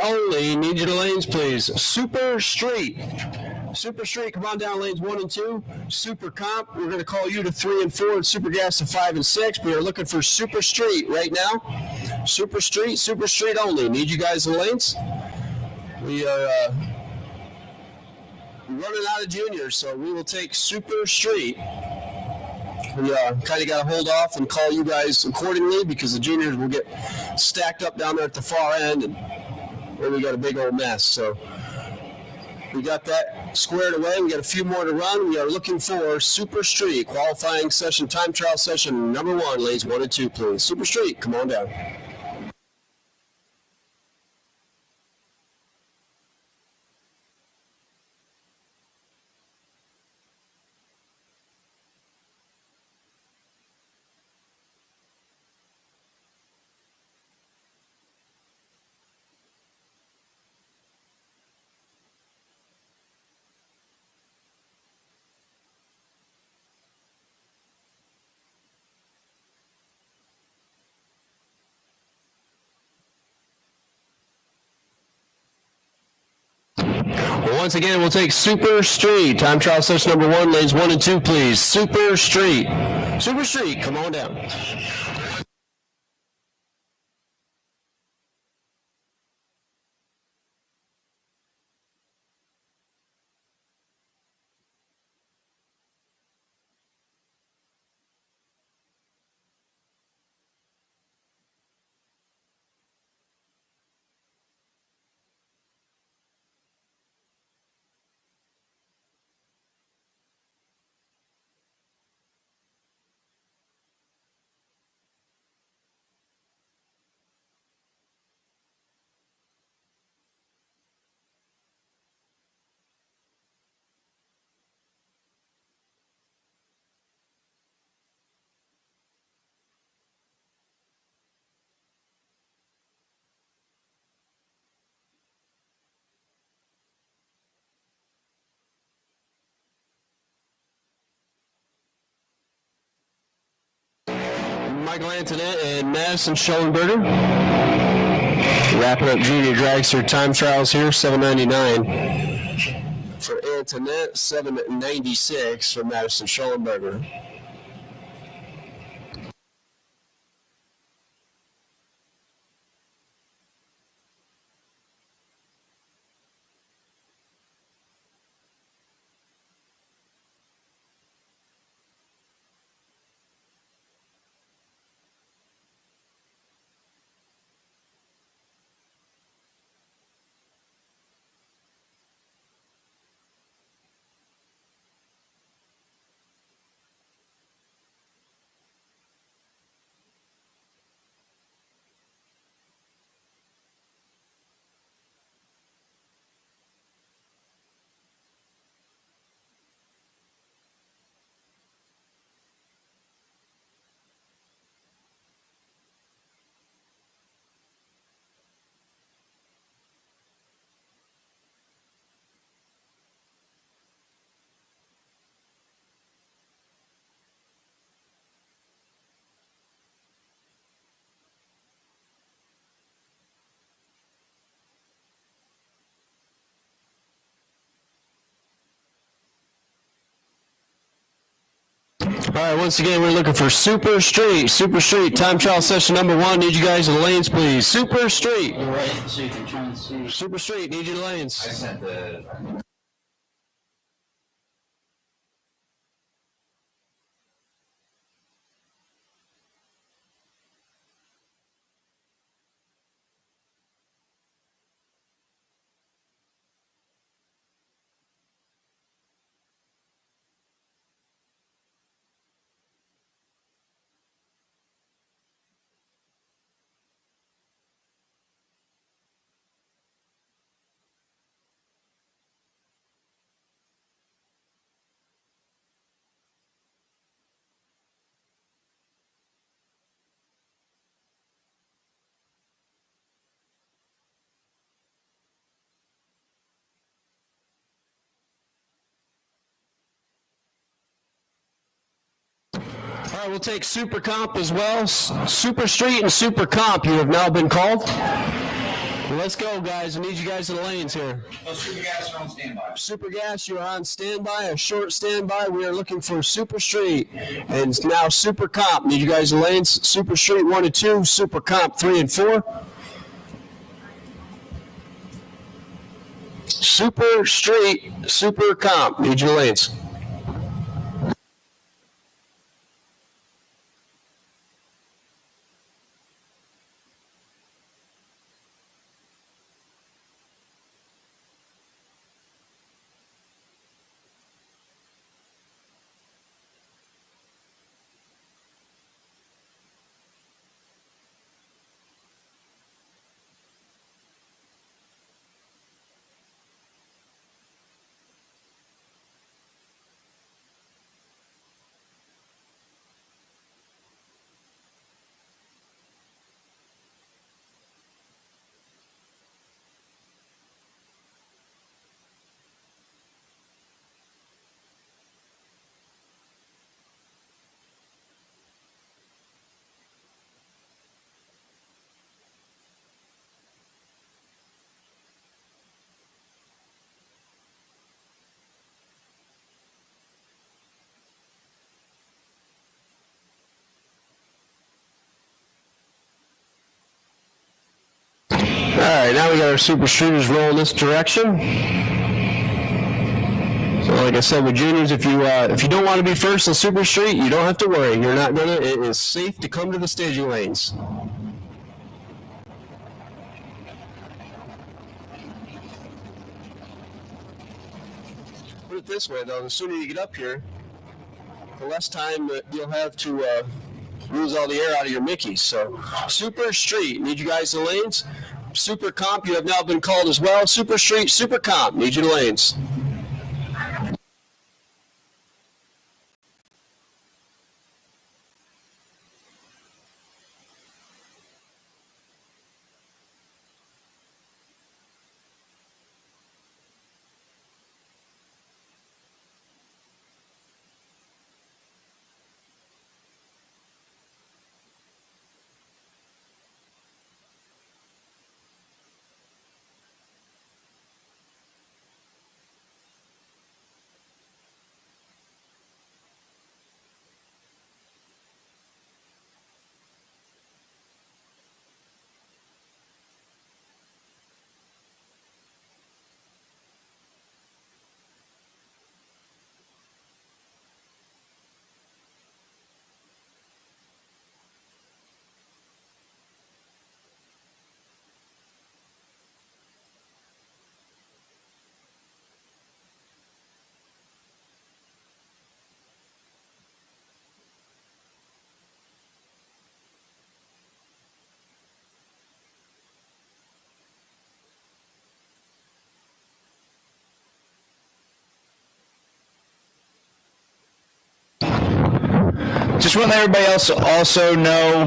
only. Need you to lanes, please. Super Street. Super Street, come on down lanes 1 and 2. Super Comp, we're going to call you to 3 and 4, and Super Gas to 5 and 6. We are looking for Super Street right now. Super Street only. Need you guys in the lanes. We are running out of juniors, so we will take Super Street. We kind of got to hold off and call you guys accordingly because the juniors will get stacked up down there at the far end, and then we got a big old mess. So we got that squared away. We got a few more to run. We are looking for Super Street qualifying session, time trial session number 1, lanes 1 and 2, please. Super Street, come on down. Once again, we'll take Super Street. Time trial session number 1, lanes 1 and 2, please. Super Street. Super Street, come on down. Michael Antoinette and Madison Schellenberger. Wrapping up junior dragster time trials here, $7.99 for Antoinette, $7.96 for Madison Schellenberger. All right, once again, we're looking for Super Street. Super Street, time trial session number 1. Need you guys in the lanes, please. Super Street. Super Street, need you in the lanes. I sent the... All right, we'll take Super Comp as well. Super Street and Super Comp, you have now been called. Let's go, guys. I need you guys in the lanes here. Super Gas are on standby. Super Gas, you're on standby, a short standby. We are looking for Super Street, and it's now Super Comp. Need you guys in the lanes. Super Street 1 and 2, Super Comp 3 and 4. Super Street, Super Comp. Need your lanes. All right, now we got our Super Streeters rolling this direction. So, like I said, with juniors, if you don't want to be first on Super Street, you don't have to worry. You're not gonna. It is safe to come to the staging lanes. Put it this way, though: the sooner you get up here, the less time that you'll have to lose all the air out of your Mickeys. So, Super Street, need you guys in the lanes. Super Comp, you have now been called as well. Super Street, Super Comp, need you in the lanes. Just want to let everybody else also know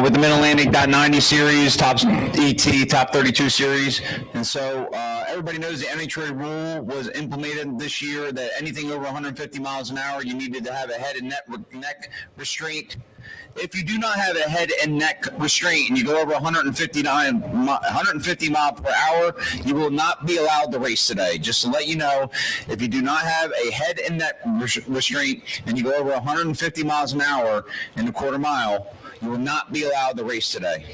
with the Mid-Atlantic .90 series, top ET, top 32 series. And so everybody knows the entry rule was implemented this year that anything over 150 miles an hour, you needed to have a head and neck restraint. If you do not have a head and neck restraint and you go over 150 mile per hour, you will not be allowed to race today. Just to let you know, if you do not have a head and neck restraint and you go over 150 miles an hour in a quarter mile, you will not be allowed to race today.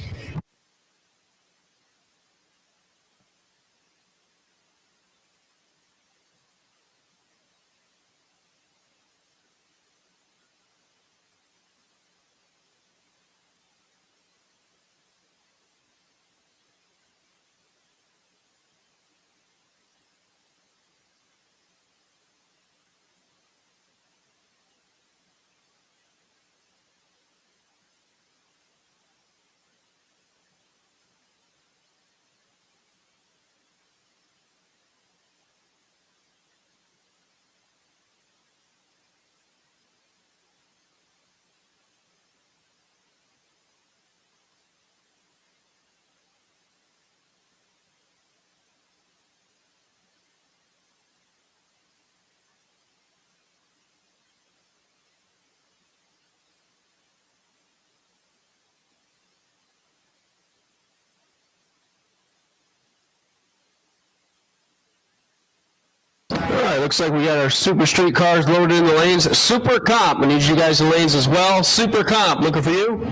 right, looks like we got our Super Street cars loaded in the lanes. Super Comp, we need you guys in lanes as well. Super Comp, looking for you.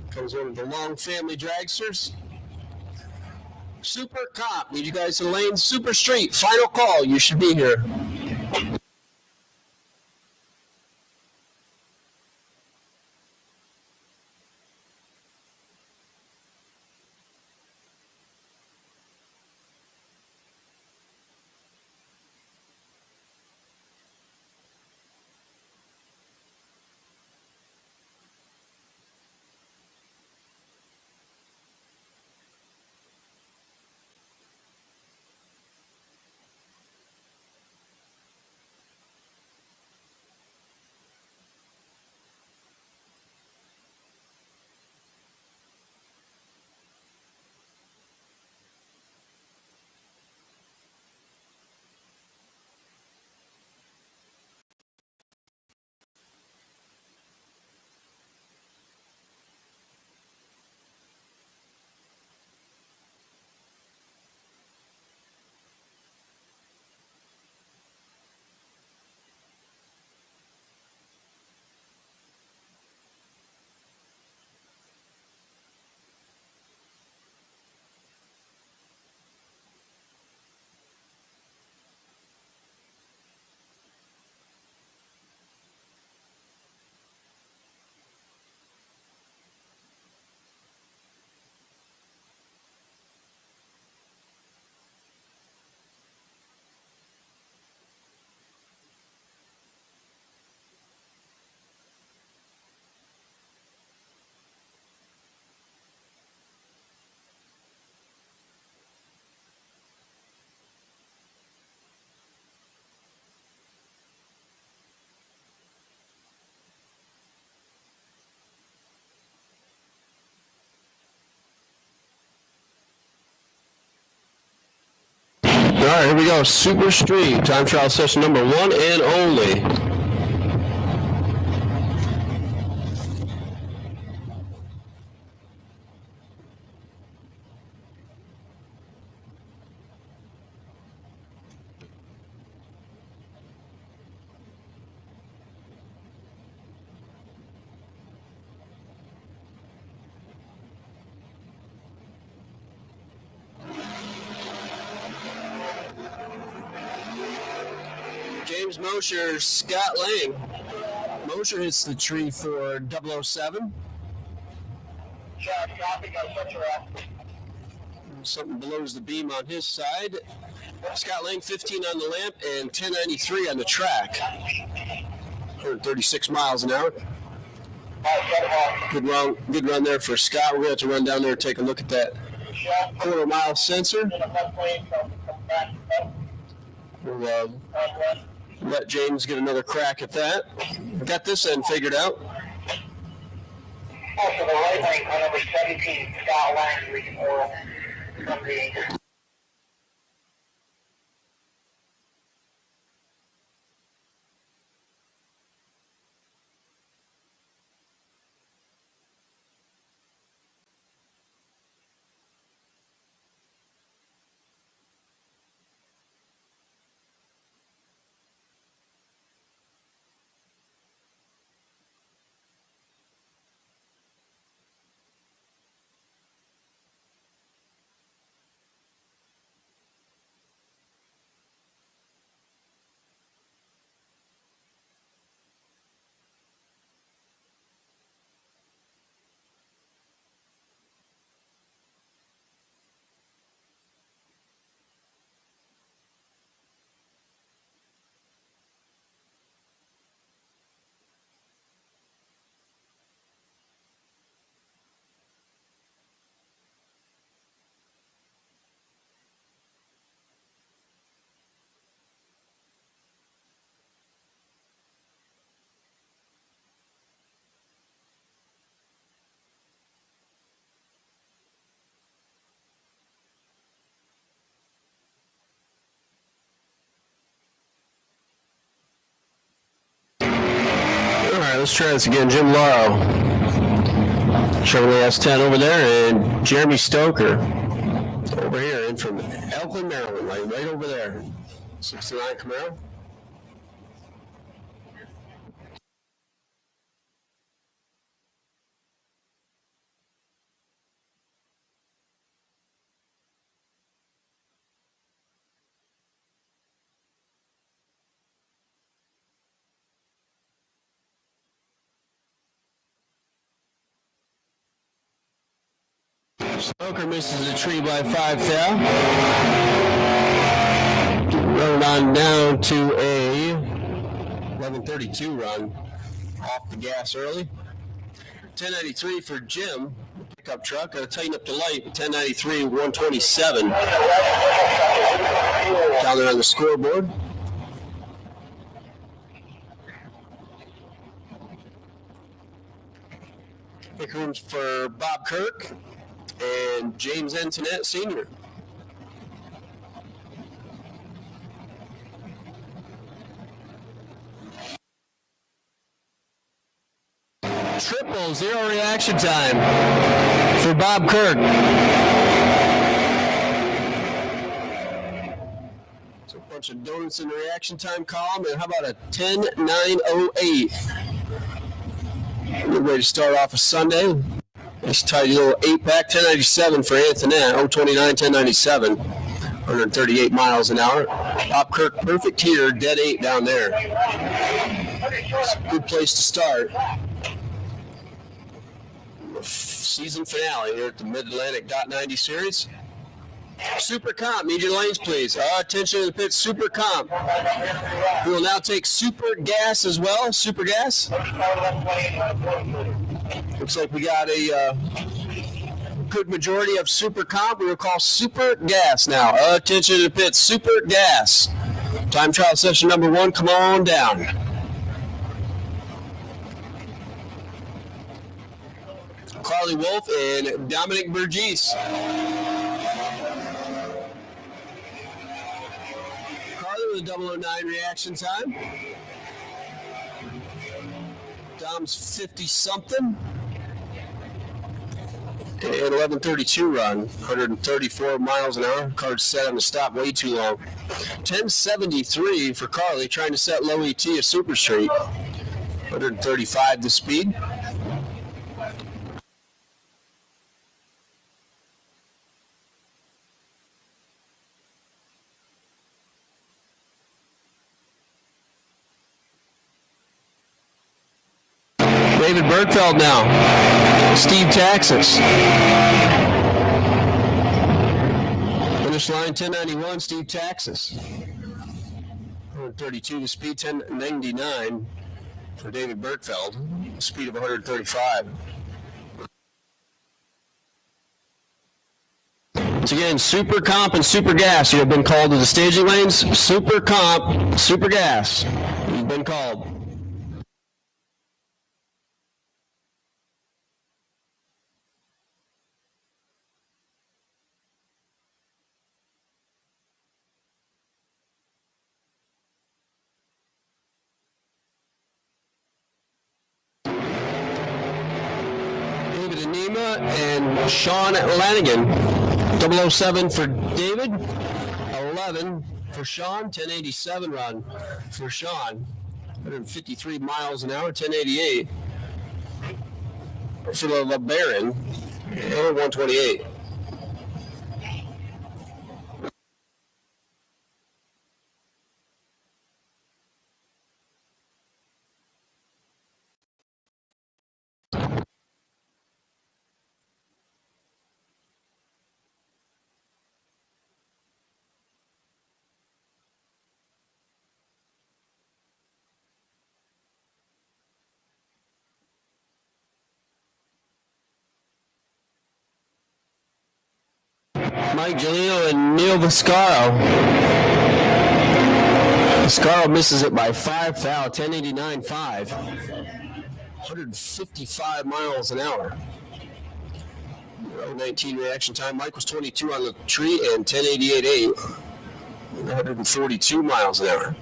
Comes one of the Long family dragsters. Super Comp, need you guys in lanes. Super Street, final call, you should be here. All right, here we go. Super Street, time trial session number 1 and only. James Mosher, Scott Lang. Mosher hits the tree for 007. Something blows the beam on his side. Scott Lang, 15 on the lamp and 1093 on the track. 136 miles an hour. Good run there for Scott. We're going to have to run down there and take a look at that quarter-mile sensor. We'll let James get another crack at that. Got this end figured out. Also, the right lane, car number 17, Scott Lang, reaching oral from the... All right, let's try this again. Jim Lauro, Chevrolet S10 over there, and Jeremy Stoker. Over here, in from Elkland, Maryland, right over there. 69 Camaro. Stoker misses a tree by 5 foul. Running on down to a 11:32 run. Off the gas early. 1093 for Jim. Pickup truck. Got to tighten up the light. 1093, 127. Down there on the scoreboard. Pick rooms for Bob Kirk and James Antoinette Sr. Triple, 0 reaction time for Bob Kirk. So a bunch of donuts in the reaction time column, and how about a 10.908? Good way to start off a Sunday. Nice tidy little 8-pack, 1097 for Antoinette, 029, 1097, 138 miles an hour. Bob Kirk, perfect here, dead 8 down there. It's a good place to start. Season finale here at the Mid-Atlantic .90 Series. Super Comp, need your lanes, please. Attention to the pit, Super Comp. We will now take Super Gas as well. Super Gas. Looks like we got a good majority of Super Comp. We will call Super Gas now. Attention to the pit, Super Gas. Time trial session number 1, come on down. Carly Wolf and Dominic Burgess. Carly with a 009 reaction time. Dom's 50-something. And 11:32 run, 134 miles an hour. Card set on the stop way too long. 10:73 for Carly, trying to set low ET at Super Street. 135 the speed. David Bergfeld now. Steve Taxis. Finish line 1091, Steve Taxis. 132 to speed, 1099 for David Bergfeld. Speed of 135. Once again, Super Comp and Super Gas. You have been called to the staging lanes. Super Comp, Super Gas. You've been called. And Sean Lanigan, 007 for David, 11 for Sean, 1087 run for Sean, 153 miles an hour, 1088 for the LeBaron, and 128. Mike Giolino and Neil Viscaro. Viscaro misses it by 5 foul, 1089.5. 155 miles an hour. 19 reaction time. Mike was 22 on the tree and 1088.8. 142 miles an hour.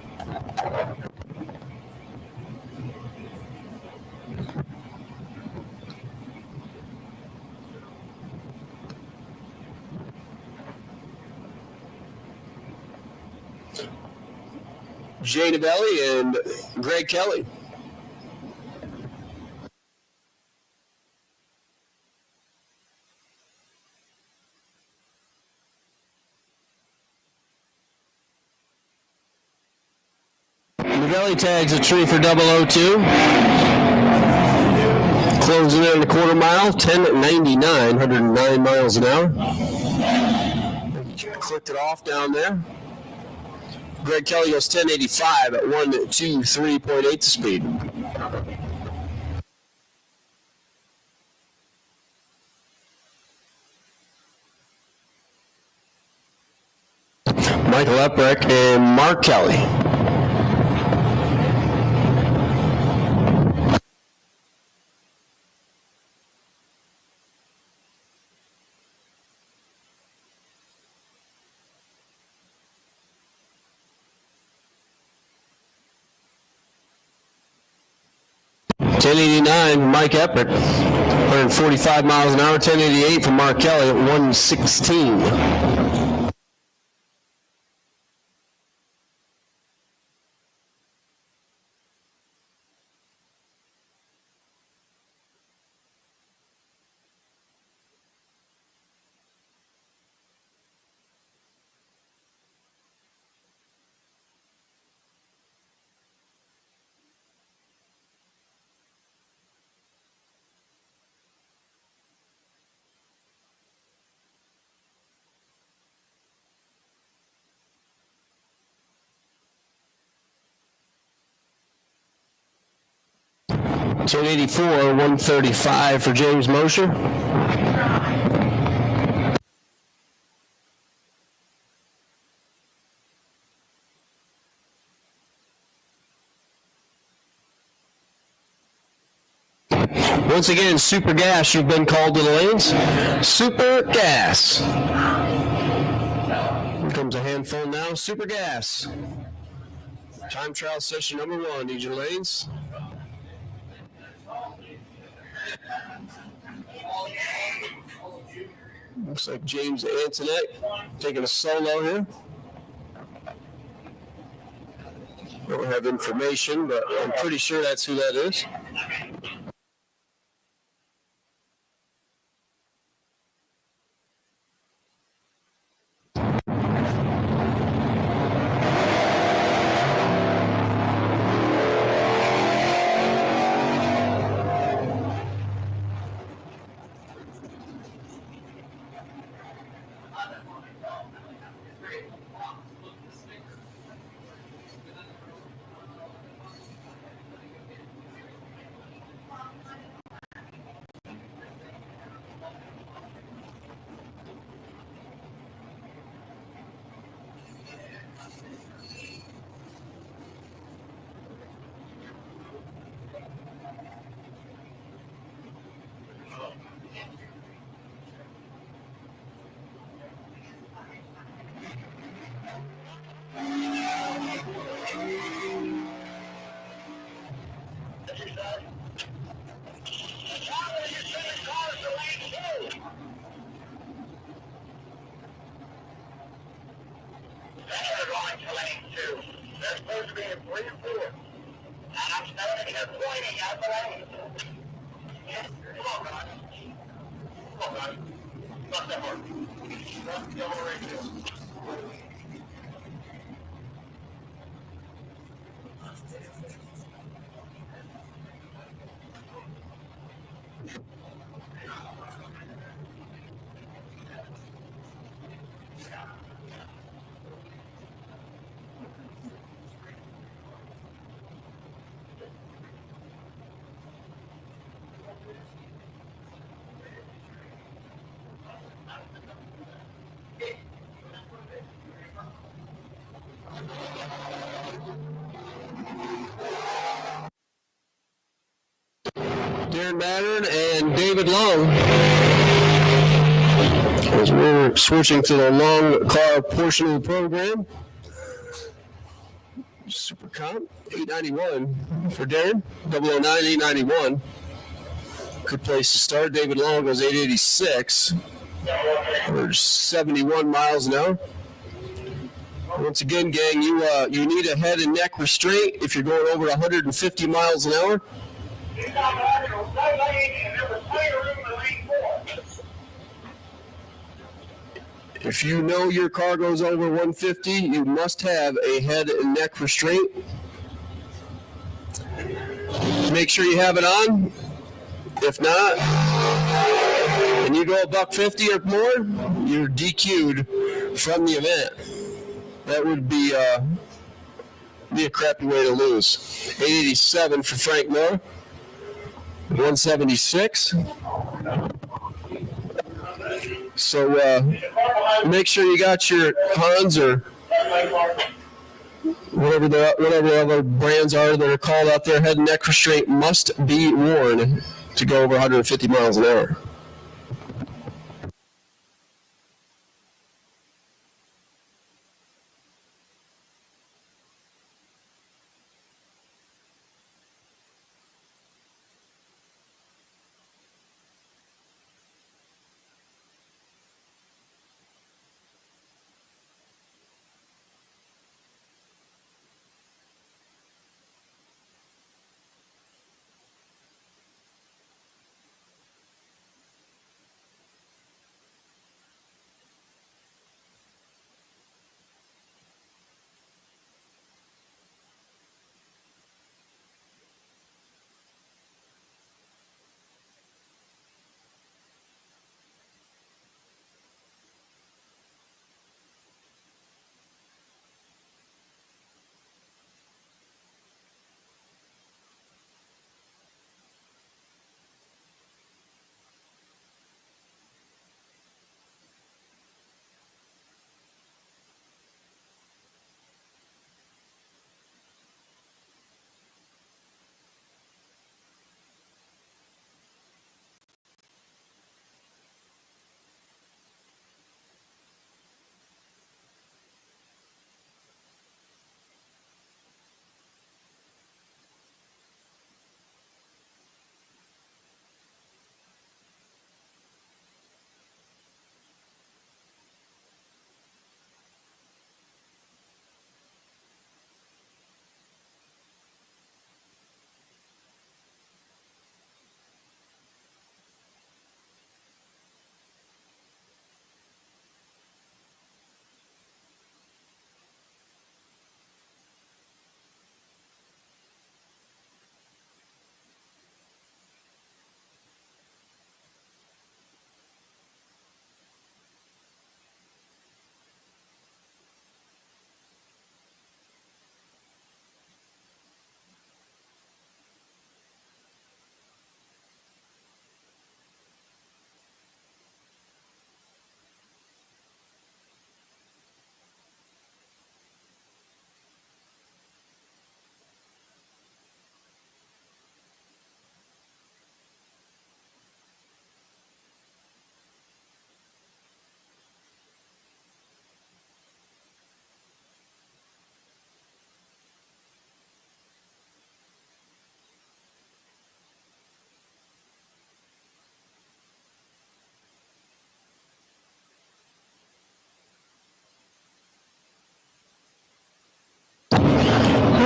Jay Novelli and Greg Kelly. Novelli tags a tree for 002. Closing in on the quarter mile, 10:99, 109 miles an hour. Clicked it off down there. Greg Kelly goes 10:85 at 123.8 to speed. Michael Eprick and Mark Kelly. $10.89 for Mike Epic, 145 miles an hour, $10.88 for Mark Kelly at 116. $10.84, 135 for James Mosher. Once again, Super Gas, you've been called to the lanes. Super Gas. Here comes a handful now. Super Gas. Time trial session number 1. Need your lanes. Looks like James Antoinette taking a solo here. Don't have information, but I'm pretty sure that's who that is. Darren Mattern and David Long. As we're switching to the long car portion of the program. Super Comp, 891 for Darren. 009, 891. Good place to start. David Long goes 886 for 71 miles an hour. Once again, gang, you need a head and neck restraint if you're going over 150 miles an hour. If you know your car goes over 150, you must have a head and neck restraint. Make sure you have it on. If not, and you go $150 or more, you're DQ'd from the event. That would be a crappy way to lose. 887 for Frank Moore. 176. So make sure you got your Hans or whatever other brands are that are called out there. Head and neck restraint must be worn to go over 150 miles an hour.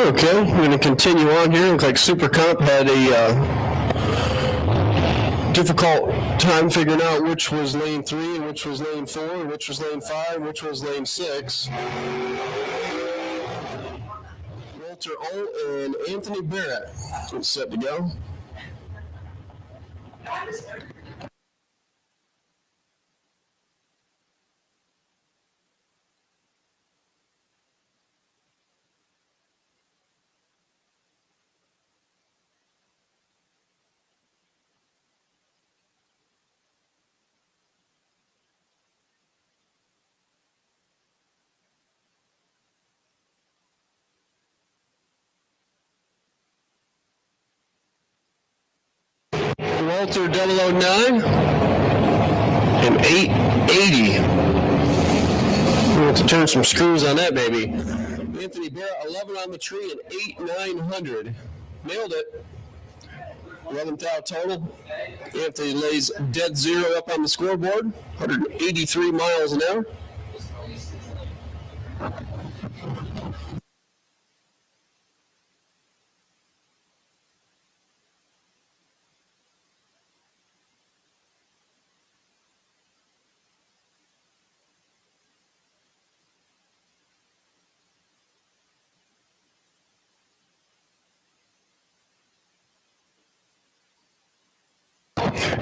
Okay, we're going to continue on here. Looks like Super Comp had a difficult time figuring out which was lane 3 and which was lane 4 and which was lane 5 and which was lane 6. Walter O and Anthony Barrett is set to go. Walter 009 and 880. We have to turn some screws on that baby. Anthony Barrett 11 on the tree and 8,900. Nailed it. 11th out total. Anthony lays dead zero up on the scoreboard. 183 miles an hour.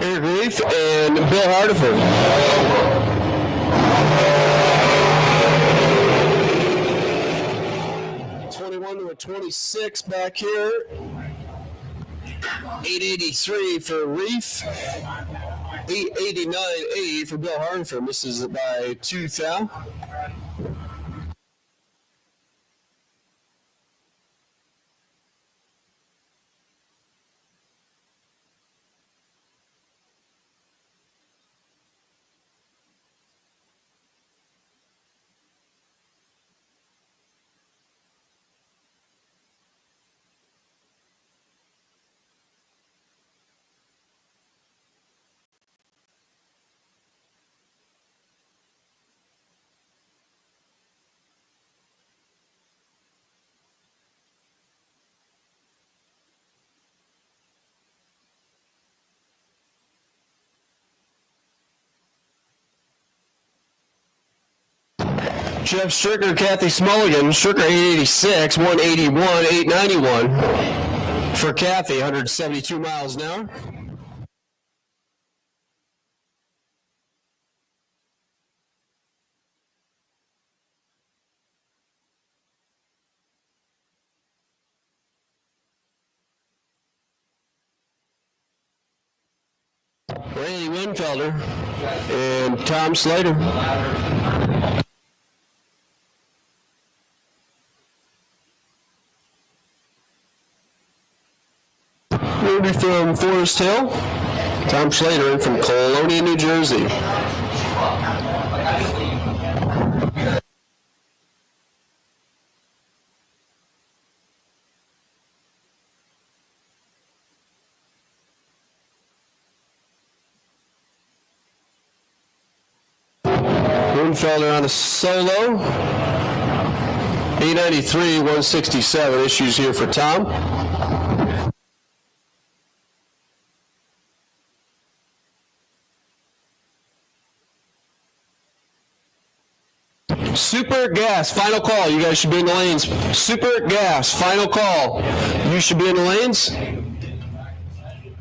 Eric Reef and Bill Hardiford. 21 to a 26 back here. 883 for Reef. 889A for Bill Hardiford. Misses it by 2 thou. Jeff Stricker, Kathy Smulligan. Stricker 886, 181, 891 for Kathy, 172 miles an hour. Randy Winfelder and Tom Slater. Rudy from Forest Hill. Tom Slater in from Colonia, New Jersey. Winfelder on a solo. 893, 167. Issues here for Tom. Super Gas, final call. You guys should be in the lanes. Super Gas, final call. You should be in the lanes.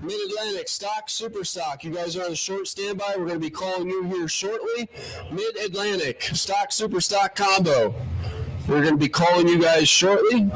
Mid-Atlantic, stock, super stock. You guys are on the short standby. We're going to be calling you here shortly. Mid-Atlantic, stock, super stock combo. We're going to be calling you guys shortly.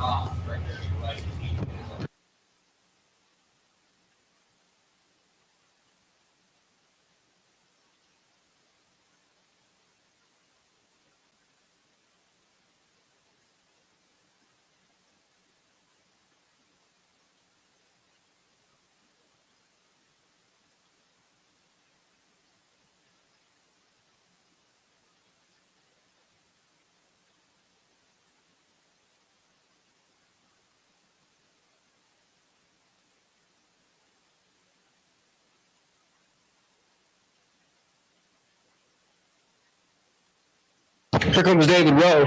Here comes David Rowe.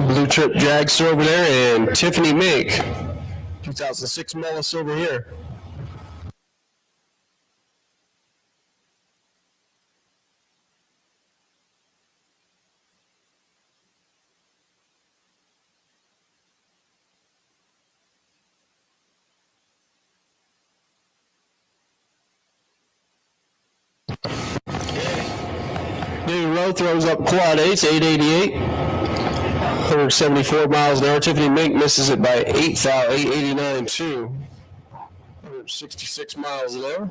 Blue Chip Dragster over there, and Tiffany Mink. 2006 Mullis over here. David Rowe throws up quad eights, 888, 174 miles an hour. Tiffany Mink misses it by 8 thou, 889 too, 166 miles an hour.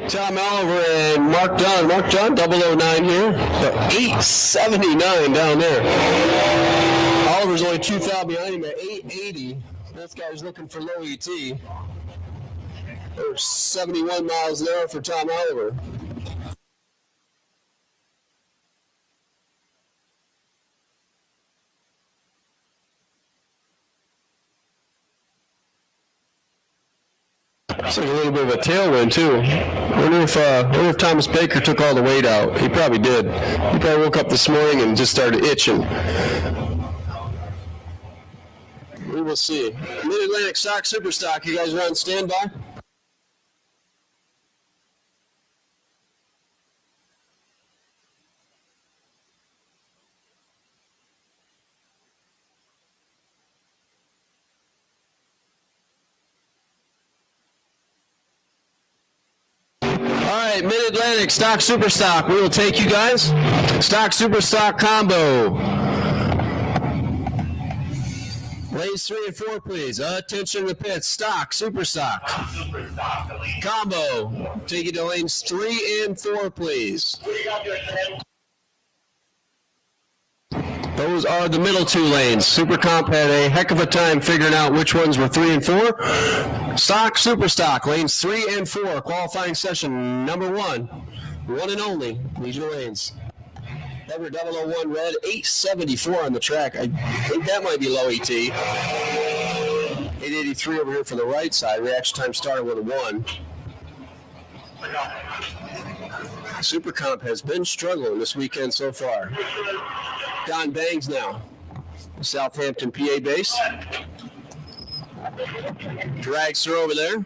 Tom Oliver and Mark Dunn. Mark Dunn, 009 here. 879 down there. Oliver's only 2 thou behind him at 880. Both guys looking for low ET. There's 71 miles an hour for Tom Oliver. Looks like a little bit of a tailwind too. I wonder if Thomas Baker took all the weight out. He probably did. He probably woke up this morning and just started itching. We will see. Mid-Atlantic Stock Superstock. You guys are on standby? All right, Mid-Atlantic Stock Superstock. We will take you guys. Stock Superstock combo. Lanes 3 and 4, please. Attention to the pits. Stock Superstock. Combo. Take you to lanes 3 and 4, please. Those are the middle 2 lanes. Super Comp had a heck of a time figuring out which ones were 3 and 4. Stock, Super Stock, lanes 3 and 4. Qualifying session number 1. One and only. Legion lanes. Everett 001 red, 874 on the track. I think that might be low ET. 883 over here for the right side. Reaction time started with a 1. Super Comp has been struggling this weekend so far. Don Bangs now, Southampton, PA base. Dragster over there.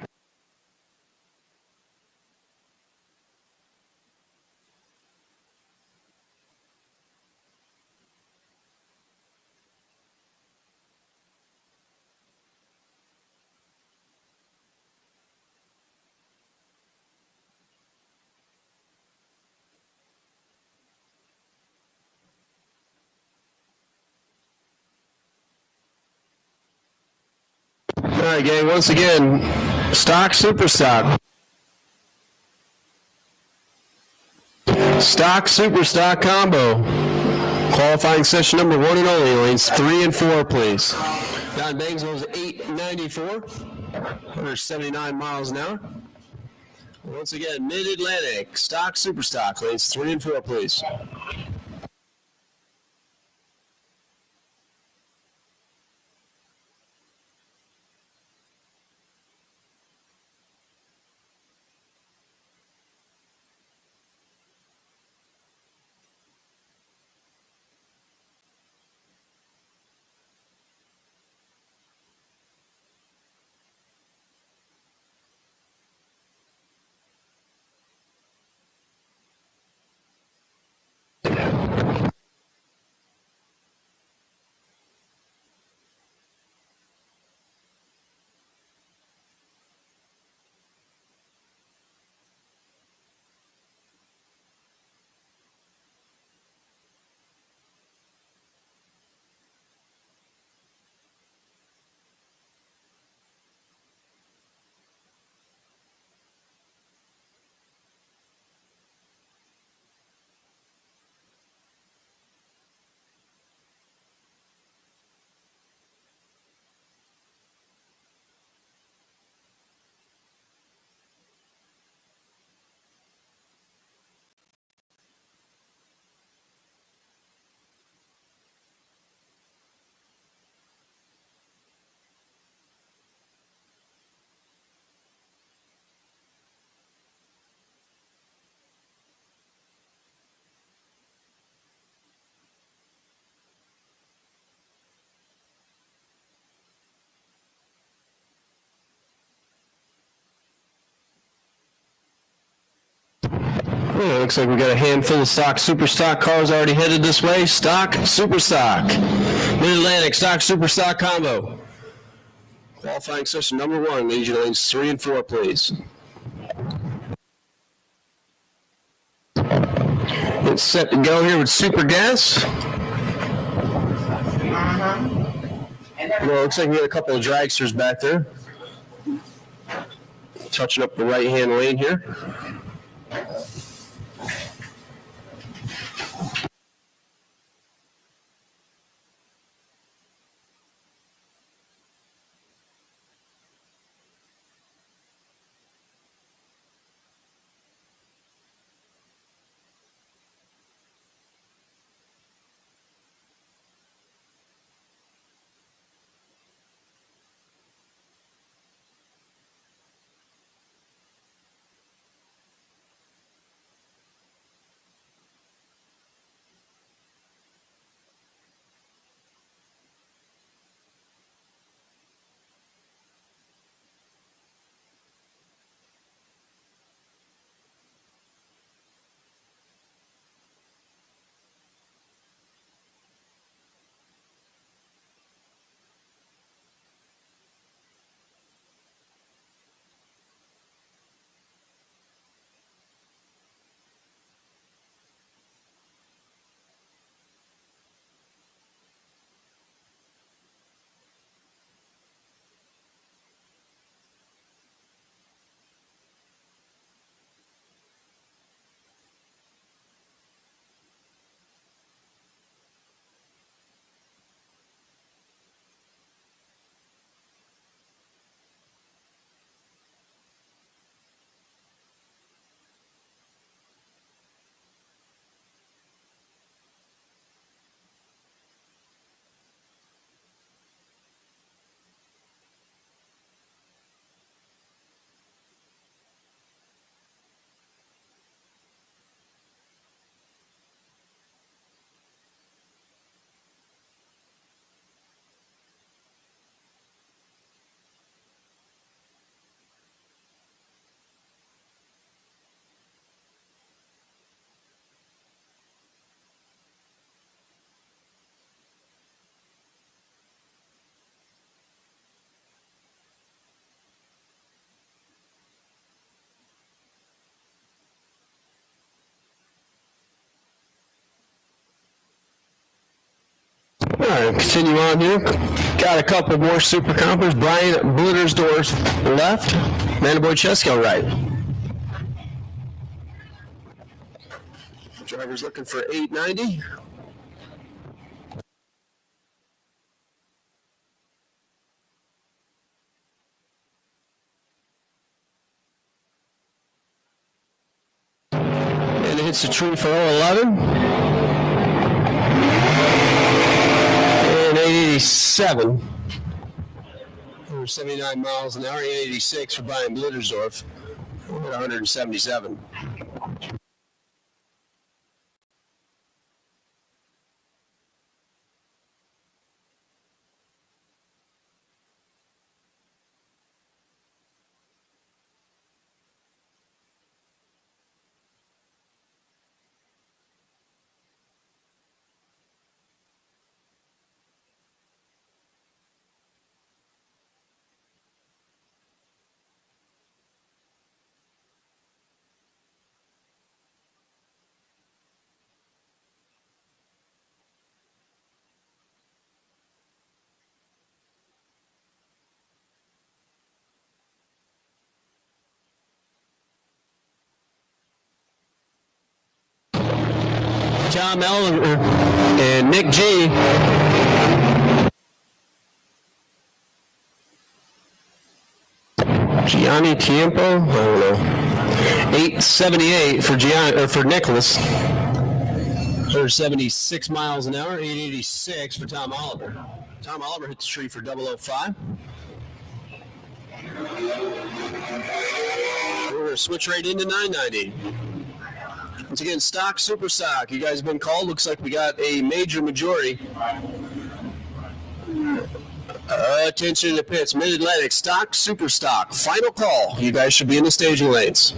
All right, gang, once again, Stock, Super Stock. Stock, Super Stock combo. Qualifying session number 1 and only, lanes 3 and 4, please. Don Bangs was 894, 179 miles an hour. Once again, Mid-Atlantic, Stock, Super Stock, lanes 3 and 4, please. Oh, looks like we got a handful of Stock, Super Stock cars already headed this way. Stock, Super Stock. Mid-Atlantic Stock, Super Stock combo. Qualifying session number 1, Legion lanes 3 and 4, please. It's set to go here with Super Gas. Well, looks like we got a couple of dragsters back there. Touching up the right-hand lane here. right, continue on here. Got a couple more super compers. Brian Blittersdorf left. Manboy Chesko right. Driver's looking for 890. And it hits the tree for 011. And 887. 79 miles an hour, 886 for Brian Blittersdorf. 177. Tom L and Nick G. Gianni Tiempo, I don't know. 878 for for Nicholas. 176 miles an hour, 886 for Tom Oliver. Tom Oliver hit the tree for 005. We're going to switch right into 990. Once again, stock, super stock. You guys have been called. Looks like we got a major majority. Attention to the pits. Mid-Atlantic, stock, super stock. Final call. You guys should be in the staging lanes.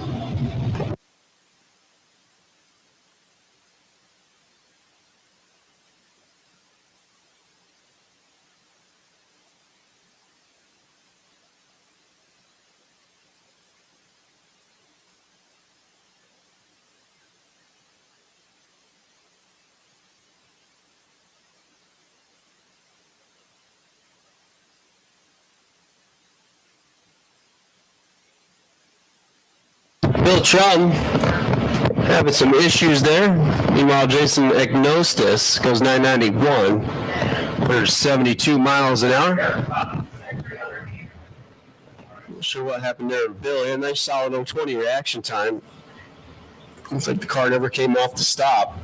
Bill Chung having some issues there. Meanwhile, Jason Agnostis goes 991. 172 miles an hour. Not sure what happened there with Bill. He had a nice solid 020 reaction time. Looks like the car never came off the stop.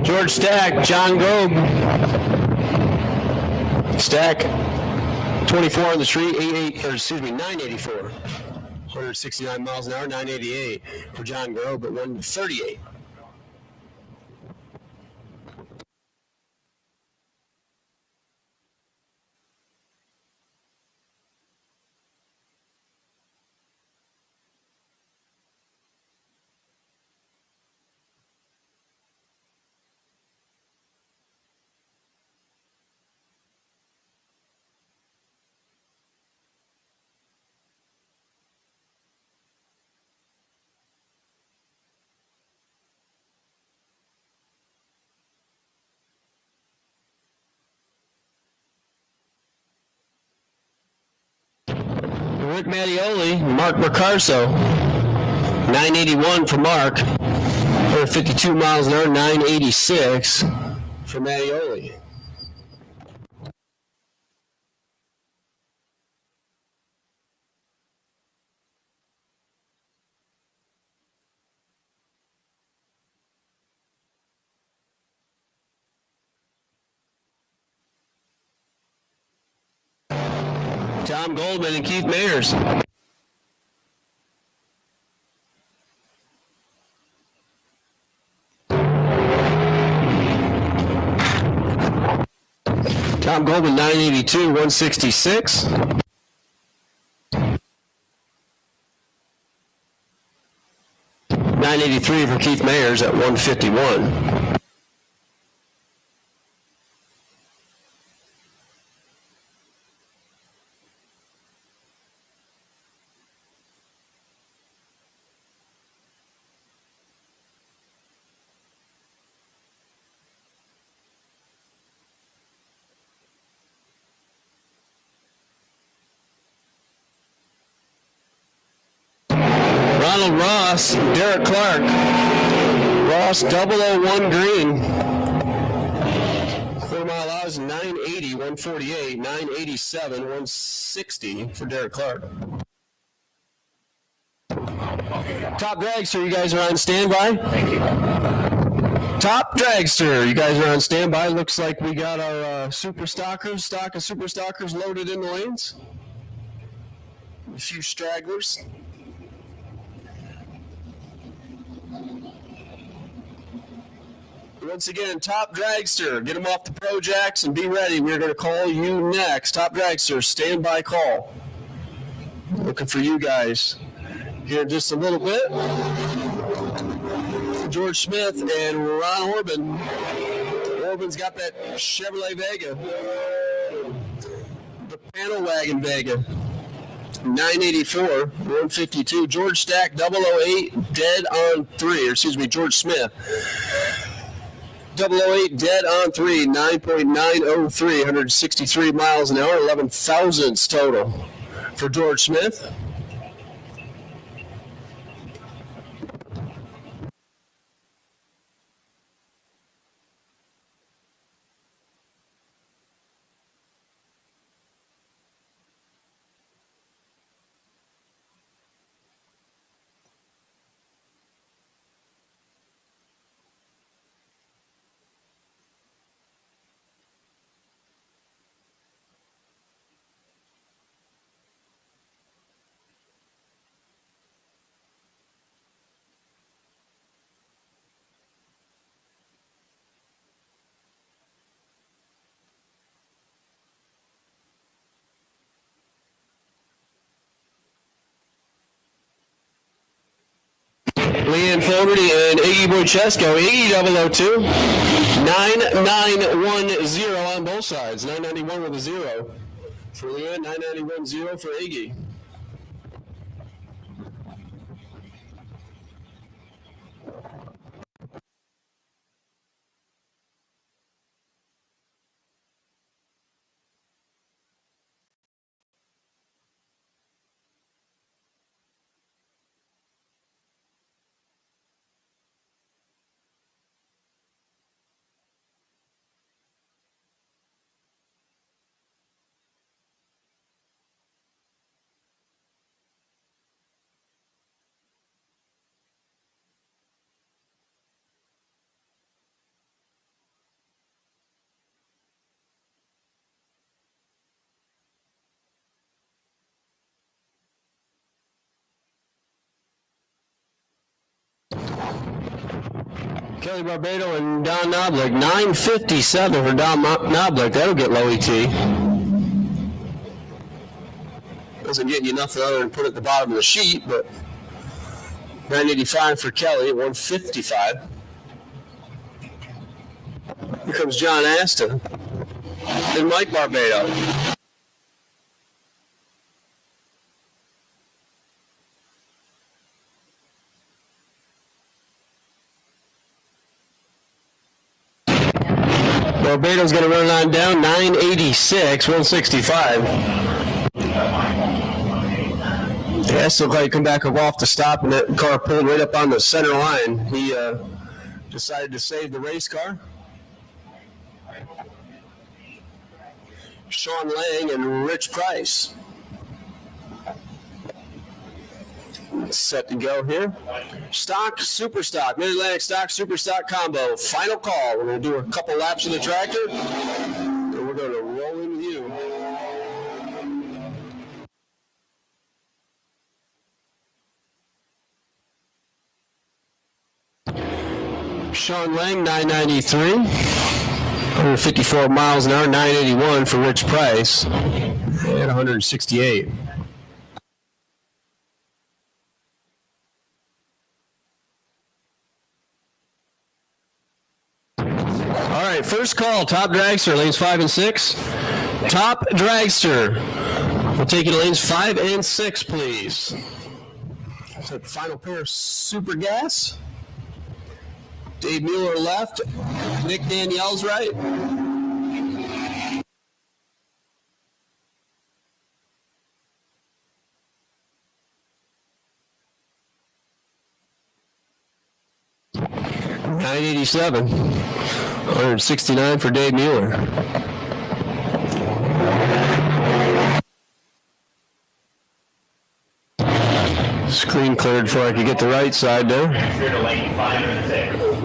George Stack, John Grobe. Stack, 24 on the street, 984. 169 miles an hour, 988 for John Grobe at 138. Rick Mattioli, Mark Mercarso, 981 for Mark. 152 miles an hour, 986 for Mattioli. Tom Goldman and Keith Mayers. Tom Goldman, 982, 166. $983 for Keith Mayers at 151. Ronald Ross, Derek Clark. Ross 001 green. Quarter mile hours 980, 148, 987, 160 for Derek Clark. Top Dragster, you guys are on standby? Thank you. Top Dragster, you guys are on standby. Looks like we got our super stockers, stock of super stockers loaded in the lanes. A few stragglers. Once again, Top Dragster, get them off the Pro Jacks and be ready. We're going to call you next. Top Dragster, standby call. Looking for you guys here in just a little bit. George Smith and Ron Orban. Orban's got that Chevrolet Vega. The panel wagon Vega. 984, 152. George Stack, 008, dead on 3. Or excuse me, George Smith. 008, dead on 3, 9.903, 163 miles an hour, 11 thousandths total for George Smith. Leanne Fogarty and Iggy Boychesko. Iggy 002. 9910 on both sides. 991 with a 0 for Leanne, 991 0 for Iggy. Kelly Barbado and Don Knoblich. 957 for Don Knoblich. That'll get low ET. Doesn't get you nothing other than put it at the bottom of the sheet, but 985 for Kelly at 155. Here comes John Aston and Mike Barbado. Barbado's going to run on down, 986, 165. Gas looked like he come back up off the stop, and that car pulled right up on the center line. He decided to save the race car. Sean Lang and Rich Price. Set to go here. Stock, super stock, Mid-Atlantic stock, super stock combo. Final call. We're going to do a couple laps of the tractor, and we're going to roll in with you. Sean Lang, 993. 154 miles an hour, 981 for Rich Price. And 168. All right, first call, top dragster, lanes 5 and 6. Top dragster. We'll take you to lanes 5 and 6, please. So final pair of super gas. Dave Mueller left. Nick Danielle's right. $987. 169 for Dave Mueller. Screen cleared before I could get the right side there.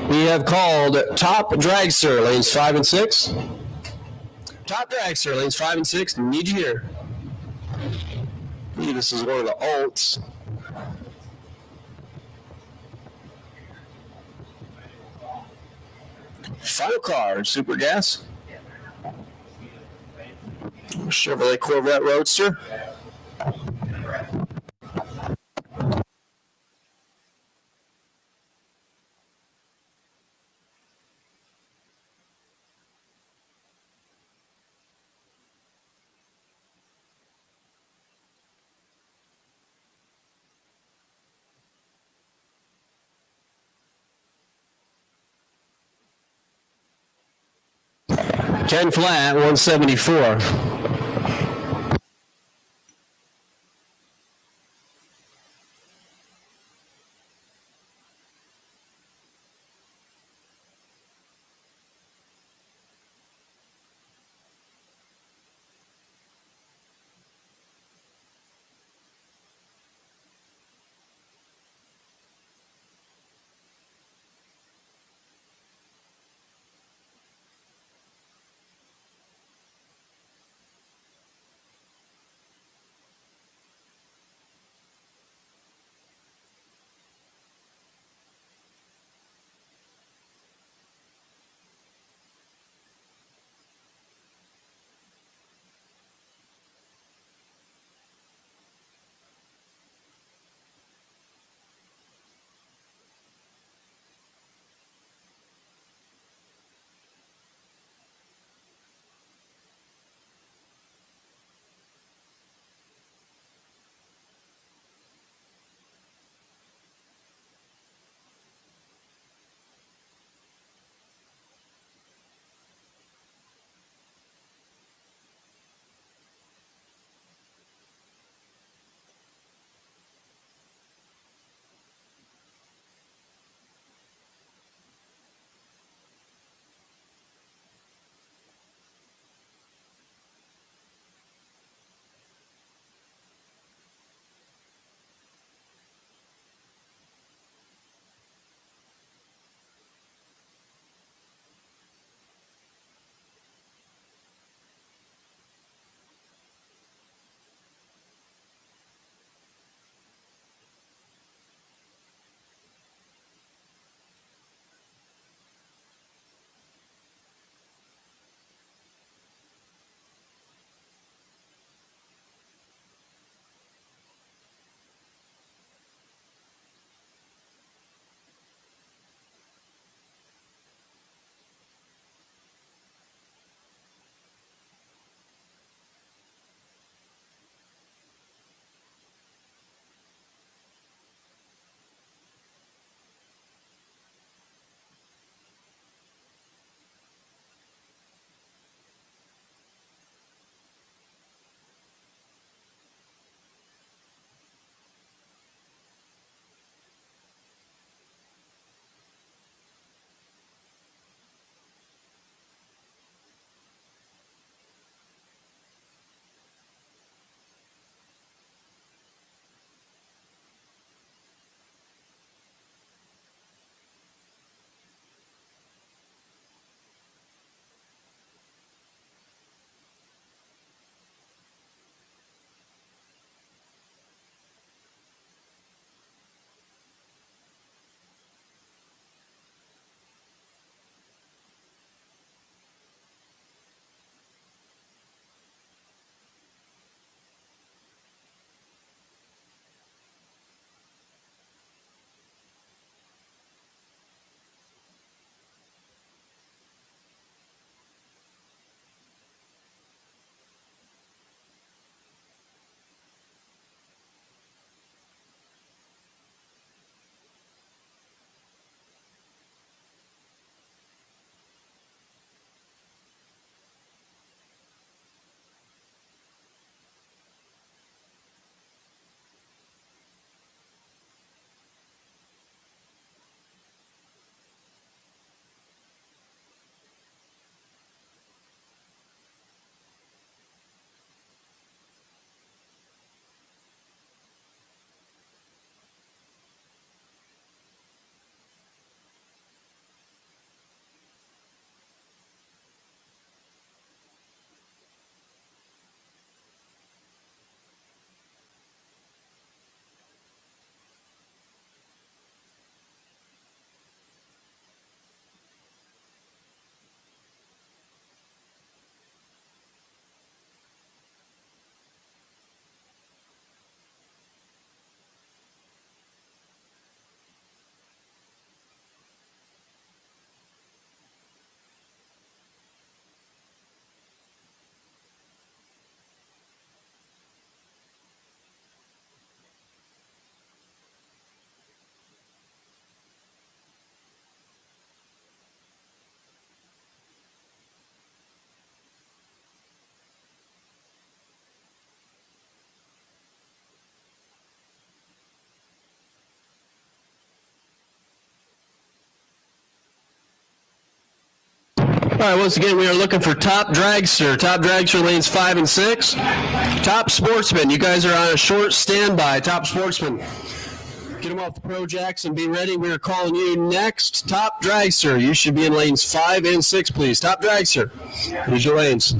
We have called top dragster, lanes 5 and 6. Top dragster, lanes 5 and 6. Need you here. I believe this is one of the alts. Final car, super gas. Chevrolet Corvette Roadster. Ken Flat, 174. right, once again, we are looking for top dragster. Top dragster lanes 5 and 6. Top sportsman, you guys are on a short standby. Top sportsman, get them off the Pro Jacks and be ready. We are calling you next. Top dragster, you should be in lanes 5 and 6, please. Top dragster, here's your lanes.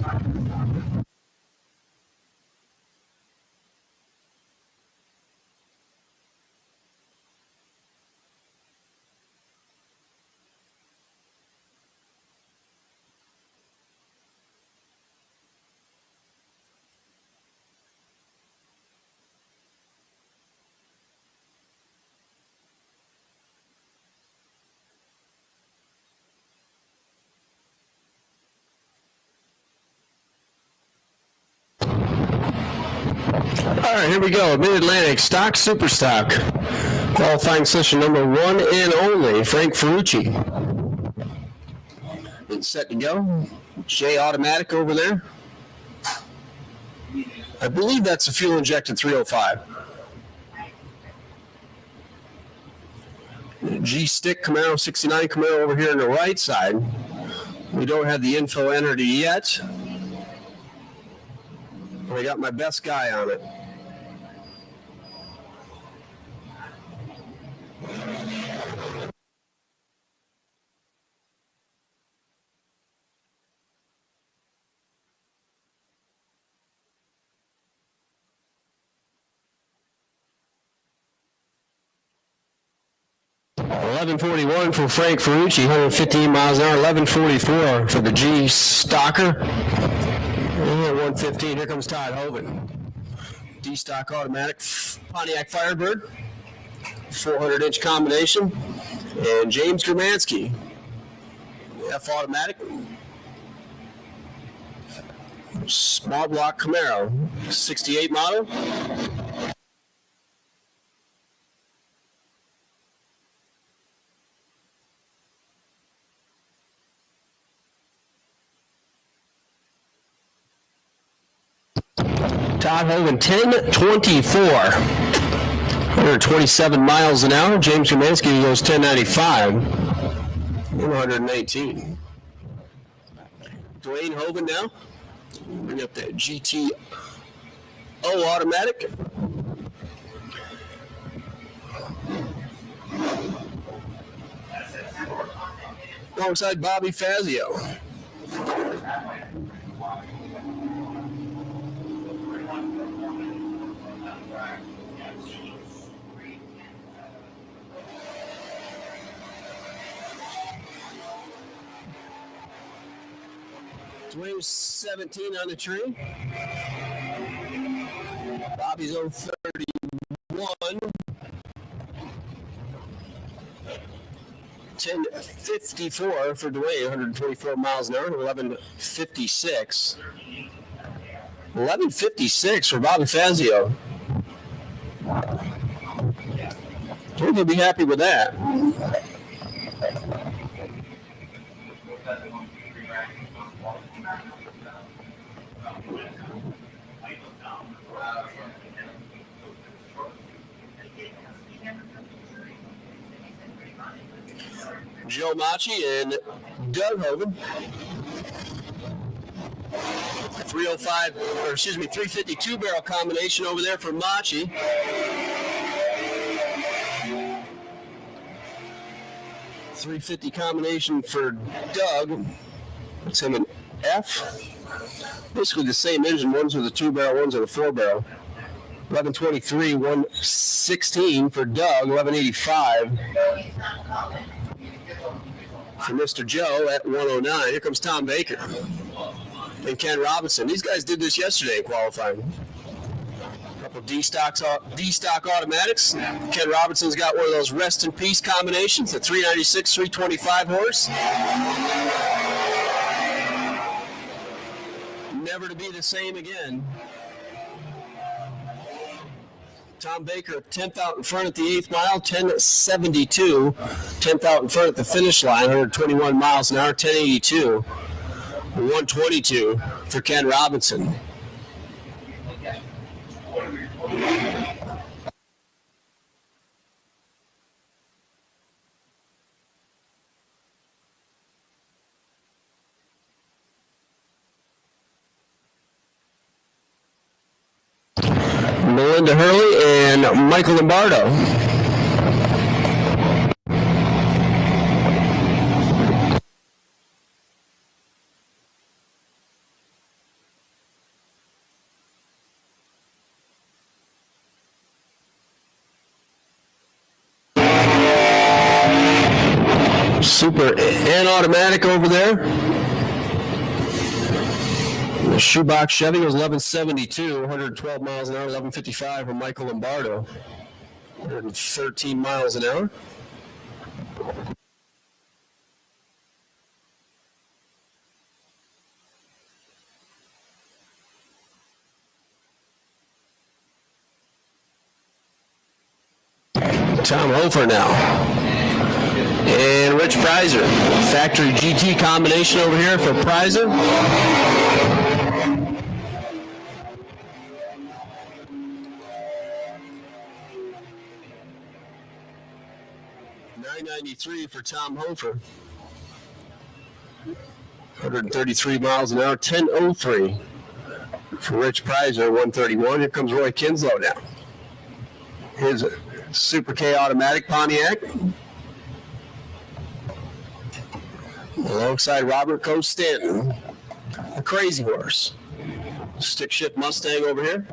All right, here we go. Mid-Atlantic Stock Super Stock. Qualifying session number 1 and only, Frank Ferrucci. It's set to go. J Automatic over there. I believe that's a fuel-injected 305. G-Stick Camaro 69 Camaro over here on the right side. We don't have the info entered yet. I got my best guy on it. $11.41 for Frank Ferrucci, 115 miles an hour. $11.44 for the G Stalker. 115. Here comes Todd Hoven. D-Stock Automatic Pontiac Firebird, 400-inch combination, and James Germansky, F Automatic, small block Camaro, 68 model. Todd Hogan, 1024, 127 miles an hour. James Kaminsky goes 1095, 119. Dwayne Hogan now. Bring up that GTO automatic. Alongside Bobby Fazio. Dwayne's 17 on the tree. Bobby's 031. 1054 for Dwayne, 124 miles an hour, 1156. 1156 for Bobby Fazio. We're going to be happy with that. Joe Machi and Doug Hogan. 305, or excuse me, 352 barrel combination over there for Machi. .350 combination for Doug. It's him an F. Basically the same engine. One's with a 2-barrel, one's with a 4-barrel. 1123, 116 for Doug. 1185 for Mr. Joe at 109. Here comes Tom Baker and Ken Robinson. These guys did this yesterday in qualifying. A couple D-Stock automatics. Ken Robinson's got one of those rest in peace combinations, the 396, 325 horse. Never to be the same again. Tom Baker, 10th out in front at the 8th mile, 10:72. 10th out in front at the finish line, 121 miles an hour, 10:82. 122 for Ken Robinson. Amanda Hurley and Michael Lombardo. Super and automatic over there. The shoebox Chevy was 1172, 112 miles an hour, 1155 for Michael Lombardo. 113 miles an hour. Tom Hofer now. And Rich Prizer. Factory GT combination over here for Prizer. $993 for Tom Hofer. 133 miles an hour. 1003 for Rich Prizer. 131. Here comes Roy Kinslow now. Here's a Super K automatic Pontiac. Alongside Robert Coe Stanton, the Crazy Horse. Stick shift Mustang over here.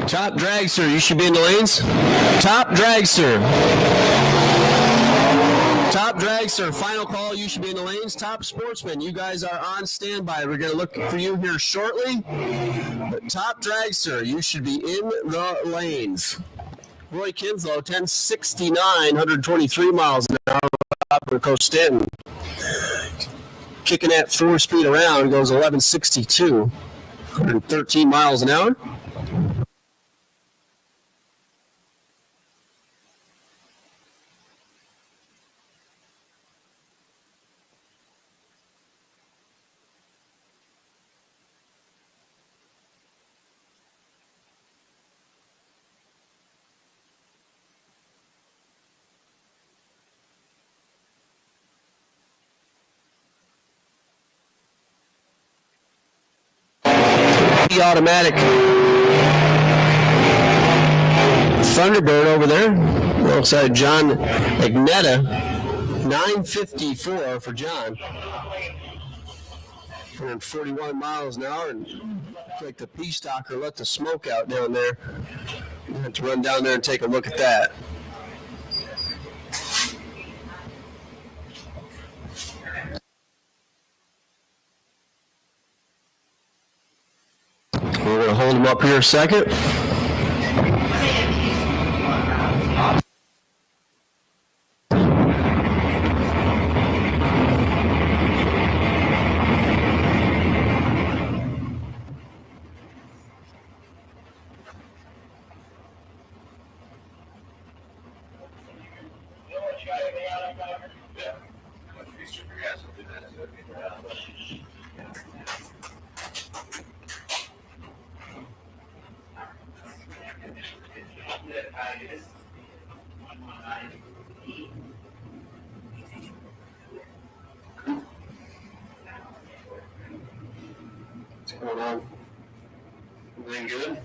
Top Dragster, you should be in the lanes. Top Dragster. Top Dragster, final call, you should be in the lanes. Top Sportsman, you guys are on standby. We're going to look for you here shortly. But Top Dragster, you should be in the lanes. Roy Kinslow, 1069, 123 miles an hour. Robert Coe Stanton. Kicking that 4-speed around, goes 1162, 113 miles an hour. Automatic Thunderbird over there alongside John Agnetta. 954 for John. 141 miles an hour, and like the P-Stalker let the smoke out down there. You have to run down there and take a look at that. We're going to hold him up here a second. What's going on? Everything good?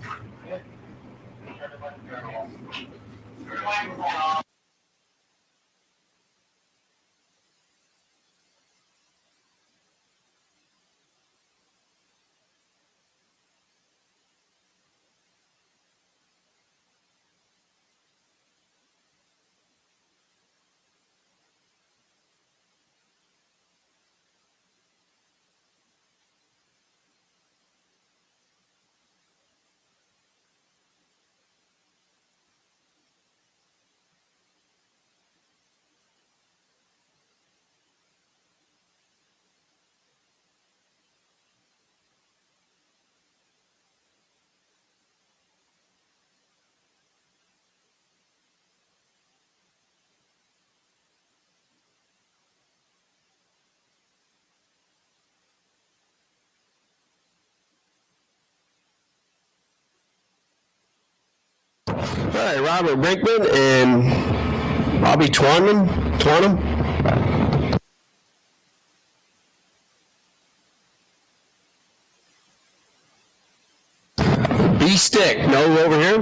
All right, Robert Brinkman and Bobby Twanum. B-Stick, no over here.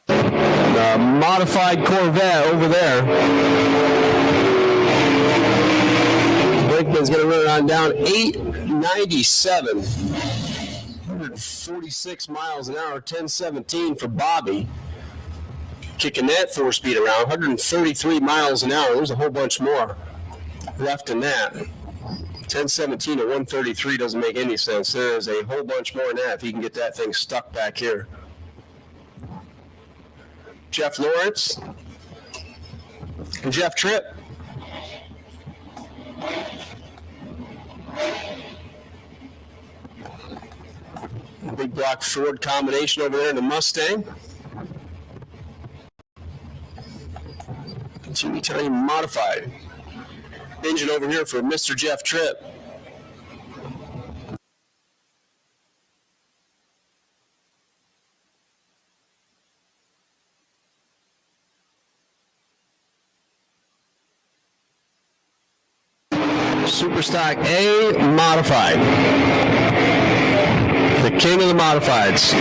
The modified Corvette over there. Brinkman's going to run it on down 897. 146 miles an hour, 1017 for Bobby. Kicking that 4-speed around, 133 miles an hour. There's a whole bunch more left in that. 1017 at 133 doesn't make any sense. There is a whole bunch more in that if he can get that thing stuck back here. Jeff Lawrence and Jeff Tripp. Big block Ford combination over there in the Mustang. Teeny tiny modified. Engine over here for Mr. Jeff Tripp. Superstock A modified. The king of the modifieds.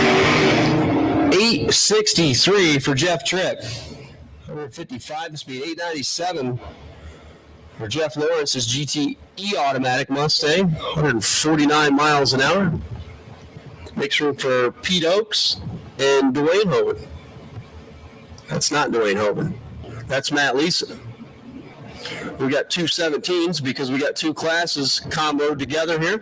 863 for Jeff Tripp. 155 speed, 897 for Jeff Lawrence's GTE automatic Mustang. 149 miles an hour. Makes room for Pete Oakes and Dwayne Hoban. That's not Dwayne Hoban. That's Matt Leeson. We got two 17s because we got two classes comboed together here.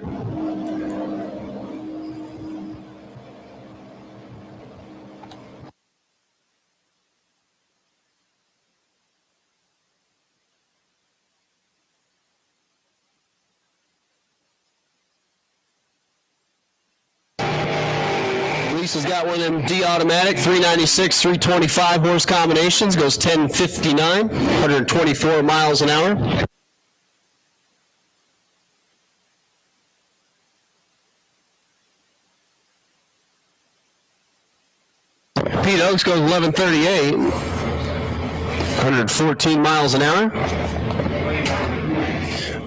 Lisa's got one of them D-automatic, 396, 325 horse combinations, goes 1059, 124 miles an hour. Pete Oakes goes 1138, 114 miles an hour.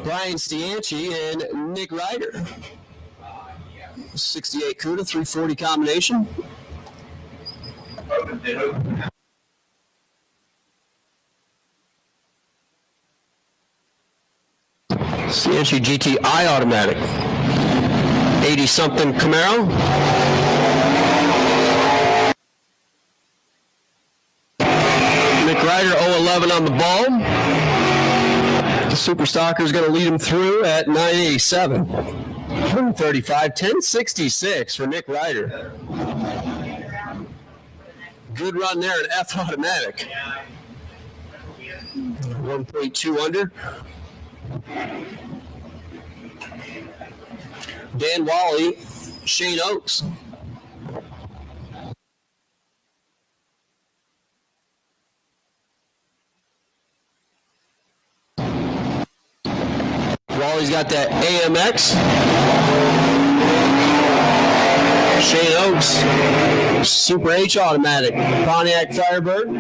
Brian Stianchi and Nick Ryder. 68 CUDA, 340 combination. Cianci GTI automatic. 80-something Camaro. Nick Ryder 011 on the ball. The Super Stalker is going to lead him through at 987. 135, 1066 for Nick Ryder. Good run there at F automatic. 1.2 under. Dan Wally, Shane Oakes. Wally's got that AMX. Shane Oakes, Super H automatic. Pontiac Firebird.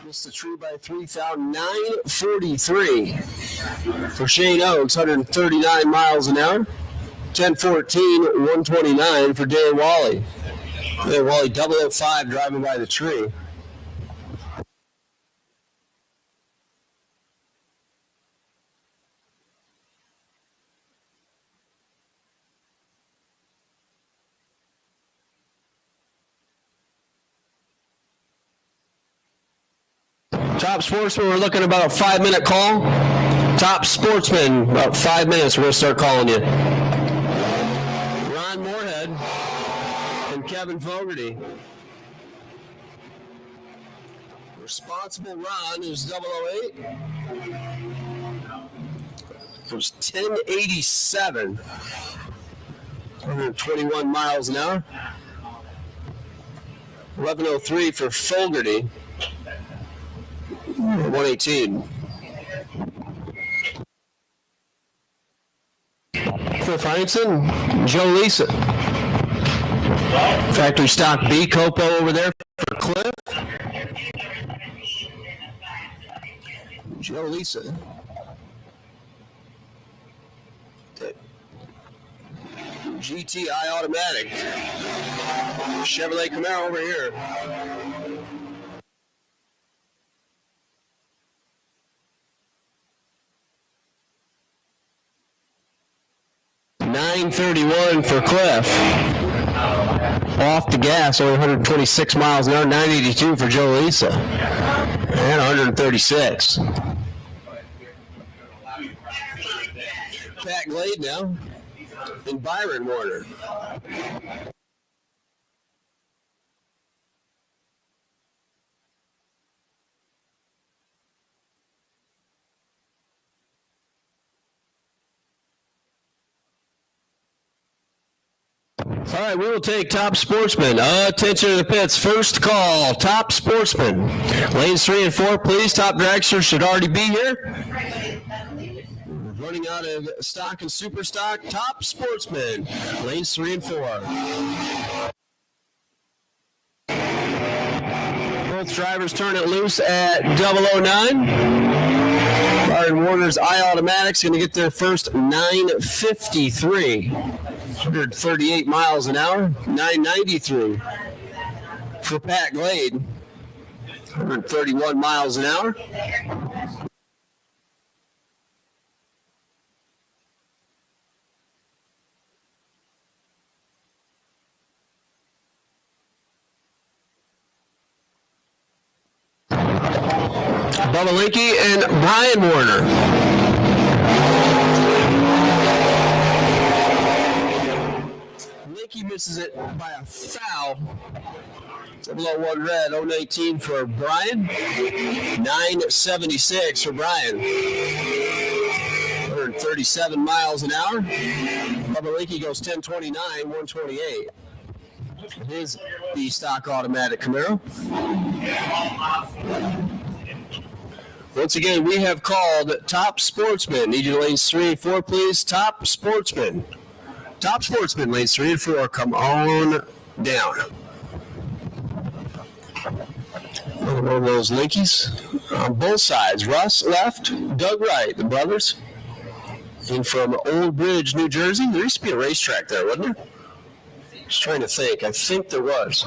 Missed the tree by 3,943 for Shane Oakes, 139 miles an hour. 1014, 129 for Dan Wally. Dan Wally 005 driving by the tree. Top Sportsman, we're looking about a 5-minute call. Top Sportsman, about 5 minutes, we're going to start calling you. Ron Moorhead and Kevin Fogarty. Responsible Ron is 008. It was 1087. 121 miles an hour. 1103 for Fogarty. 118. Cliff Heinsohn, Joe Lisa. Factory stock B Copo over there for Cliff. Joe Lisa. GTI automatic. Chevrolet Camaro over here. $931 for Cliff. Off the gas, only 126 miles an hour. $982 for Joe Lisa. And 136. Pat Glade now. And Byron Warner. All right, we will take top sportsman. Attention to the pits. First call, top sportsman. Lanes 3 and 4, please. Top dragster should already be here. Running out of stock and super stock. Top sportsman. Lanes 3 and 4. Both drivers turn it loose at 009. Byron Warner's iAutomatic's going to get their first 953. 138 miles an hour, 993 for Pat Glade, 131 miles an hour. Bubba Linky and Brian Warner. He misses it by a foul. 001 red, 019 for Brian. 976 for Brian. 137 miles an hour. Bubba Linky goes 1029, 128. His B stock automatic Camaro. Once again, we have called top sportsman. Need you lanes 3 and 4, please. Top sportsman. Top sportsman, lanes 3 and 4, come on down. One of those Linkies on both sides. Russ left, Doug right, the brothers. And from Old Bridge, New Jersey. There used to be a racetrack there, wasn't there? Just trying to think. I think there was.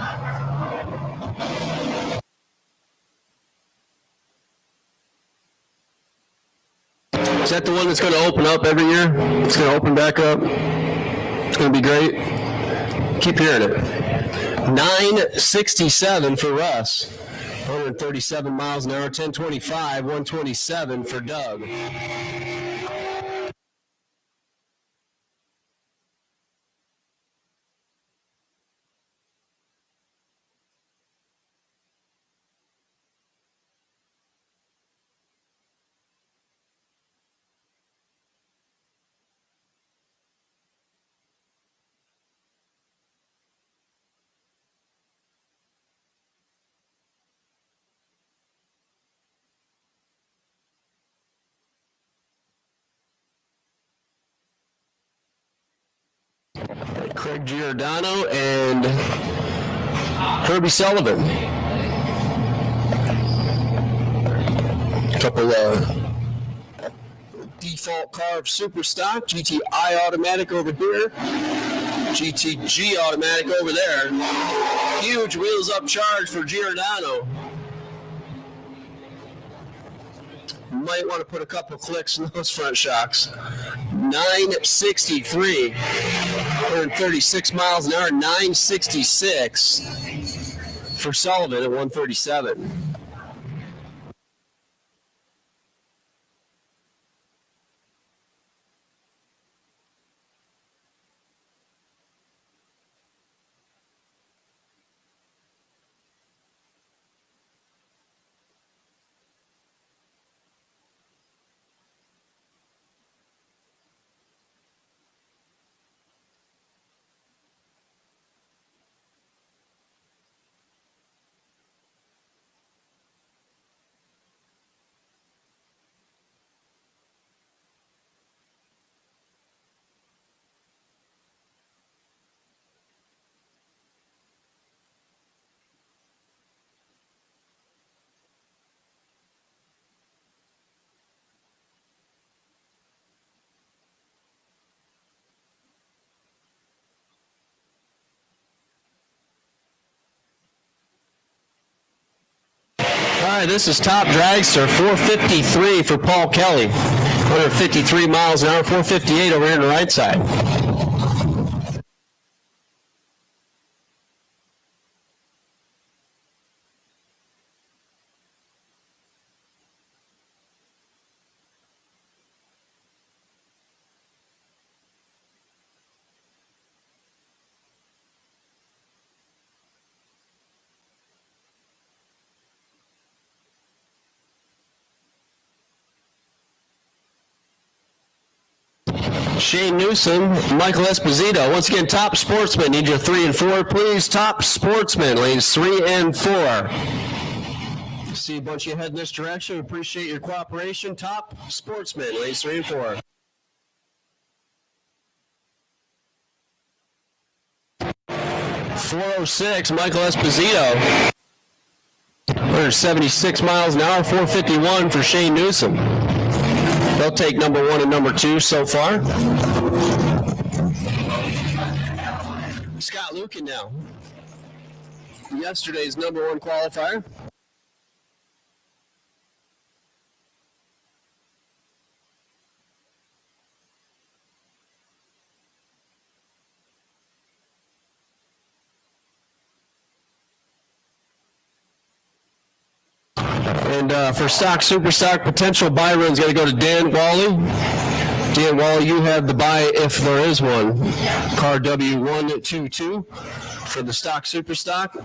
Is that the one that's going to open up every year? It's going to open back up. It's going to be great. Keep hearing it. 967 for Russ. 137 miles an hour. 1025. 127 for Doug. Craig Giordano and Herbie Sullivan. A couple default carved super stock. GTI automatic over here. GTG automatic over there. Huge wheels up charge for Giordano. Might want to put a couple clicks in those front shocks. 963, 136 miles an hour, 966 for Sullivan at 137. right, this is Top Dragster, 453 for Paul Kelly. 153 miles an hour, 458 over here on the right side. Shane Newsom, Michael Esposito. Once again, Top Sportsman. Need your 3 and 4, please. Top Sportsman, ladies, 3 and 4. See a bunch of you heading this direction. Appreciate your cooperation. Top Sportsman, ladies, 3 and 4. .406, Michael Esposito. 176 miles an hour, 451 for Shane Newsom. They'll take number 1 and number 2 so far. Scott Lucan now. Yesterday's number 1 qualifier. And for stock, super stock, potential buy run's got to go to Dan Wally. Dan Wally, you have the buy if there is one. Car W122 for the stock, super stock.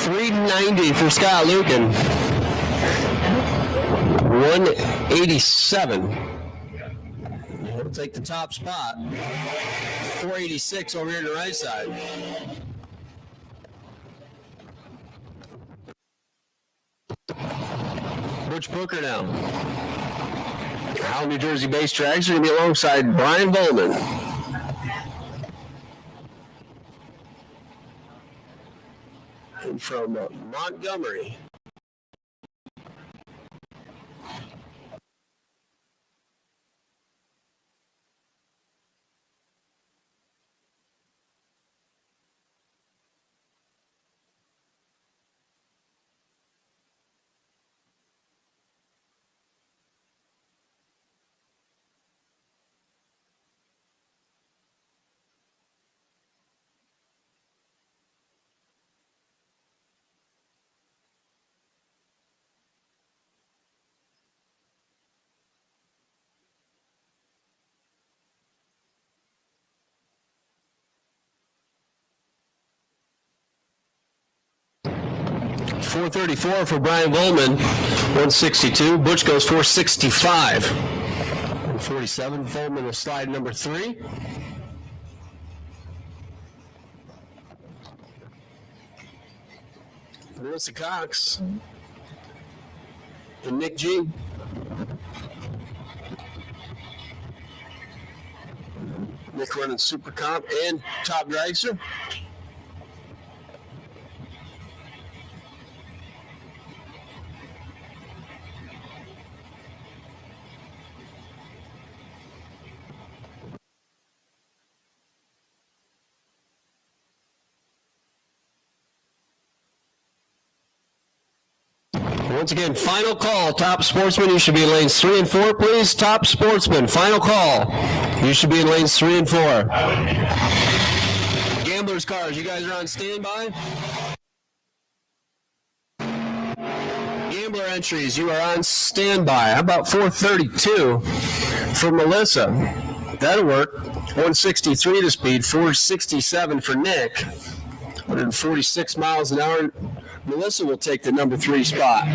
$390 for Scott Lucan. 187. He'll take the top spot. 486 over here on the right side. Butch Booker now. How New Jersey-based drags are going to be alongside Brian Bowman. And from Montgomery. $434 for Brian Volman, 162. Butch goes 465. 147. Volman will slide number 3. Melissa Cox and Nick G. Nick running Super Comp and Top Dragster. Once again, final call. Top Sportsman, you should be in lanes 3 and 4, please. Top Sportsman, final call. You should be in lanes 3 and 4. Gamblers cars, you guys are on standby. Gambler entries, you are on standby. How about 432 for Melissa? That'll work. 163 to speed, 467 for Nick. 146 miles an hour. Melissa will take the number 3 spot.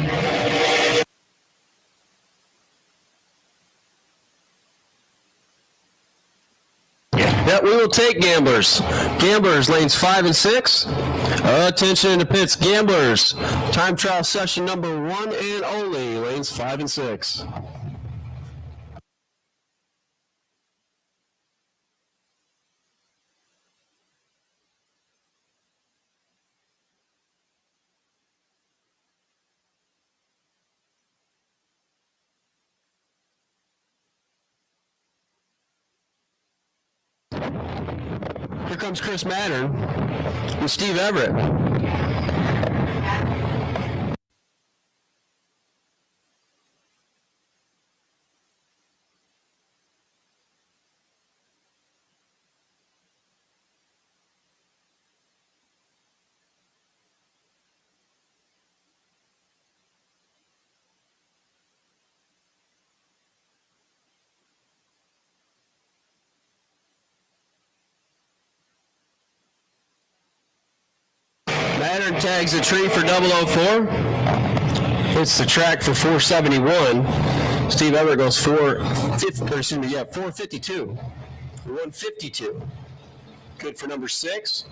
Yep, we will take gamblers. Gamblers, lanes 5 and 6. Attention in the pits, gamblers. Time trial session number 1 and only, lanes 5 and 6. Here comes Chris Mattern and Steve Everett. Mattern tags a tree for 004. Hits the track for 471. Steve Everett goes 452. 152. Good for number 6.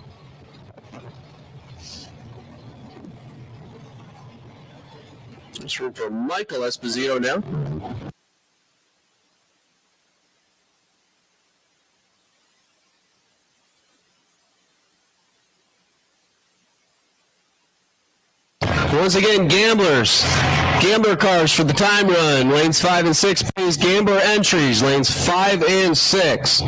There's room for Michael Esposito now. Once again, gamblers, gambler cars for the time run. Lanes 5 and 6, please. Gambler entries, lanes 5 and 6.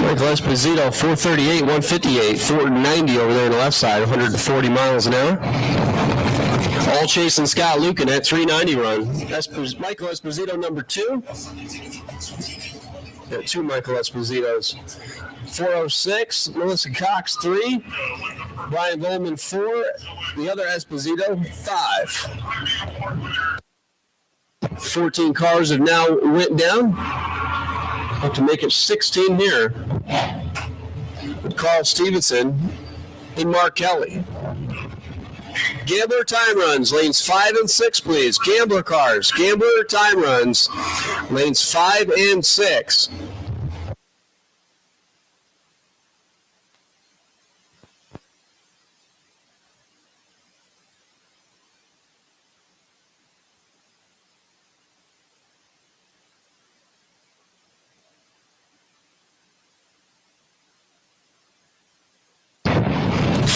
Michael Esposito, 438, 158, 490 over there on the left side, 140 miles an hour. All chasing Scott Lucan at 390 run. Michael Esposito, number 2. Got 2 Michael Espositos. 406, Melissa Cox, 3. Brian Goldman, 4. The other Esposito, 5. 14 cars have now went down. Have to make it 16 here. With Carl Stevenson and Mark Kelly. Gambler time runs, lanes 5 and 6, please. Gambler cars, gambler time runs, lanes 5 and 6.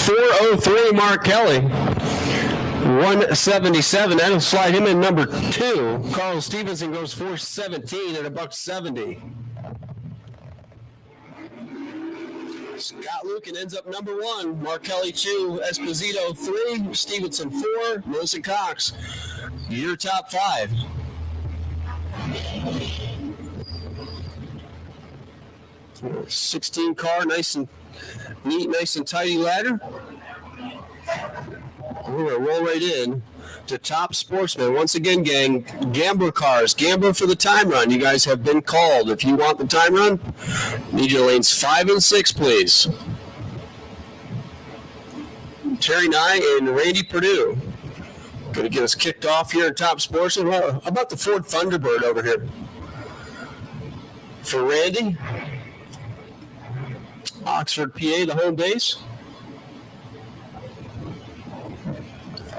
.403 Mark Kelly, 177. That'll slide him in number 2. Carl Stevenson goes 417 at $1.70. Scott Lucan ends up number 1. Mark Kelly 2, Esposito 3, Stevenson 4, Melissa Cox. Your top 5. $16 car, nice and neat, nice and tidy ladder. We're going to roll right in to Top Sportsman. Once again, gang, gambler cars, gambler for the time run. You guys have been called. If you want the time run, need your lanes 5 and 6, please. Terry Nye and Randy Perdue. Going to get us kicked off here at Top Sportsman. How about the Ford Thunderbird over here? For Randy. Oxford, PA, the home base.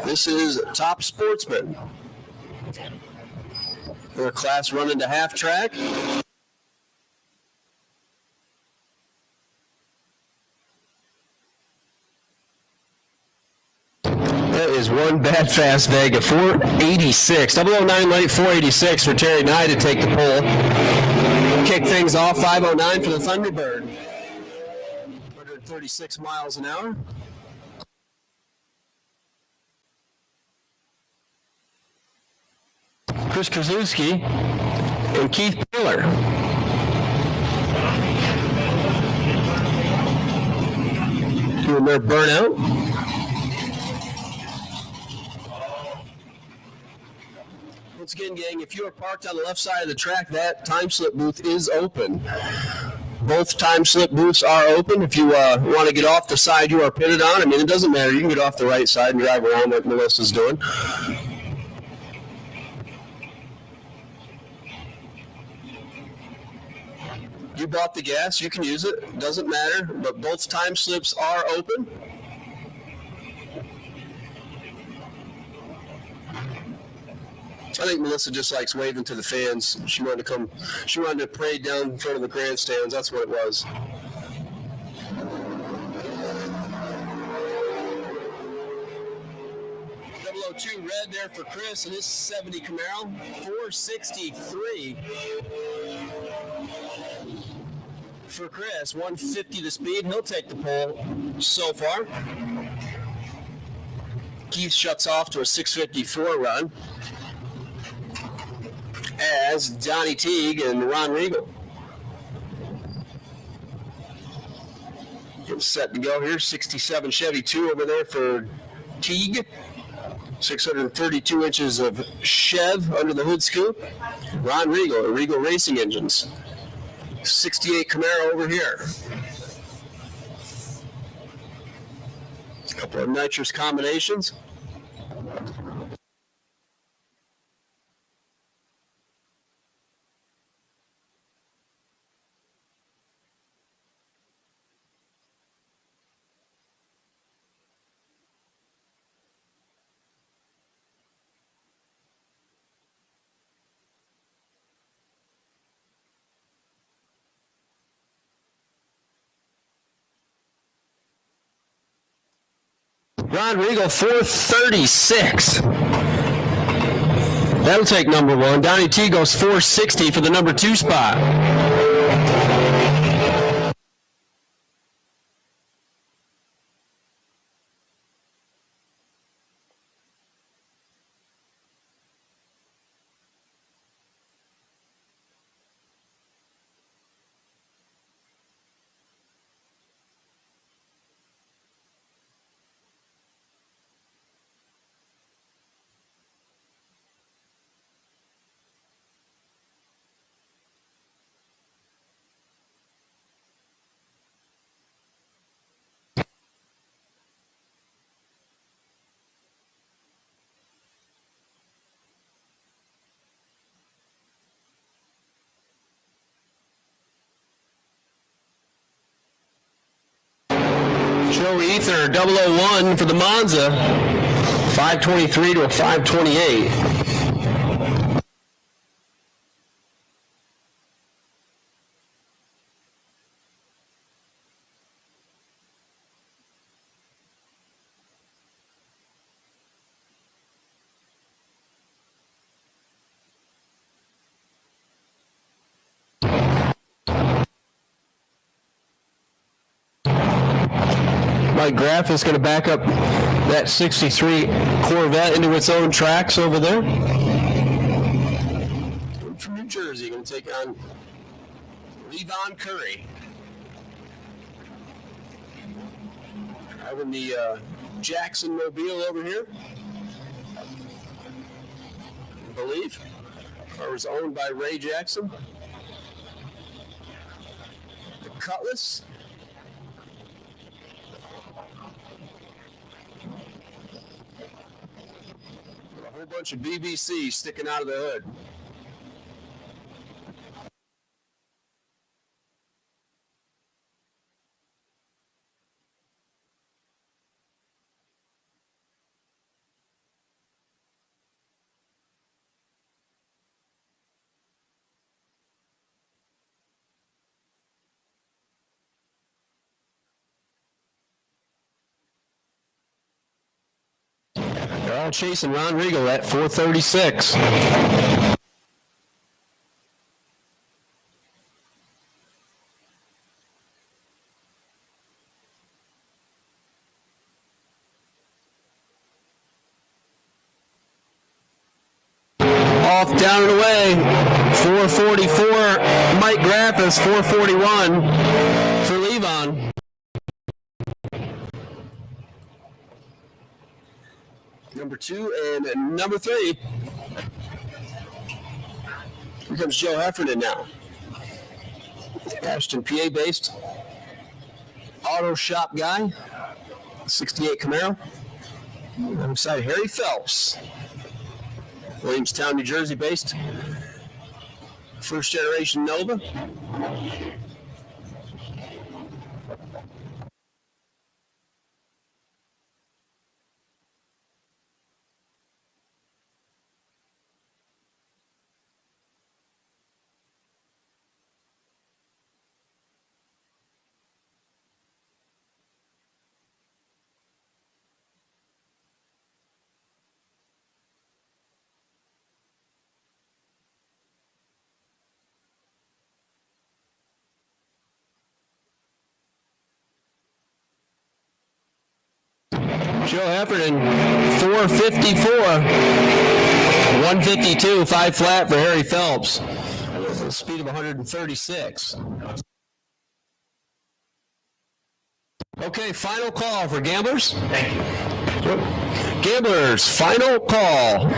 This is Top Sportsman. Their class running to half track. That is one bad fast Vega, 486. 009 late 486 for Terry Nye to take the pole. Kick things off, 509 for the Thunderbird. 136 miles an hour. Chris Krasuski and Keith Taylor. Doing their burnout. Once again, gang, if you are parked on the left side of the track, that time slip booth is open. Both time slip booths are open. If you want to get off the side you are pitted on, I mean, it doesn't matter. You can get off the right side and drive around like Melissa's doing. You bought the gas, you can use it. Doesn't matter, but both time slips are open. I think Melissa just likes waving to the fans. She wanted to parade down in front of the grandstands. That's what it was. .002 red there for Chris and his 70 Camaro. 463 for Chris. 150 the speed. He'll take the pole so far. Keith shuts off to a 654 run, as Donnie Teague and Ron Regal get set to go here. 67 Chevy 2 over there for Teague. 632 inches of Chev under the hood scoop. Ron Regal, Regal Racing Engines. 68 Camaro over here. A couple of nitrous combinations. Ron Regal, 436. That'll take number one. Donnie T goes 460 for the number 2 spot. Joe Ether, 001 for the Monza, 523 to a 528. Mike Graff is going to back up that 63 Corvette into its own tracks over there. From New Jersey, going to take on Levon Curry. Driving the Jackson Mobile over here, I believe. Car was owned by Ray Jackson. The Cutlass. A whole bunch of BBC sticking out of the hood. They're all chasing Ron Regal at 436. Off, down and away. 444. Mike Graffis, 441 for Levon. Number 2 and number 3. Here comes Joe Heffernan now. Ashton, PA based auto shop guy, 68 Camaro. Alongside Harry Phelps, Williamstown, New Jersey based, first generation Nova. Joe Heffernan, 454, 152, 5 flat for Harry Phelps. A speed of 136. Okay, final call for gamblers. Thank you. Gamblers, final call.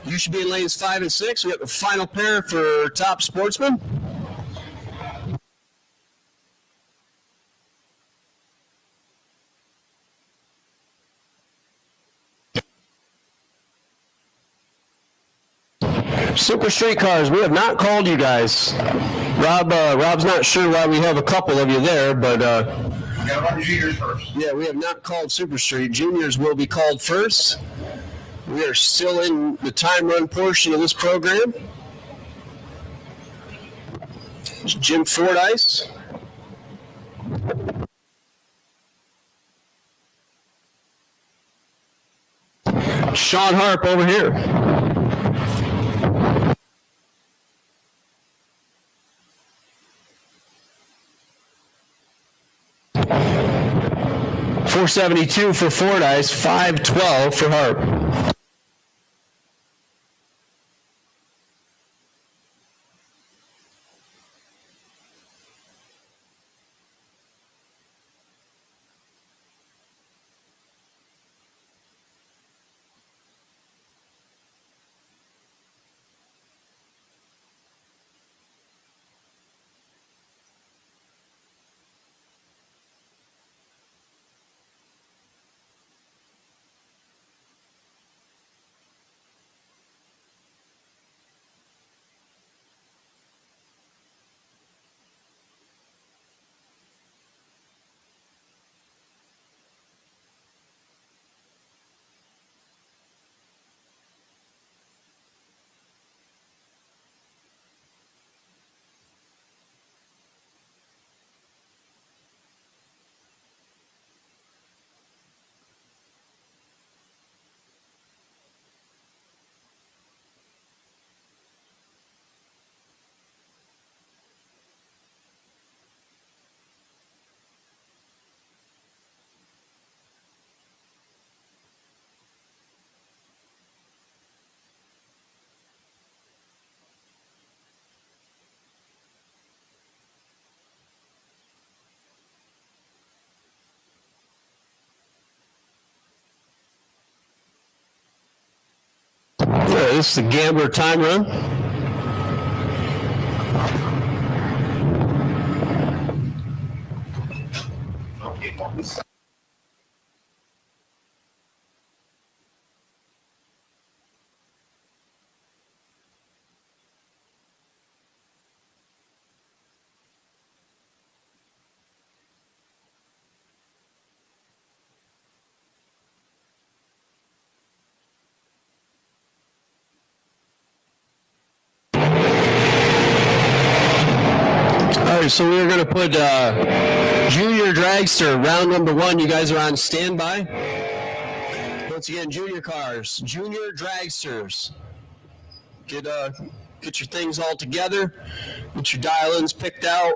You should be in lanes 5 and 6. We have the final pair for top sportsman. Super Street Cars, we have not called you guys. Rob's not sure why we have a couple of you there, but We gotta run the juniors first. yeah, we have not called Super Street. Juniors will be called first. We are still in the time run portion of this program. It's Jim Fordyce. Sean Harp over here. $472 for Fordyce, $512 for Harp. This is the Gambler time run. All right, so we are going to put Junior Dragster, round number 1. You guys are on standby. Once again, Junior cars, Junior Dragsters. Get your things all together. Get your dial-ins picked out.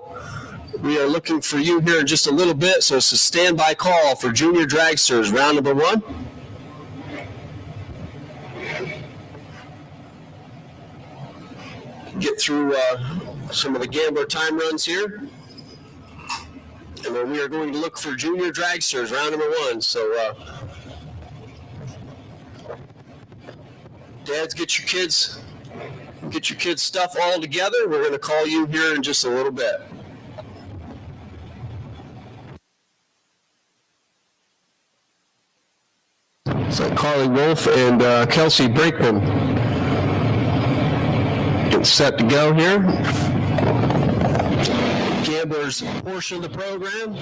We are looking for you here in just a little bit, so it's a standby call for Junior Dragsters, round number 1. Get through some of the Gambler time runs here. And then we are going to look for Junior Dragsters, round number 1. So Dads, get your kids' stuff all together. We're going to call you here in just a little bit. So Carly Wolf and Kelsey Brinkman get set to go here. Gamblers portion of the program.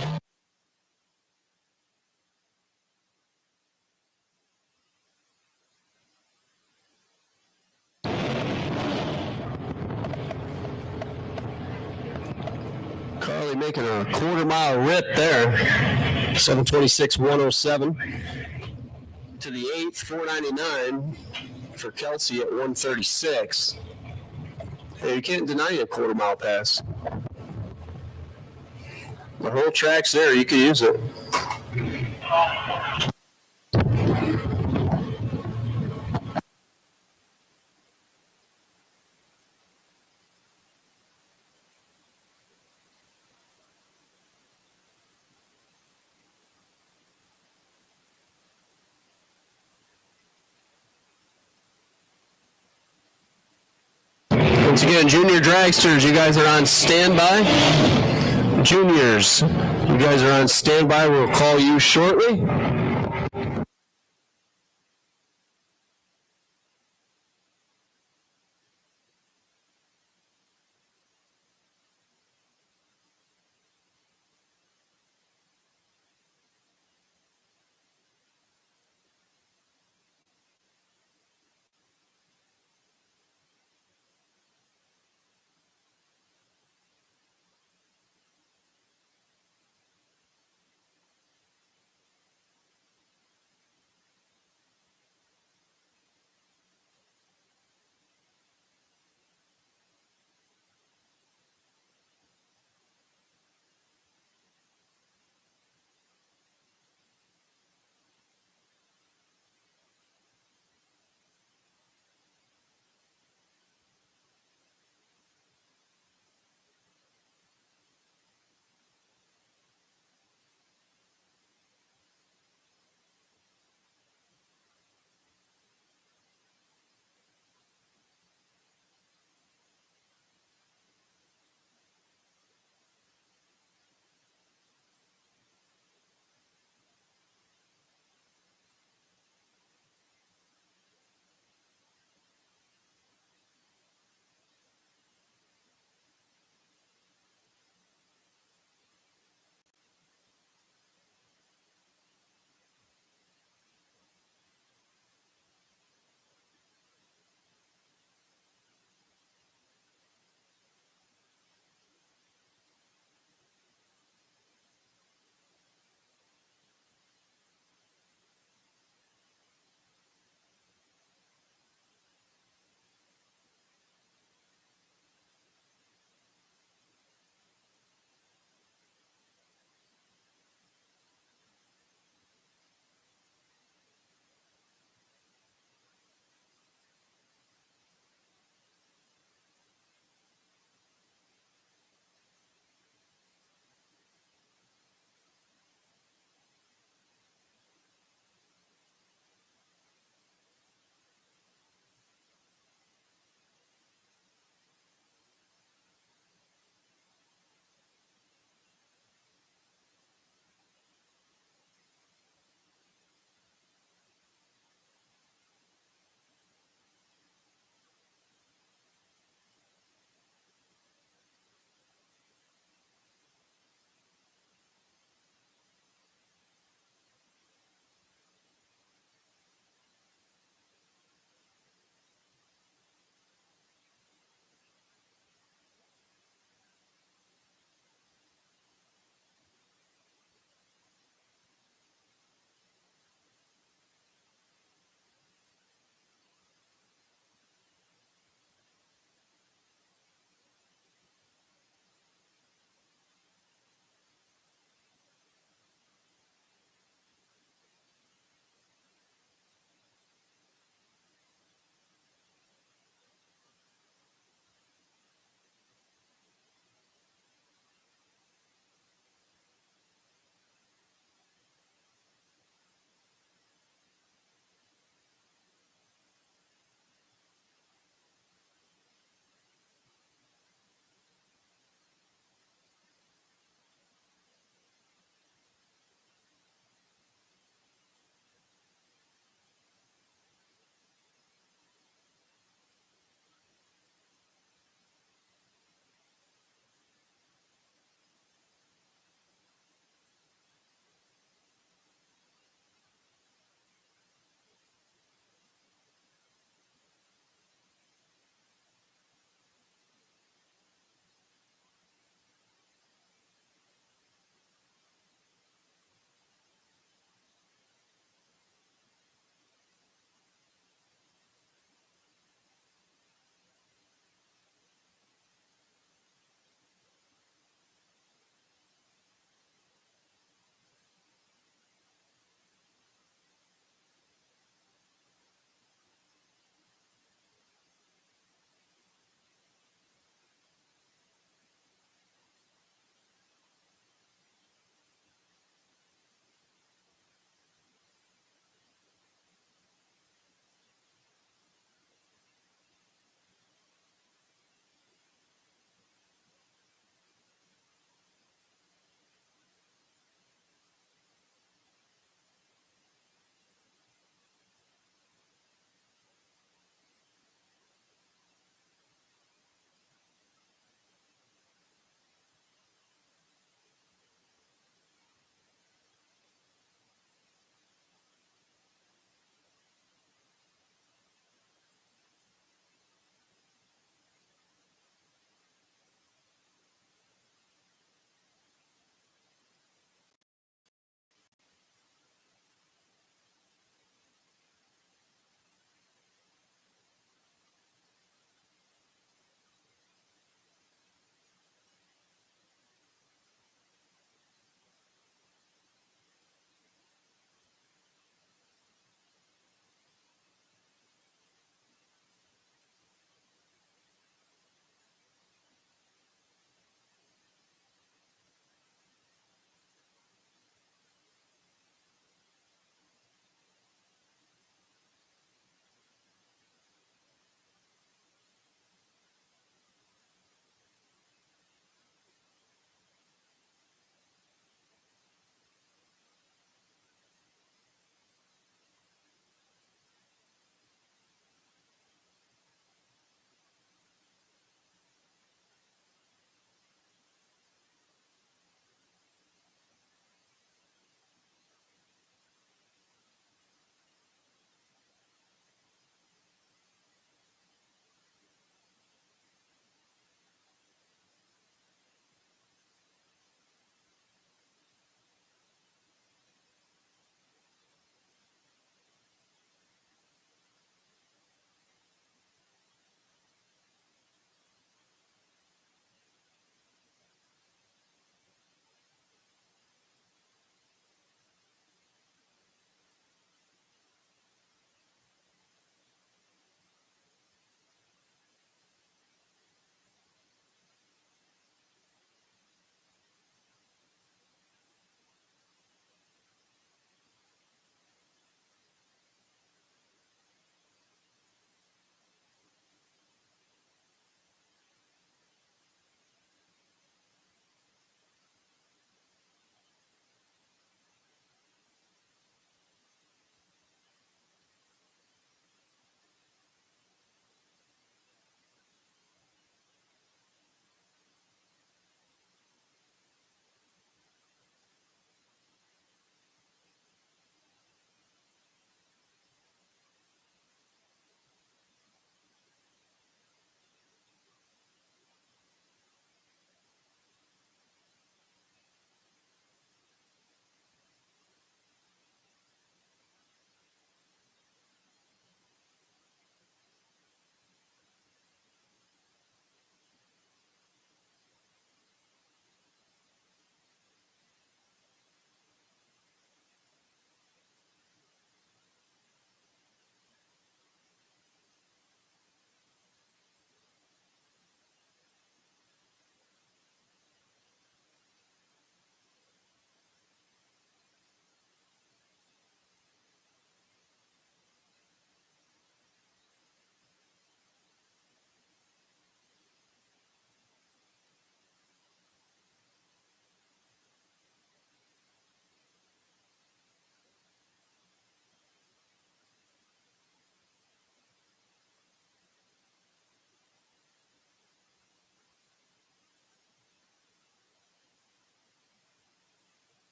Carly making a quarter-mile rip there. 7:26.107 to the 8th, 4:99 for Kelsey at 1:36. Hey, you can't deny a quarter-mile pass. The whole track's there. You can use it. Once again, junior dragsters, you guys are on standby. Juniors, you guys are on standby. We'll call you shortly.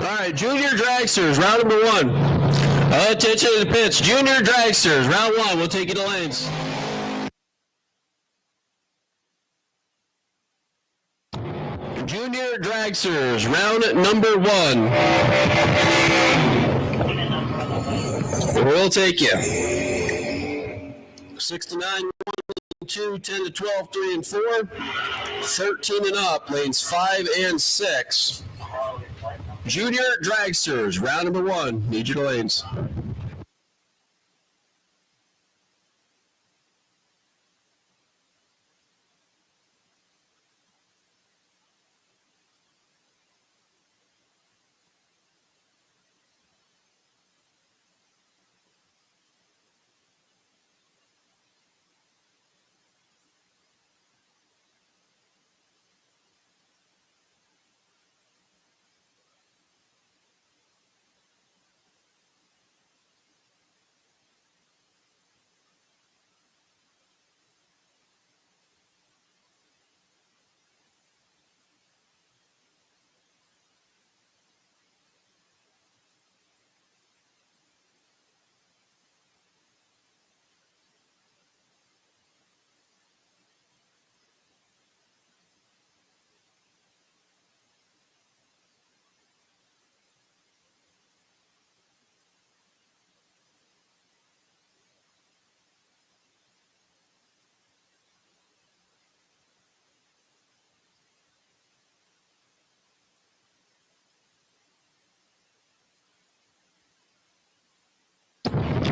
All right, junior dragsters, round number 1. Attention to the pits. Junior dragsters, round 1. We'll take you to lanes. Junior dragsters, round number 1. We'll take you. 6 to 9, 1 to 2, 10 to 12, 3 and 4. 13 and up, lanes 5 and 6. Junior dragsters, round number 1. Need you to lanes.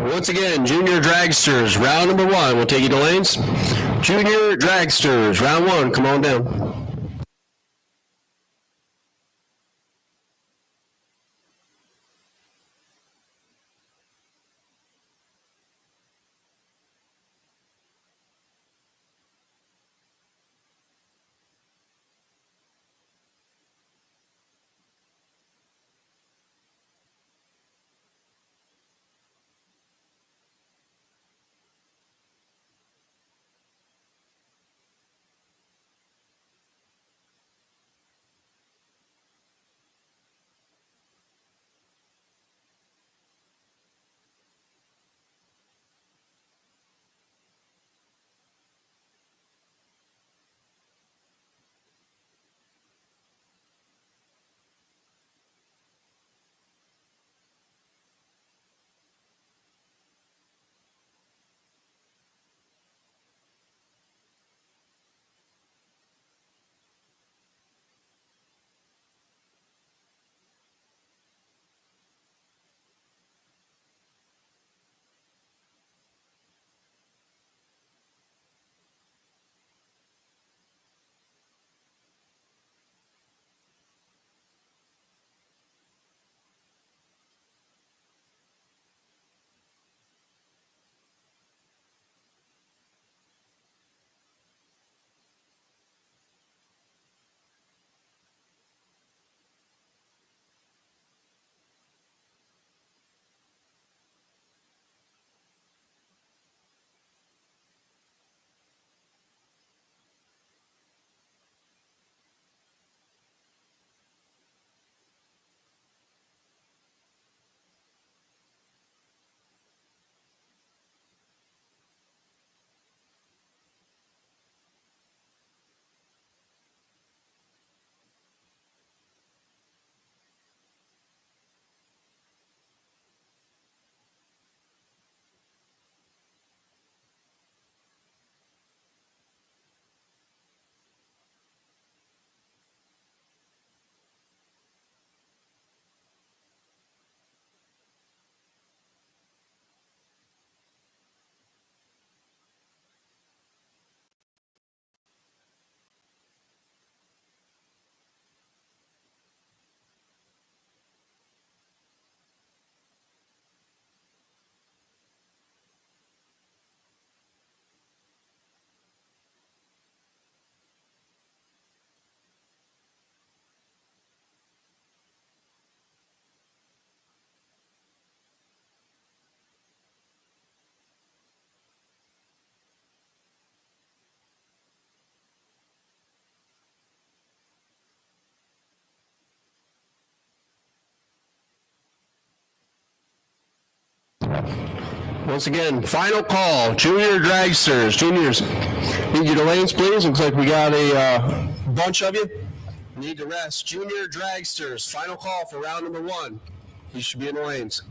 Once again, junior dragsters, round number 1. We'll take you to lanes. Junior dragsters, round 1. Come on down. Once again, final call. Junior dragsters. Juniors, need you to lanes, please. Looks like we got a bunch of you. Need to rest. Junior dragsters. Final call for round number 1. You should be in the lanes.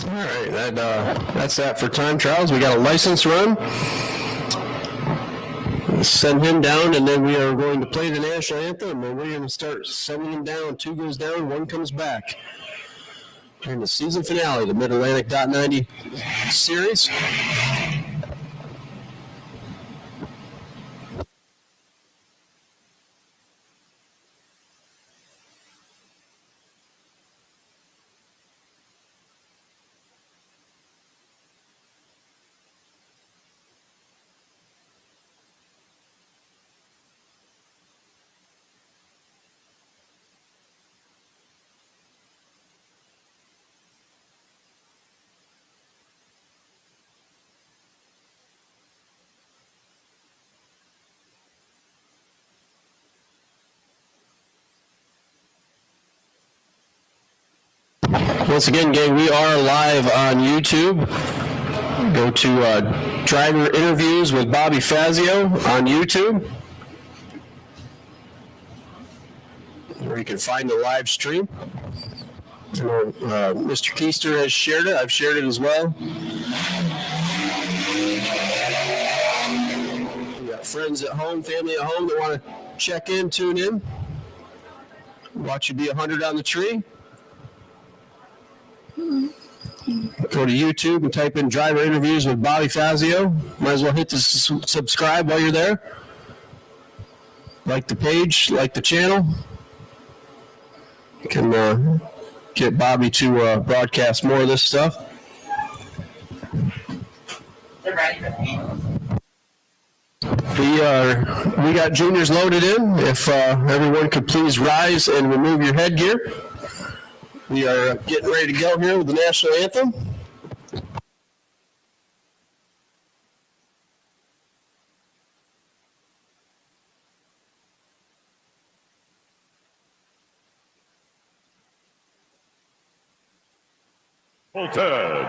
All right, that's that for time trials. We got a license run. Send him down, and then we are going to play the national anthem, and we're going to start sending him down. 2 goes down, 1 comes back. During the season finale, the Mid-Atlantic .90 series. Once again, gang, we are live on YouTube. Go to Driver Interviews with Bobby Fazio on YouTube, where you can find the live stream. Mr. Keister has shared it. I've shared it as well. We got friends at home, family at home that want to check in, tune in, watch you be 100 on the tree. Go to YouTube and type in Driver Interviews with Bobby Fazio. Might as well hit the subscribe while you're there. Like the page, like the channel. You can get Bobby to broadcast more of this stuff. We got juniors loaded in. If everyone could please rise and remove your headgear. We are getting ready to go here with the national anthem. Bolton.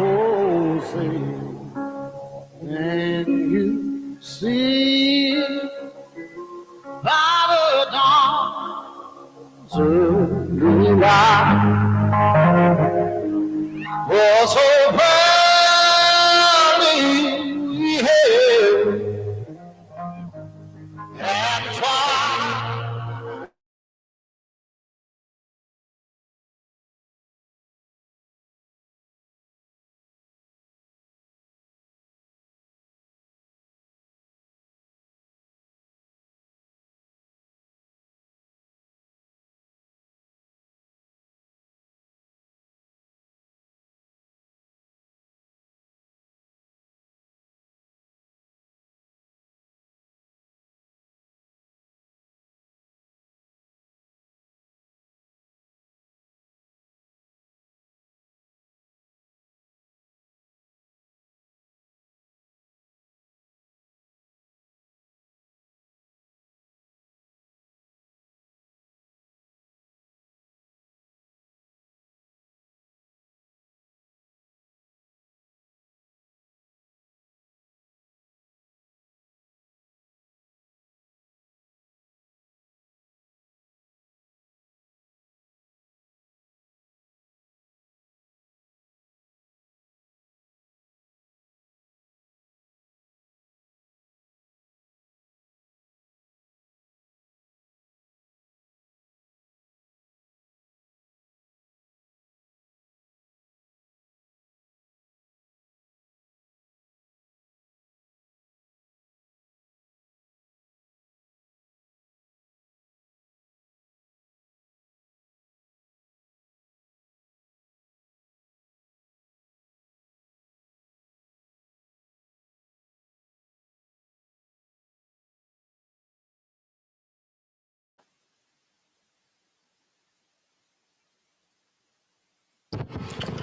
Oh, say, can you see by the dawn's early Green light was so burning hell at twilight.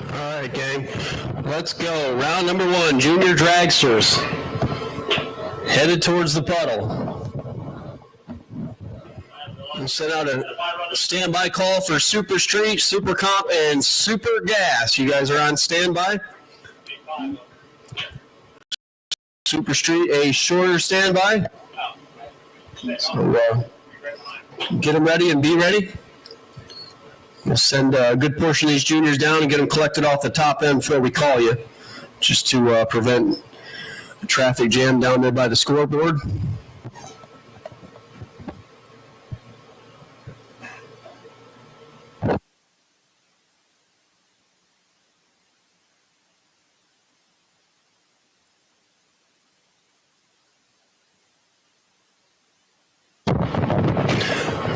All right, gang. Let's go. Round number 1, junior dragsters. Headed towards the puddle. We'll send out a standby call for Super Street, Super Comp, and Super Gas. You guys are on standby. Super Street, a shorter standby. So get them ready and be ready. We'll send a good portion of these juniors down and get them collected off the top end before we call you, just to prevent a traffic jam down there by the scoreboard.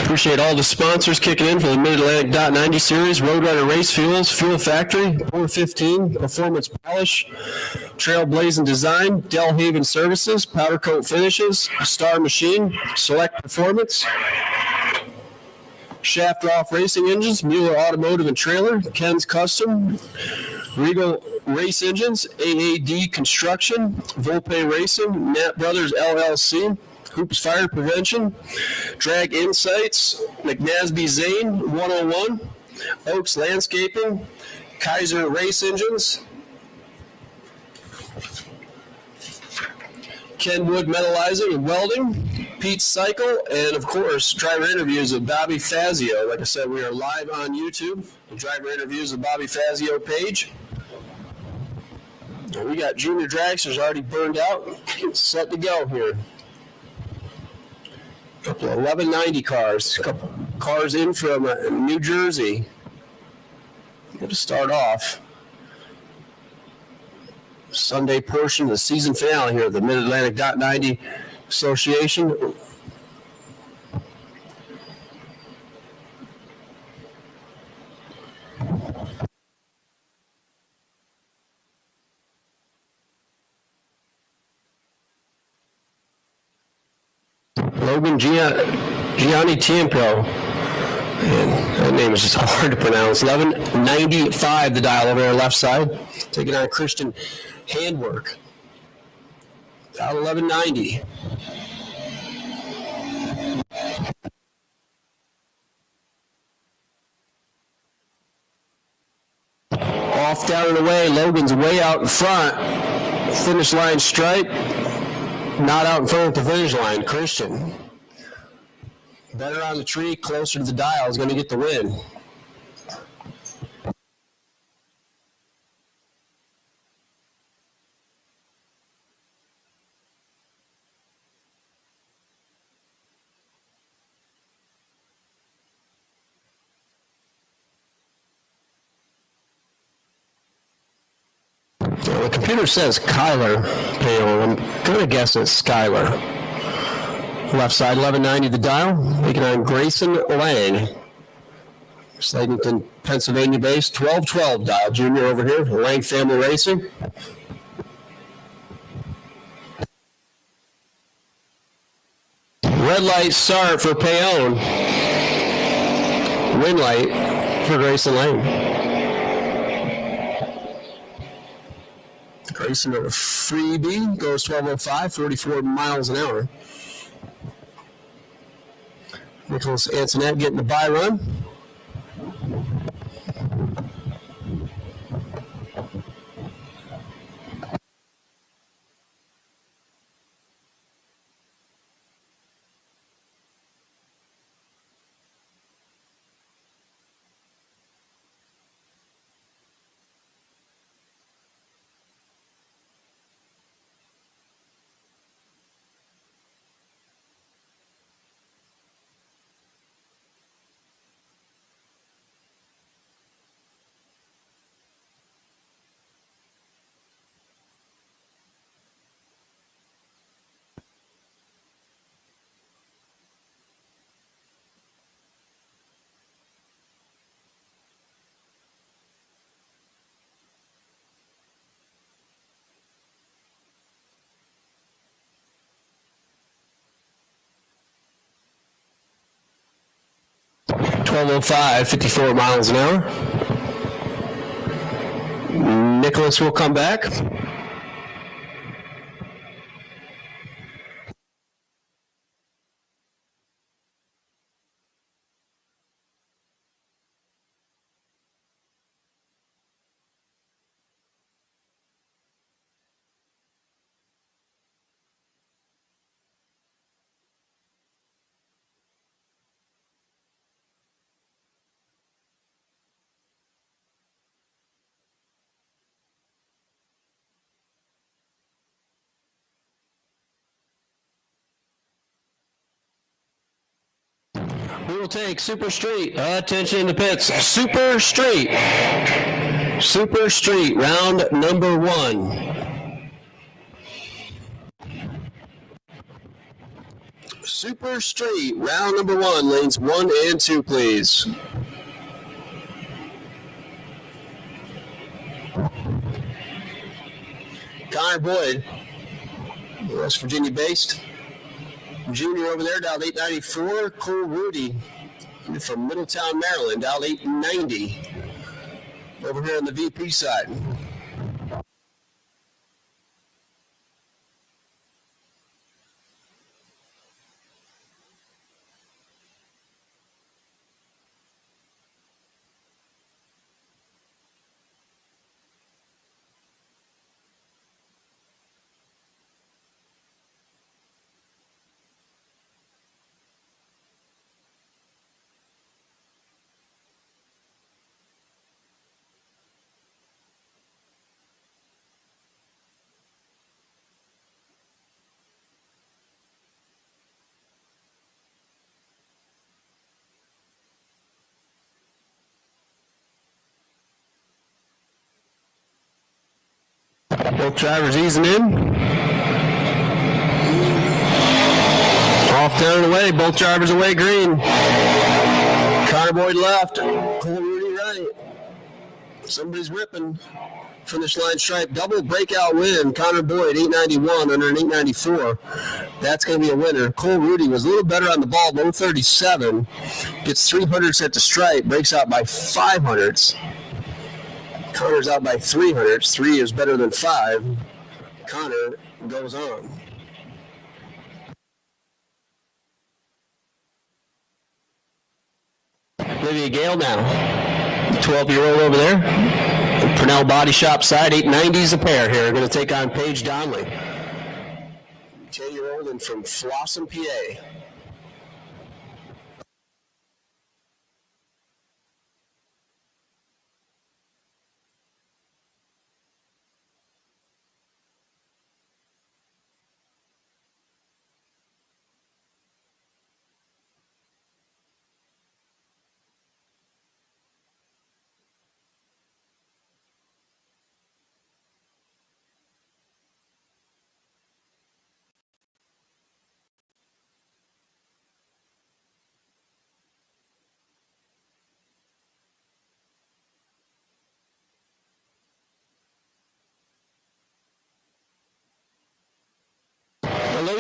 Appreciate all the sponsors kicking in for the Mid-Atlantic .90 series. Roadrunner Race Fuels, Fuel Factory, 415, Performance Polish, Trailblazing Design, Delhaven Services, Powder Coat Finishes, Star Machine, Select Performance, Shaft Off Racing Engines, Mueller Automotive and Trailer, Ken's Custom, Regal Race Engines, AAD Construction, Volpe Racing, Nat Brothers LLC, Hoops Fire Prevention, Drag Insights, McNasby Zane 101, Oaks Landscaping, Kaiser Race Engines, Kenwood Metallizing and Welding, Pete's Cycle, and of course, driver interviews of Bobby Fazio. Like I said, we are live on YouTube. The driver interviews of Bobby Fazio page. And we got junior dragsters already burned out, set to go here. A couple of 1190 cars, a couple cars in from New Jersey. Got to start off. Sunday portion of the season finale here at the Mid-Atlantic .90 Association. Logan Gianni Tiempo. And that name is just hard to pronounce. 1195, the dial over there, left side. Taking on Christian Handwork. Dial 1190. Off, down, and away. Logan's way out in front. Finish line stripe. Not out in front of the finish line. Christian. Better on the tree, closer to the dial, is going to get the win. Well, the computer says Kyler Payon. I'm going to guess it's Skyler. Left side, 1190 the dial. Taking on Grayson Lang. Slatington, Pennsylvania based. 1212 dial. Junior over here. Lang Family Racing. Red light start for Payon. Win light for Grayson Lang. Grayson over freebie goes 1205, 44 miles an hour. Nicholas Antoinette getting the bye run. .1205, 54 miles an hour. Nicholas will come back. We will take Super Street. Attention in the pits. Super Street. Super Street, round number 1. Super Street, round number 1, lanes 1 and 2, please. Connor Boyd, West Virginia based. Junior over there, dialed 894. Cole Rudy from Middletown, Maryland, dialed 890. Over here on the VP side. Both drivers easing in. Off down and away. Both drivers away green. Connor Boyd left. Cole Rudy right. Somebody's ripping. Finish line stripe. Double breakout win. Connor Boyd, 891 under an 894. That's going to be a winner. Cole Rudy was a little better on the ball, low 37. Gets 300s at the stripe. Breaks out by 500s. Connor's out by 300s. 3 is better than 5. Connor goes on. Olivia Gale now. 12-year-old over there. Purnell Body Shop side, 890s a pair here. Going to take on Paige Donnelly. 10-year-old and from Flossom, PA.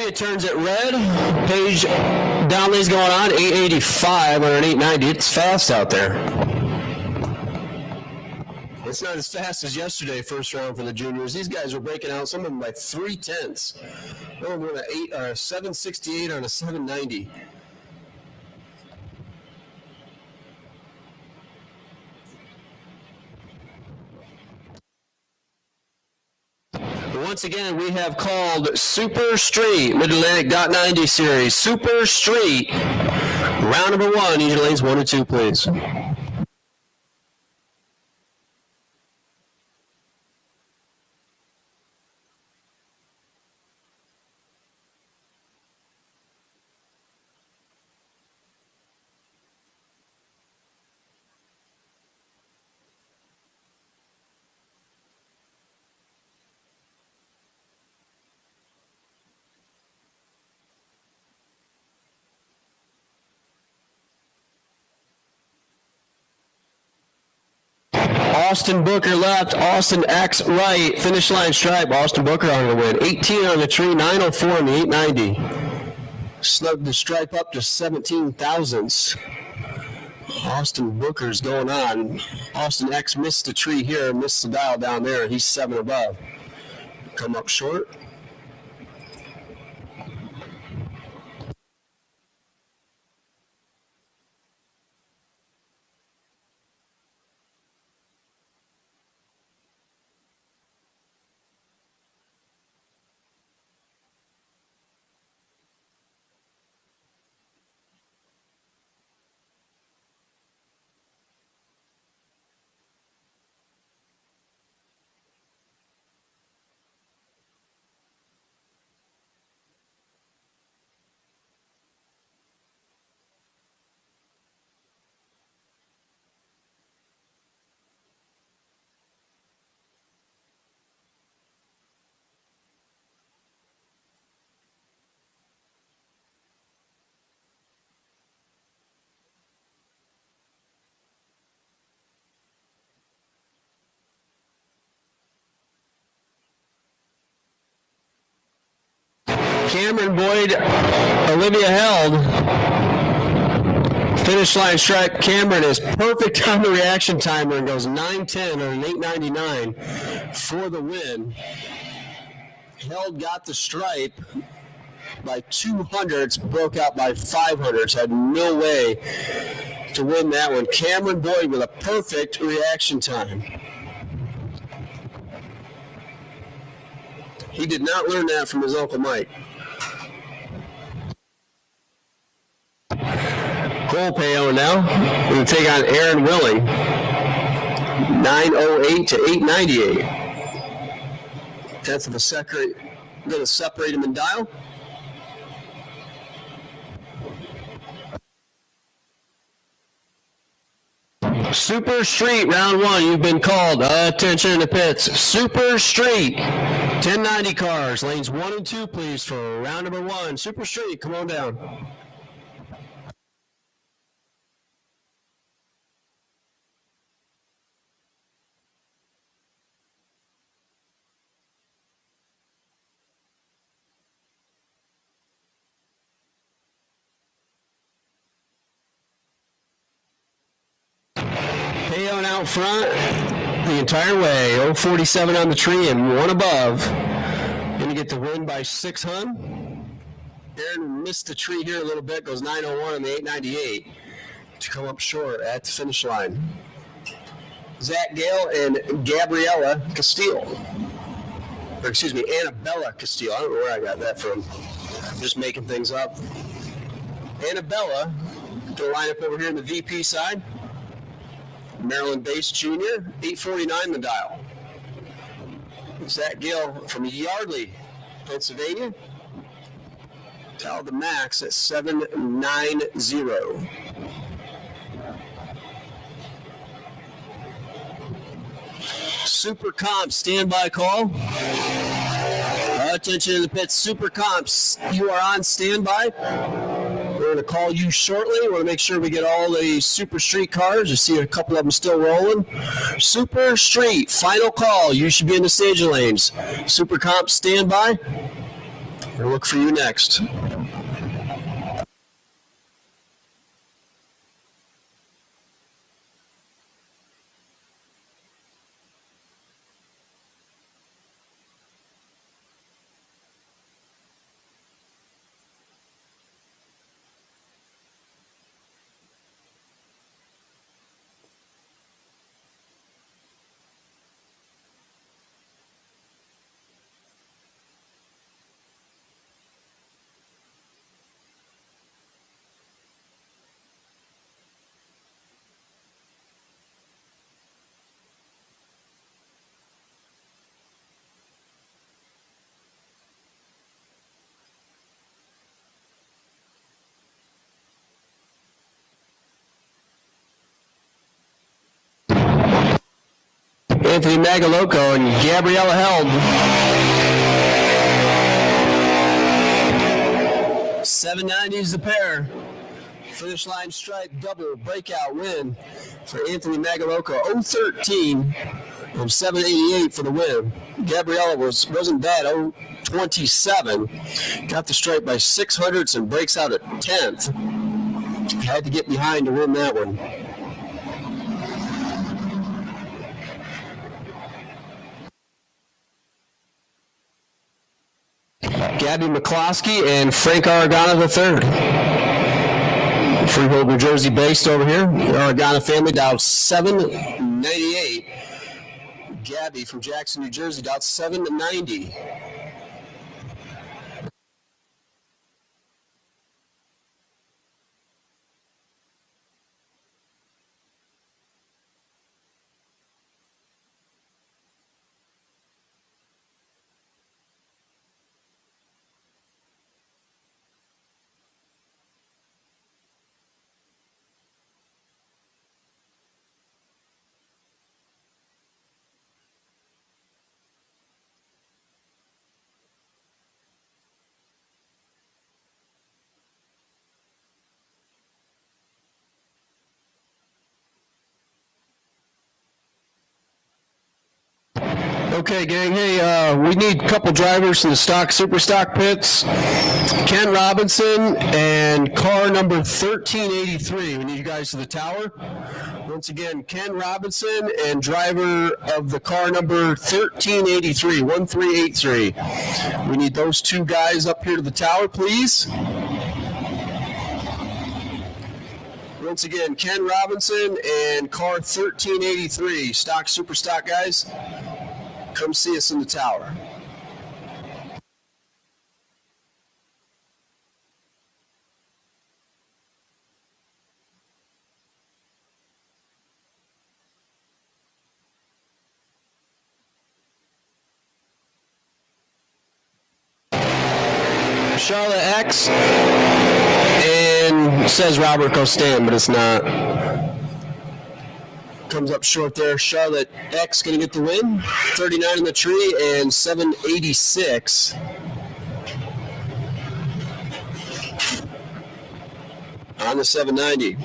Okay, turns it red. Page downlays going on. 885 on an 890. It's fast out there. It's not as fast as yesterday, first round for the juniors. These guys are breaking out, some of them by 3/10. One of them went a 768 on a 790. Once again, we have called Super Street, Mid-Atlantic .90 series. Super Street, round number 1. Use your lanes 1 and 2, please. Austin Booker left, Austin X right, finish line stripe, Austin Booker on the win. 18 on the tree, 904 on the 890. Snugged the stripe up to 17 thousandths. Austin Booker's going on. Austin X missed the tree here, missed the dial down there. He's 7 above. Come up short. Cameron Boyd, Olivia held. Finish line stripe. Cameron is perfect on the reaction timer and goes 9:10 on an 899 for the win. Held got the stripe by 200s, broke out by 500s. Had no way to win that one. Cameron Boyd with a perfect reaction time. He did not learn that from his Uncle Mike. Cole Payo now. We're going to take on Aaron Willing. 908 to 898. Tenth of a second. I'm going to separate him in dial. Super Street, round 1. You've been called. Attention in the pits. Super Street. 1090 cars. Lanes 1 and 2, please, for round number 1. Super Street, come on down. Payon out front the entire way. 047 on the tree and 1 above. Going to get the win by 6 hun. Aaron missed the tree here a little bit. Goes 901 on the 898 to come up short at the finish line. Zach Gale and Gabriella Castile. Or excuse me, Annabella Castile. I don't know where I got that from. I'm just making things up. Annabella to line up over here in the VP side. Maryland Base Junior, 849 the dial. Zach Gill from Yardley, Pennsylvania. Dial the max at 790. Super Comps, standby call. Attention in the pits, Super Comps, you are on standby. We're going to call you shortly. We want to make sure we get all the Super Street cars. You see a couple of them still rolling. Super Street, final call. You should be in the staging lanes. Super Comp, standby. We'll look for you next. Anthony Magaloco and Gabriella Held. 790 is the pair. Finish line stripe double breakout win for Anthony Magaloco. 013 and 788 for the win. Gabriella wasn't bad. 027. Got the stripe by 600ths and breaks out at 10th. Had to get behind to win that one. Gabby McCloskey and Frank Aragana III. Freehold, New Jersey based over here. The Aragana family down 798. Gabby from Jackson, New Jersey down 790. Okay, gang. Hey, we need a couple drivers in the super stock pits. Ken Robinson and car number 1383. We need you guys to the tower. Once again, Ken Robinson and driver of the car number 1383, 1383. We need those two guys up here to the tower, please. Once again, Ken Robinson and car 1383. Super stock guys. Come see us in the tower. Charlotte X and says Robert Costain, but it's not. Comes up short there. Charlotte X going to get the win. 39 in the tree and 786. On the 790.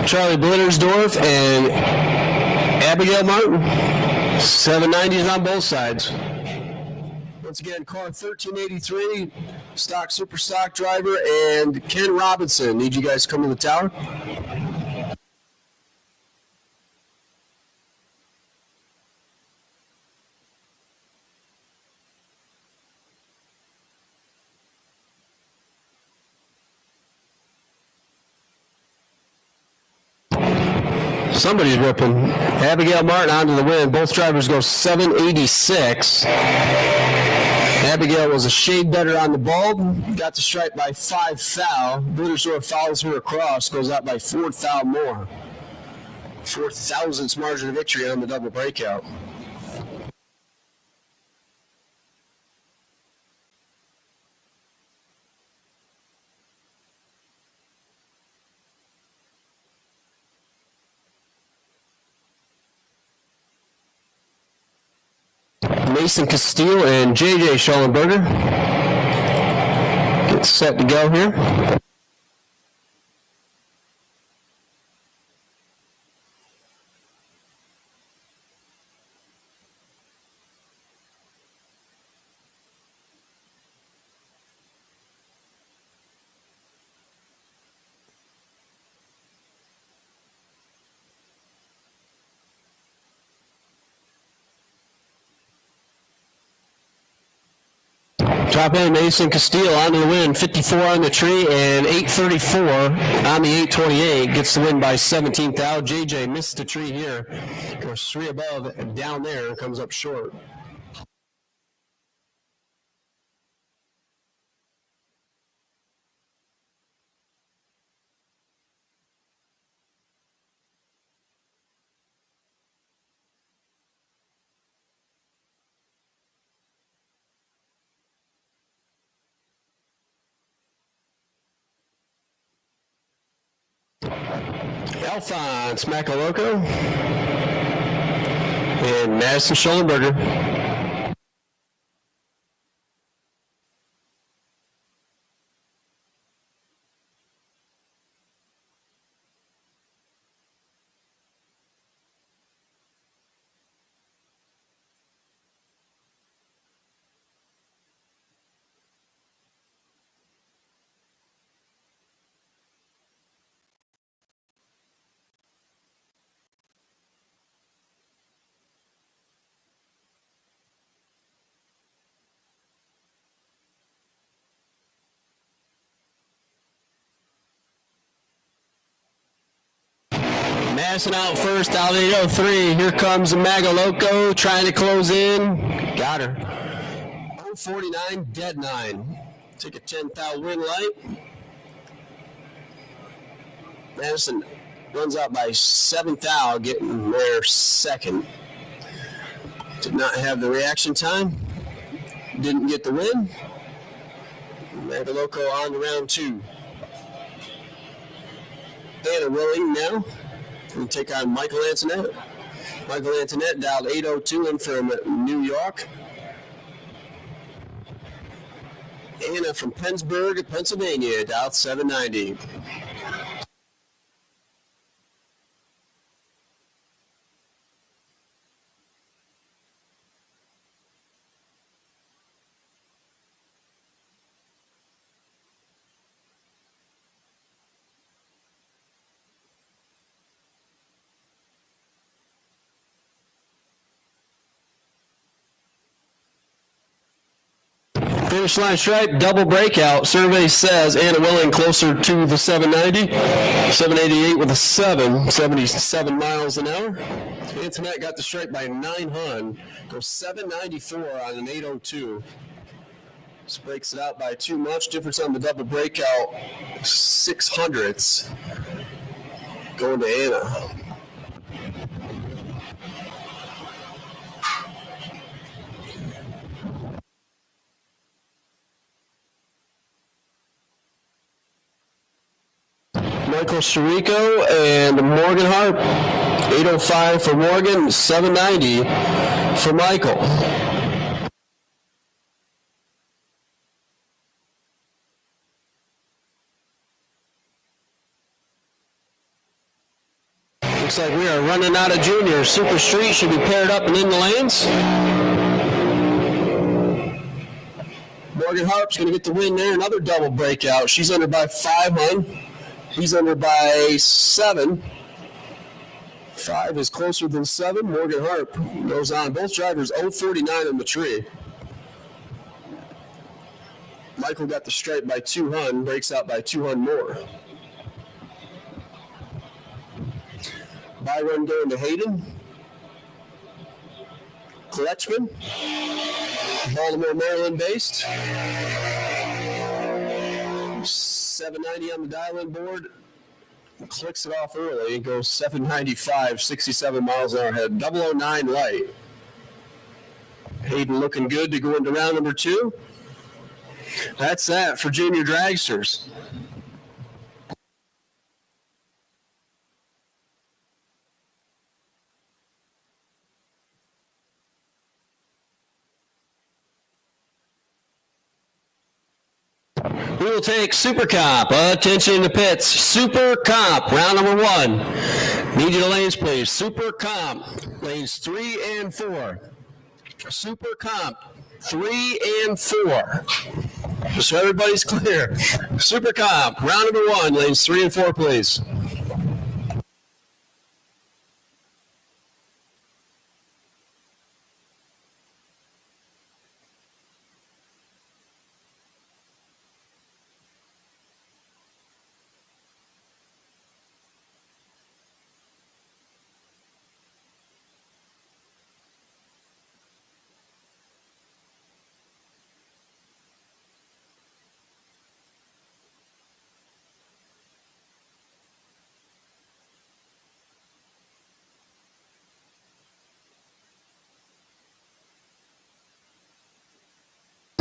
Charlie Blittersdorf and Abigail Martin. 790s on both sides. Once again, car 1383, super stock driver, and Ken Robinson. Need you guys to come to the tower. Somebody's ripping. Abigail Martin onto the win. Both drivers go 786. Abigail was a shade better on the bulb. Got the stripe by 5 thou. Blittersdorf follows her across. Goes out by 4 thou more. 4 thousandths margin of victory on the double breakout. Mason Castile and JJ Schollenberger. Get set to go here. Top end, Mason Castile on the win, 54 on the tree and 834 on the 828. Gets the win by 17 thou. JJ missed the tree here. Goes 3 above and down there and comes up short. Alphonse Macaloco and Madison Schollenberger. Madison out first, out 803. Here comes Magaloco trying to close in. Got her. 049, dead 9. Take a 10 thou win light. Madison runs out by 7 thou, getting there second. Did not have the reaction time. Didn't get the win. Magaloco on to round 2. Anna Willing now. We'll take on Michael Antoinette. Michael Antoinette dialed 802 in from New York. Anna from Pennsburg, Pennsylvania, dialed 790. Finish line stripe, double breakout. Survey says Anna Willing closer to the 790. 788 with a 7, 77 miles an hour. Antoinette got the stripe by 900. Goes 794 on an 802. This breaks it out by too much. Difference on the double breakout, 600ths. Going to Anna. Michael Chirico and Morgan Harp. 805 for Morgan, 790 for Michael. Looks like we are running out of juniors. Super Street should be paired up and in the lanes. Morgan Harp's going to get the win there. Another double breakout. She's under by 500. He's under by 7. 5 is closer than 7. Morgan Harp goes on. Both drivers 049 on the tree. Michael got the stripe by 200, breaks out by 200 more. Byron going to Hayden. Kletchman, Baltimore, Maryland based. 790 on the dial-in board. Clicks it off early. Goes 795, 67 miles an hour ahead. 009 light. Hayden looking good to go into round number 2. That's that for junior dragsters. We will take Super Comp. Attention in the pits. Super Comp, round number 1. Need you to lanes, please. Super Comp, lanes 3 and 4. Super Comp, 3 and 4. Just so everybody's clear. Super Comp, round number 1, lanes 3 and 4, please.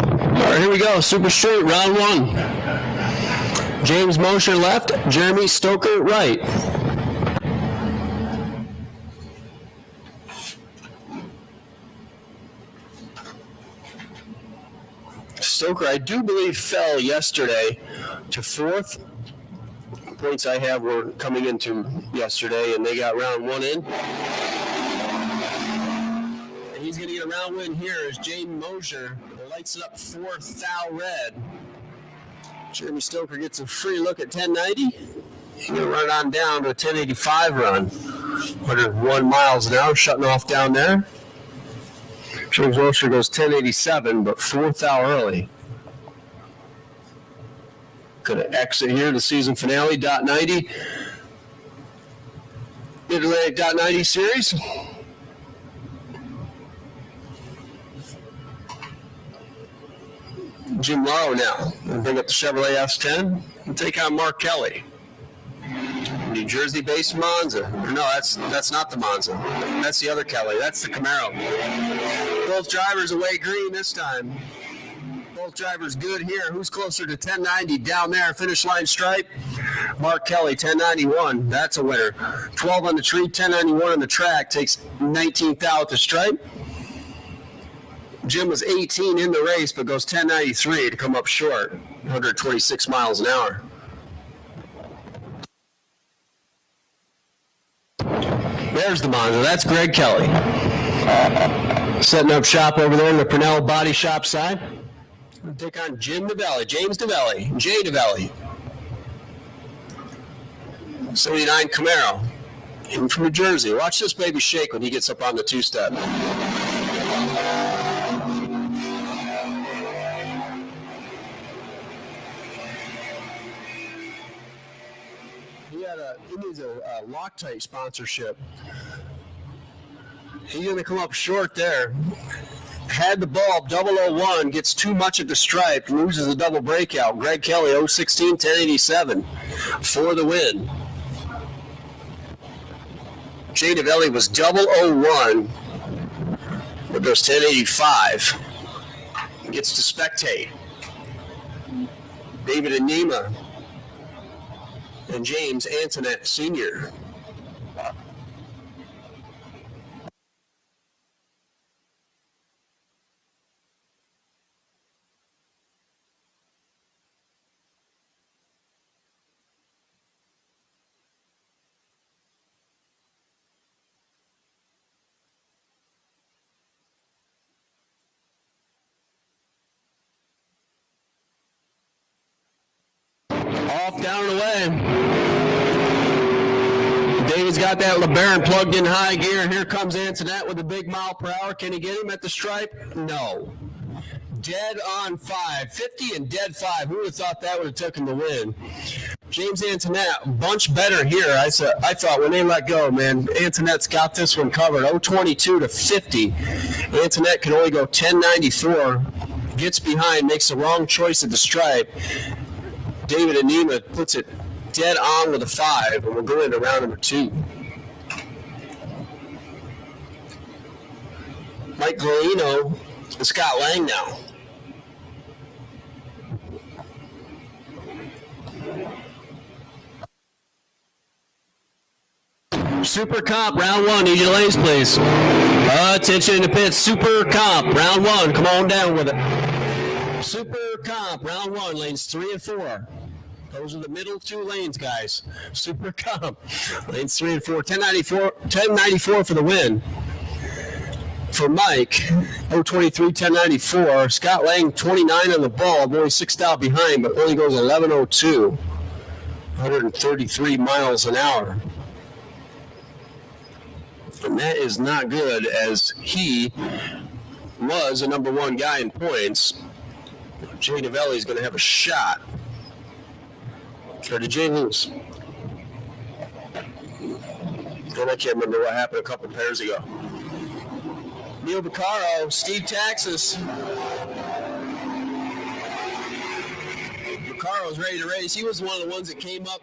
All right, here we go. Super straight, round 1. James Mosher left, Jeremy Stoker right. Stoker, I do believe, fell yesterday to 4th. Points I have were coming into yesterday, and they got round 1 in. And he's going to get a round win here as James Mosher lights it up 4th thou red. Jeremy Stoker gets a free look at 1090. He's going to run on down to a 1085 run. 101 miles an hour, shutting off down there. James Mosher goes 1087, but 4th thou early. Going to exit here to season finale, .90. Mid-Atlantic .90 series. Jim Morrow now. We'll bring up the Chevrolet S10 and take on Mark Kelly. New Jersey-based Monza. No, that's not the Monza. That's the other Kelly. That's the Camaro. Both drivers away green this time. Both drivers good here. Who's closer to 1090 down there? Finish line stripe. Mark Kelly, 1091. That's a winner. 12 on the tree, 1091 on the track. Takes 19th out at the stripe. Jim was 18 in the race, but goes 1093 to come up short. 126 miles an hour. There's the Monza. That's Greg Kelly. Setting up shop over there in the Purnell Body Shop side. We'll take on James DeVelli, Jay DeVelli. 79 Camaro. In from New Jersey. Watch this baby shake when he gets up on the two-step. He needs a Loctite sponsorship. He's going to come up short there. Had the bulb, 001, gets too much at the stripe, loses the double breakout. Greg Kelly, 016, 1087 for the win. Jay DeVelli was 001, but goes 1085. Gets to spectate. David Anima and James Antoinette Sr. Off, down, and away. David's got that LeBaron plugged in high gear, and here comes Antoinette with a big mile per hour. Can he get him at the stripe? No. Dead on 5. 50 and dead 5. Who would have thought that would have taken the win? James Antoinette, bunch better here. I thought when they let go, man, Antoinette's got this one covered. 022 to 50. Antoinette can only go 1094. Gets behind, makes the wrong choice at the stripe. David Anima puts it dead on with a 5, and we'll go into round number 2. Mike Galino and Scott Lang now. Super Comp, round 1. Need your lanes, please. Attention in the pits. Super Comp, round 1. Come on down with it. Super Comp, round 1, lanes 3 and 4. Those are the middle 2 lanes, guys. Super Comp, lanes 3 and 4. 1094 for the win. For Mike, 023, 1094. Scott Lang, 29 on the ball, only 6 out behind, but only goes 1102. 133 miles an hour. And that is not good, as he was a number 1 guy in points. Jay Novelli is going to have a shot. Or did Jay lose? And I can't remember what happened a couple pairs ago. Neil Beccaro, Steve Taxis. Beccaro's ready to race. He was one of the ones that came up.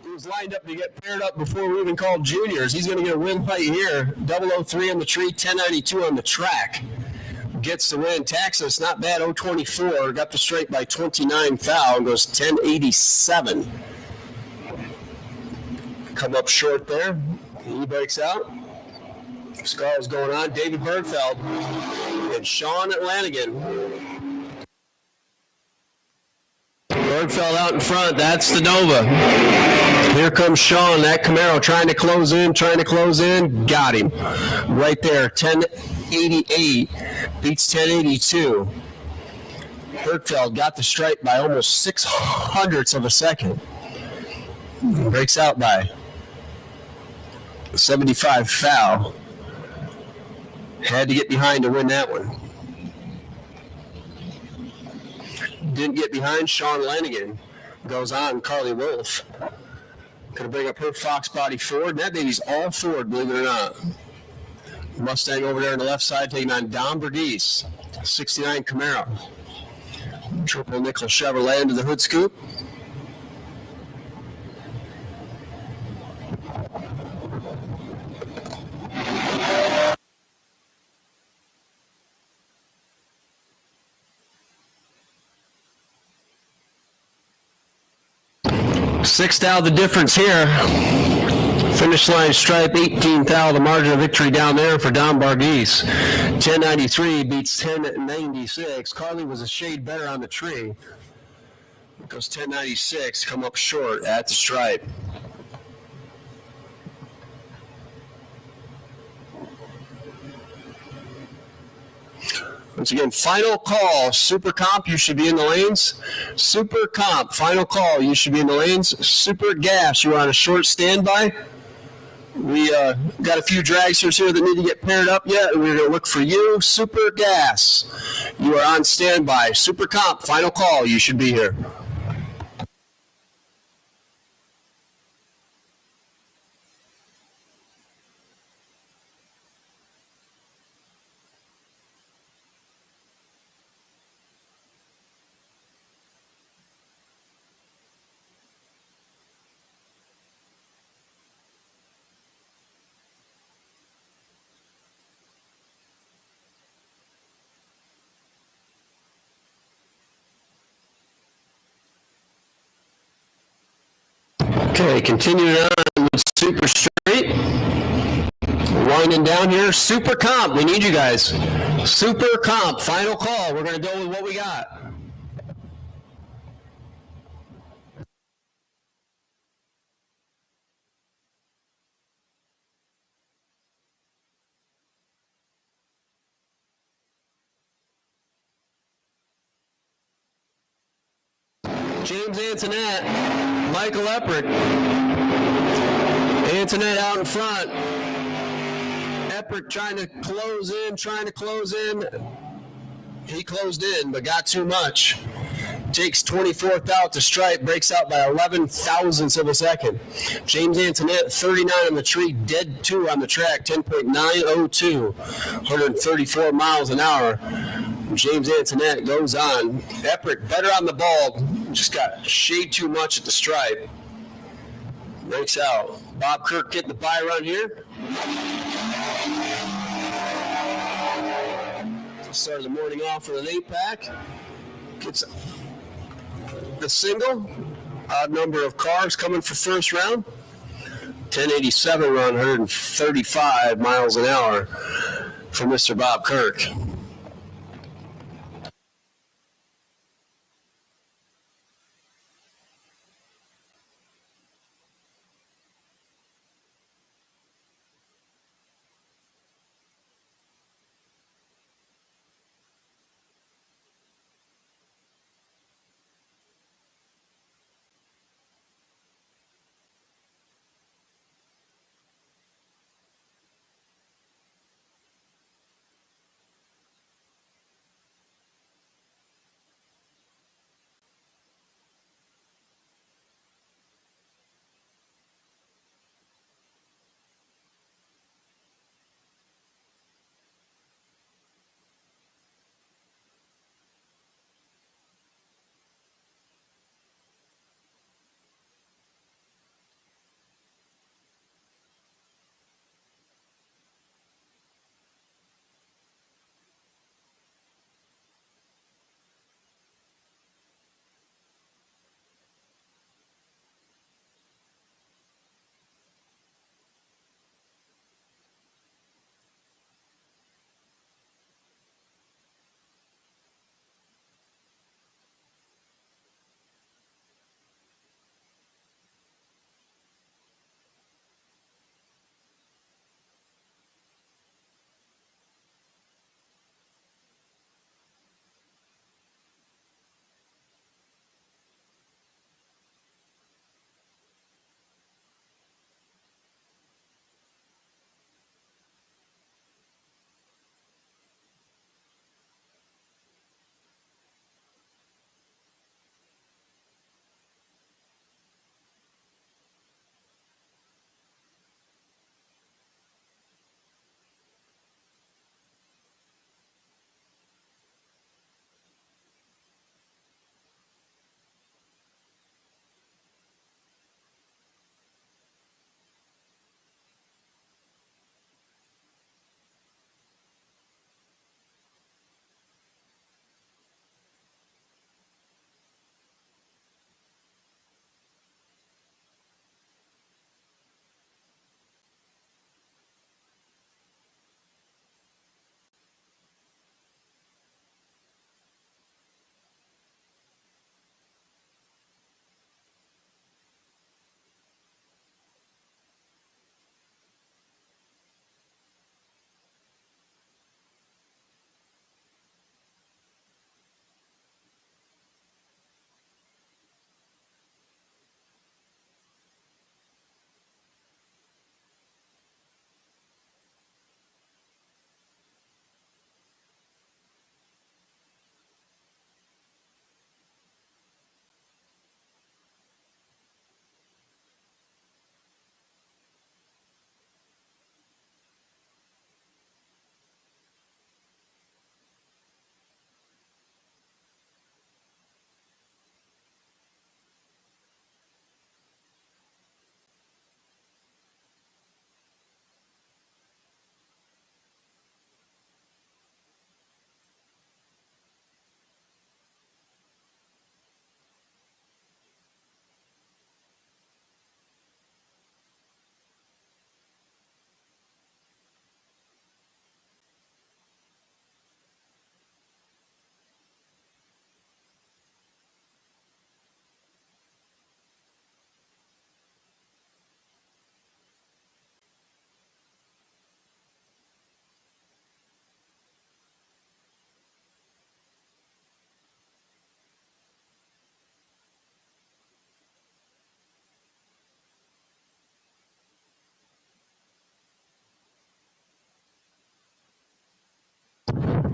He was lined up to get paired up before we even called juniors. He's going to get a win right here. 003 on the tree, 1092 on the track. Gets the win. Taxis, not bad, 024. Got the straight by 29 foul and goes 1087. Come up short there. He breaks out. Scar's going on. David Bergfeld and Sean Lanigan. Bergfeld out in front. That's the Nova. Here comes Sean. That Camaro trying to close in. Got him. Right there. 1088 beats 1082. Bergfeld got the stripe by almost 0.06 of a second. Breaks out by 75 foul. Had to get behind to win that one. Didn't get behind. Sean Lanigan goes on. Carly Wolf going to bring up her Fox body Ford. And that baby's all Ford, believe it or not. Mustang over there on the left side taking on Don Berdice. 69 Camaro. Triple nickel Chevrolet into the hood scoop. Six thou the difference here. Finish line stripe, 18 thou the margin of victory down there for Don Bargese. 1093 beats 1096. Carly was a shade better on the tree. It goes 1096, come up short at the stripe. Once again, final call. Super Comp, you should be in the lanes. Super Comp, final call. You should be in the lanes. Super Gas, you are on a short standby. We got a few dragsters here that need to get paired up yet, and we're going to look for you. Super Gas, you are on standby. Super Comp, final call. You should be here. Okay, continuing on with Super Street. Winding down here. Super Comp, we need you guys. Super Comp, final call. We're going to go with what we got. James Antoinette, Michael Eppert. Antoinette out in front. Eppert trying to close in. He closed in, but got too much. Takes 24th out to stripe, breaks out by 11 thousandths of a second. James Antoinette, 39 on the tree, dead 2 on the track, 10.902, 134 miles an hour. James Antoinette goes on. Eppert better on the ball, just got shade too much at the stripe. Breaks out. Bob Kirk getting the bye run here. Started the morning off with an 8-pack. Gets the single. Odd number of cars coming for first round. 1087 run, 135 miles an hour for Mr. Bob Kirk.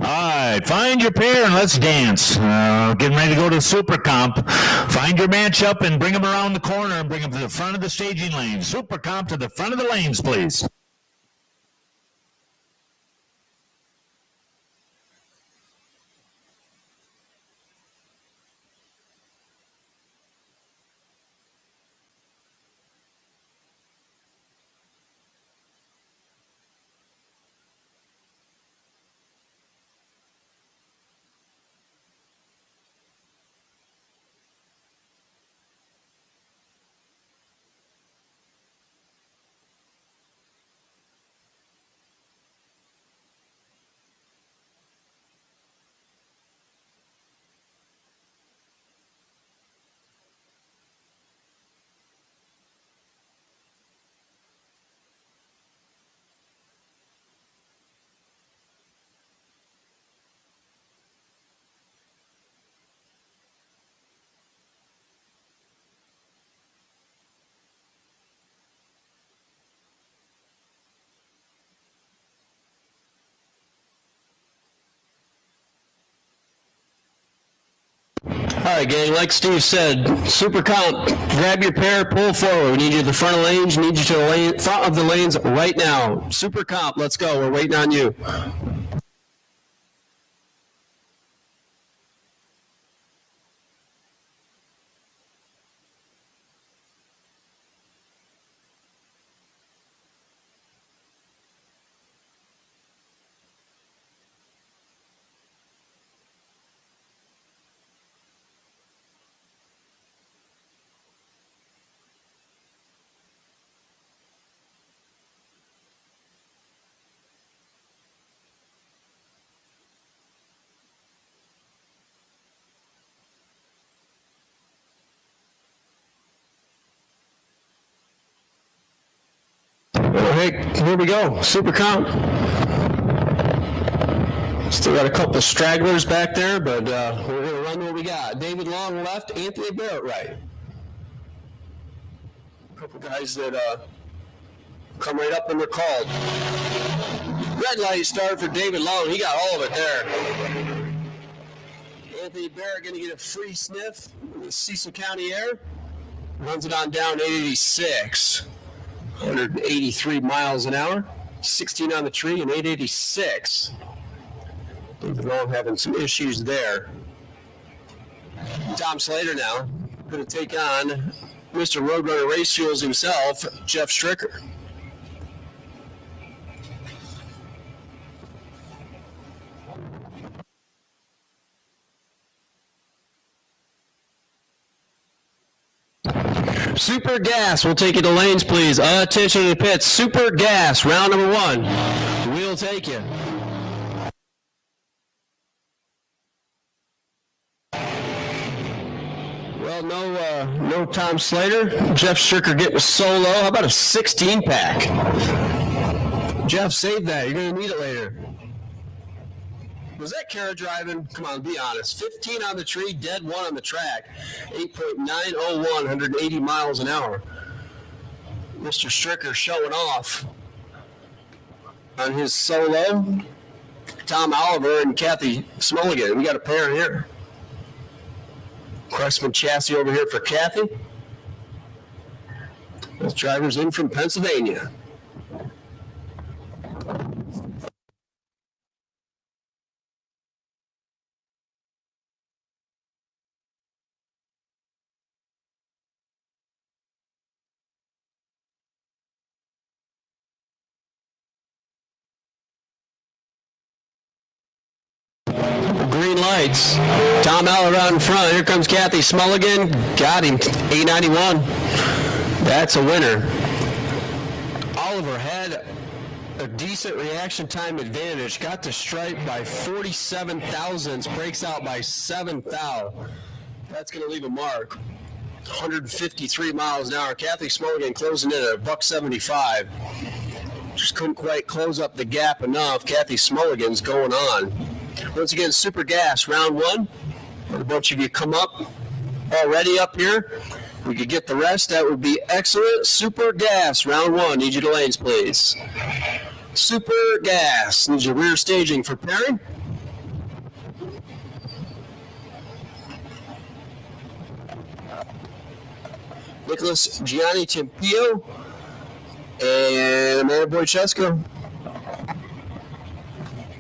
right, find your pair and let's dance. Getting ready to go to Super Comp. Find your matchup and bring them around the corner and bring them to the front of the staging lane. Super Comp to the front of the lanes, please. All right, gang, like Steve said, Super Comp, grab your pair, pull forward. We need you at the front of the lanes. We need you to the front of the lanes right now. Super Comp, let's go. We're waiting on you. Hey, here we go. Super Comp. Still got a couple stragglers back there, but we're going to run what we got. David Long left, Anthony Barrett right. A couple guys that come right up when they're called. Red light start for David Long. He got all of it there. Anthony Barrett going to get a free sniff in the Cecil County air. Runs it on down 886. 183 miles an hour, 16 on the tree, and 886. David Long having some issues there. Tom Slater now going to take on Mr. Roadrunner Race Fuels himself, Jeff Stricker. Super Gas, we'll take you to lanes, please. Attention to the pits. Super Gas, round number 1. We'll take you. Well, no Tom Slater. Jeff Stricker getting a solo. How about a 16-pack? Jeff, save that. You're going to need it later. Was that Kara driving? Come on, be honest. 15 on the tree, dead 1 on the track. 8.901, 180 miles an hour. Mr. Stricker showing off on his solo. Tom Oliver and Kathy Smulligan. We got a pair here. Cressman chassis over here for Kathy. Those drivers in from Pennsylvania. Green lights. Tom Aller out in front. Here comes Kathy Smulligan. Got him. 891. That's a winner. Oliver had a decent reaction time advantage. Got to stripe by 47 thousandths. Breaks out by 7 thou. That's going to leave a mark. 153 miles an hour. Kathy Smulligan closing in at $175. Just couldn't quite close up the gap enough. Kathy Smulligan's going on. Once again, Super Gas, round 1. A bunch of you come up already up here. If we could get the rest, that would be excellent. Super Gas, round 1. Need you to lanes, please. Super Gas. Need your rear staging for pairing. Nicholas Gianni Tempio, and Amanda Boychesko.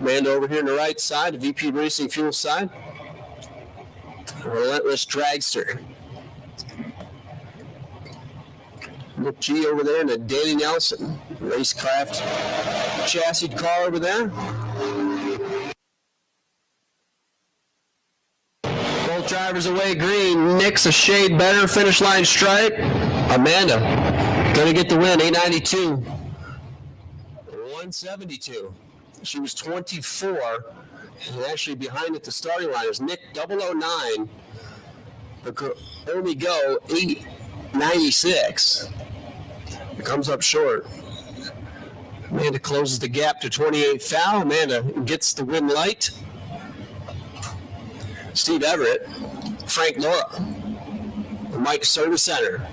Amanda over here on the right side, VP Racing Fuel side. Relentless Dragster. Nick G over there, and a Danny Nelson. Racecraft chassis car over there. Both drivers away green. Nick's a shade better. Finish line stripe. Amanda gonna get the win. 892. 172. She was 24 and actually behind at the starting line. It was Nick 009. But could only go 896. It comes up short. Amanda closes the gap to 28 foul. Amanda gets the win light. Steve Everett, Frank Laura, and Mike Service Center.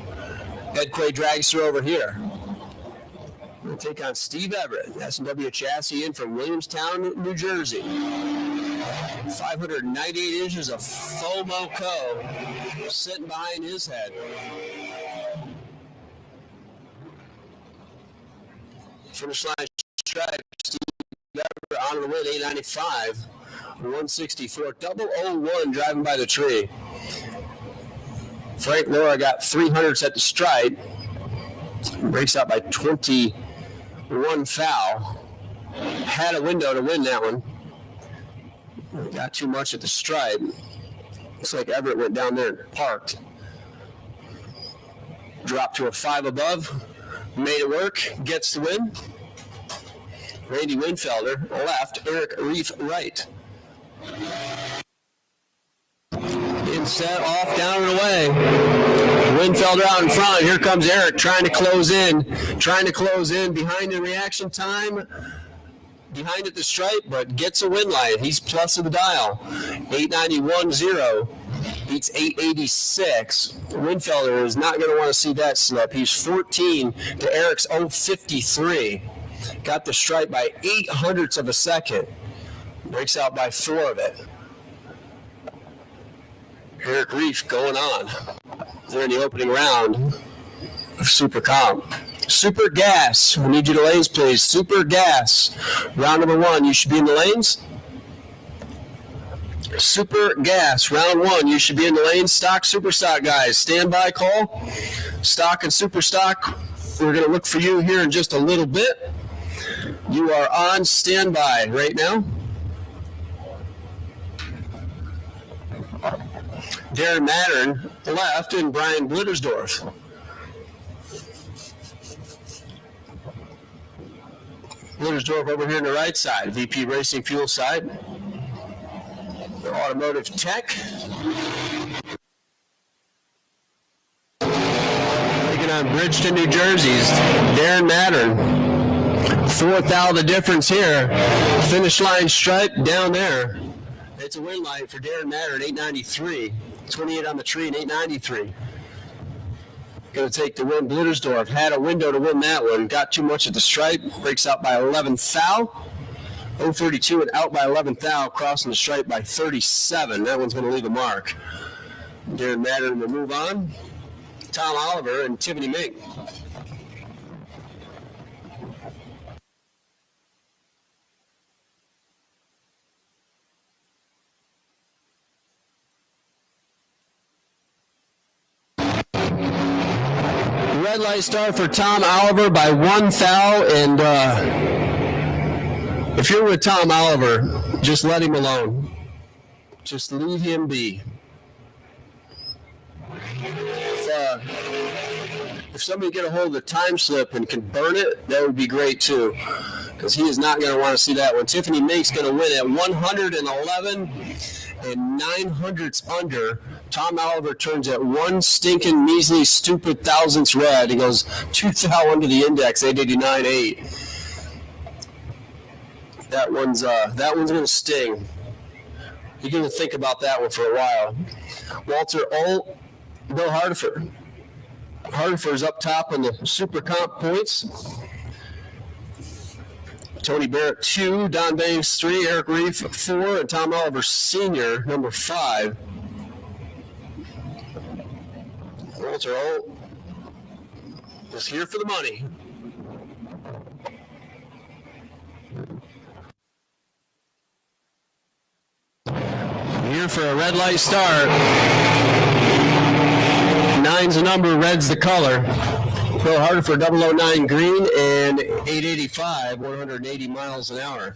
Edquay Dragster over here. We're going to take on Steve Everett, S&W chassis in from Williamstown, New Jersey. 598 inches of FOMO Co. sitting behind his head. Finish line stripe, Steve Everett on the win, 895, 164, 001 driving by the tree. Frank Laura got 300s at the stripe, breaks out by 21 foul. Had a window to win that one. Got too much at the stripe. Looks like Everett went down there and parked. Dropped to a 5 above. Made it work. Gets the win. Randy Winfelder left. Eric Reef right. Set off, down and away. Winfelder out in front. Here comes Eric trying to close in. Behind the reaction time. Behind at the stripe, but gets a win line. He's plus of the dial. 891.0 beats 886. Winfelder is not going to want to see that slip. He's 14 to Eric's 053. Got the stripe by 0.08 of a second. Breaks out by 4 of it. Eric Reef going on. They're in the opening round of Super Comp. Super Gas. We need you to lanes, please. Super Gas. Round number 1. You should be in the lanes. Super Gas. Round 1. You should be in the lanes. Stock, Super Stock, guys. Standby call. Stock and Super Stock. We're going to look for you here in just a little bit. You are on standby right now. Darren Mattern left and Brian Blittersdorf. Blittersdorf over here on the right side, VP Racing Fuel side. The automotive tech. Taking on Bridgeton, New Jersey's Darren Mattern. 4th out of the difference here. Finish line stripe down there. It's a win line for Darren Mattern, 893. 28 on the tree and 893. Going to take the win. Blittersdorf had a window to win that one. Got too much at the stripe. Breaks out by 11 foul. 032 and out by 11 foul. Crossing the stripe by 37. That one's going to leave a mark. Darren Mattern will move on. Tom Oliver and Tiffany Mink. Red light start for Tom Oliver by 1 foul, and if you're with Tom Oliver, just let him alone. Just leave him be. If somebody get a hold of the time slip and can burn it, that would be great too, because he is not going to want to see that one. Tiffany Mink's going to win at 111 and 900ths under. Tom Oliver turns at 1 stinking measly stupid thousandths red. He goes 2 foul under the index, 889.8. That one's going to sting. You're going to think about that one for a while. Walter Olt, Bill Hardiford. Hardiford's up top on the Super Comp points. Tony Barrett 2, Don Banks 3, Eric Reef 4, and Tom Oliver Sr. number 5. Walter Olt Just here for the money. Here for a red light start. 9's the number, red's the color. A little harder for 009 green and 885, 180 miles an hour.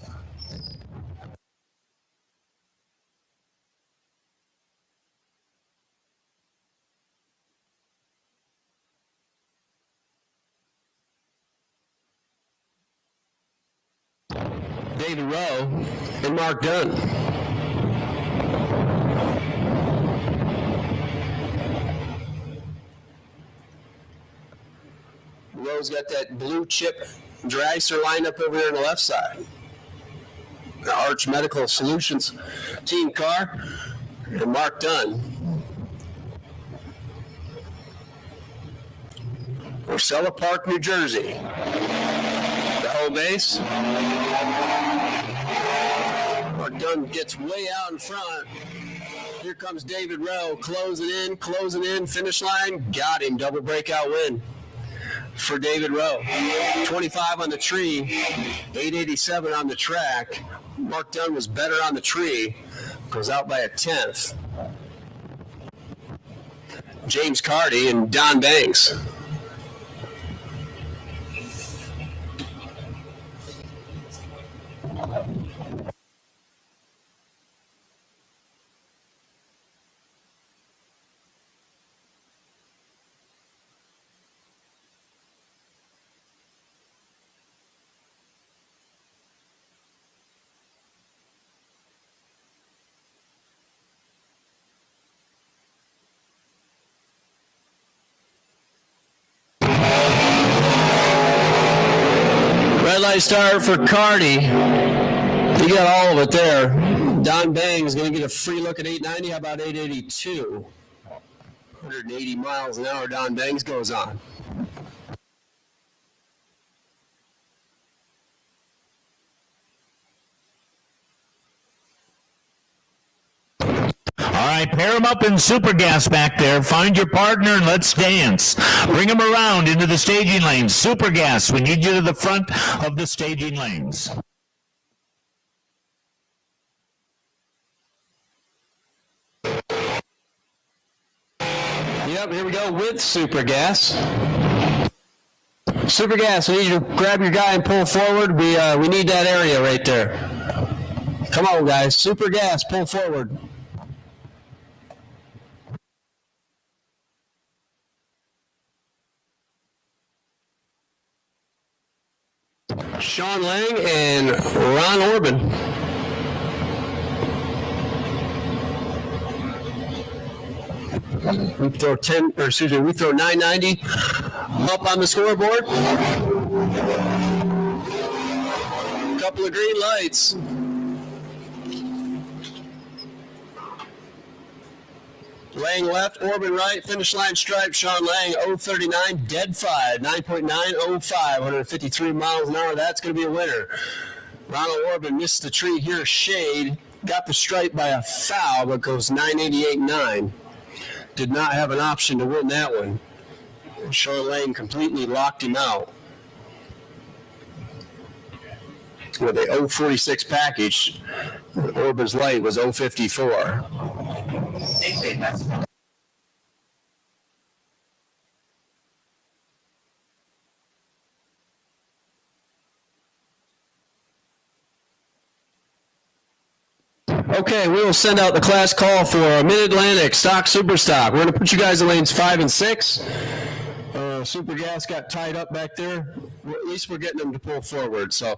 David Rowe and Mark Dunn. Rowe's got that blue chip dragster lined up over there on the left side. The Arch Medical Solutions team car and Mark Dunn. Marcella Park, New Jersey. The home base. Mark Dunn gets way out in front. Here comes David Rowe, closing in, finish line. Got him, double breakout win for David Rowe. 25 on the tree, 887 on the track. Mark Dunn was better on the tree, goes out by a 10th. James Cardy and Don Banks. Red light start for Cardy. You got all of it there. Don Bang is going to get a free look at 890. How about 882? 180 miles an hour. Don Bangs goes on. All right, pair them up in super gas back there. Find your partner and let's dance. Bring them around into the staging lanes. Super gas, we need you to the front of the staging lanes. Yep, here we go with super gas. Super gas, we need you to grab your guy and pull forward. We need that area right there. Come on, guys. Super gas, pull forward. Sean Lang and Ron Orban. We throw 990 up on the scoreboard. Couple of green lights. Lang left, Orban right, finish line stripe, Sean Lang, 039, dead 5, 9.905, 153 miles an hour. That's going to be a winner. Ronald Orban missed the tree here, shade, got the stripe by a foul, but goes 988.9. Did not have an option to win that one. Sean Lang completely locked him out. With a 046 package, Orban's light was 054. Okay, we will send out the class call for Mid-Atlantic Stock Super Stock. We're going to put you guys in lanes 5 and 6. Super Gas got tied up back there. Well, at least we're getting them to pull forward. So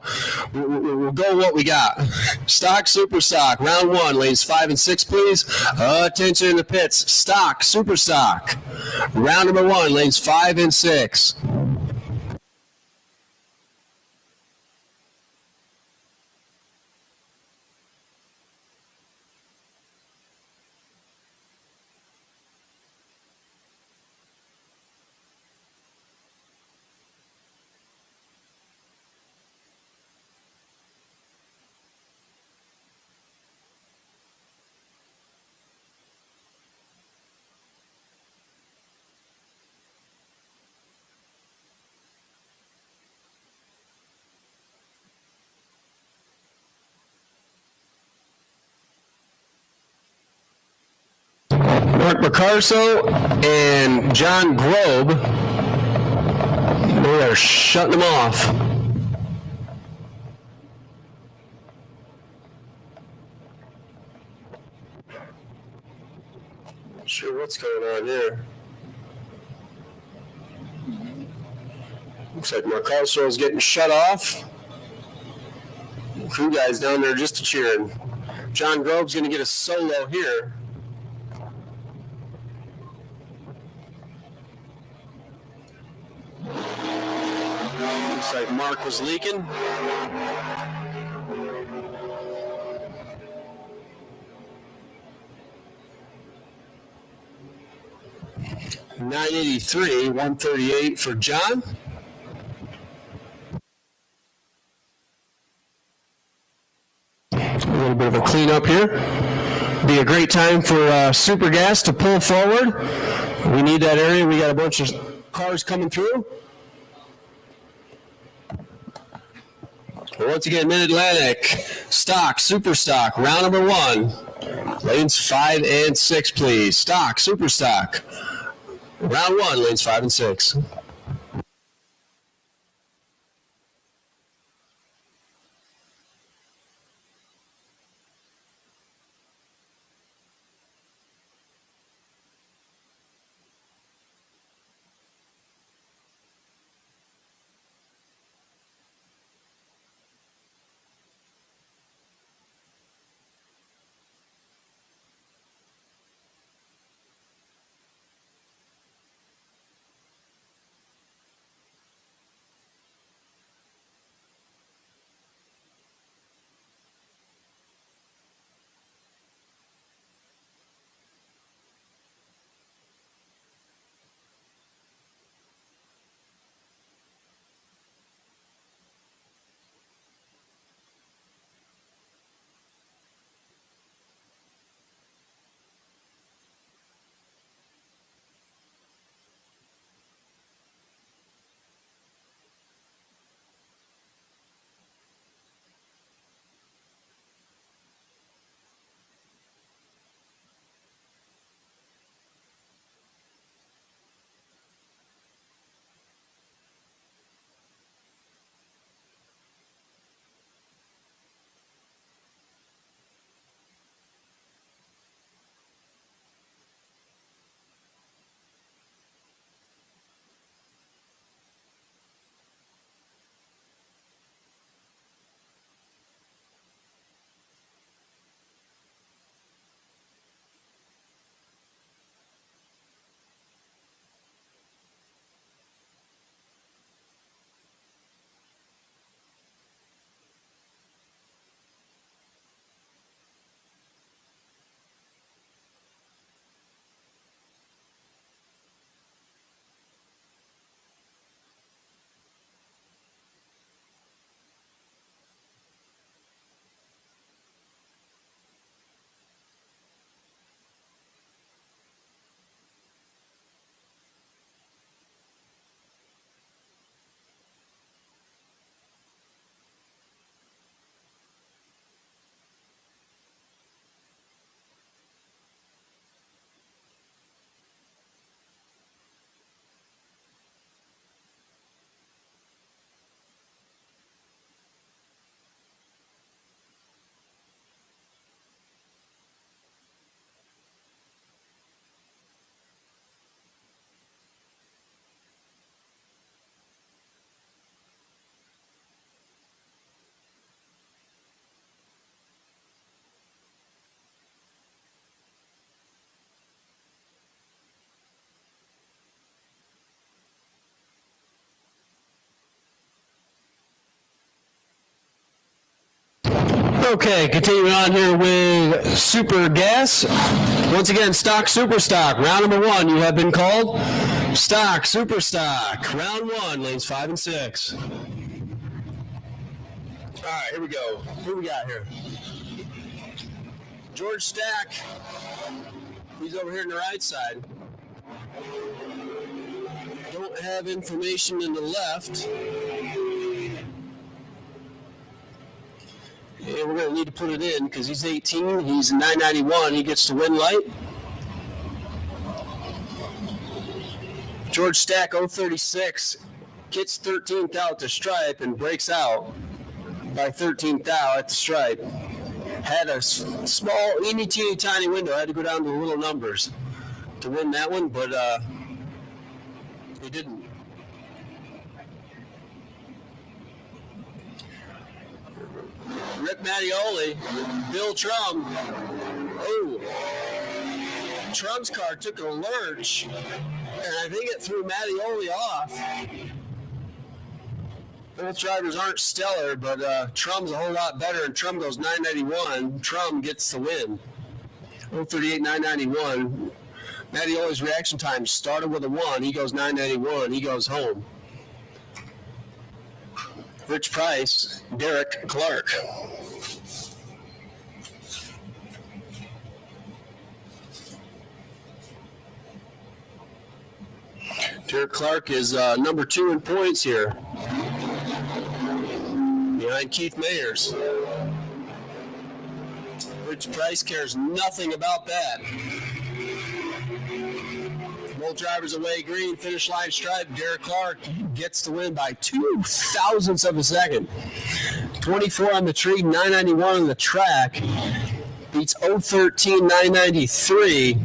we'll go what we got. Stock, Super Stock, round 1, lanes 5 and 6, please. Attention in the pits. Stock, Super Stock. Round number 1, lanes 5 and 6. Mark Picarso and John Grobe. They are shutting them off. Not sure what's going on here. Looks like Marcarso is getting shut off. Crew guys down there just cheering. John Grobe's going to get a solo here. Looks like Mark was leaking. .983, 138 for John. A little bit of a cleanup here. Be a great time for Super Gas to pull forward. We need that area. We got a bunch of cars coming through. Once again, Mid-Atlantic, stock, super stock, round number 1. Lanes 5 and 6, please. Stock, super stock. Round 1, lanes 5 and 6. Okay, continuing on here with Super Gas. Once again, stock, super stock. Round number 1, you have been called. Stock, super stock. Round 1, lanes 5 and 6. All right, here we go. Who we got here? George Stack. He's over here on the right side. Don't have information in the left. And we're going to need to put it in because he's 18. He's 991. He gets to win light. George Stack 036 gets 13th out at the stripe and breaks out by 13th out at the stripe. Had a small, teeny tiny window. Had to go down to the little numbers to win that one, but he didn't. Rick Mattioli, Bill Trum. Oh, Trum's car took a lurch, and I think it threw Mattioli off. Both drivers aren't stellar, but Trum's a whole lot better, and Trum goes 991. Trum gets the win. 038, 991. Mattioli's reaction time started with a 1. He goes 991. He goes home. Rich Price, Derek Clark. Derek Clark is number 2 in points here, behind Keith Mayers. Rich Price cares nothing about that. Both drivers away green, finish line stripe. Derek Clark gets the win by 0.02 of a second. 24 on the tree, 991 on the track. Beats 013, 993.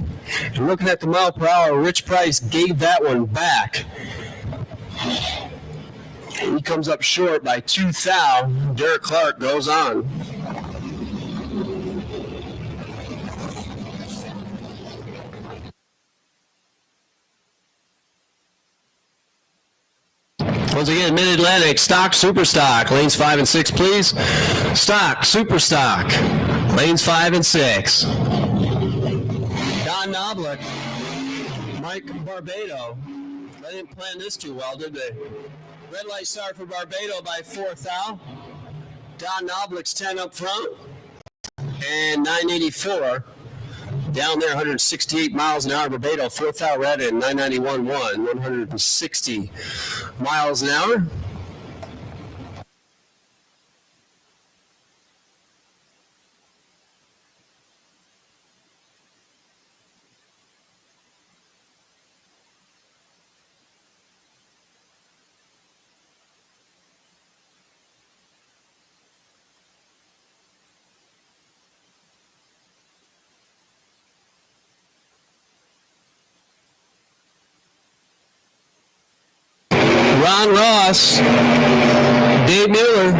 And looking at the mile per hour, Rich Price gave that one back. And he comes up short by 2 thou. Derek Clark goes on. Once again, Mid-Atlantic, Stock, Super Stock. Lanes 5 and 6, please. Stock, Super Stock. Lanes 5 and 6. Don Knoblich, Mike Barbado. They didn't plan this too well, did they? Red light start for Barbado by 4 thou. Don Knoblich's 10 up front. And 984. Down there, 168 miles an hour. Barbado, 4 thou red and 991 1. 160 miles an hour. Ron Ross, Dave Mueller.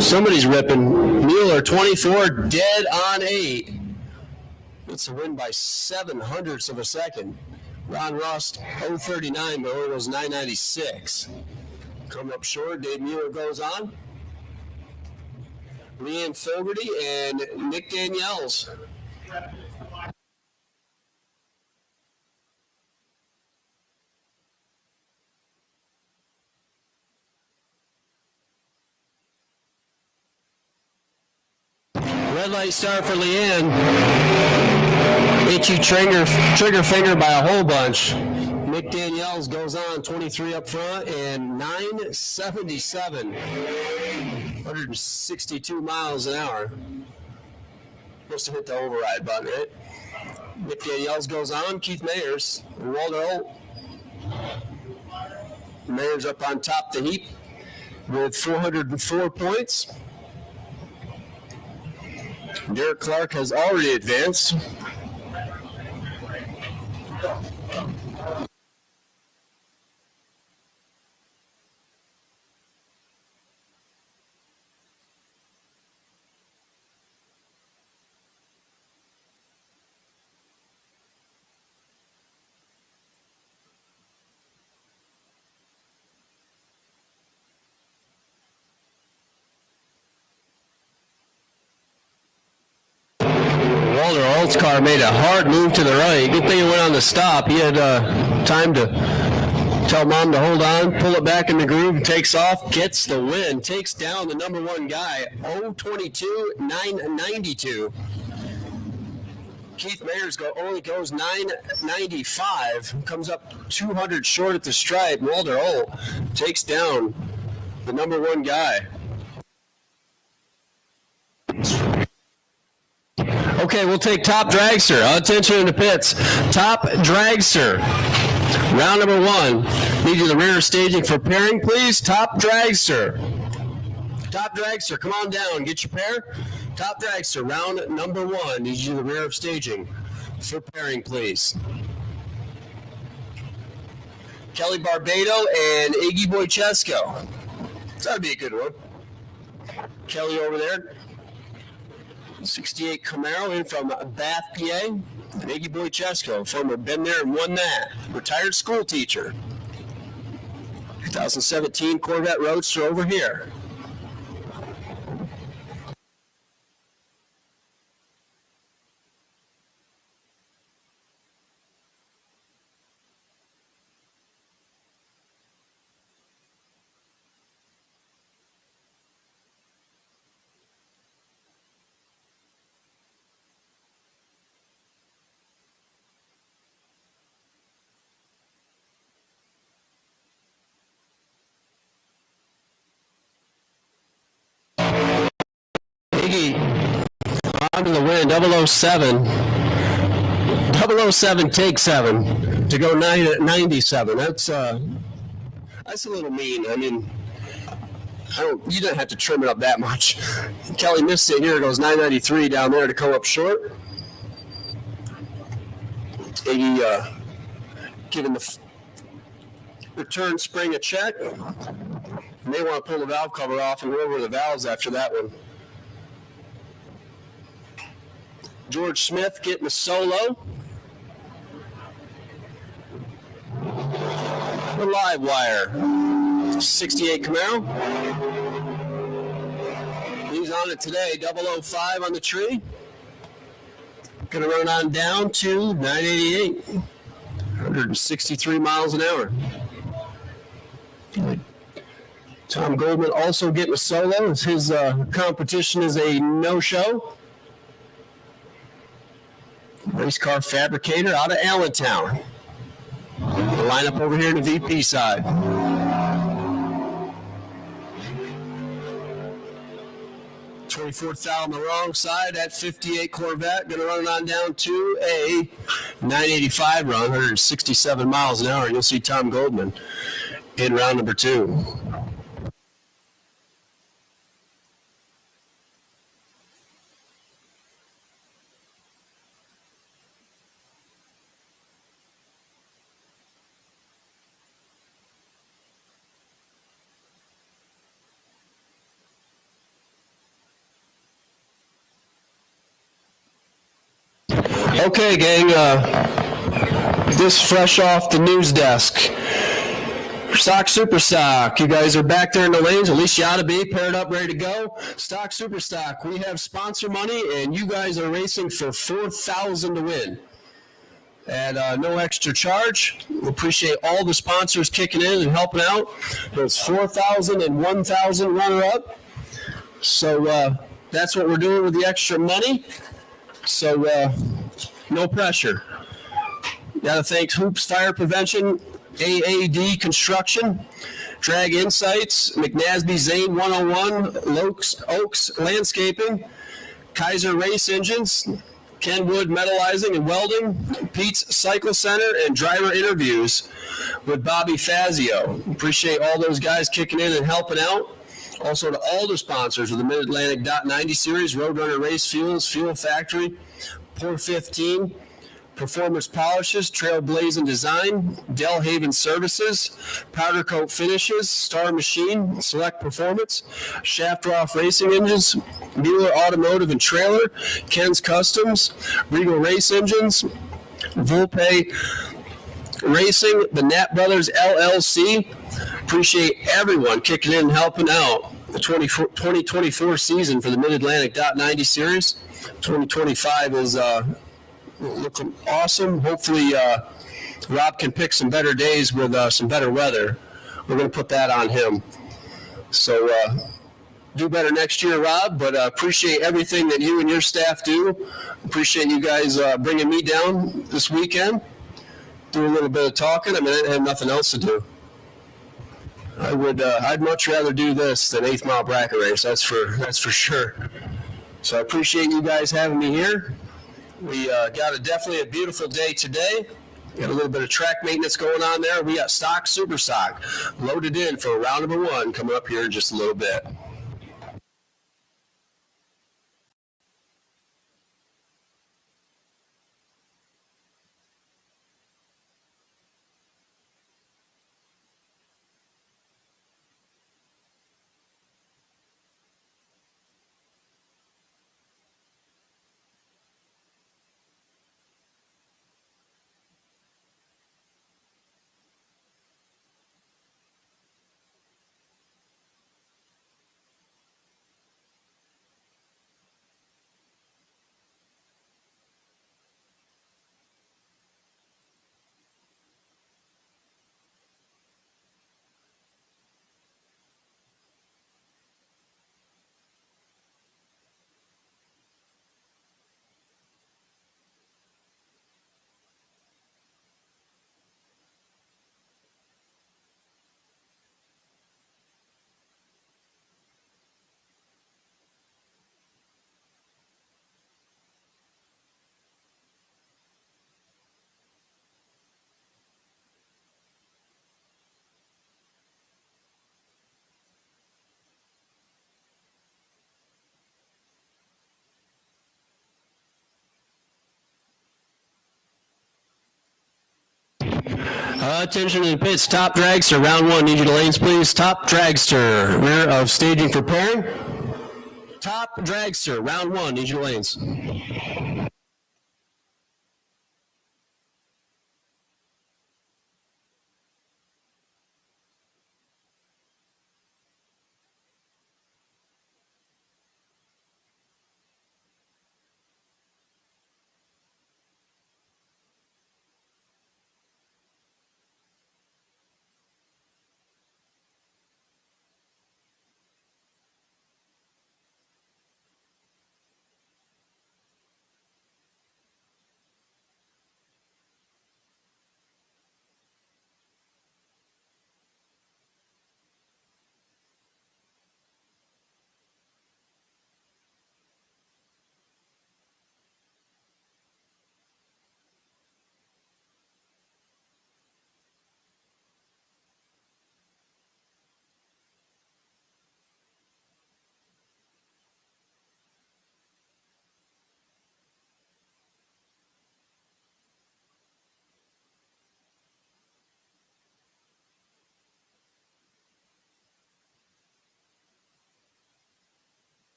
Somebody's ripping. Mueller, 24, dead on 8. That's a win by 0.07 of a second. Ron Ross, 039, but it was 996. Coming up short, Dave Mueller goes on. Leanne Fogarty and Nick Daniels. Red light start for Leanne. Itchy trigger finger by a whole bunch. Nick Daniels goes on, 23 up front and 977. 162 miles an hour. Must have hit the override button, right? Nick Daniels goes on, Keith Mayers, and Walter Holt. Mayers up on top of the heap with 404 points. Derek Clark has already advanced. Walter Holt's car made a hard move to the right. Good thing it went on the stop. He had time to tell Mom to hold on, pull it back in the groove, takes off, gets the win, takes down the number 1 guy, 022, 992. Keith Mayers only goes 995, comes up 200 short at the stripe. Walter Holt takes down the number 1 guy. Okay, we'll take top dragster. Attention in the pits. Top dragster. Round number 1. Need you the rear staging for pairing, please. Top dragster. Top dragster, come on down. Get your pair. Top dragster, round number 1. Need you the rear of staging for pairing, please. Kelly Barbado and Iggy Boychesko. That'd be a good one. Kelly over there. 68 Camaro in from Bath, PA. And Iggy Boychesko, former been there and won that. Retired school teacher. 2017 Corvette Roadster over here. On to the win, 007. 007 take 7 to go 97. That's a little mean. I mean, you don't have to trim it up that much. Kelly missed it. Here goes 993 down there to come up short. Iggy giving the return spring a check. And they want to pull the valve cover off and go over the valves after that one. George Smith getting a solo. The live wire. 68 Camaro. He's on it today. 005 on the tree. Going to run on down to 988. 163 miles an hour. Tom Goldman also getting a solo. His competition is a no-show. Race car fabricator out of Allentown. Line up over here in the VP side. $24,000 on the wrong side. That 58 Corvette going to run on down to a 985 run, 167 miles an hour. You'll see Tom Goldman in round number 2. Okay, gang, this fresh off the news desk. Stock Super Stock, you guys are back there in the lanes, at least you ought to be, paired up, ready to go. Stock Super Stock, we have sponsor money, and you guys are racing for $4,000 to win. At no extra charge. We appreciate all the sponsors kicking in and helping out. There's 4,000 and 1,000 runner-up. So that's what we're doing with the extra money. So no pressure. Got to thank Hoops Fire Prevention, AAD Construction, Drag Insights, McNasby Zane 101, Oaks Landscaping, Kaiser Race Engines, Kenwood Metallizing and Welding, Pete's Cycle Center, and Driver Interviews with Bobby Fazio. Appreciate all those guys kicking in and helping out. Also to all the sponsors of the Mid-Atlantic .90 Series, Roadrunner Race Fuels, Fuel Factory, Pour 15, Performance Polishes, Trailblazing Design, Delhaven Services, Powder Coat Finishes, Star Machine, Select Performance, Shaft Roff Racing Engines, Mueller Automotive and Trailer, Ken's Customs, Regal Race Engines, Volpe Racing, the Knapp Brothers LLC. Appreciate everyone kicking in and helping out the 2024 season for the Mid-Atlantic .90 Series. 2025 is looking awesome. Hopefully, Rob can pick some better days with some better weather. We're going to put that on him. So do better next year, Rob, but appreciate everything that you and your staff do. Appreciate you guys bringing me down this weekend. Do a little bit of talking. I mean, I have nothing else to do. I'd much rather do this than 8th Mile Bracket Race. That's for sure. So I appreciate you guys having me here. We got definitely a beautiful day today. Got a little bit of track maintenance going on there. We got stock, super stock, loaded in for round number 1 coming up here in just a little bit. Attention in the pits, top dragster, round 1, need you to lanes please. Top dragster, rear of staging for pairing. Top dragster, round 1, need you to lanes.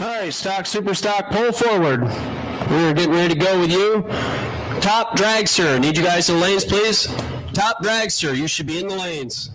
All right, stock, super stock, pull forward. We're getting ready to go with you. Top dragster, need you guys in the lanes, please. Top dragster, you should be in the lanes.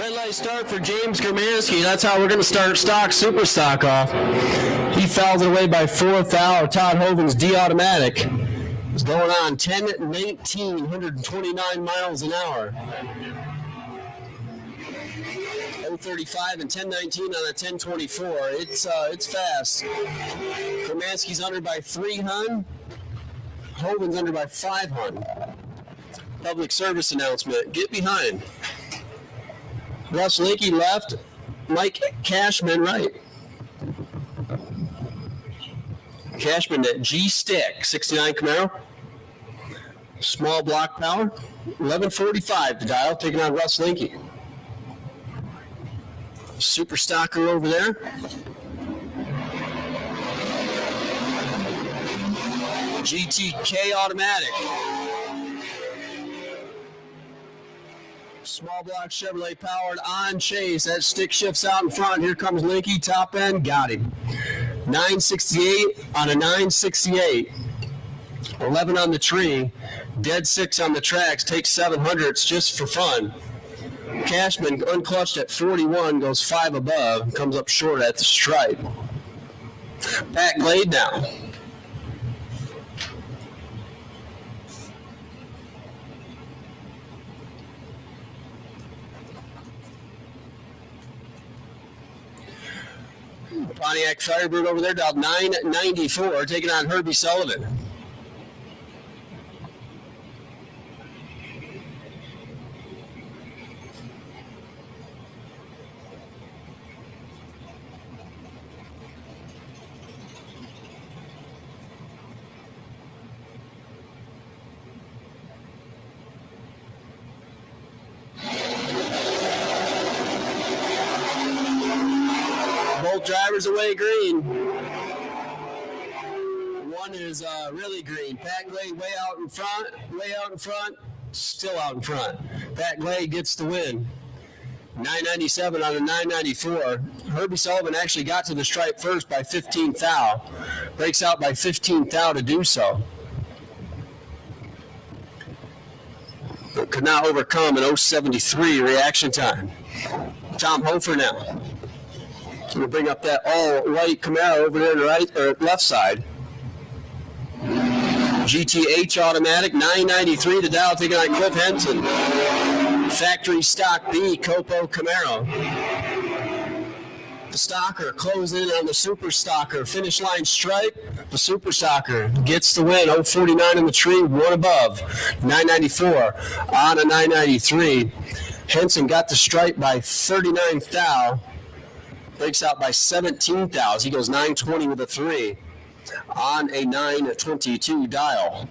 Red light start for James Germansky. That's how we're going to start super stock off. He fouls it away by 4th foul. Todd Hoven's D-automatic is going on 10-19, 129 miles an hour. 0:35 and 10:19 on a 10:24. It's fast. Germansky's under by 3 hun. Hoven's under by 5 hun. Public service announcement. Get behind. Russ Linky left. Mike Cashman right. Cashman at G-Stick. 69 Camaro. Small block power. 11:45 to dial. Taking on Russ Linky. Super stocker over there. GTK automatic. Small block Chevrolet powered on chase. That stick shifts out in front. Here comes Linky. Top end. Got him. 968 on a 968. 11 on the tree. Dead 6 on the tracks. Takes 700s just for fun. Cashman unclutched at 41, goes 5 above, comes up short at the stripe. Pat Glade now. Pontiac Firebird over there, dialed 994, taking on Herbie Sullivan. Both drivers away green. One is really green. Pat Glade way out in front, still out in front. Pat Glade gets the win. 997 on a 994. Herbie Sullivan actually got to the stripe first by 15 thou. Breaks out by 15 thou to do so. But could not overcome an 073 reaction time. Tom Hofer now. Going to bring up that all-white Camaro over there on the right or left side. GTH automatic, 993 to dial, taking on Cliff Henson. Factory stock B, Copo Camaro. The Stalker closing in on the Super Stalker. Finish line stripe. The Super Stalker gets the win. 049 in the tree, 1 above. 994 on a 993. Henson got the stripe by 39 thou. Breaks out by 17 thou. He goes 920 with a 3 on a 922 dial.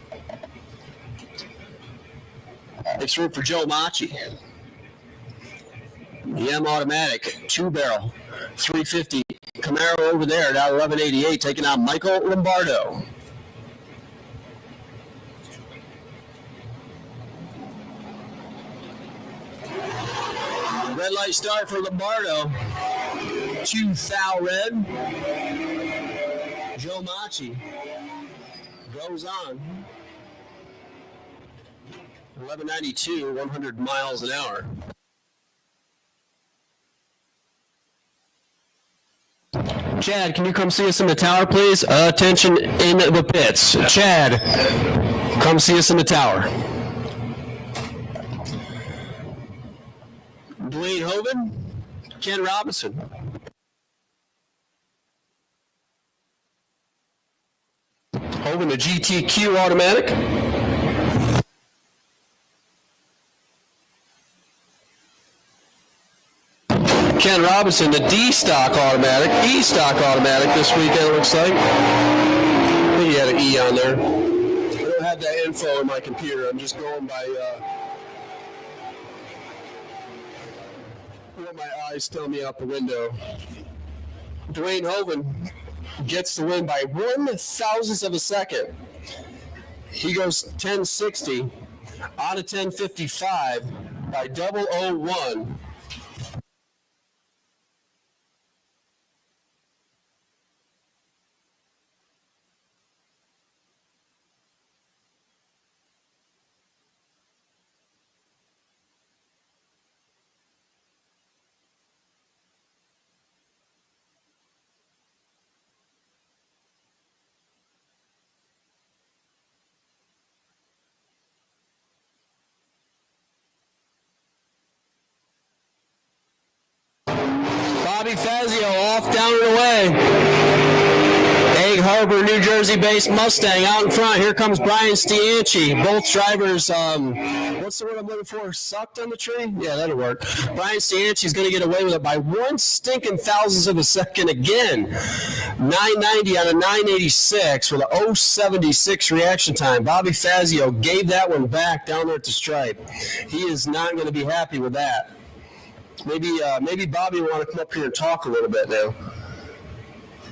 Makes room for Joe Machi. EM automatic, 2-barrel, 350. Camaro over there, now 1188, taking out Michael Lombardo. Red light start for Lombardo. 2 thou red. Joe Machi goes on. 1192, 100 miles an hour. Chad, can you come see us in the tower, please? Attention in the pits. Chad, come see us in the tower. Dwayne Hoven, Ken Robinson. Hoven, the GTQ automatic. Ken Robinson, the D-stock automatic, E-stock automatic this weekend, it looks like. I think he had an E on there. I don't have that info in my computer. I'm just going by what my eyes tell me out the window. Dwayne Hoven gets the win by 1/1000th of a second. He goes 1060 on a 1055 by 001. Bobby Fazio off, down and away. Egg Harbor, New Jersey-based Mustang out in front. Here comes Brian Stianchi. Both drivers, what's the word I'm looking for? Sucked on the tree? Yeah, that'll work. Brian Stianchi's going to get away with it by 1 stinking thousandth of a second again. 990 on a 986 with a 076 reaction time. Bobby Fazio gave that one back down there at the stripe. He is not going to be happy with that. Maybe Bobby will want to come up here and talk a little bit now.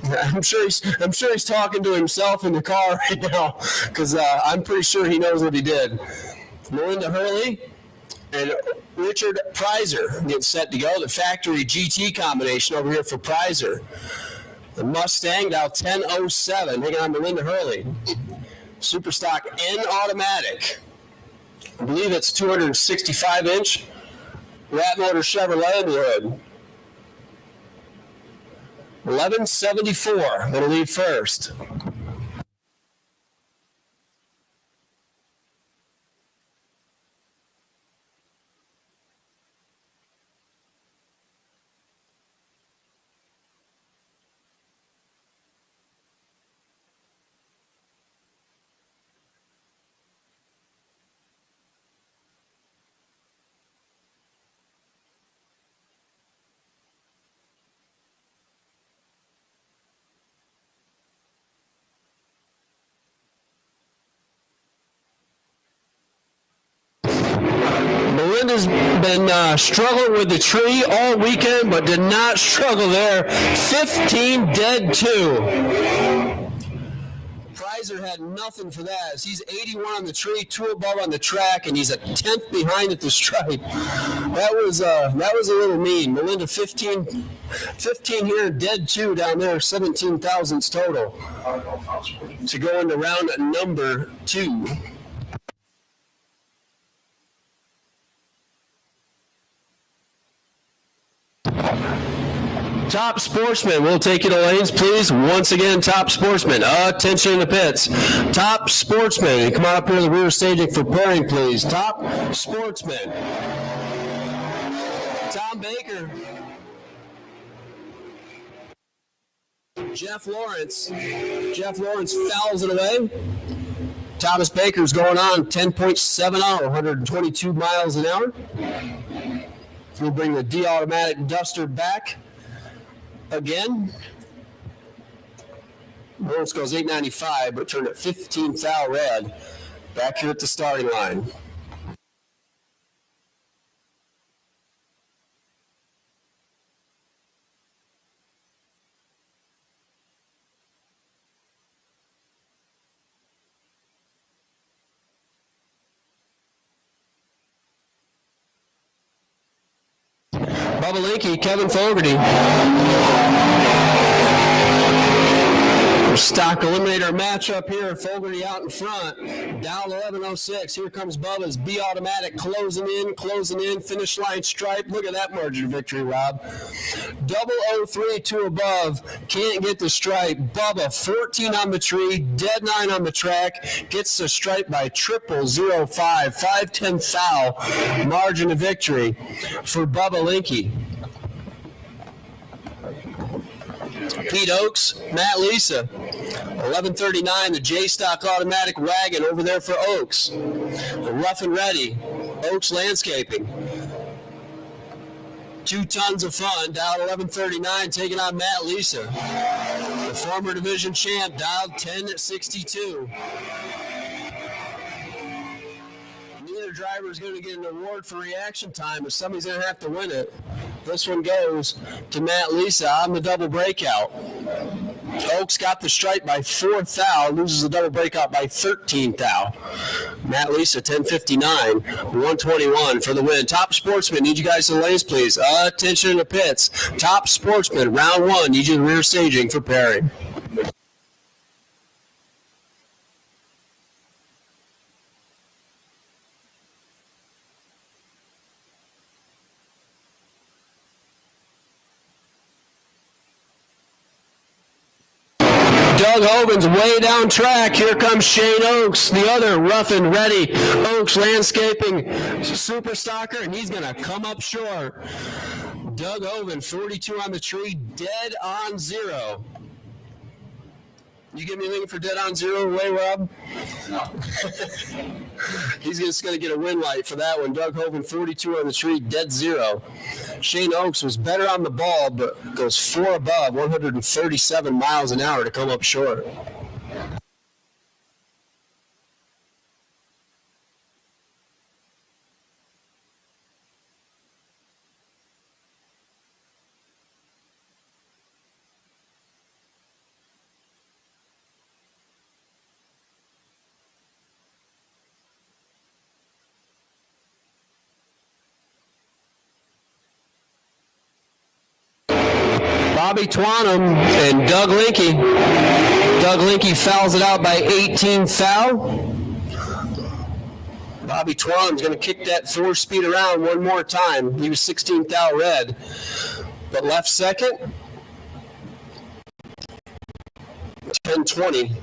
I'm sure he's talking to himself in the car right now because I'm pretty sure he knows what he did. Melinda Hurley and Richard Prizer get set to go. The factory GT combination over here for Prizer. The Mustang now 10.07, hanging on Melinda Hurley. Superstock N automatic. I believe it's 265-inch. Rat Motor Chevrolet in the hood. 1174, going to lead first. Melinda's been struggling with the tree all weekend, but did not struggle there. 15 dead 2. Prizer had nothing for that. As he's 81 on the tree, 2 above on the track, and he's a 10th behind at the stripe. That was a little mean. Melinda 15 here, dead 2 down there, 17 thousandths total. To go into round number 2. Top Sportsman, we'll take you to lanes, please. Once again, Top Sportsman, attention in the pits. Top Sportsman, come on up here to the rear staging for pairing, please. Top Sportsman. Tom Baker. Jeff Lawrence fouls it away. Thomas Baker's going on 10.70, 122 miles an hour. We'll bring the D-Automatic Duster back again. Lawrence goes 895, but turned at 15 thou red. Back here at the starting line. Bubba Linky, Kevin Fogarty. Stock eliminator matchup here. Fogarty out in front. Down 11.06. Here comes Bubba's B automatic closing in. Finish line stripe. Look at that margin of victory, Rob. 003, 2 above. Can't get the stripe. Bubba 14 on the tree. Dead 9 on the track. Gets the stripe by 0.005. 5/10 thou. Margin of victory for Bubba Linky. Pete Oaks, Matt Lisa, 11:39, the J-Stock automatic wagon over there for Oaks. Rough and ready, Oaks Landscaping. 2 tons of fun, dialed 11:39, taking on Matt Lisa. The former division champ, dialed 10:62. Neither driver is going to get an award for reaction time, but somebody's going to have to win it. This one goes to Matt Lisa on the double breakout. Oaks got the stripe by 4 thou, loses the double breakout by 13 thou. Matt Lisa, 10:59, 121 for the win. Top Sportsman, need you guys to the lanes, please. Attention in the pits. Top Sportsman, round 1, need you to the rear staging for pairing. Doug Hogan's way down track. Here comes Shane Oaks, the other rough and ready Oaks Landscaping super stocker, and he's going to come up short. Doug Oven, 42 on the tree, dead on zero. You give me anything for dead on zero away, Rob? No. He's just going to get a win light for that one. Doug Hoven, 42 on the tree, dead zero. Shane Oakes was better on the ball, but goes 4 above, 137 miles an hour to come up short. Bobby Twanum and Doug Linke. Doug Linke fouls it out by 18 foul. Bobby Twanum's going to kick that 4-speed around one more time. He was 16th out red, but left second. 10-20,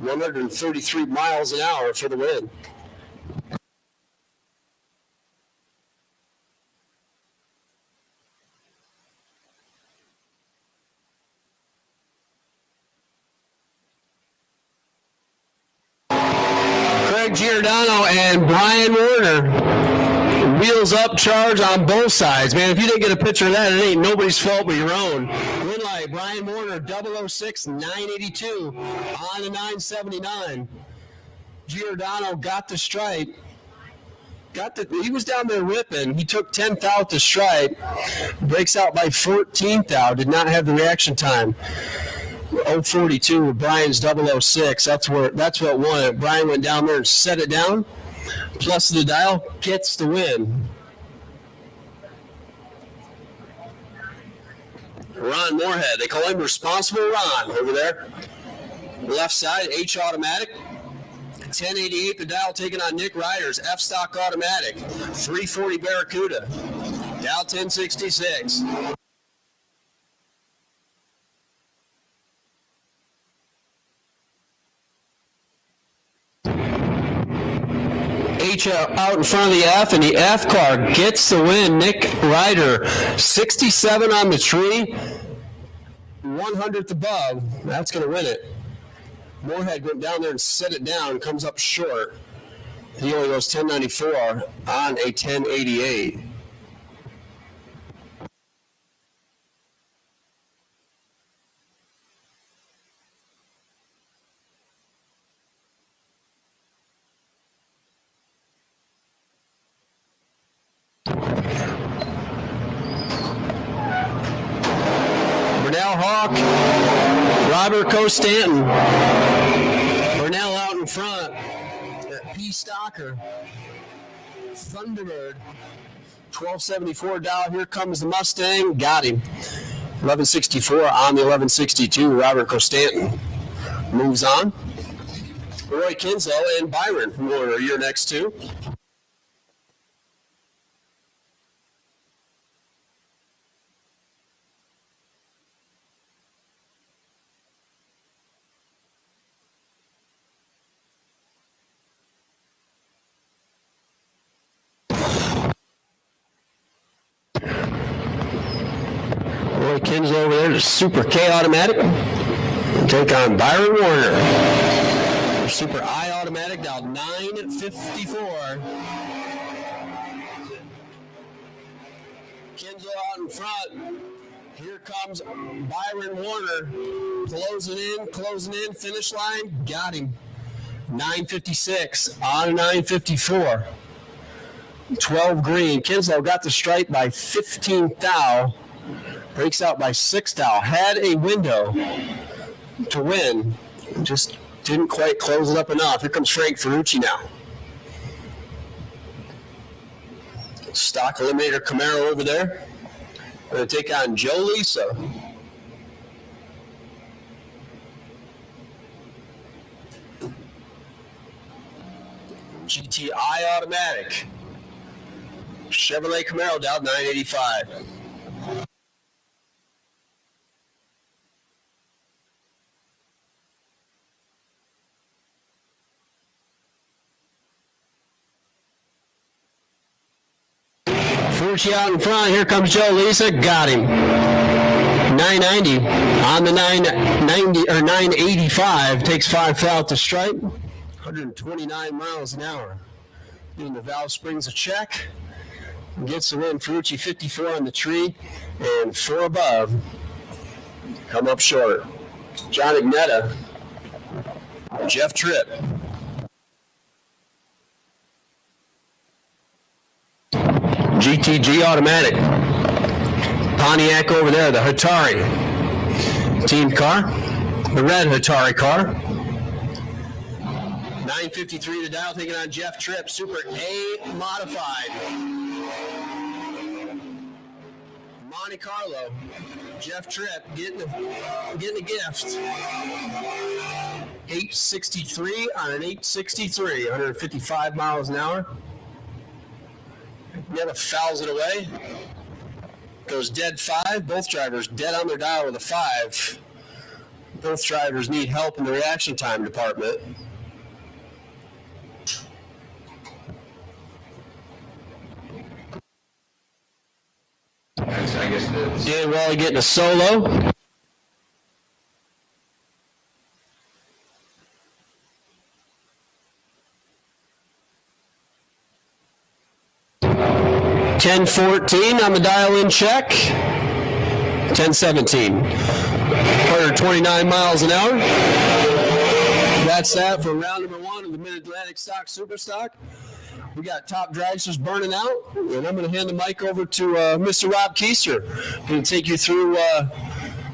133 miles an hour for the win. Giordano and Brian Warner. Wheels up charge on both sides. Man, if you didn't get a picture of that, it ain't nobody's fault but your own. Win light, Brian Warner, 006, 982 on a 979. Giordano got the stripe. He was down there ripping. He took 10th out to stripe. Breaks out by 14th out. Did not have the reaction time. 042 with Brian's 006. That's what won it. Brian went down there and set it down. Plus the dial gets the win. Ron Moorhead. They call him Responsible Ron over there. Left side, H automatic. 1088 the dial taking on Nick Ryder's F-stock automatic. 340 Barracuda. Dial 1066. H out in front of the F, and the F car gets the win. Nick Ryder, 67 on the tree, 100th above. That's going to win it. Moorhead went down there and set it down, comes up short. He only goes 1094 on a 1088. Hawk, Robert Costanton. Burnell out in front. P. Stocker. Thunderbird. 1274 dial. Here comes the Mustang. Got him. 1164 on the 1162. Robert Costanton moves on. Roy Kinsell and Byron Warner, your next two. Roy Kinsey over there to Super K automatic. We'll take on Byron Warner. Super I automatic down 954. Kinsey out in front. Here comes Byron Warner. Closing in, finish line. Got him. 956 on 954. 12 green. Kinslow got the stripe by 15 thou. Breaks out by 6 thou. Had a window to win. Just didn't quite close it up enough. Here comes Frank Ferrucci now. Stock Eliminator Camaro over there. Going to take on Joe Lisa. GTI automatic. Chevrolet Camaro down 985. Ferrucci out in front. Here comes Joe Lisa. Got him. 990 on the 990 or 985. Takes 5 out to stripe. 129 miles an hour. Giving the valve springs a check. Gets it in. Ferrucci 54 on the tree and 4 above. Come up short. John Ignetta. Jeff Tripp. GTG Automatic. Pontiac over there, the Hatari team car, the red Hatari car. 9:53 to dial, taking on Jeff Tripp, Super A modified. Monte Carlo, Jeff Tripp getting a gift. 863 on an 863, 155 miles an hour. Never fouls it away. Goes dead 5. Both drivers dead on their dial with a 5. Both drivers need help in the reaction time department. Dan Wally getting a solo. $10.14 on the dial-in check. 10:17. 129 miles an hour. That's that for round number 1 of the Mid-Atlantic Stock Super Stock. We got top dragsters burning out, and I'm going to hand the mic over to Mr. Rob Keister. Going to take you through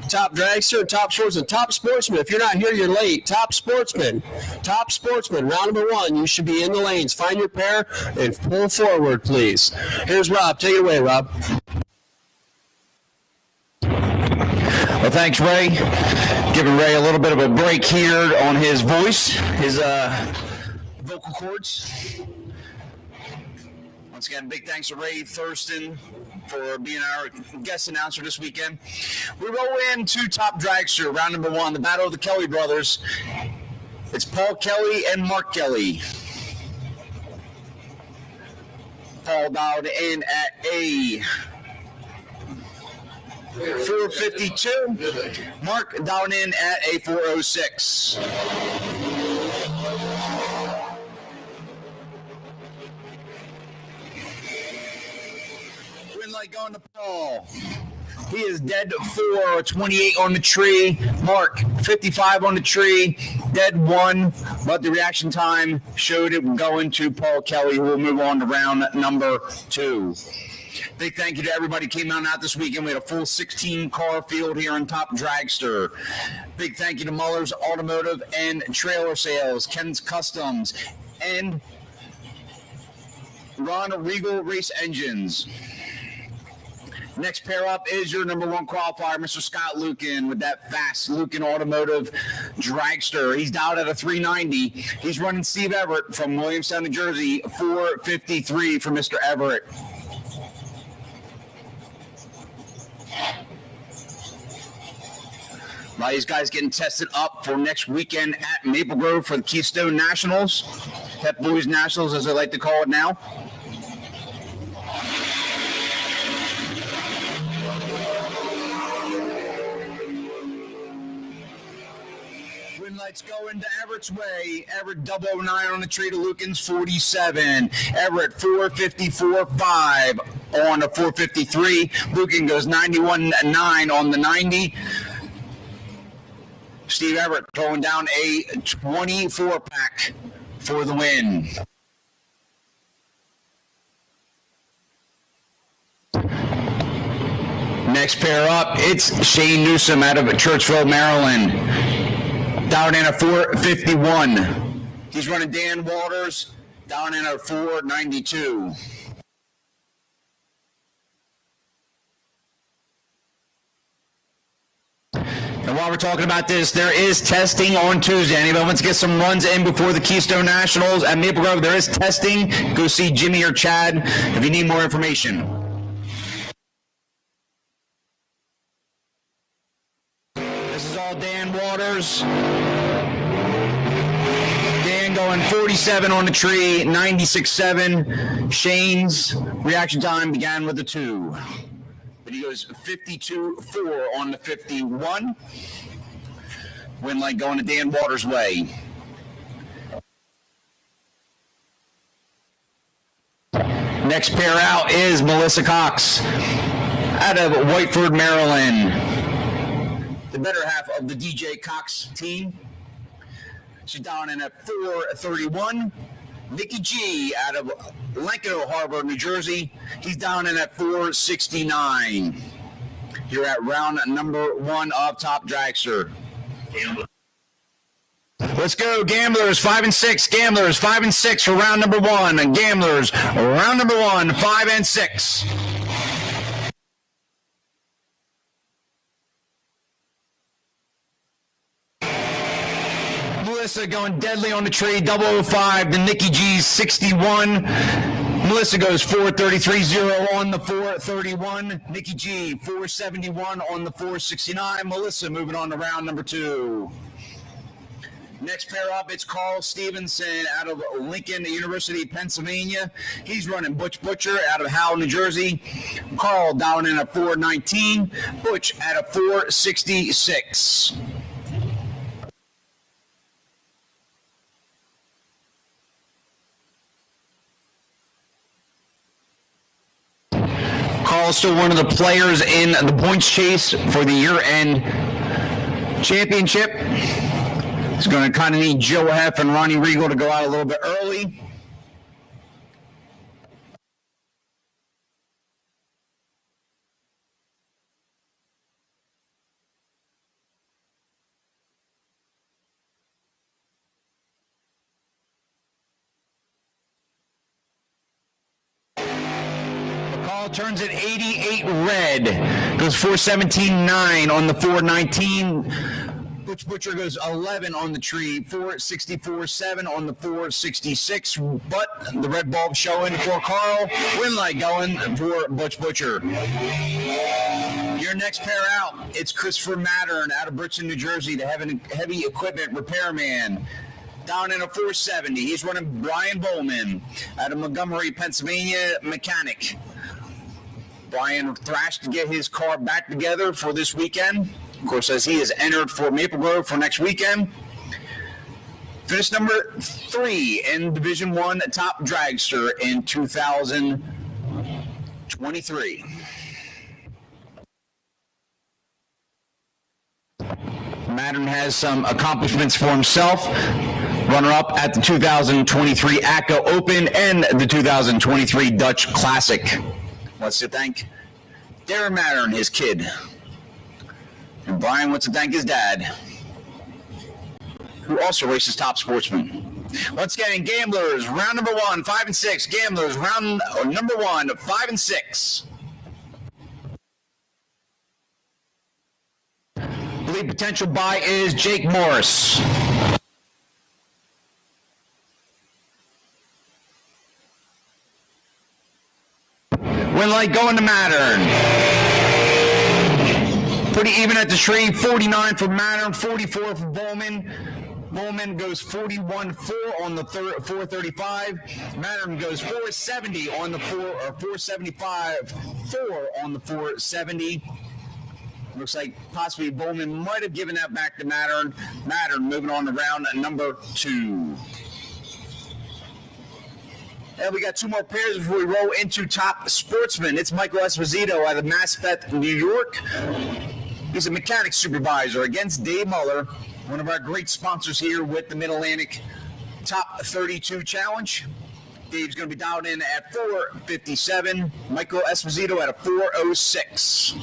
top dragster and top sportsman. Top sportsman, if you're not here, you're late. Top sportsman, round number 1. You should be in the lanes. Find your pair and pull forward, please. Here's Rob. Take it away, Rob. Well, thanks, Ray. Giving Ray a little bit of a break here on his voice, his vocal cords. Once again, big thanks to Ray Thurston for being our guest announcer this weekend. We roll into Top Dragster, round number 1, the battle of the Kelly brothers. It's Paul Kelly and Mark Kelly. Paul dialed in at a 452. Mark dialed in at a 406. Light going to Paul. He is dead 4, 28 on the tree. Mark, 55 on the tree, dead 1, but the reaction time showed it going to Paul Kelly, who will move on to round number 2. Big thank you to everybody who came out this weekend. We had a full 16-car field here on Top Dragster. Big thank you to Muller's Automotive and Trailer Sales, Ken's Customs, and Ron Regal Race Engines. Next pair up is your number 1 qualifier, Mr. Scott Lucan, with that fast Lucan Automotive dragster. He's dialed at a 390. He's running Steve Everett from Williamstown, New Jersey, 453 for Mr. Everett. A lot of these guys getting tested up for next weekend at Maple Grove for the Keystone Nationals, Pep Boys Nationals, as they like to call it now. Lights going to Everett's way. Everett 009 on the tree to Lucan's 47. Everett 454.5 on the 453. Lucan goes 91.9 on the 90. Steve Everett throwing down a 24-pack for the win. Next pair up, it's Shane Newsom out of Churchville, Maryland. Down in a 451. He's running Dan Waters down in a 492. And while we're talking about this, there is testing on Tuesday. Anybody wants to get some runs in before the Keystone Nationals at Maple Grove, there is testing. Go see Jimmy or Chad if you need more information. This is all Dan Waters. Dan going going 47 on the tree, 96.7. Shane's reaction time began with a 2. But he goes 52.4 on the 51. Win light going to Dan Waters' way. Next pair out is Melissa Cox out of Whiteford, Maryland. The better half of the DJ Cox team. She's down in at 4:31. Nikki G out of Lincoln Harbor, New Jersey. He's down in at 4:69. You're at round number 1 of Top Dragster. Let's go, Gamblers 5 and 6. Gamblers 5 and 6 for round number 1. And Gamblers round number 1, 5 and 6. Melissa going deadly on the tree, 005 to Nikki G's 61. Melissa goes 433.0 on the 431. Nikki G 471 on the 469. Melissa moving on to round number 2. Next pair up, it's Carl Stevenson out of Lincoln University, Pennsylvania. He's running Butch Butcher out of Howell, New Jersey. Carl down in a 419. Butch at a 466. Carl's still one of the players in the points chase for the year-end championship. He's going to kind of need Joe Heff and Ronnie Regal to go out a little bit early. Carl turns at 88 red. Goes 417.9 on the 419. Butch Butcher goes 11 on the tree, 464.7 on the 466, but the red bulb showing for Carl. Win light going for Butch Butcher. Your next pair out, it's Christopher Mattern out of Bridgeton, New Jersey, the heavy equipment repairman. Down in a 470, he's running Brian Bowman out of Montgomery, Pennsylvania, mechanic. Brian thrashed to get his car back together for this weekend. Of course, as he is entered for Maple Grove for next weekend. Finished number 3 in Division 1 Top Dragster in 2023. Mattern has some accomplishments for himself. Runner-up at the 2023 ACCA Open and the 2023 Dutch Classic. Wants to thank Darren Mattern, his kid. And Brian wants to thank his dad, who also races Top Sportsman. Once again, Gamblers, round number 1, 5 and 6. Gamblers, round number 1, 5 and 6. Believe potential buy is Jake Morris. Win light going to Mattern. Pretty even at the tree, 49 for Mattern, 44 for Bowman. Bowman goes 41.4 on the 435. Mattern goes 470 on the 475.4 on the 470. Looks like possibly Bowman might have given that back to Mattern. Mattern moving on to round number 2. And we got 2 more pairs before we roll into Top Sportsman. It's Michael Esposito out of Maspeth, New York. He's a mechanic supervisor against Dave Muller, one of our great sponsors here with the Mid-Atlantic Top 32 Challenge. Dave's going to be dialed in at 457. Michael Esposito at a 406.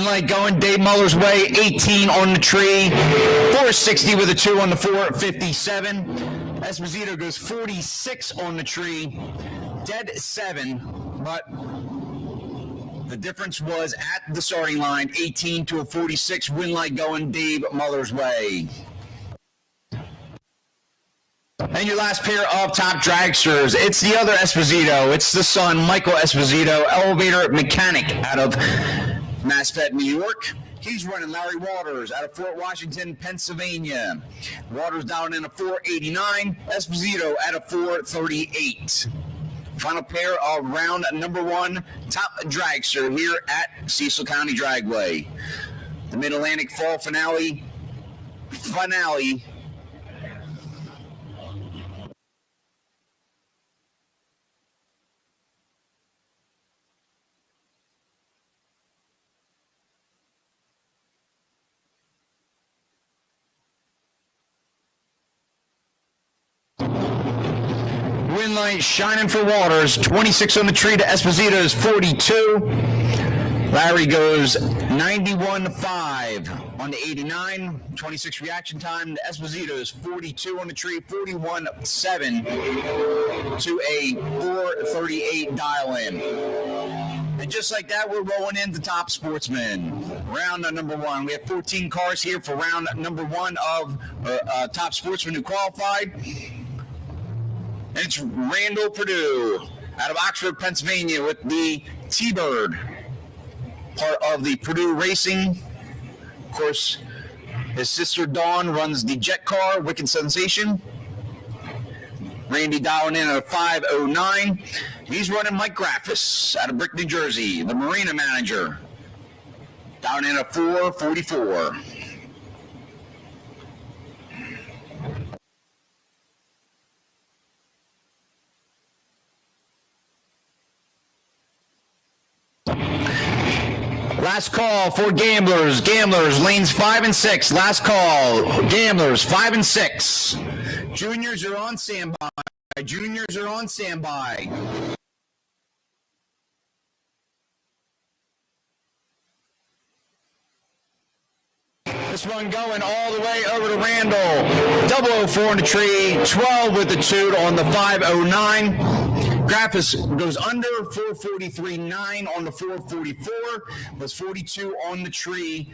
Light going Dave Muller's way, 18 on the tree, 460 with a 2 on the 457. Esposito goes 46 on the tree, dead 7, but the difference was at the starting line, 18 to a 46, win light going Dave Muller's way. And your last pair of top dragsters, it's the other Esposito. It's the son, Michael Esposito, elevator mechanic out of Maspeth, New York. He's running Larry Waters out of Fort Washington, Pennsylvania. Waters down in a 489, Esposito at a 438. Final pair of round number 1, top dragster here at Cecil County Dragway. The Mid-Atlantic Fall finale. Win light shining for Waters, 26 on the tree to Esposito's 42. Larry goes 91.5 on the 89, 26 reaction time to Esposito's 42 on the tree, 41.7 to a 438 dial in. And just like that, we're rolling into Top Sportsman. Round number 1. We have 14 cars here for round number 1 of Top Sportsman who qualified. And it's Randall Perdue out of Oxford, Pennsylvania with the T-Bird, part of the Purdue Racing. Of course, his sister Dawn runs the jet car, Wicked Sensation. Randy dialing in at a 509. He's running Mike Graffis out of Brick, New Jersey, the marina manager. Down in a 444. Last call for gamblers. Gamblers, lanes 5 and 6. Last call. Gamblers, 5 and 6. Juniors are on standby. Juniors are on standby. This one going all the way over to Randall. 004 on the tree. 12 with the toot on the 509. Graffis goes under 443.9 on the 444, was 42 on the tree.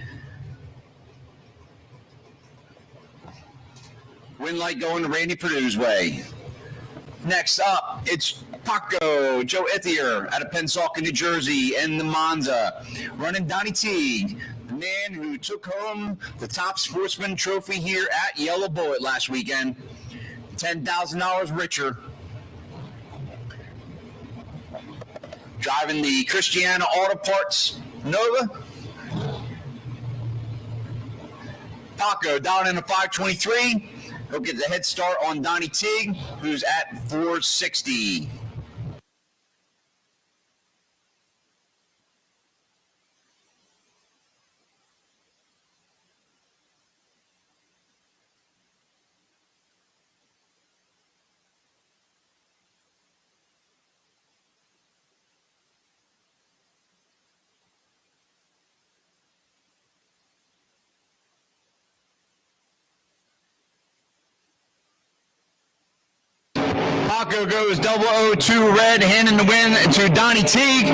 Win light going to Randy Perdue's way. Next up, it's Paco Joe Ithier out of Pensacola, New Jersey, and the Monza. Running Donnie Teague, the man who took home the Top Sportsman trophy here at Yellow Bullet last weekend. $10,000 richer. Driving the Christiana Auto Parts Nova. Paco down in a 523. He'll get the head start on Donnie Teague, who's at 460. Paco goes 002 red, handing the win to Donnie Teague.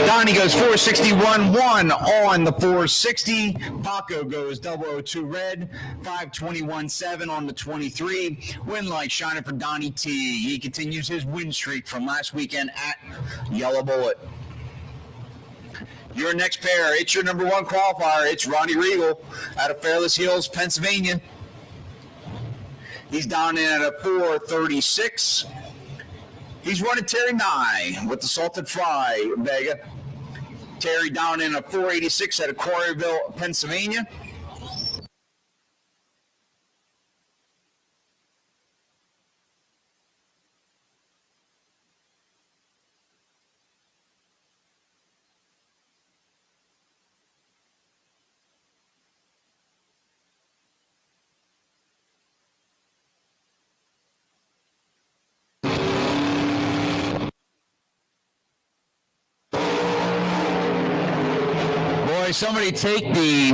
Donnie goes 461.1 on the 460. Paco goes 002 red, 521.7 on the 23. Win light shining for Donnie Teague. He continues his win streak from last weekend at Yellow Bullet. Your next pair, it's your number 1 qualifier. It's Ronnie Regal out of Fairless Hills, Pennsylvania. He's down in at a 436. He's running Terry Nye with the Salted Fry Vega. Terry down in a 486 out of Quarryville, Pennsylvania. Somebody take the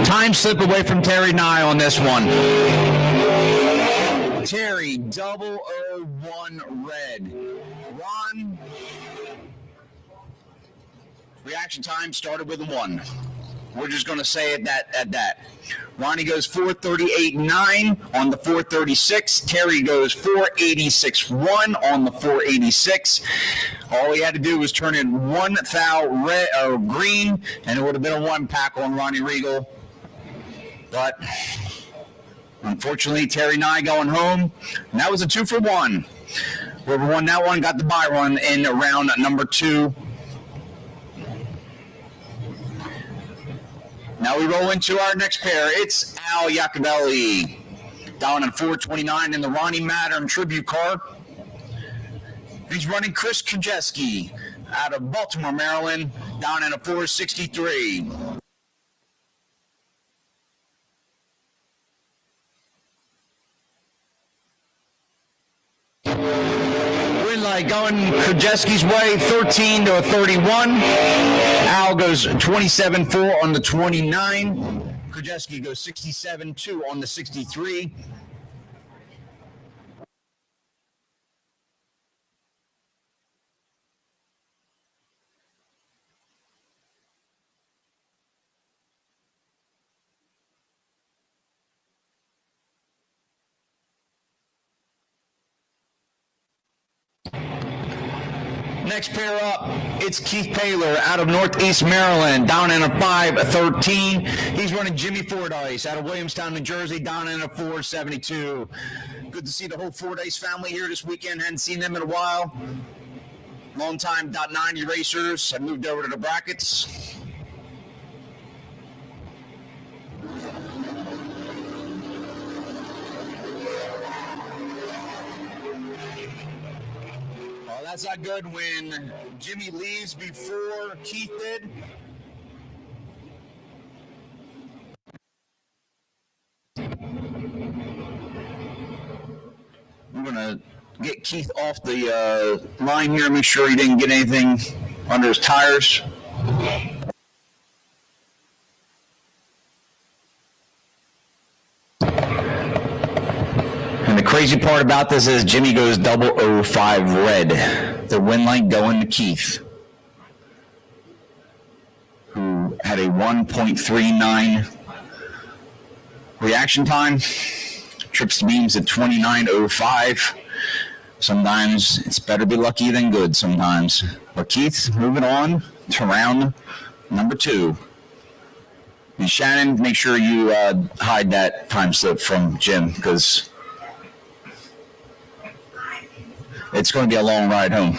time slip away from Terry Nye on this one. Terry, 001 red. Ron, reaction time started with a 1. We're just going to say it at that. Ronnie goes 438.9 on the 436. Terry goes 486.1 on the 486. All he had to do was turn in 1 thou red or green, and it would have been a 1 pack on Ronnie Regal. But unfortunately, Terry Nye going home, and that was a 2 for 1. Whoever won that one got the bye run in round number 2. Now we roll into our next pair. It's Al Iacobelli down in 429 in the Ronnie Mattern tribute car. He's running Chris Krajewski out of Baltimore, Maryland, down in a 463. Winlight going Krajewski's way, 13 to a 31. Al goes 27.4 on the 29. Krajewski goes 67.2 on the 63. Next pair up, it's Keith Paler out of Northeast Maryland, down in a 513. He's running Jimmy Fordyce out of Williamstown, New Jersey, down in a 472. Good to see the whole Fordyce family here this weekend. Hadn't seen them in a while. Long-time .90 racers have moved over to the brackets. That's not good when Jimmy leaves before Keith did. I'm going to get Keith off the line here, make sure he didn't get anything under his tires. And the crazy part about this is Jimmy goes 005 red. The win light going to Keith, who had a 1.39 reaction time. Trips to beams at 29.05. Sometimes it's better to be lucky than good sometimes. But Keith's moving on to round number 2. And Shannon, make sure you hide that time slip from Jim, because it's going to be a long ride home.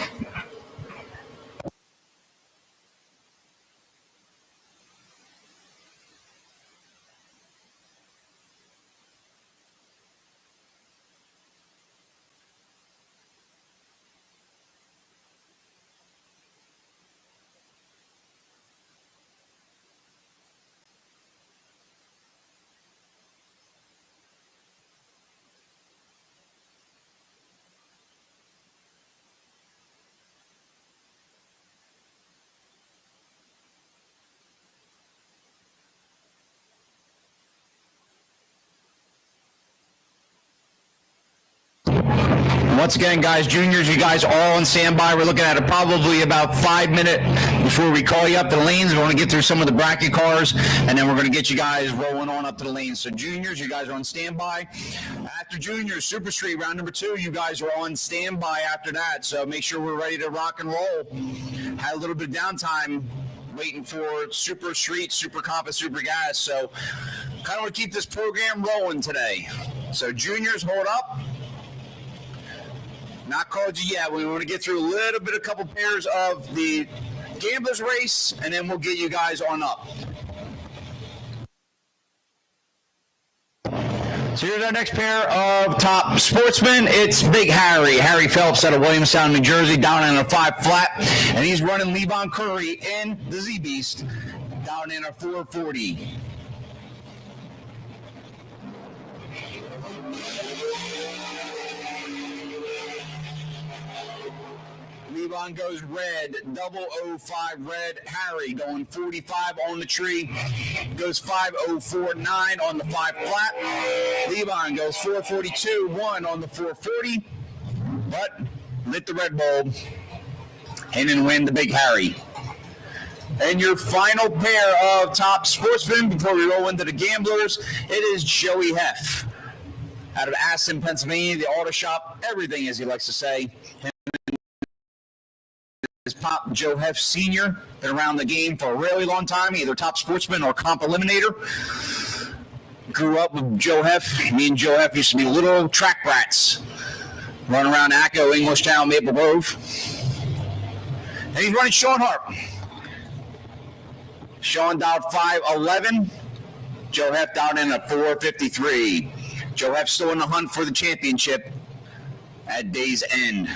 Once again, guys, juniors, you guys are all on standby. We're looking at probably about 5 minutes before we call you up to the lanes. We want to get through some of the bracket cars, and then we're going to get you guys rolling on up to the lanes. So juniors, you guys are on standby. After juniors, Super Street, round number 2, you guys are on standby after that. So make sure we're ready to rock and roll. Had a little bit of downtime waiting for Super Street, Super Comp, and Super Gas. So kind of want to keep this program rolling today. So juniors, hold up. Not called you yet. We want to get through a little bit, a couple pairs of the Gamblers race, and then we'll get you guys on up. So here's our next pair of top sportsmen. It's Big Harry Phelps out of Williamstown, New Jersey, down in a 5 flat, and he's running Levon Curry in the Z-Beast down in a 440. Levon goes red, 005 red. Harry going 45 on the tree, goes 5049 on the 5 flat. Levon goes 442-1 on the 440, but lit the red bulb and then win the big Harry. And your final pair of top sportsmen before we roll into the gamblers, it is Joey Heff out of Aston, Pennsylvania, the auto shop, everything as he likes to say. His pop, Joe Heff Sr., been around the game for a really long time, either top sportsman or comp eliminator. Grew up with Joe Heff. Me and Joe Heff used to be little track brats, running around Acco, Englishtown, Maple Grove. And he's running Sean Harp. Sean dialed 511. Joe Heff dialed in at 453. Joe Heff still in the hunt for the championship at day's end.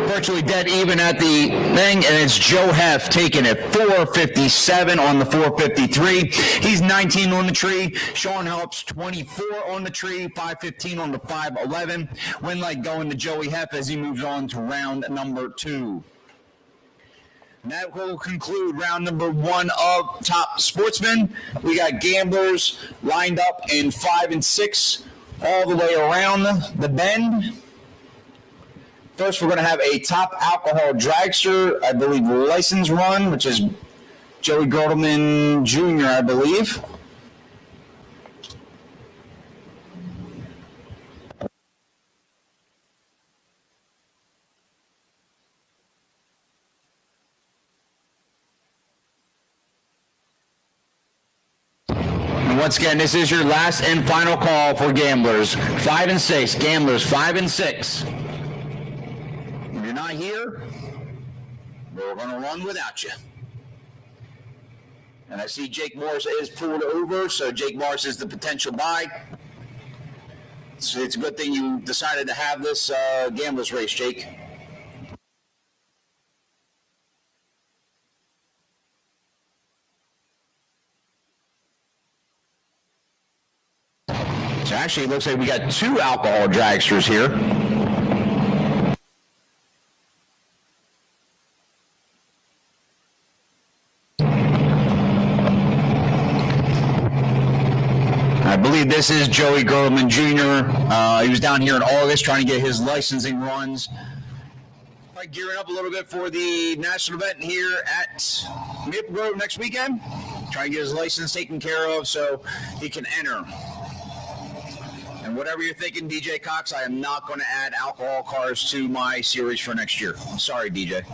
Virtually dead even at the thing, and it's Joe Heff taking it 457 on the 453. He's 19 on the tree. Sean Helps 24 on the tree, 515 on the 511. Win light going to Joey Heff as he moves on to round number 2. And that will conclude round number 1 of Top Sportsmen. We got gamblers lined up in 5 and 6 all the way around the bend. First, we're going to have a top alcohol dragster, I believe, license run, which is Joey Gertleman Jr., I believe. And once again, this is your last and final call for gamblers. 5 and 6. Gamblers, 5 and 6. If you're not here, we're going to run without you. And I see Jake Morris is pulled over, so Jake Morris is the potential buy. So it's a good thing you decided to have this gamblers race, Jake. So actually, it looks like we got 2 alcohol dragsters here. I believe this is Joey Gertleman Jr. He was down here in August trying to get his licensing runs. Gearing up a little bit for the national event here at Maple Grove next weekend. Trying to get his license taken care of so he can enter. And whatever you're thinking, DJ Cox, I am not going to add alcohol cars to my series for next year. I'm sorry, DJ.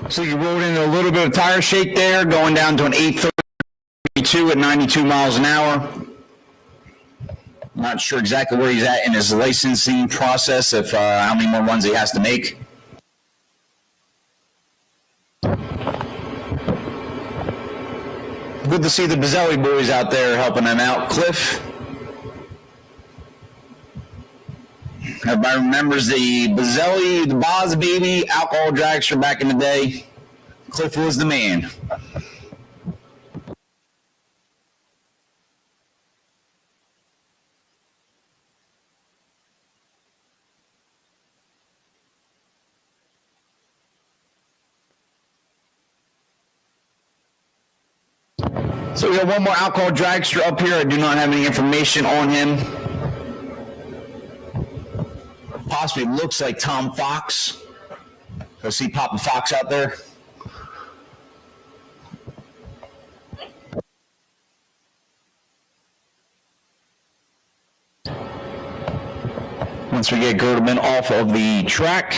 So you rolled in a little bit of tire shake there, going down to an 832 at 92 miles an hour. Not sure exactly where he's at in his licensing process, if how many more runs he has to make. Good to see the Bazzelli boys out there helping them out. Cliff. Everybody remembers the Bazzelli, the Boz Baby alcohol dragster back in the day. Cliff was the man. So we got one more alcohol dragster up here. I do not have any information on him. Possibly looks like Tom Fox. Go see Papa Fox out there. Once we get Gerdeman off of the track,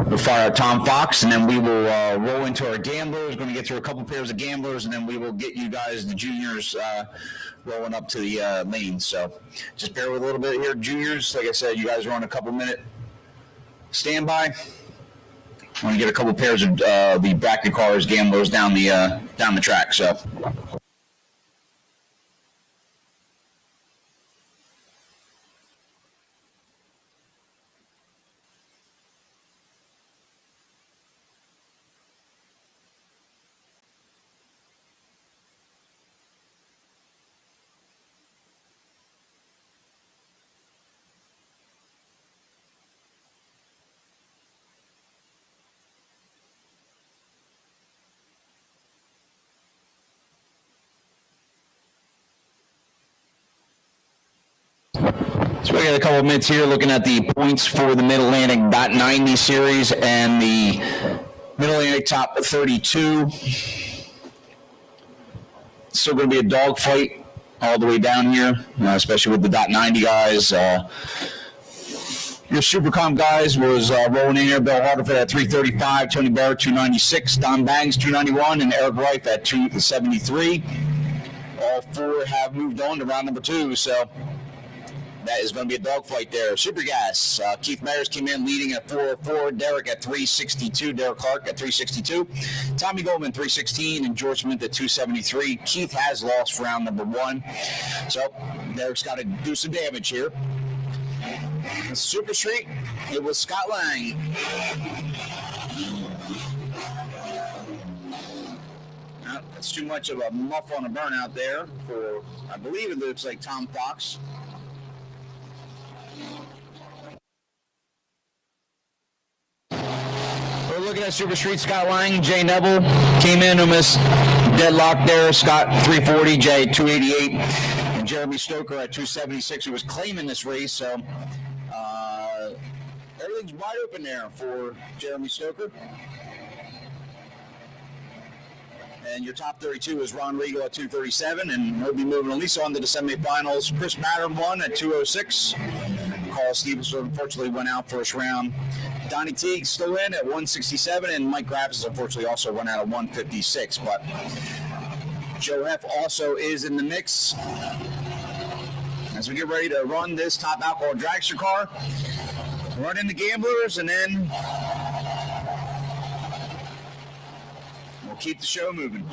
we'll fire out Tom Fox, and then we will roll into our gamblers. We're going to get through a couple pairs of gamblers, and then we will get you guys, the juniors, rolling up to the lanes. So just bear with a little bit here, juniors. Like I said, you guys are on a couple-minute standby. I want to get a couple pairs of the bracket cars, gamblers down the track. So. So we got a couple of minutes here looking at the points for the Mid-Atlantic .90 series and the Mid-Atlantic top 32. Still going to be a dogfight all the way down here, especially with the .90 guys. Your Supercom guys was rolling in here. Bill Hartford at 335, Tony Barrett 296, Don Bangs 291, and Eric Reif at 273. All four have moved on to round number 2, so that is going to be a dogfight there. Super Gas, Keith Myers came in leading at 404, Derek at 362, Derek Clark at 362, Tommy Goldman 316, and George Smith at 273. Keith has lost for round number 1, so Derek's got to do some damage here. Super Street, it was Scott Lang. That's too much of a muff on a burnout there for, I believe it looks like Tom Fox. We're looking at Super Street. Scott Lang, Jay Neville came in, almost deadlocked there. Scott 340, Jay 288, and Jeremy Stoker at 276, who was claiming this race. So everything's wide open there for Jeremy Stoker. And your top 32 is Ron Regal at 237, and he'll be moving at least on to the semifinals. Chris Mattern won at 206. Carl Stevenson unfortunately went out first round. Donnie Teague still in at 167, and Mike Gravis unfortunately also went out at 156. But Joe F. also is in the mix. As we get ready to run this top alcohol dragster car, run in the gamblers, and then we'll keep the show moving.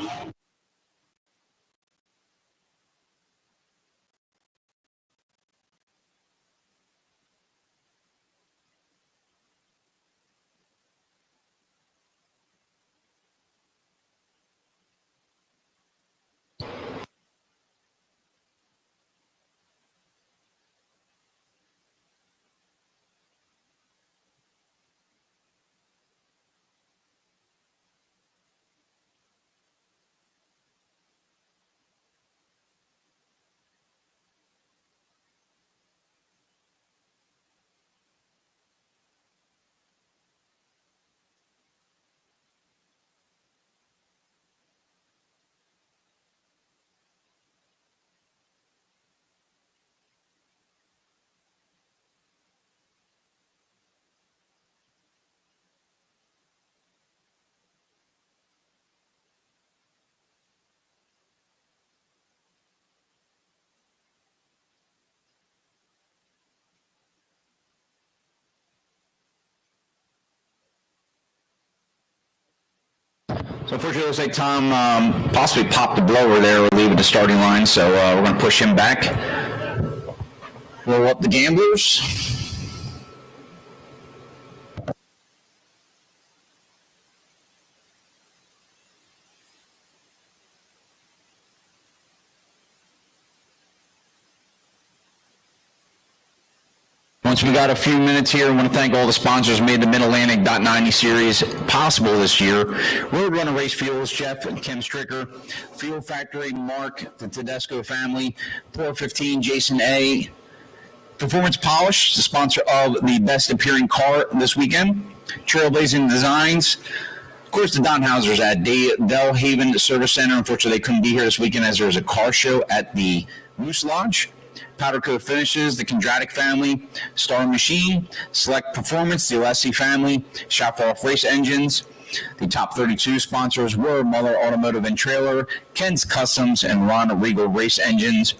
So unfortunately, it looks like Tom possibly popped the blower there or leave at the starting line, so we're going to push him back. Roll up the gamblers. Since we got a few minutes here, I want to thank all the sponsors who made the Mid-Atlantic .90 series possible this year. Roadrunner Race Fuels, Jeff and Kim Stricker, Fuel Factory, Mark, the Tedesco family, 415, Jason A., Performance Polish, the sponsor of the best appearing car this weekend, Trailblazing Designs, of course, the Donhausers at Delhaven Service Center. Unfortunately, they couldn't be here this weekend as there was a car show at the Moose Lodge. Powder Coat Finishes, the Kondratic family, Star Machine, Select Performance, the Alessi family, Shop Off Race Engines. The top 32 sponsors were Muller Automotive and Trailer, Ken's Customs, and Ron Regal Race Engines.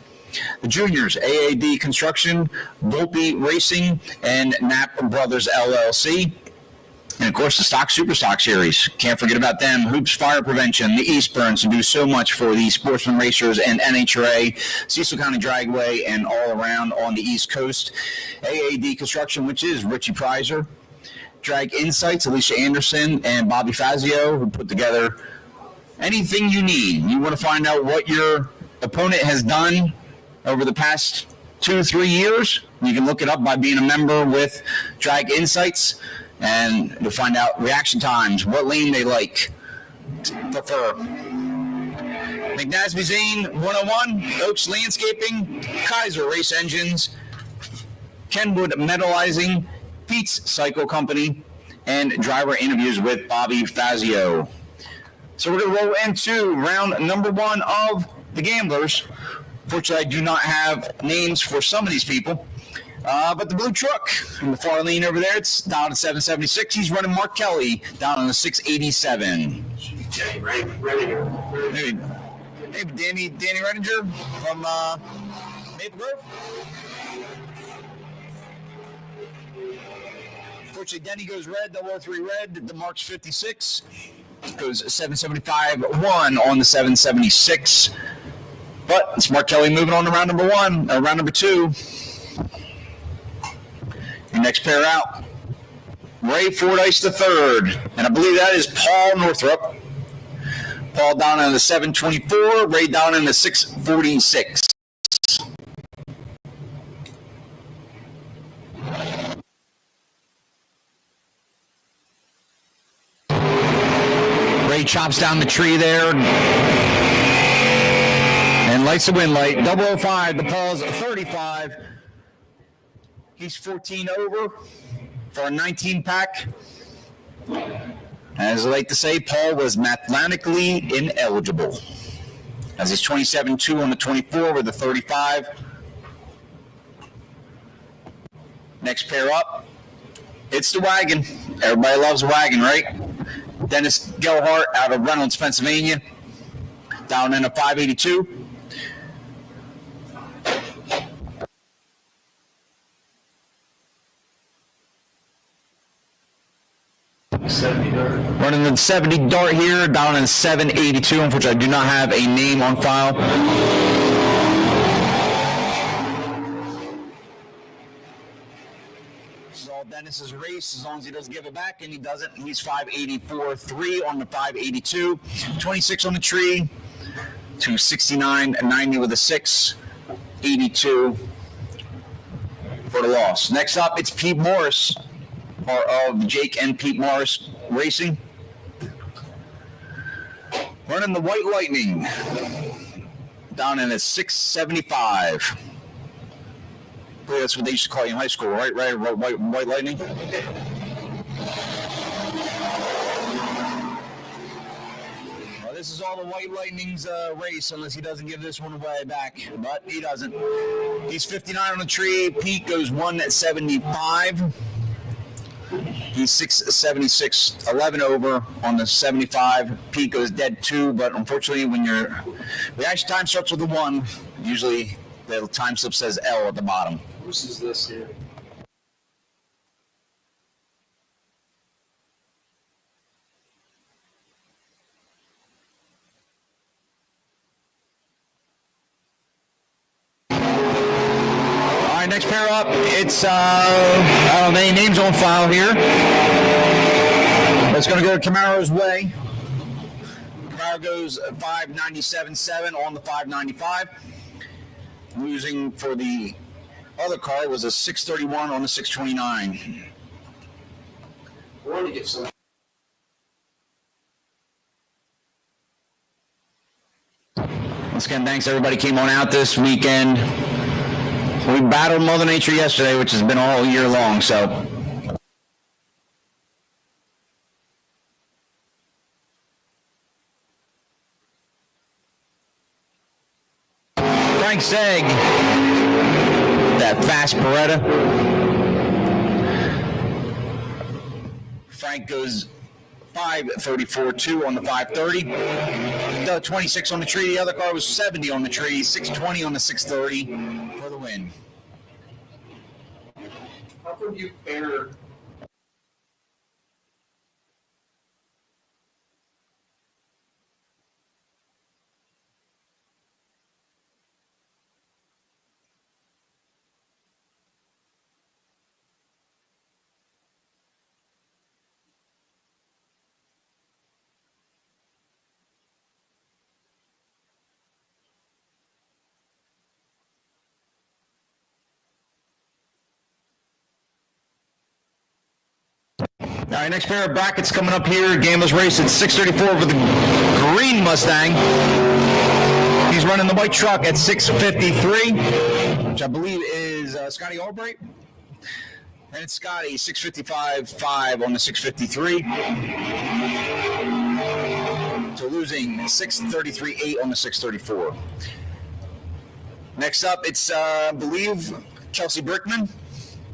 The juniors, AAD Construction, Volpe Racing, and Knapp Brothers LLC. And, of course, the Stock Superstock Series. Can't forget about them. Hoops Fire Prevention, the Eastburns, who do so much for the sportsman racers and NHRA, Cecil County Dragway, and all around on the East Coast. AAD Construction, which is Richie Prizer. Drag Insights, Alicia Anderson, and Bobby Fazio, who put together anything you need. You want to find out what your opponent has done over the past 2-3 years? You can look it up by being a member with Drag Insights. And to find out reaction times, what lane they prefer. McNasby Zane 101, Oaks Landscaping, Kaiser Race Engines, Kenwood Metallizing, Pete's Cycle Company, and driver interviews with Bobby Fazio. So we're going to roll into round number 1 of the Gamblers. Fortunately, I do not have names for some of these people. But the blue truck in the far lane over there, it's down at 776. He's running Mark Kelly down on the 687. Danny Redinger. Hey, Danny Redinger from Maple Grove. Unfortunately, Denny goes red, 003 red. The Mark's 56. Goes 775-1 on the 776. But it's Mark Kelly moving on to round number 2. Your next pair out, Ray Fordyce III, and I believe that is Paul Northrup. Paul down in the 724, Ray down in the 646. Ray chops down the tree there and lights the wind light. 005, the Paul's 35. He's 14 over for a 19-pack. As I like to say, Paul was mathematically ineligible, as he's 27-2 on the 24 with the 35. Next pair up, it's the wagon. Everybody loves a wagon, right? Dennis Gelhart out of Reynolds, Pennsylvania, down in a 582. Running the 70 dart here, down in 782. Unfortunately, I do not have a name on file. This is all Dennis's race, as long as he doesn't give it back, and he doesn't. He's 584.3 on the 582, 26 on the tree, 269.90 with a 6, 82 for the loss. Next up, it's Pete Morris, part of Jake and Pete Morris Racing. Running the White Lightning down in at 675. I believe that's what they used to call you in high school, right? White Lightning. Well, this is all the White Lightning's race, unless he doesn't give this one away back, but he doesn't. He's 59 on the tree. Pete goes 175. He's 676, 11 over on the 75. Pete goes dead 2, but unfortunately, when your reaction time starts with a 1, usually the time slip says L at the bottom. Whose is this here? Next pair up, it's I don't know any names on file here. It's going to go Camaro's way. Camaro goes 597.7 on the 595. Losing for the other car was a 631 on the 629. I wanted to get some. Once again, thanks everybody came on out this weekend. We battled Mother Nature yesterday, which has been all year long, so. Frank Segg, that fast Beretta. Frank goes 534.2 on the 530. 26 on the tree. The other car was 70 on the tree. 620 on the 630 for the win. How come you air? All right, next pair of brackets coming up here. Gamblers race at 634 for the green Mustang. He's running the white truck at 653, which I believe is Scotty Albright. And it's Scotty, 655.5 on the 653. So losing 633.8 on the 634. Next up, it's, I believe, Kelsey Brickman,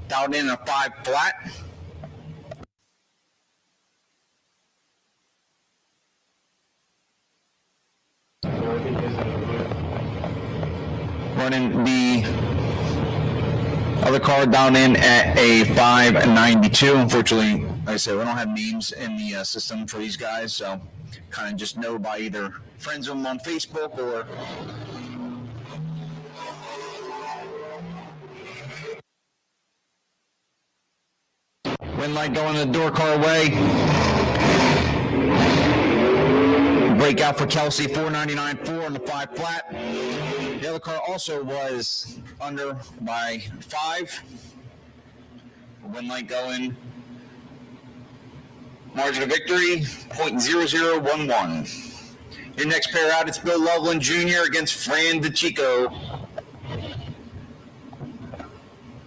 down in a 5 flat. Running the other car down in at a 592. Unfortunately, like I said, we don't have names in the system for these guys, so kind of just know by either friends of them on Facebook or win light going the door car way. Breakout for Kelsey, 499.4 on the 5 flat. The other car also was under by 5. Win light going. Margin of victory, 0.0011. Your next pair out, it's Bill Loveland Jr. against Fran DeChico.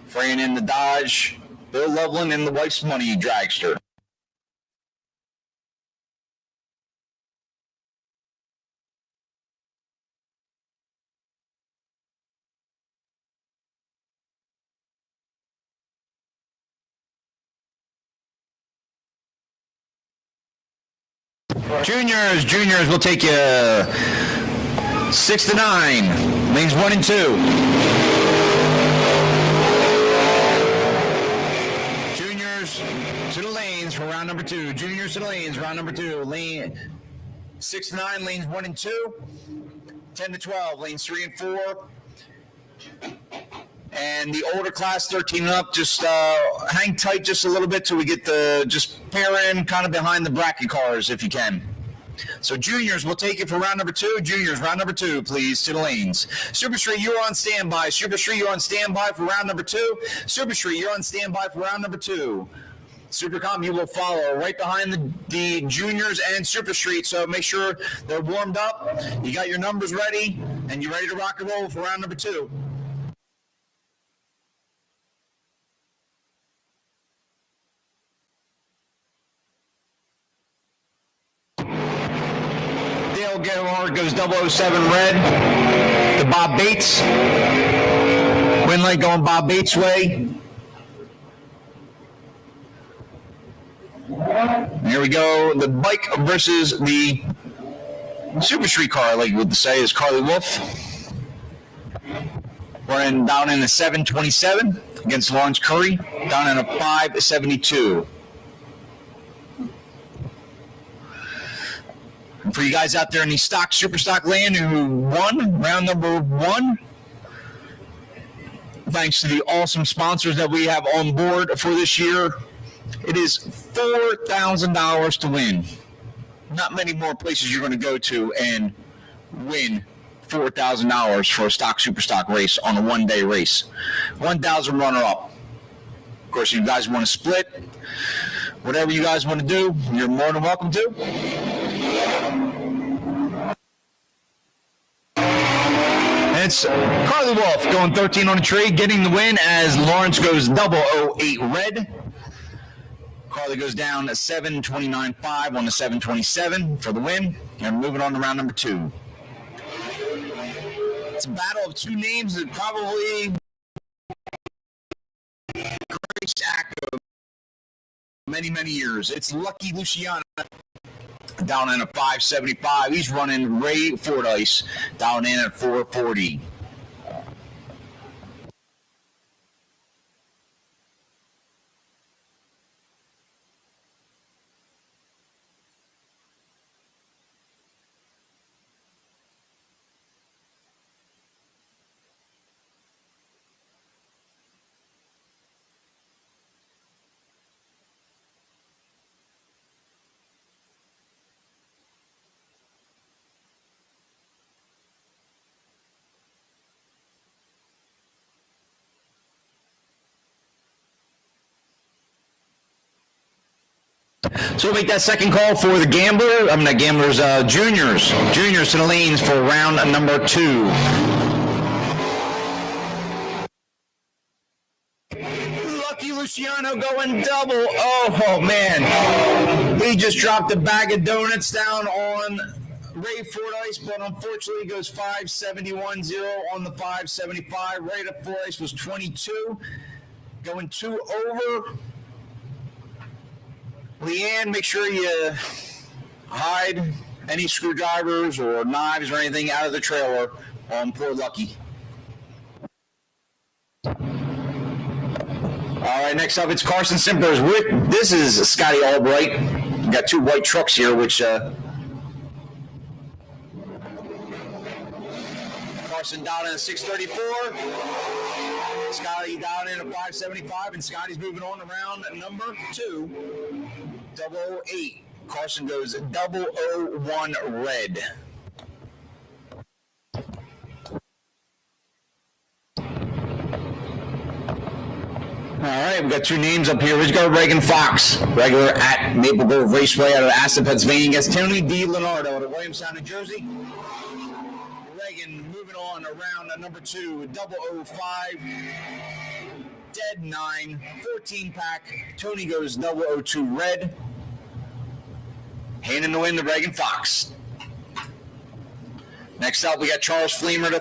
Fran in the Dodge, Bill Loveland in the Wife's Money dragster. Juniors will take you 6 to 9. Lanes 1 and 2. Juniors to the lanes for round number 2. Juniors to the lanes, round number 2. Lane 6 to 9, lanes 1 and 2. 10 to 12, lanes 3 and 4. And the older class, 13 and up, just hang tight just a little bit till we get just pair in kind of behind the bracket cars if you can. So juniors, we'll take it for round number 2. Juniors, round number 2, please, to the lanes. Super Street, you're on standby. Super Street, you're on standby for round number 2. Super Street, you're on standby for round number 2. Supercom, you will follow right behind the juniors and Super Street, so make sure they're warmed up, you got your numbers ready, and you're ready to rock and roll for round number 2. Dale Gerhard goes 007 red to Bob Bates. Win light going Bob Bates' way. Here we go. The bike versus the Super Street car, like you would say, is Carly Wolf. Running down in the 727 against Lawrence Curry, down in a 572. And for you guys out there in the super stock land who won round number 1, thanks to the awesome sponsors that we have on board for this year, it is $4,000 to win. Not many more places you're going to go to and win $4,000 for a stock super stock race on a one-day race. 1,000 runner-up. Of course, if you guys want to split, whatever you guys want to do, you're more than welcome to. And it's Carly Wolf going 13 on the tree, getting the win as Lawrence goes 008 red. Carly goes down 729.5 on the 727 for the win. And moving on to round number 2. It's a battle of two names that probably great stack of many, many years. It's Lucky Luciano down in a 575. He's running Ray Fordyce down in at 440. So we'll make that second call for the gambler. I mean, not gamblers, juniors. Juniors to the lanes for round number 2. Lucky Luciano going double. Oh, man. He just dropped a bag of donuts down on Ray Fordyce, but unfortunately he goes 571.0 on the 575. Ray Fordyce was 22. Going 2 over. Leanne, make sure you hide any screwdrivers or knives or anything out of the trailer on poor Lucky. All right, next up it's Carson Simpers. This is Scotty Albright. We've got 2 white trucks here, which Carson down in a 634. Scotty down in a 575, and Scotty's moving on around number 2. 008. Carson goes 001 red. All right, we've got 2 names up here. Let's go Reagan Fox, regular at Maple Grove Raceway out of Aston, Pennsylvania. Against Tony D. Leonardo out of Williamstown, New Jersey. Reagan moving on around number 2, 005. Dead 9, 14 pack. Tony goes 002 red. Handing the win to Reagan Fox. Next up, we got Charles Fleemer III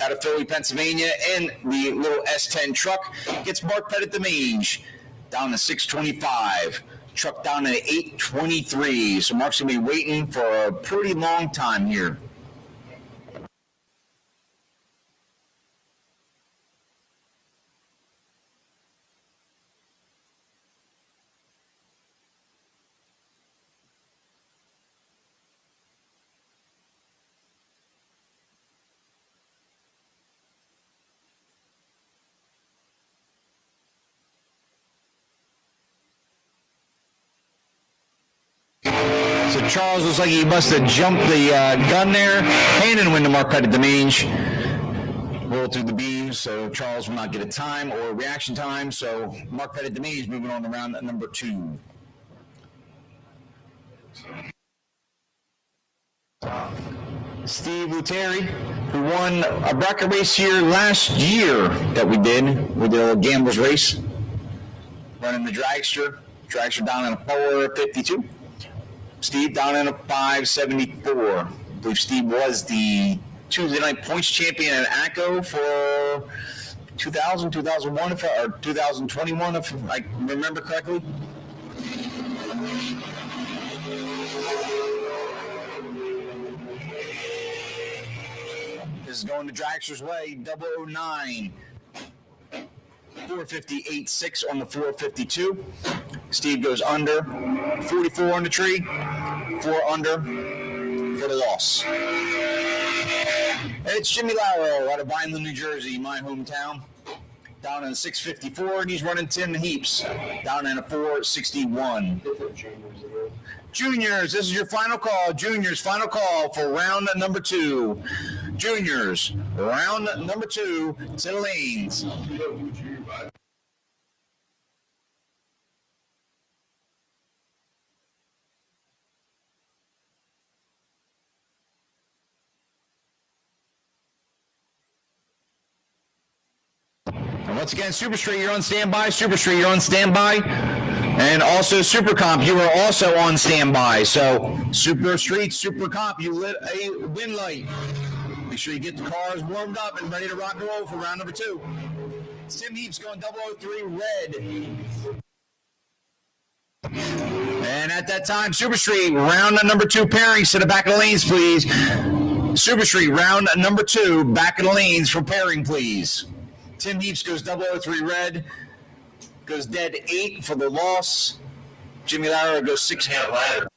out of Philly, Pennsylvania, in the little S10 truck. Gets Mark Pettit the Mange down to 625. Truck down to 823. So Mark's going to be waiting for a pretty long time here. So Charles looks like he must have jumped the gun there. Handing win to Mark Pettit the Mange. Roll through the beams, so Charles will not get a time or reaction time. So Mark Pettit the Mange moving on to round number 2. Steve Luteri, who won a bracket race here last year that we did. We did a little gamblers race. Running the dragster. Dragster down in a 452. Steve down in a 574. I believe Steve was the Tuesday night points champion at ACO for 2000, 2001, or 2021, if I remember correctly. This is going to Dragster's way, 009. 458.6 on the 452. Steve goes under. 44 on the tree. 4 under for the loss. It's Jimmy Lauro out of Vineland, New Jersey, my hometown. Down in a 654, and he's running 10 heaps. Down in a 461. Juniors, this is your final call. Juniors, final call for round number 2. Juniors, round number 2 to the lanes. And once again, Super Street, you're on standby. Super Street, you're on standby. And also Super Comp, you are also on standby. So Super Street, Super Comp, you lit a win light. Make sure you get the cars warmed up and ready to rock and roll for round number 2. Tim Heaps going 003 red. And at that time, Super Street, round number 2 pairings to the back of the lanes, please. Super Street, round number 2, back of the lanes for pairing, please. Tim Heaps goes 003 red, goes dead 8 for the loss. Jimmy Lara goes 6 half ladder.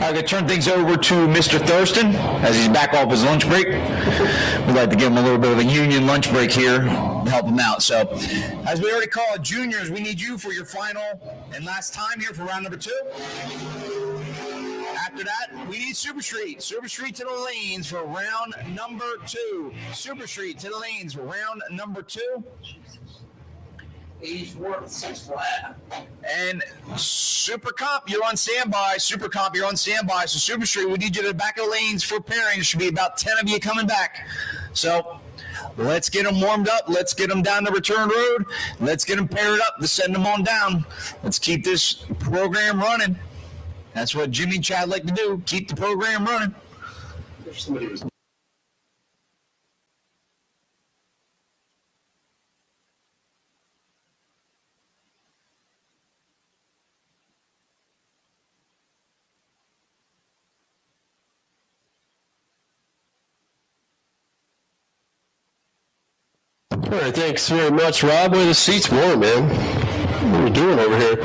I'm going to turn things over to Mr. Thurston as he's back off his lunch break. We'd like to give him a little bit of a union lunch break here to help him out. So, as we already called, juniors, we need you for your final and last time here for round number 2. After that, we need Super Street. Super Street to the lanes for round number 2. Super Street to the lanes for round number 2. 84 6 flat. And Super Comp, you're on standby. Super Comp, you're on standby. So Super Street, we need you to the back of the lanes for pairing. There should be about 10 of you coming back. So let's get them warmed up. Let's get them down the return road. Let's get them paired up to send them on down. Let's keep this program running. That's what Jimmy and Chad like to do. Keep the program running. If somebody was All right, thanks very much, Rob. Where the seats warm, man. What are we doing over here?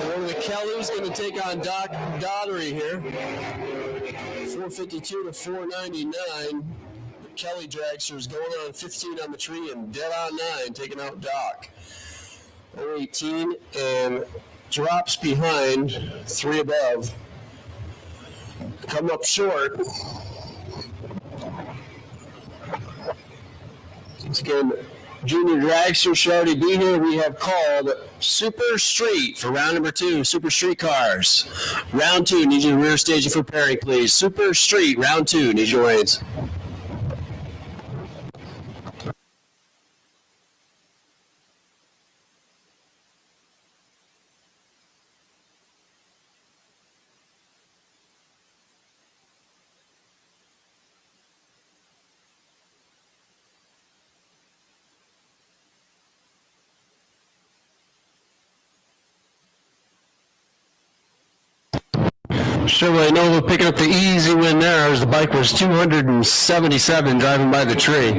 One of the Kellys going to take on Doc Dottery here. 452 to 499. The Kelly dragsters going on 15 on the tree and dead on 9, taking out Doc. 018 and drops behind 3 above. Come up short. Once again, junior dragster should already be here. We have called Super Street for round number 2. Super Street cars. Round 2, need you to rear stage for pairing, please. Super Street, round 2, need your lanes. Chevrolet Nova picking up the easy win there as the bike was 277 driving by the tree.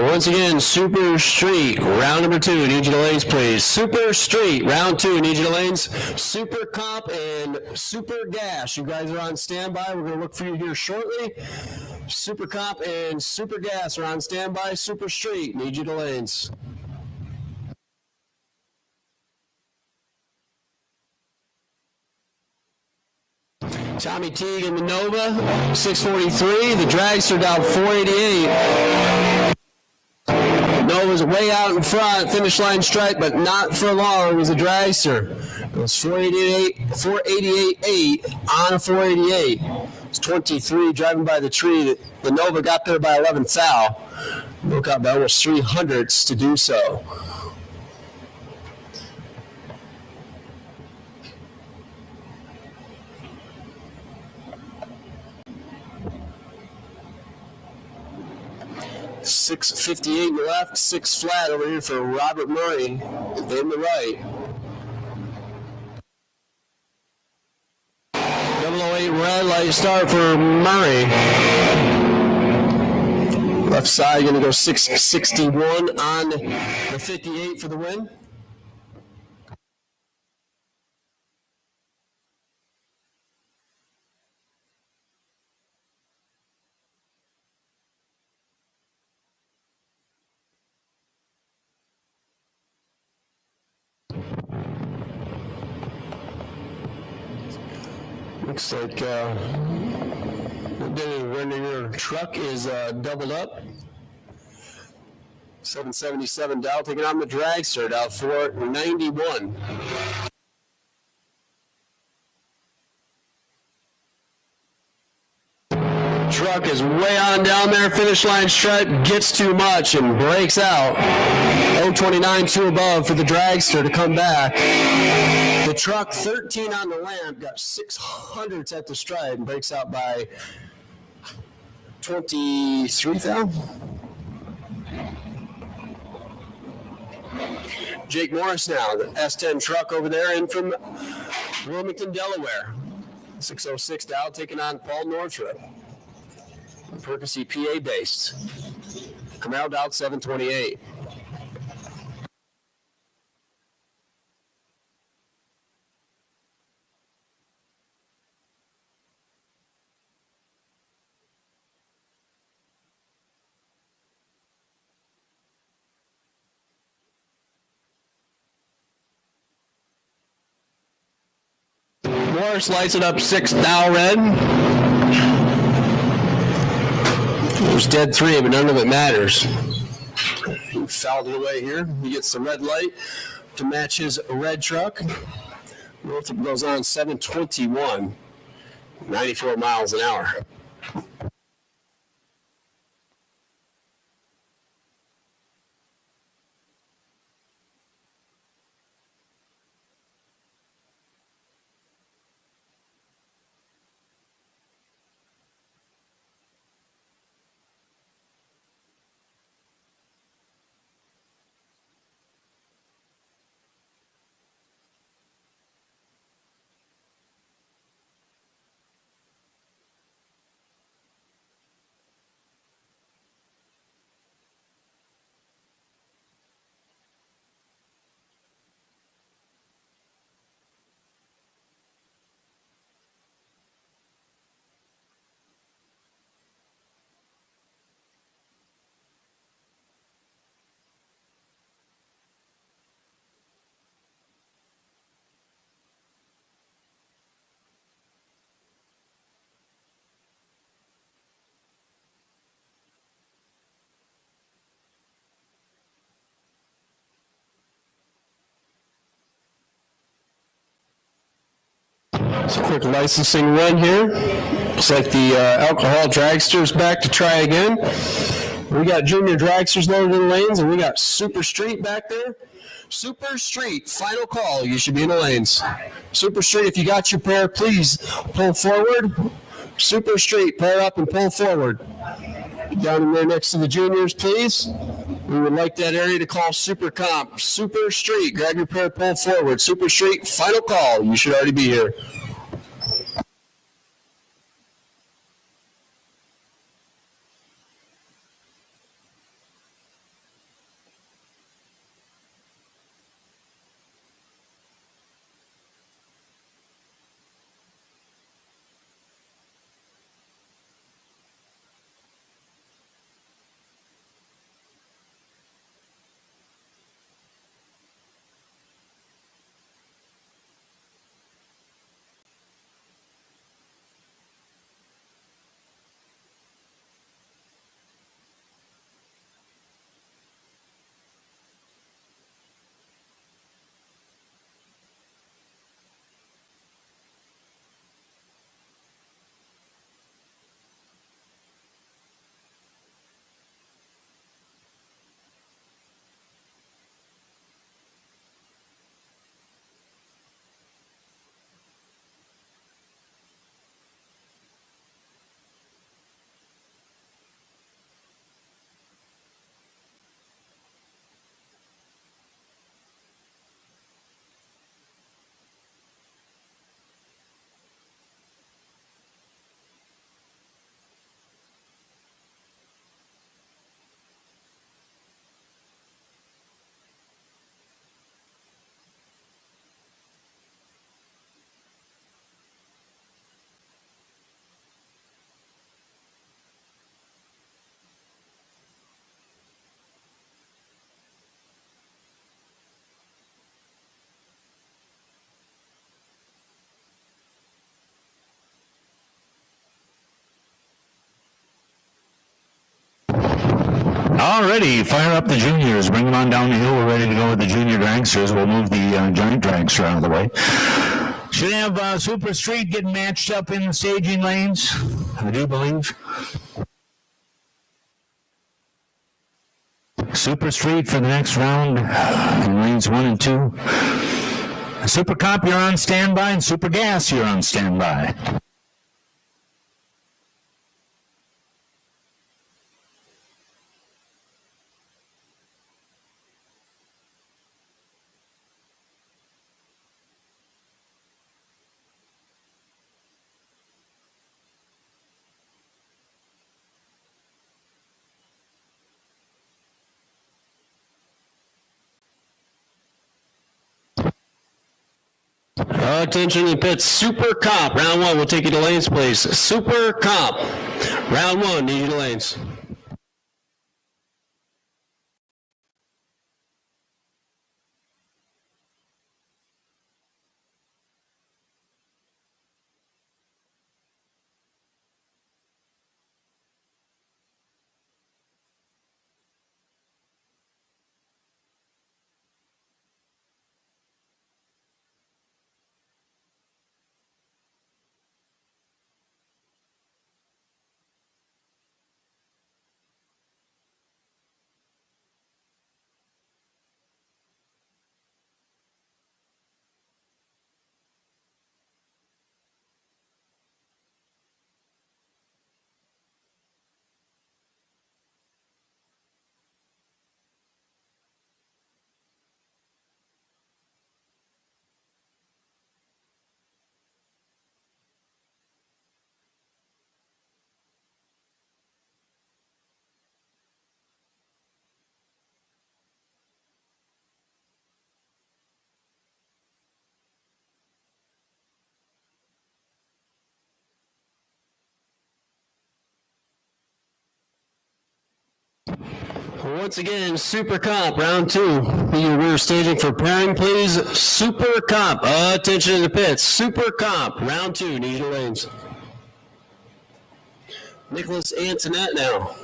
Once again, Super Street, round number 2, need you to lanes, please. Super Street, round 2, need you to lanes. Super Comp and Super Gas, you guys are on standby. We're going to look for you here shortly. Super Comp and Super Gas are on standby. Super Street, need you to lanes. Tommy Teague in the Nova, 643. The Dragster down 488. Nova's way out in front, finish line stripe, but not for long. It was a dragster. It was 488.8 on a 488. It's 23 driving by the tree. The Nova got there by 11 thou. Broke out by almost 300ths to do so. .658 left, 6 flat over here for Robert Murray in the right. red light start for Murray. Left side going to go 661 on the 58 for the win. Looks like your truck is doubled up. 777 Dow taking on the dragster, Dow 491. Truck is way on down there, finish line stripe, gets too much and breaks out. 029 2 above for the dragster to come back. The truck 13 on the lamp, got 600s at the stripe and breaks out by 23 thou. Jake Morris now, the S10 truck over there in from Wilmington, Delaware. 606 Dow taking on Paul Northrup. Percy, PA based. Camaro Dow 728. Morris lights it up 6 Dow red. There's dead 3, but none of it matters. He fouled it away here. He gets the red light to match his red truck. Northrop goes on 721, 94 miles an hour. It's a quick licensing run here. Looks like the alcohol dragster's back to try again. We got junior dragsters loaded in the lanes, and we got Super Street back there. Super Street, final call. You should be in the lanes. Super Street, if you got your pair, please pull forward. Super Street, pair up and pull forward. Down in there next to the juniors, please. We would like that area to call Super Comp. Super Street, grab your pair, pull forward. Super Street, final call. You should already be here. Alrighty, fire up the juniors. Bring them on down the hill. We're ready to go with the junior dragsters. We'll move the giant dragster out of the way. Should have Super Street getting matched up in the staging lanes, I do believe. Super Street for the next round in lanes 1 and 2. Super Cop, you're on standby, and Super Gas, you're on standby. Attention in the pits, Super Comp, round 1, we'll take you to lanes, please. Super Comp, round 1, need you to lanes. Once again, Super Comp, round 2. We're staging for pairing, please. Super Comp, attention in the pits. Super Comp, round 2, need your lanes. Nicholas Antoinette now.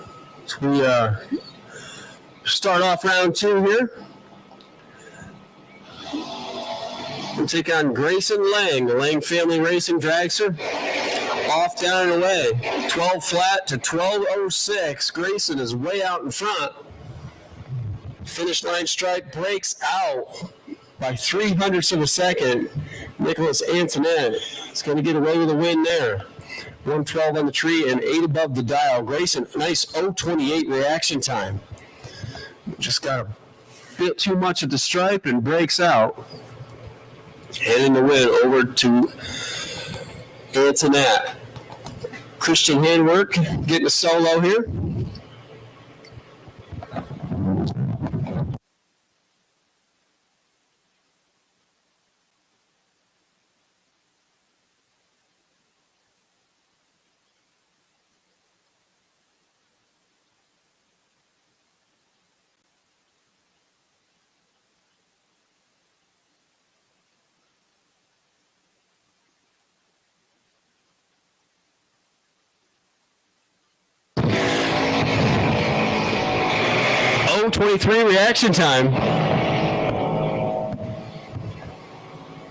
So we start off round 2 here. We'll take on Grayson Lang, the Lang family racing dragster. Off, down, and away. 12 flat to 12.06. Grayson is way out in front. Finish line stripe breaks out by 0.03 of a second. Nicholas Antoinette is going to get away with a win there. 112 on the tree and 8 above the dial. Grayson, nice 0.28 reaction time. Just got a bit too much at the stripe and breaks out. Handing the win over to Antoinette. Christian Handwork getting a solo here. Oh, 23 reaction time.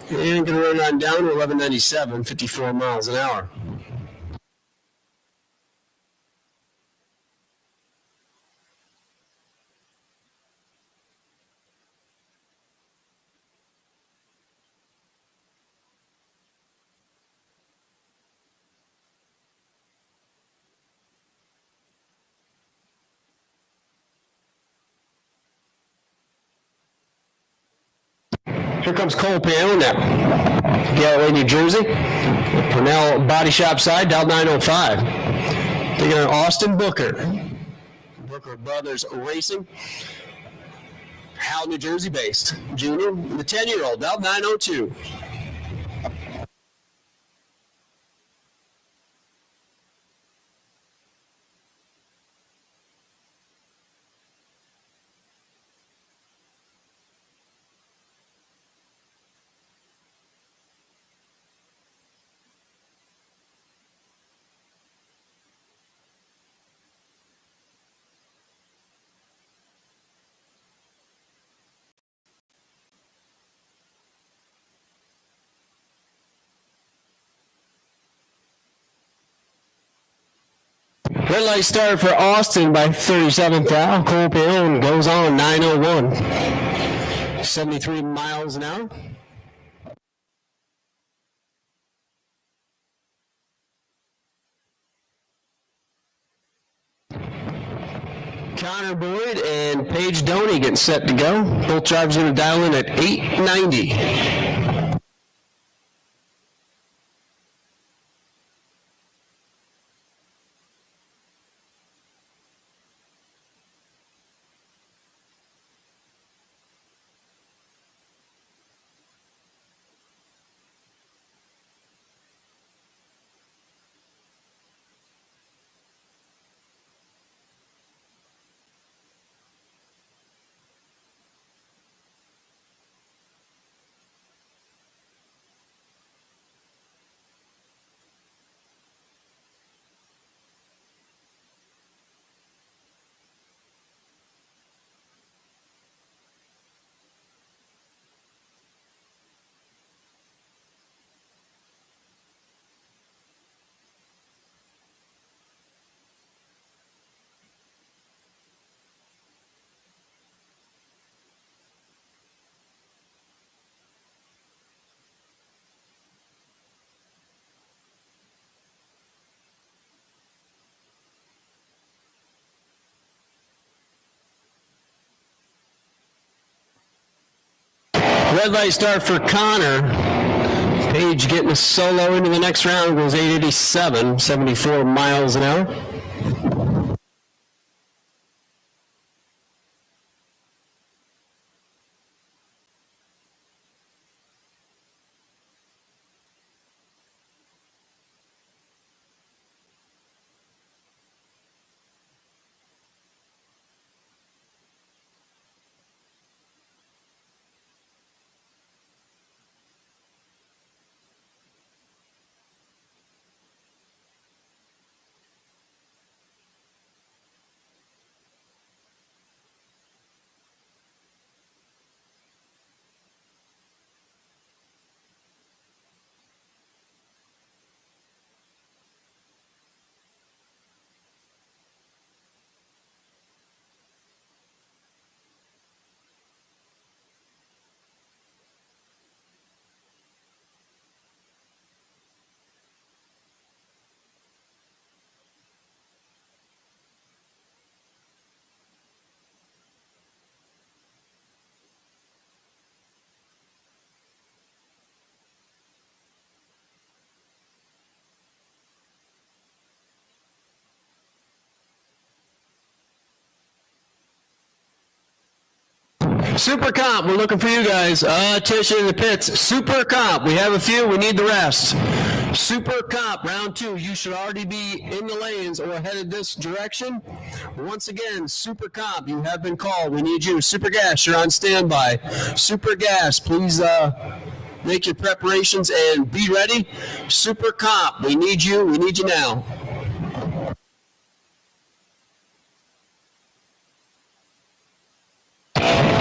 And going to run on down to 1197, 54 miles an hour. Here comes Cole Piano now. Galloway, New Jersey. Purnell Body Shop side, dial 905. Taking on Austin Booker. Booker Brothers Racing. Hal, New Jersey based. Junior, the 10-year-old, dial 902. Red light start for Austin by 37th out. Cole Peon goes on 9:01. 73 miles an hour. Connor Boyd and Paige Doney getting set to go. Both drivers going to dial in at 890. Red light start for Connor. Page getting a solo into the next round, goes 887, 74 miles an hour. Super Comp, we're looking for you guys. Tish in the pits. Super Comp, we have a few, we need the rest. Super Comp, round 2, you should already be in the lanes or headed this direction. Once again, Super Comp, you have been called, we need you. Super Gas, you're on standby. Super Gas, please make your preparations and be ready. Super Comp, we need you now.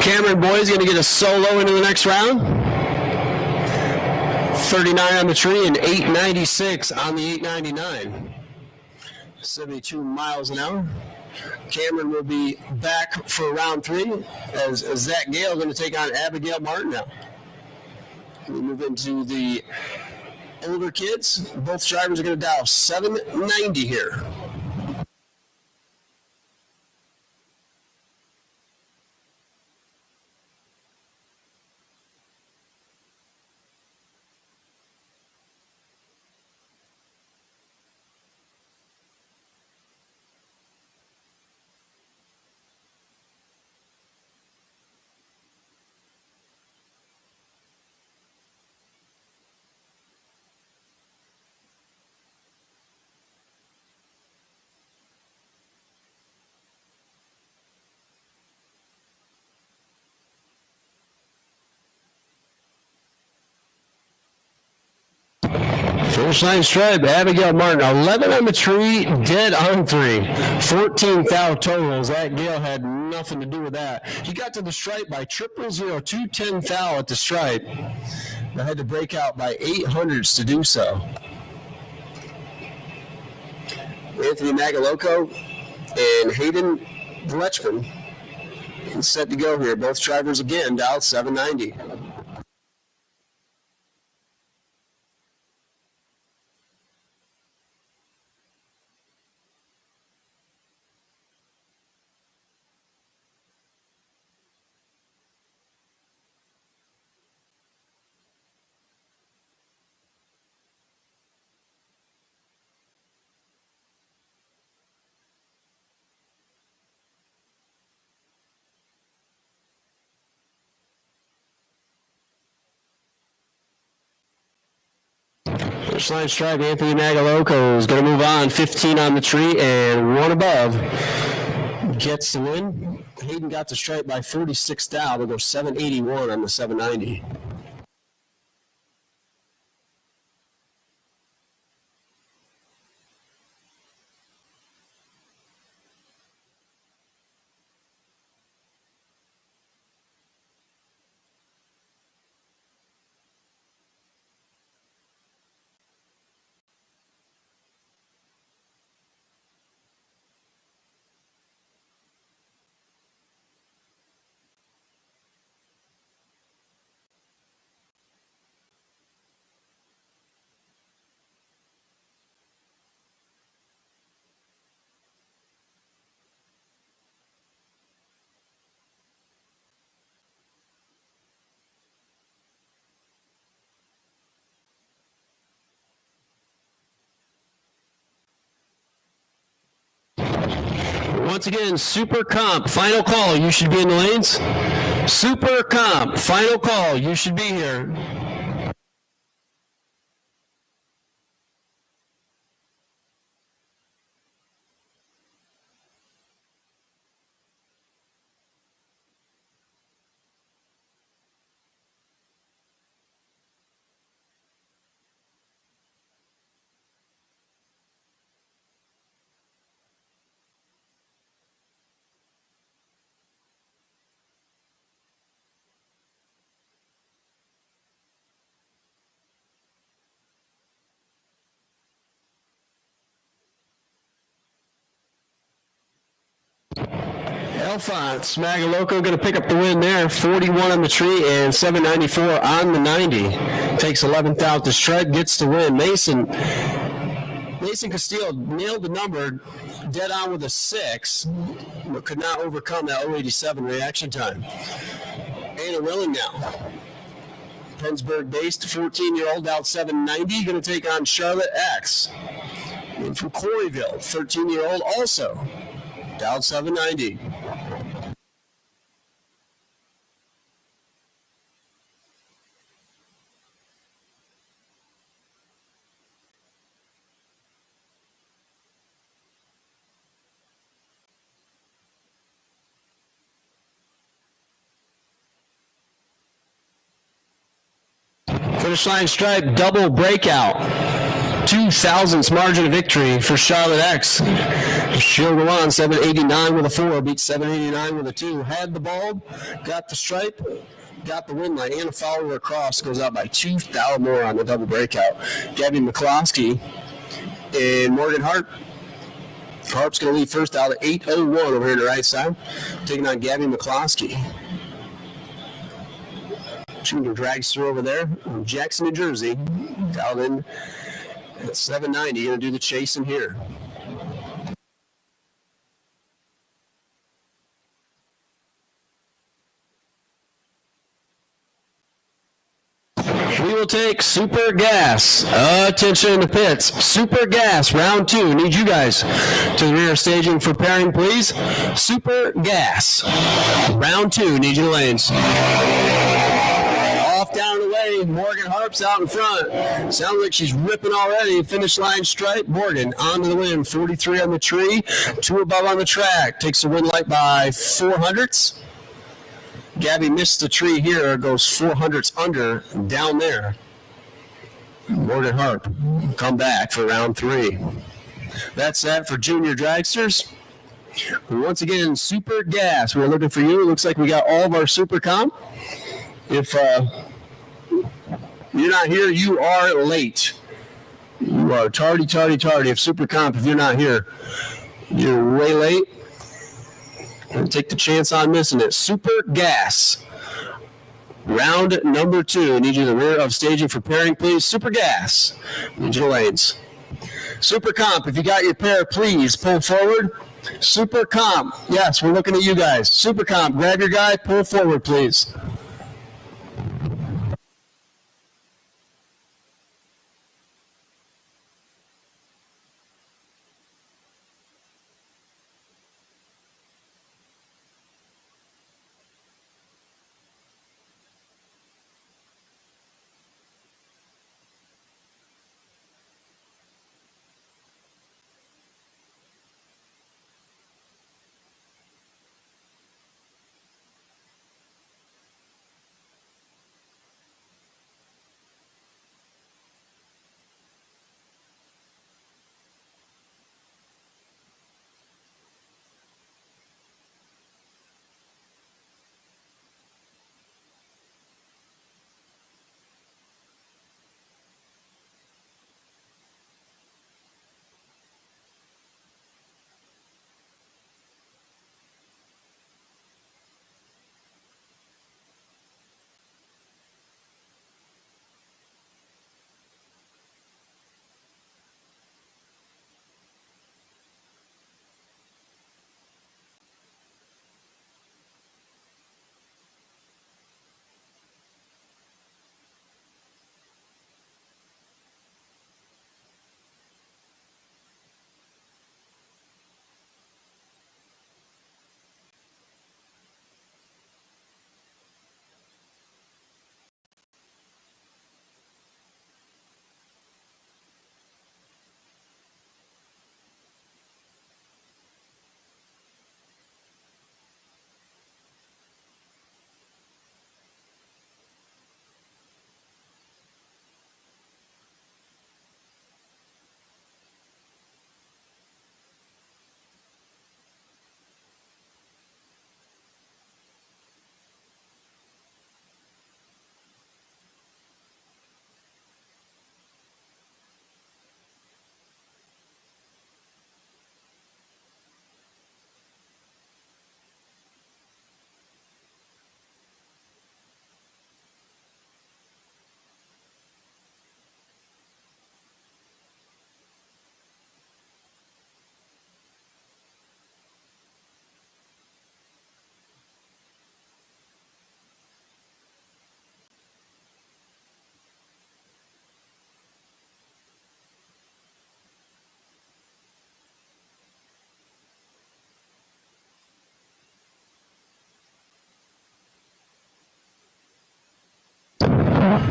Cameron Boyd's going to get a solo into the next round. 39 on the tree and 896 on the 899. 72 miles an hour. Cameron will be back for round 3 as Zach Gale going to take on Abigail Martin now. We move into the older kids. Both drivers are going to dial 790 here. Finish line stripe, Abigail Martin, 11 on the tree, dead on 3. 14 thou totals. That Gale had nothing to do with that. He got to the stripe by 0000210 thou at the stripe. I had to break out by 800s to do so. Anthony Magaloco and Hayden Lechman is set to go here. Both drivers again, dialed 790. Finish line stripe, Anthony Magaloco is going to move on. 15 on the tree and one above. Gets the win. Hayden got the stripe by 46 down. They'll go 781 on the 790. Once again, Super Comp, final call. You should be in the lanes. Super Comp, final call. You should be here. Alphonse Magaloco going to pick up the win there. 41 on the tree and 794 on the 90. Takes 11th out the stripe, gets the win. Mason Castillo nailed the number dead on with a 6, but could not overcome that 087 reaction time. Anna Willing now. Pennsburg-based 14-year-old out 790, going to take on Charlotte X. And from Coreyville, 13-year-old also. Down 790. Finish line stripe, double breakout. 2,000ths margin of victory for Charlotte X. She'll go on 789 with a 4, beat 789 with a 2. Had the bulb, got the stripe, got the win line. Anna Fowler across, goes out by 2,000 more on the double breakout. Gabby McCloskey and Morgan Hart. Harp's going to lead first out at 801 over here to the right side, taking on Gabby McCloskey. Junior drags through over there from Jackson, New Jersey. Dialed in at 790. Going to do the chasing here. We will take Super Gas. Attention in the pits. Super Gas, round 2. Need you guys to the rear staging for pairing, please. Super Gas. Round 2. Need you in the lanes. Off down the way. Morgan Harp's out in front. Sounds like she's ripping already. Finish line stripe. Morgan on to the win. 43 on the tree. 2 above on the track. Takes the win light by 400ths. Gabby missed the tree here, goes 400ths under, down there. Morgan Harp come back for round 3. That's that for junior dragsters. Once again, Super Gas, we're looking for you. It looks like we got all of our Super Comp. If you're not here, you are late. You You are tardy. If Super Comp, if you're not here, you're way late. Don't take the chance on missing it. Super Gas. Round number 2. I need you to the rear of staging for pairing, please. Super Gas. Need you to lanes. Super Comp, if you got your pair, please pull forward. Super Comp. Yes, we're looking at you guys. Super Comp, grab your guy, pull forward, please.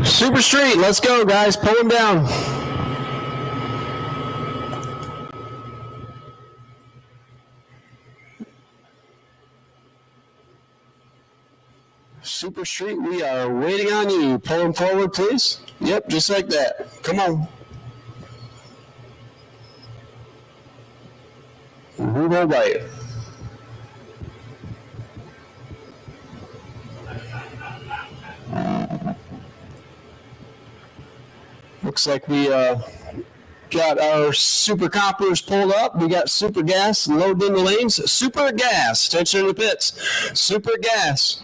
Super Street, let's go, guys. Pull him down. Super Street, we are waiting on you. Pull him forward, please. Yep, just like that. Come on. Who will bite? Looks like we got our Super Coppers pulled up. We got Super Gas loaded in the lanes. Super Gas, attention in the pits. Super Gas.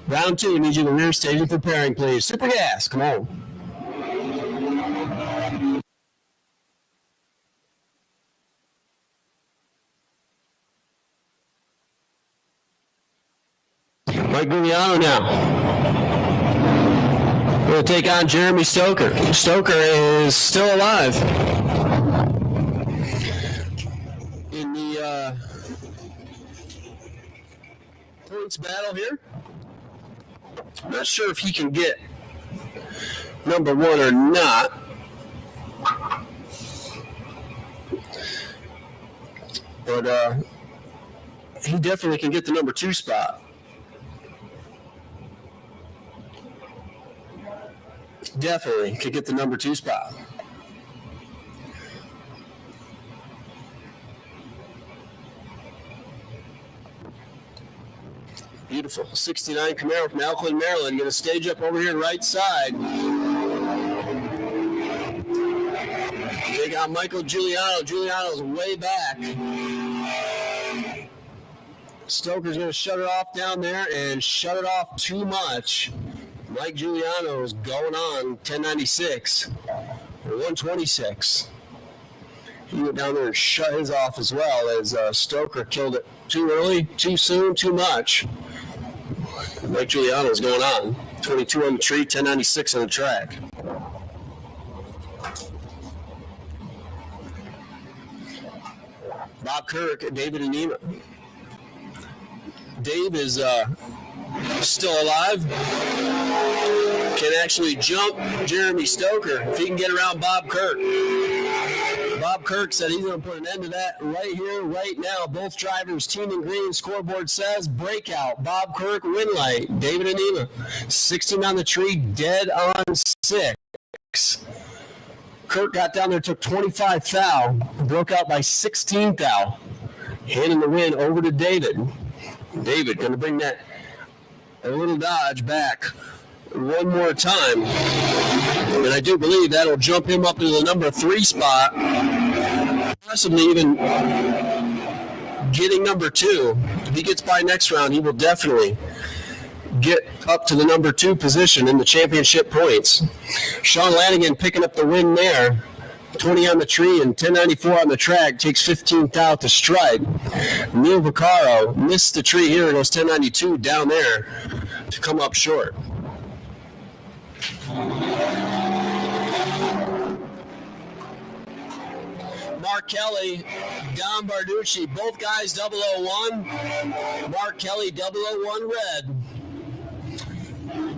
Round 2, need you to rear stage and preparing, please. Super Gas, come on. Mike Gugliano now. We're going to take on Jeremy Stoker. Stoker is still alive. In the points battle here. I'm not sure if he can get number 1 or not. But he definitely can get the number 2 spot. Definitely could get the number 2 spot. Beautiful. 69 Camaro from Elkland, Maryland. Going to stage up over here right side. Big got Michael Giuliano. Giuliano's way back. Stoker's going to shut it off down there and shut it off too much. Mike Giuliano is going on 1096 or 126. He went down there and shut his off as well as Stoker killed it too early, too soon, too much. Mike Giuliano's going on 22 on the tree, 1096 on the track. Bob Kirk, David Anema. Dave is still alive. Can actually jump Jeremy Stoker if he can get around Bob Kirk. Bob Kirk said he's going to put an end to that right here, right now. Both drivers, team in green. Scoreboard says breakout. Bob Kirk, win light. David Anema, 16 on the tree, dead on 6. Kirk got down there, took 25 thou, broke out by 16 thou, handing the win over to David. David going to bring that a little Dodge back one more time. And I do believe that'll jump him up into the number 3 spot, possibly even getting number 2. If he gets by next round, he will definitely get up to the number 2 position in the championship points. Sean Lanigan picking up the win there. 20 on the tree and 1094 on the track, takes 15th out to stride. Neil Vaccaro missed the tree here and goes 1092 down there to come up short. Mark Kelly, Don Barducci, both guys 001. Mark Kelly 001 red.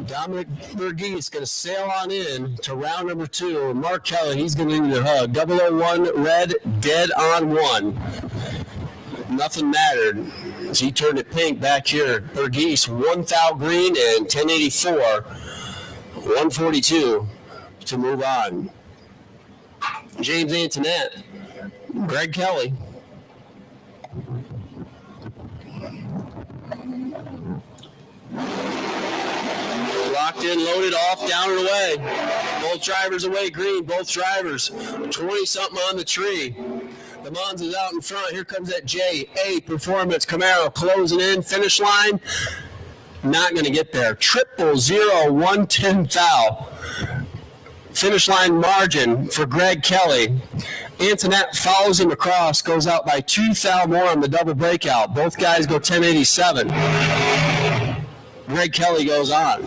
Dominic Burgess going to sail on in to round number 2. Mark Kelly, he's going to need a hug. 001 red, dead on 1. Nothing mattered as he turned it pink back here. Burgess, 1 thou green and 1084, 142 to move on. James Antoinette, Greg Kelly. Locked in, loaded off, down and away. Both drivers away green, both drivers. 20-something on the tree. The Monza's out in front. Here comes that J.A. Performance Camaro closing in. Finish line, not going to get there. 00110 thou. Finish line margin for Greg Kelly. Antoinette follows him across, goes out by 2 thou more on the double breakout. Both guys go 1087. Greg Kelly goes on.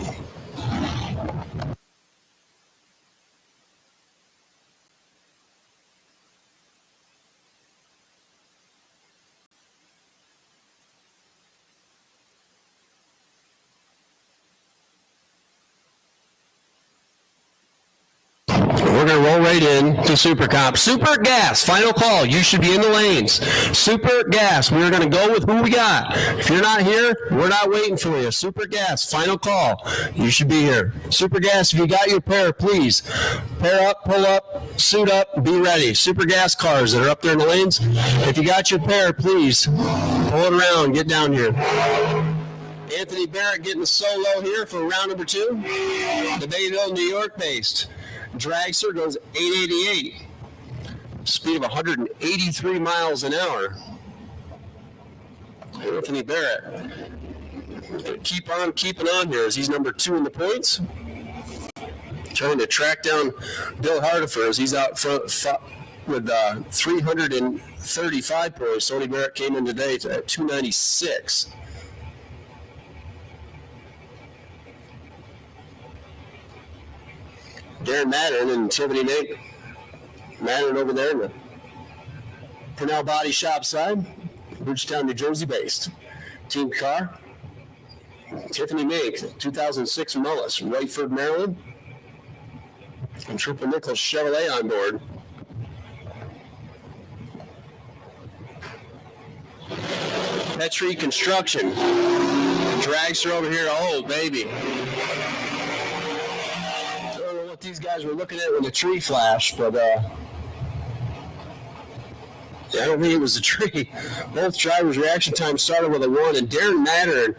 We're going to roll right in to Super Comp. Super Gas, final call. You should be in the lanes. Super Gas, we're going to go with who we got. If you're not here, we're not waiting for you. Super Gas, final call. You should be here. Super Gas, if you got your pair, please pair up, pull up, suit up, be ready. Super Gas cars that are up there in the lanes. If you got your pair, please pull it around, get down here. Anthony Barrett getting the solo here for round number 2. The Bayville, New York based. Dragster goes 888, speed of 183 miles an hour. Anthony Barrett keep on keeping on here as he's number 2 in the points. Trying to track down Bill Hardifer as he's out front with 335 points. Tony Barrett came in today at 296. Darren Mattern and Tiffany Nate. Mattern over there in the Purnell Body Shop side. Bridgetown, New Jersey based. Team car. Tiffany Nate, 2006 Mullis, Whiteford, Maryland. And Triple Nichols Chevrolet on board. Petrie Construction. Dragster over here. Oh, baby. These guys were looking at when the tree flashed, but I don't think it was the tree. Both drivers' reaction time started with a 1, and Darren Mattern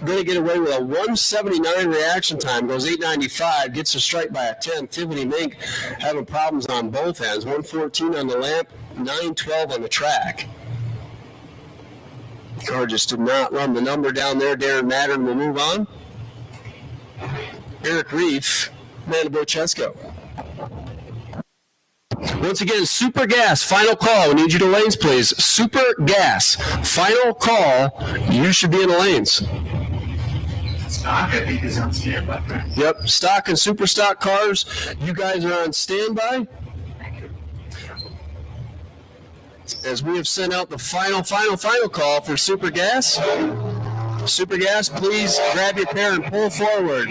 going to get away with a 179 reaction time, goes 895, gets a strike by a 10. Tiffany Mink having problems on both ends, 114 on the lamp, 912 on the track. Car just did not run the number down there. Darren Mattern will move on. Eric Reef, Amanda Bochesko. Once again, Super Gas, final call. We need you to lanes, please. Super Gas, final call. You should be in the lanes. Stock, I think, is on standby. Yep, stock and super stock cars. You guys are on standby. As we have sent out the final call for Super Gas. Super Gas, please grab your pair and pull forward.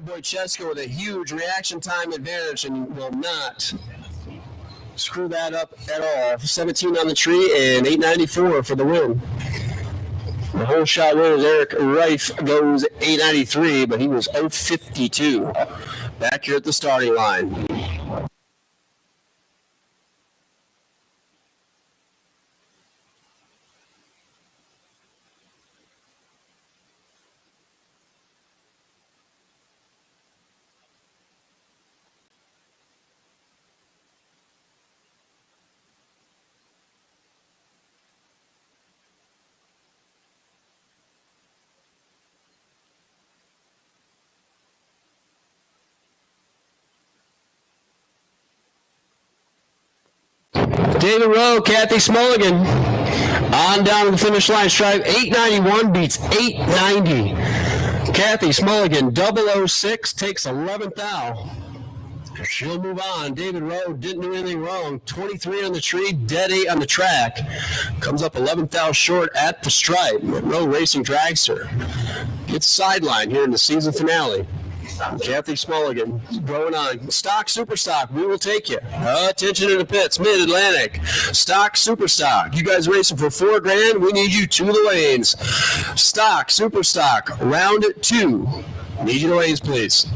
Boychesko with a huge reaction time advantage and will not screw that up at all. 17 on the tree and 894 for the win. The whole shot winners, Eric Reif goes 893, but he was 052 back here at the starting line. David Rowe, Kathy Smulligan, on down to the finish line stripe. 891 beats 890. Kathy Smulligan, 006, takes 11th out. She'll move on. David Rowe didn't do anything wrong. 23 on the tree, dead 8 on the track. Comes up 11th out short at the stripe. Rowe Racing dragster gets sidelined here in the season finale. Kathy Smulligan going on. Stock, super stock, we will take you. Attention in the pits, Mid-Atlantic. Stock, super stock. You guys racing for $4,000. We need you to the lanes. Stock, super stock, round 2. Need you to the lanes, please.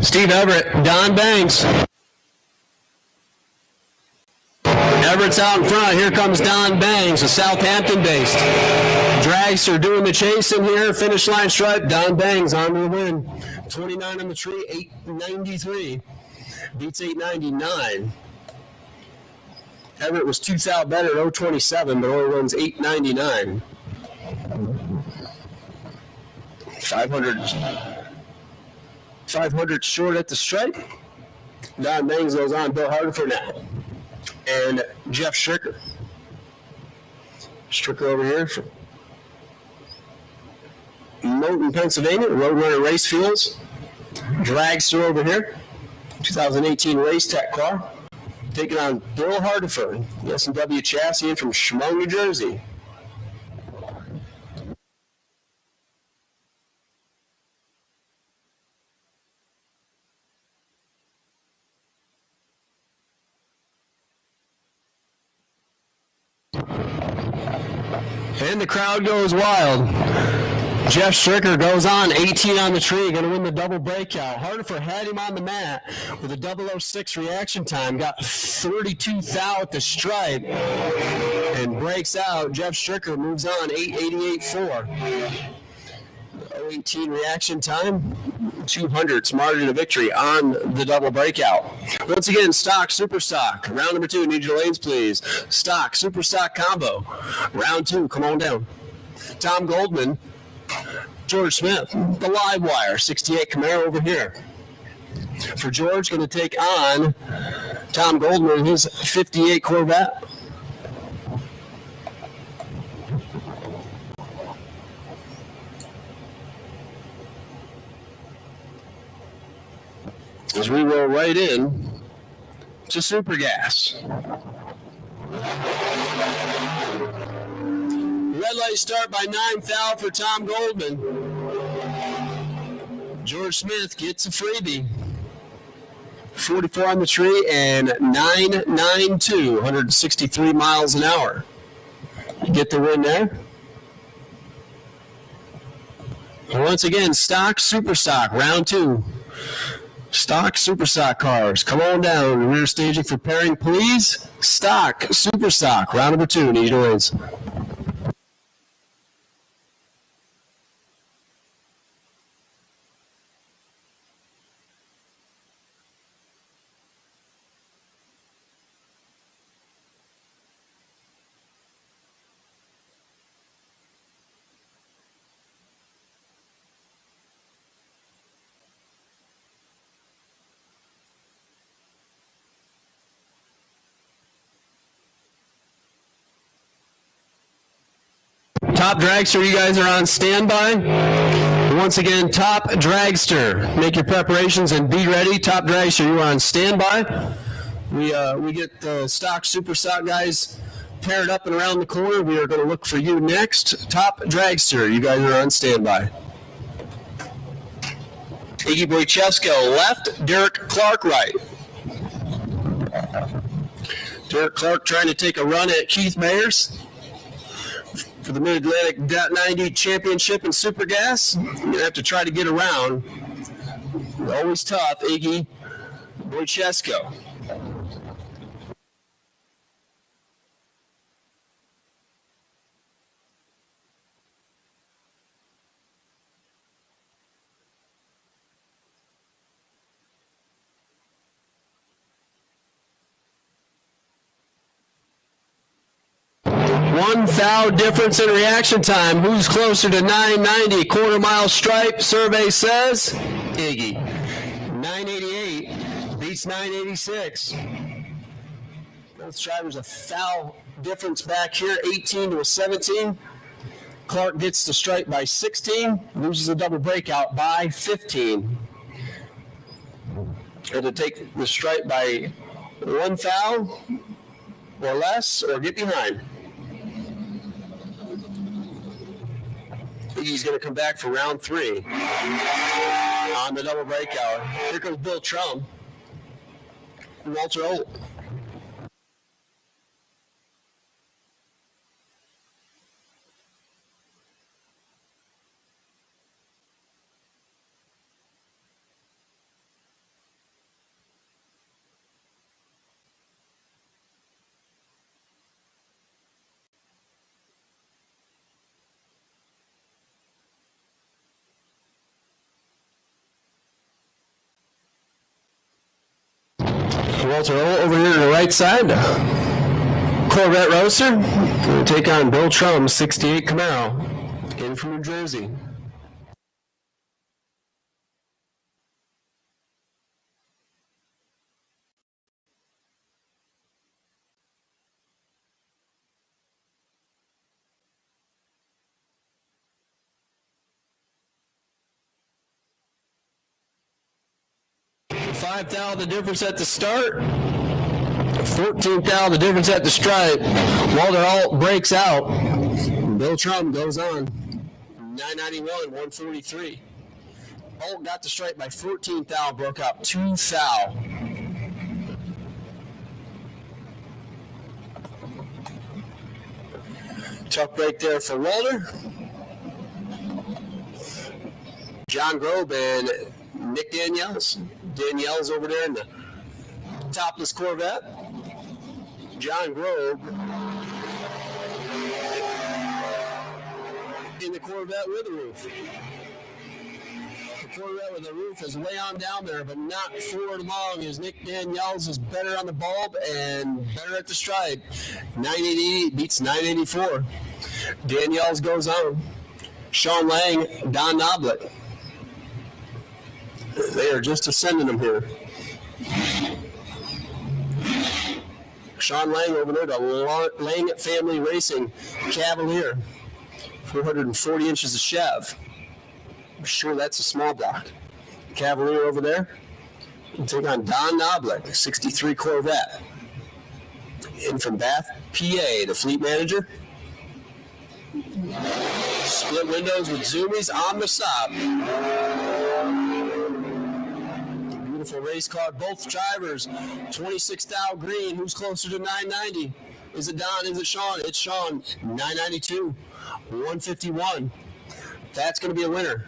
Steve Everett, Don Banks. Everett's out in front. Here comes Don Banks, a Southampton-based dragster doing the chasing here. Finish line stripe. Don Banks on to the win. 29 on the tree, 893. Beats 899. Everett was 2 out better at 027, but only runs 899. 500 short at the stripe. Don Banks goes on. Bill Hardiford now. And Jeff Stricker. Stricker over here from Moulton, Pennsylvania, Roadrunner Race Fuels. Dragster over here, 2018 Race Tech car. Taking on Bill Hardiford, the S&W chassis in from Schmo, New Jersey. And the crowd goes wild. Jeff Stricker goes on, 18 on the tree, going to win the double breakout. Hardiford had him on the mat with a 006 reaction time, got 32 thou at the stripe, and breaks out. Jeff Stricker moves on, 888.4. 018 reaction time, 200 margin of victory on the double breakout. Once again, stock, super stock. Round number 2, need your lanes, please. Stock, super stock combo. Round 2, come on down. Tom Goldman, George Smith, the live wire, 68 Camaro over here. For George, going to take on Tom Goldman, his 58 Corvette. As we roll right in to Super Gas. Red light start by 9 thou for Tom Goldman. George Smith gets a freebie. 44 on the tree and 992, 163 miles an hour. You get the win there. Once again, stock, super stock, round 2. Stock, super stock cars. Come on down. Rear staging for pairing, please. Stock, super stock, round number 2. Need your wins. Top dragster, you guys are on standby. Once again, top dragster, make your preparations and be ready. Top dragster, you are on standby. We get the stock, super stock guys paired up and around the corner. We are going to look for you next. Top dragster, you guys are on standby. Iggy Boychevsko left, Derek Clark right. Derek Clark trying to take a run at Keith Mayers for the Mid-Atlantic .90 Championship in Super Gas. You're going to have to try to get around. Always tough, Iggy Boychevsko. One foul difference in reaction time. Who's closer to 990? Quarter mile stripe, survey says Iggy. 988 beats 986. Both drivers a foul difference back here, 18 to a 17. Clark gets the stripe by 16, loses a double breakout by 15. Had to take the stripe by one foul or less or get behind. Iggy's going to come back for round 3 on the double breakout. Here comes Bill Trum. Walter Olt. Walter over here to the right side. Corvette Roadster going to take on Bill Trum, 68 Camaro, in from New Jersey. $5,000 the difference at the start. $14,000 the difference at the stripe. Walter Alt breaks out. Bill Trum goes on. 991, 143. Alt got the stripe by 14,000, broke out 2 foul. Tough break there for Walter. John Grove and Nick Daniels. Daniels over there in the topless Corvette. John Grove in the Corvette with the roof. The Corvette with the roof is way on down there, but not forward long, as Nick Daniels is better on the bulb and better at the stripe. 988 beats 984. Daniels goes on. Sean Lang, Don Noblet. They are just ascending them here. Sean Lang over there to Lang Family Racing Cavalier. 440 inches of Chev. I'm sure that's a small block. Cavalier over there. We'll take on Don Noblet, 63 Corvette. In from Bath, PA, the fleet manager. Split windows with zoomies on the stop. Beautiful race car. Both drivers, 26 thou green. Who's closer to 990? Is it Don? Is it Sean? It's Sean. 992, 151. That's going to be a winner.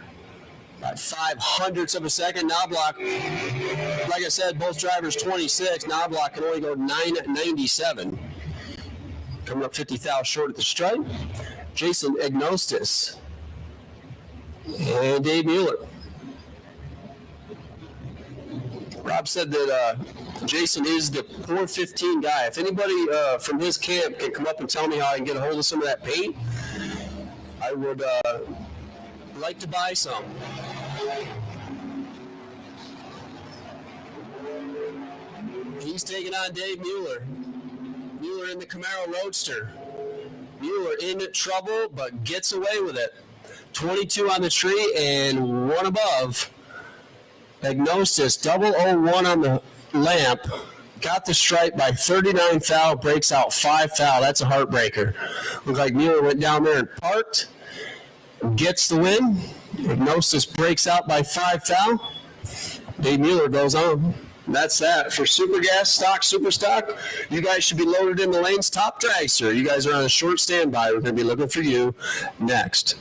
by 0.05 of a second. Knobloch, like I said, both drivers 26. Knobloch can only go 9.97. Coming up 50 thou short at the stripe. Jason Agnostis and Dave Mueller. Rob said that Jason is the 415 guy. If anybody from his camp can come up and tell me how I can get a hold of some of that paint, I would like to buy some. He's taking on Dave Mueller. Mueller in the Camaro Roadster. Mueller in trouble, but gets away with it. 22 on the tree and one above. Agnosis, 001 on the lamp. Got the stripe by 39 thou, breaks out 5 thou. That's a heartbreaker. Looks like Mueller went down there and parked. Gets the win. Agnosis breaks out by 5 thou. Dave Mueller goes on. That's that. For Super Gas, Stock, Super Stock, you guys should be loaded in the lanes. Top Dragster, you guys are on a short standby. We're going to be looking for you next.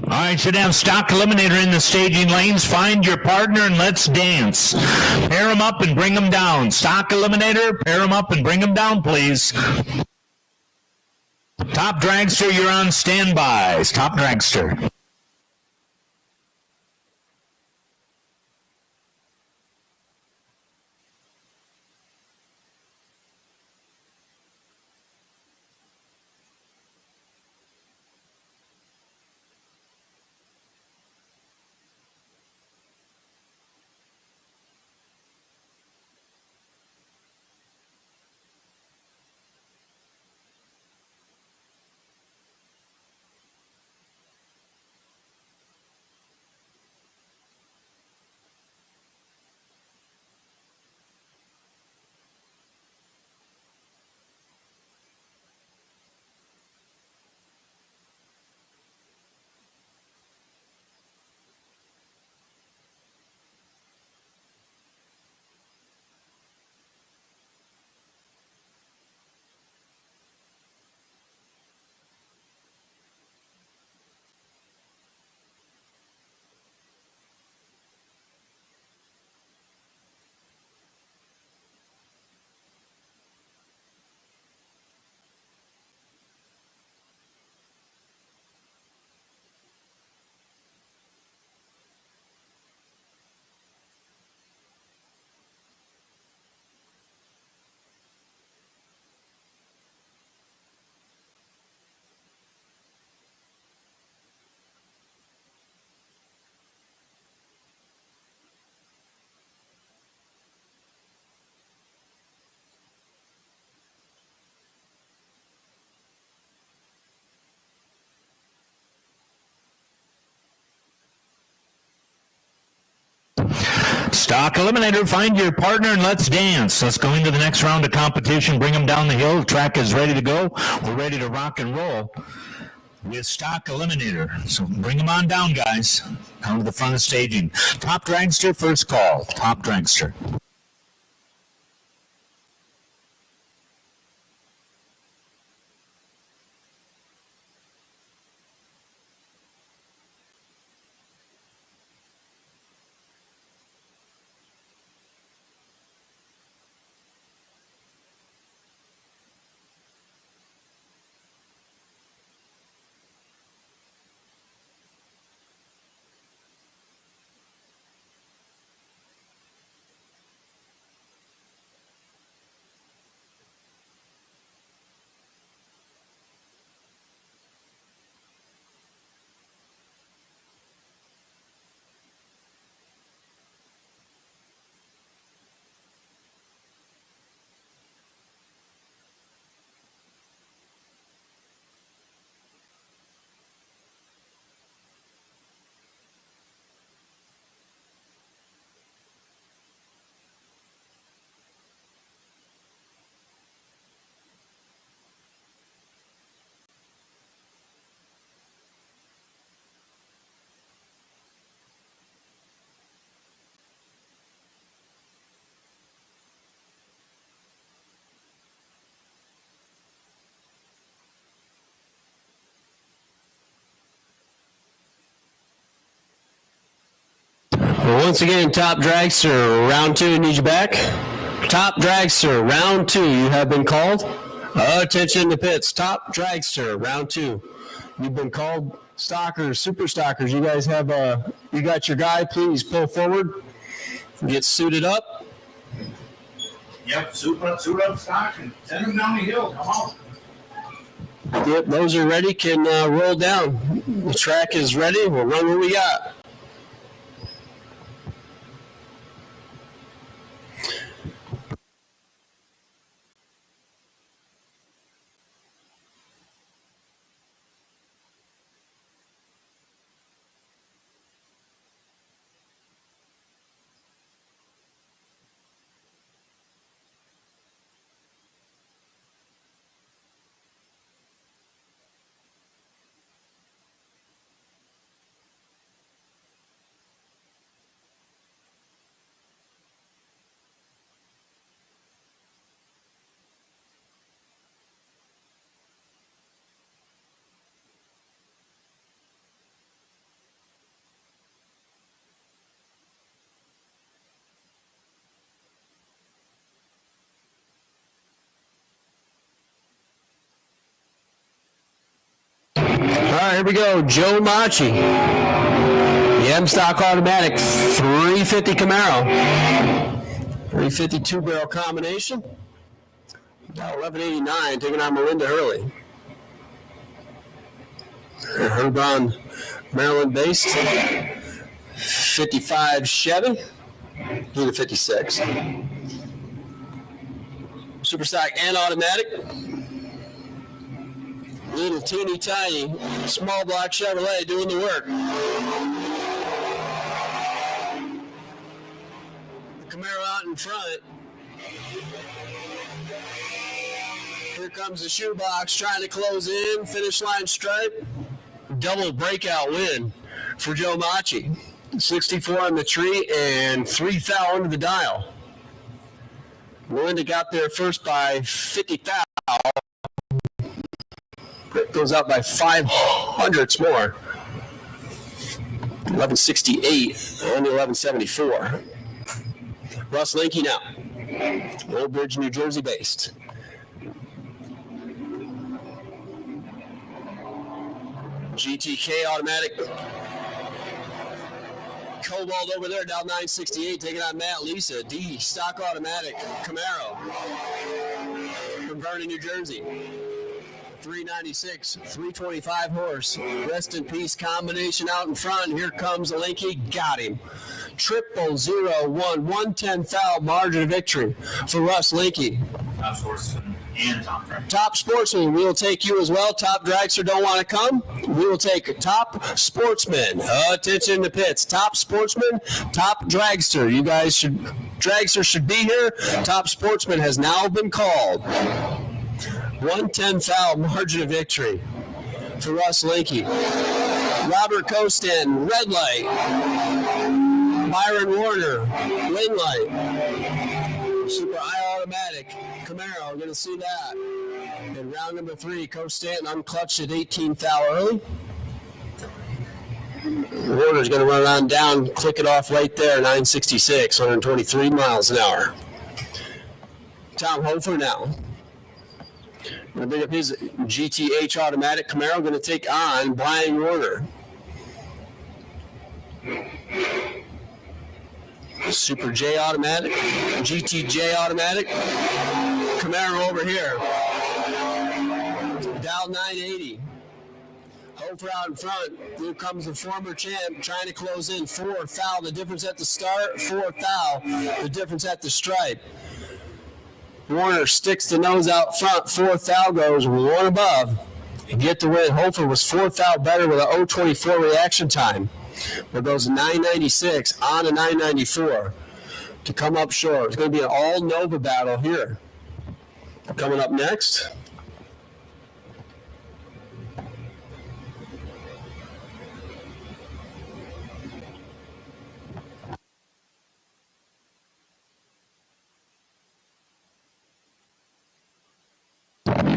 All right, should have Stock Eliminator in the staging lanes. Find your partner and let's dance. Pair them up and bring them down. Stock Eliminator, pair them up and bring them down, please. Top Dragster, you're on standby. Top Dragster. Stock Eliminator, find your partner and let's dance. Let's go into the next round of competition. Bring them down the hill. The track is ready to go. We're ready to rock and roll with Stock Eliminator. So bring them on down, guys. Come to the front of staging. Top dragster, first call. Top dragster. Once again, Top Dragster, round 2, need you back. Top Dragster, round 2, you have been called. Attention to pits, Top Dragster, round 2. You've been called. Stalkers, super stalkers, you guys have, you got your guy, please pull forward. Get suited up. Yep, suit up, stock, and send them down the hill. Come on. Yep, those are ready, can roll down. The track is ready, we'll run what we got. All right, here we go. Joe Machi. The M-Stock Automatic 350 Camaro. 350 two-barrel combination. About 1189, taking on Melinda Hurley. Herbron, Maryland-based. 55 Chevy. Need a 56. Super stock and automatic. Little teeny tiny small block Chevrolet doing the work. The Camaro out in front. Here comes the shoebox trying to close in, finish line stripe. Double breakout win for Joe Machi. 64 on the tree and 3,000 under the dial. Melinda got there first by 50,000. Goes out by 500 more. 1168 and 1174. Russ Linky now. Old Bridge, New Jersey based. GTK automatic. Cobalt over there down 968, taking on Matt Lisa. D stock automatic Camaro from Vernon, New Jersey. 396, 325 horse. Rest in peace combination out in front. Here comes Linky. Got him. 0001, 1/10,000 margin of victory for Russ Linky. That's horse. And Top Dragster. Top Sportsman, we will take you as well. Top Dragster don't want to come. We will take Top Sportsman. Attention to pits. Top Sportsman, Top Dragster. You guys should, Dragster should be here. Top Sportsman has now been called. 110 foul margin of victory for Russ Linky. Robert Costin, red light. Byron Warner, green light. Super high automatic. Camaro, we're going to see that. In round number 3, Coach Stanton unclutched at 18 foul early. Warner's going to run on down, click it off right there, 966, 123 miles an hour. Tom Hofer now. Going to bring up his GTH automatic. Camaro going to take on Brian Warner. Super J automatic, GTJ automatic. Camaro over here. Dow 980. Hofer out in front. Here comes the former champ trying to close in. 4 foul, the difference at the start. 4 foul, the difference at the stripe. Warner sticks the nose out front. 4 foul goes one above. And get the win. Hofer was 4 foul better with a 0.24 reaction time. But goes 996 on a 994 to come up short. It's going to be an all Nova battle here. Coming up next.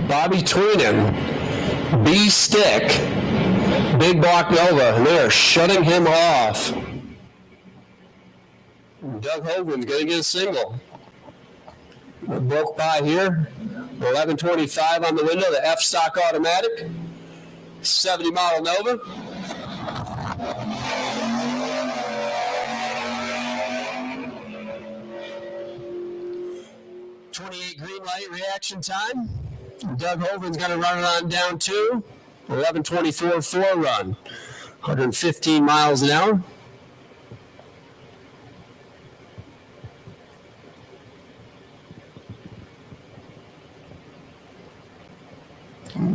Bobby Tweenan, B-Stick, Big Block Nova, and they are shutting him off. Doug Hogan's going to get a single. Broke by here. 1125 on the window, the F-Stock automatic. 70 model Nova. .28 green light reaction time. Doug Hoven's going to run it on down 2. 11:24 4 run. 115 miles an hour.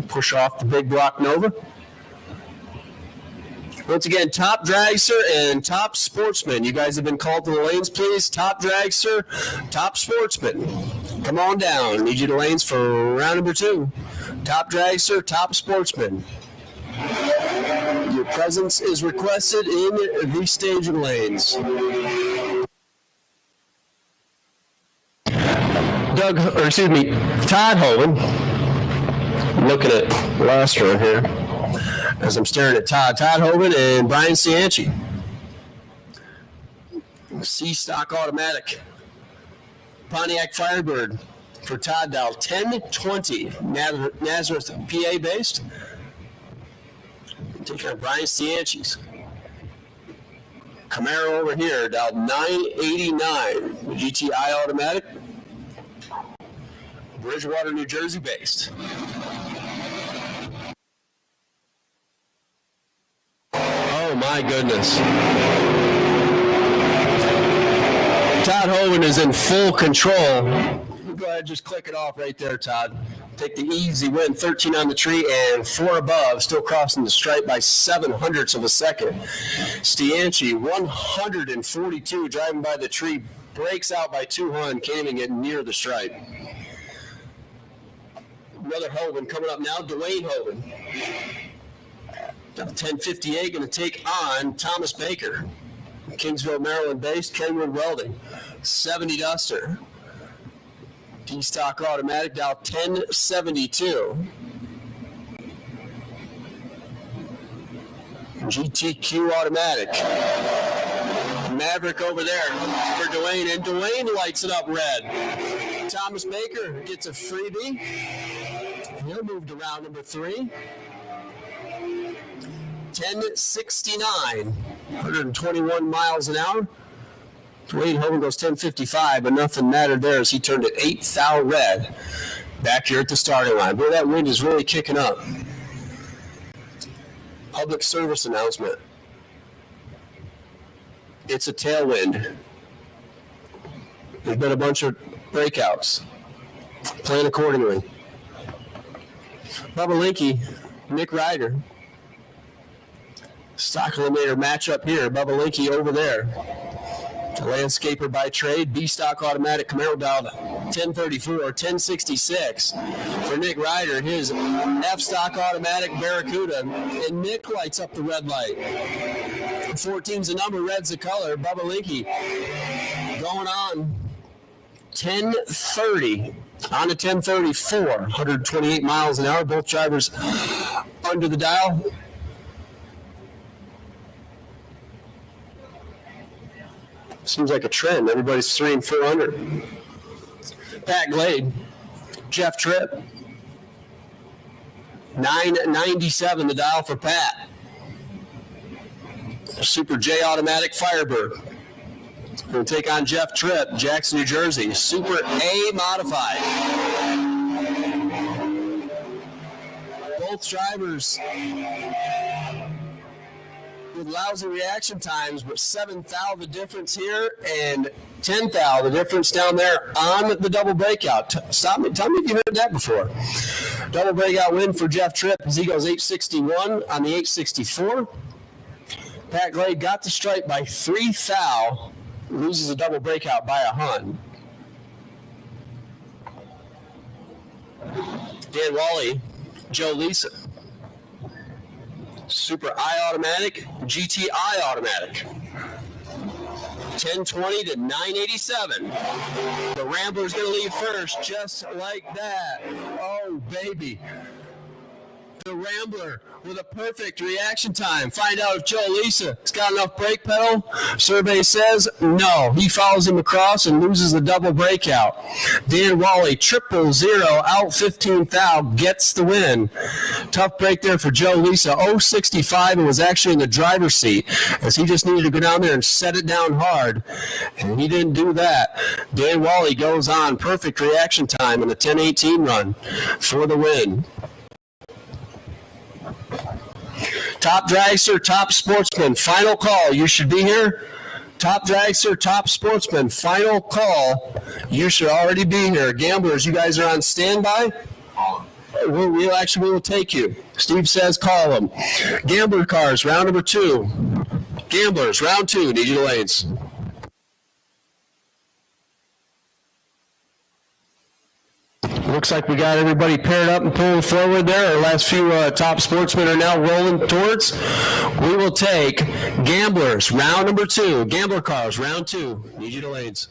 Push off the Big Block Nova. Once again, Top Dragster and Top Sportsman. You guys have been called to the lanes, please. Top Dragster, Top Sportsman. Come on down. Need you to lanes for round number 2. Top Dragster, Top Sportsman. Your presence is requested in the staging lanes. Todd Hoven. Looking at last run here as I'm staring at Todd Hoven and Brian Cianci. C-Stock automatic. Pontiac Firebird for Todd Dow. 1020 Nazareth, PA based. Taking on Brian Cianci's. Camaro over here, Dow 989. GTI automatic. Bridgewater, New Jersey based. Oh my goodness. Todd Hoven is in full control. Go ahead, just click it off right there, Todd. Take the easy win, 13 on the tree and 4 above, still crossing the stripe by 0.07 of a second. Stianci, 142, driving by the tree, breaks out by 200, can't even get near the stripe. Another Hoven coming up now, Dwayne Hoven. 1058 going to take on Thomas Baker. Kingsville, Maryland based, Kenwood Welding. 70 Duster. D-Stock automatic, Dow 1072. GTQ automatic. Maverick over there for Dwayne, and Dwayne lights it up red. Thomas Baker gets a freebie. He'll move to round number 3. 1069, 121 miles an hour. Dwayne Hoven goes 1055, but nothing mattered there as he turned it 8 foul red back here at the starting line. Boy, that wind is really kicking up. Public service announcement. It's a tailwind. There's been a bunch of breakouts. Plan accordingly. Bubba Linky, Nick Ryder. Stock eliminator matchup here. Bubba Linky over there. A landscaper by trade. B-stock automatic Camaro dialed 1034, 1066 for Nick Ryder. His F-stock automatic Barracuda. And Nick lights up the red light. 14's the number, red's the color. Bubba Linky going on 1030 on to 1034, 128 miles an hour. Both drivers under the dial. Seems like a trend. Everybody's 3 and 4 under. Pat Glade, Jeff Tripp, 997 the dial for Pat. Super J automatic Firebird. Going to take on Jeff Tripp, Jackson, New Jersey. Super A modified. Both drivers with lousy reaction times, but 7th thou the difference here and 10th thou the difference down there on the double breakout. Stop me. Tell me if you heard that before. Double breakout win for Jeff Tripp as he goes 861 on the 864. Pat Glade got the stripe by 3 thou, loses a double breakout by a hun. Dan Wally, Joe Lisa. Super I automatic, GTI automatic. 1020 to 987. The Rambler's going to leave first, just like that. Oh, baby. The Rambler with a perfect reaction time. Find out if Joe Lisa has got enough brake pedal. Survey says no. He follows him across and loses the double breakout. Dan Wally, 000, out 15 thou, gets the win. Tough break there for Joe Lisa. 065 and was actually in the driver's seat as he just needed to go down there and set it down hard. And he didn't do that. Dan Wally goes on. Perfect reaction time in the 1018 run for the win. Top dragster, top sportsman, final call. You should be here. Top dragster, top sportsman, final call. You should already be here. Gamblers, you guys are on standby. We will take you. Steve says call them. Gambler cars, round number 2. Gamblers, round 2. Need you to lanes. Looks like we got everybody paired up and pulling forward there. Our last few top sportsmen are now rolling towards. We will take Gamblers, round number 2. Gambler cars, round 2. Need you to lanes.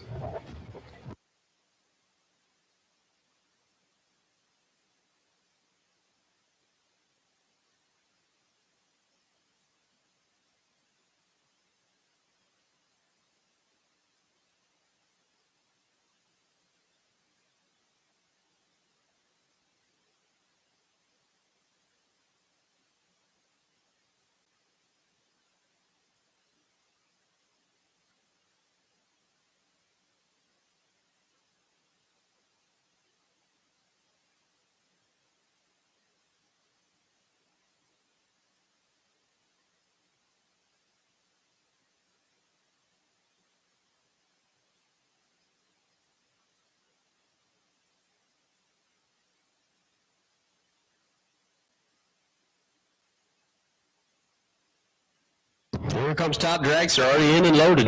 Here comes top drags. They're already in and loaded.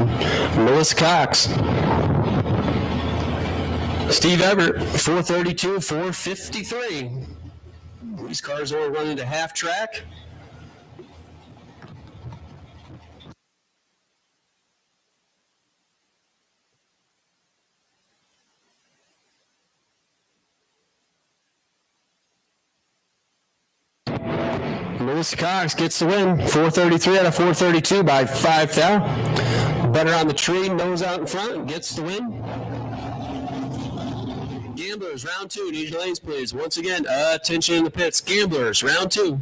Melissa Cox. Steve Everett, 432, 453. These cars are running to half track. Melissa Cox gets the win. 433 out of 432 by 5 thou. Better on the tree, nose out in front, gets the win. Gamblers, round 2. Need your lanes, please. Once again, attention in the pits. Gamblers, round 2.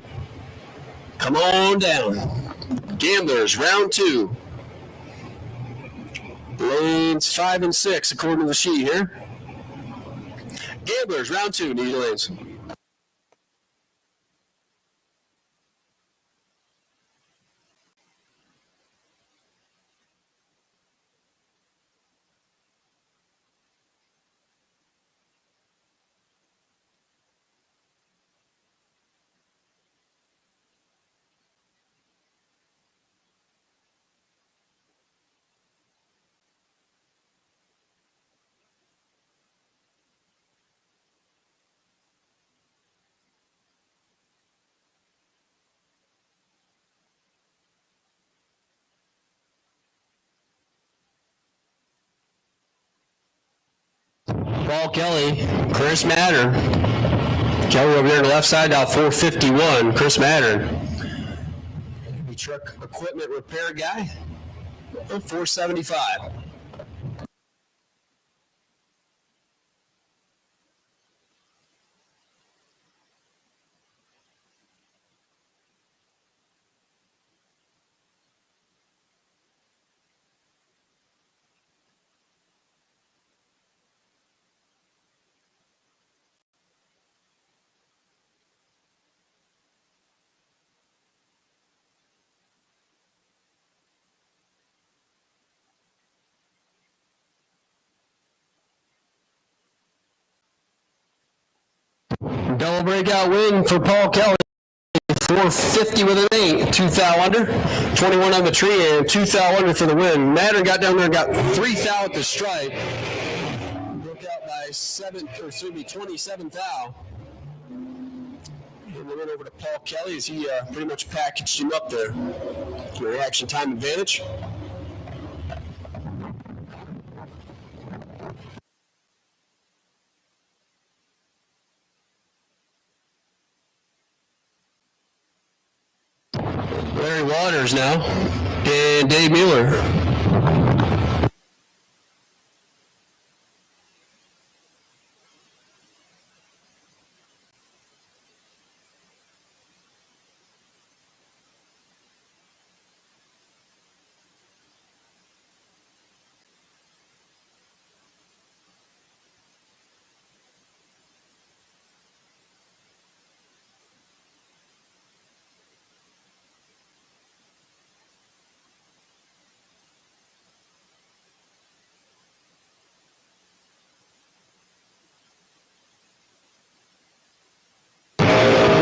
Come on down. Gamblers, round 2. Lanes 5 and 6, according to the sheet here. Gamblers, round 2. Need your lanes. Paul Kelly, Chris Matter. Kelly over there on the left side, now 451. Chris Matter. Truck equipment repair guy, 475. Double breakout win for Paul Kelly. 450 with an 8, 2 thou under, 21 on the tree, and 2 thou under for the win. Matter got down there and got 3 thou at the stripe. Broke out by 27 thou. And we went over to Paul Kelly as he pretty much packaged him up there. Reaction time advantage. Larry Waters now, and Dave Mueller.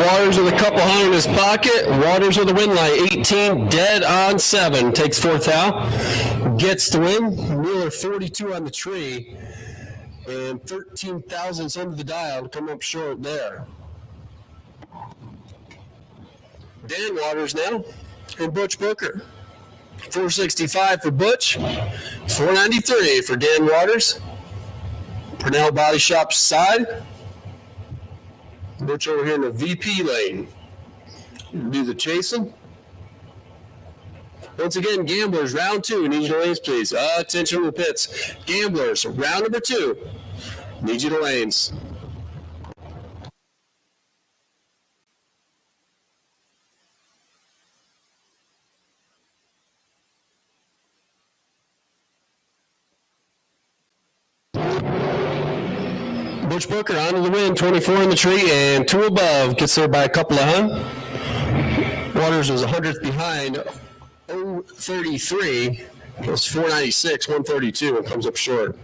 Waters with a couple hundred in his pocket. Waters with a win line, 18, dead on 7. Takes 4 thou. Gets the win. Mueller 42 on the tree. And 13 thousandths under the dial to come up short there. Dan Waters now. And Butch Booker. 465 for Butch. 493 for Dan Waters. Purnell Body Shop side. Butch over here in the VP lane. Do the chasing. Once again, gamblers, round 2. Need you to lanes, please. Attention to the pits. Gamblers, round number 2. Need you to lanes. Butch Booker on to the win, 24 in the tree and 2 above. Gets there by a couple of Waters was 100th behind, 033. It was 496, 132, and comes up short.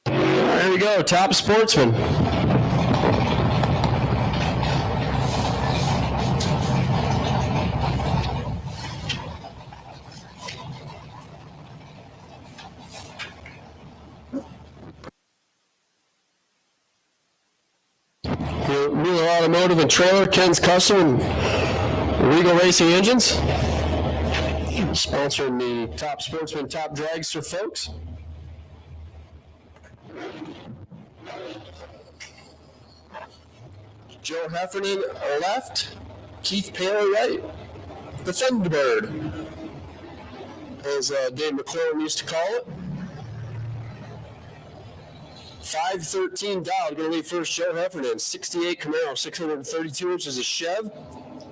There we go, top sportsman. Mueller Automotive and Trailer, Ken's Custom, and Regal Racing Engines. Sponsoring the top sportsman, top dragster folks. Joe Heffernan left, Keith Paler right, the Thunderbird, as Dave McClellan used to call it. 513 Dow, going to lead first, Joe Heffernan, 68 Camaro, 632 inches of Chev,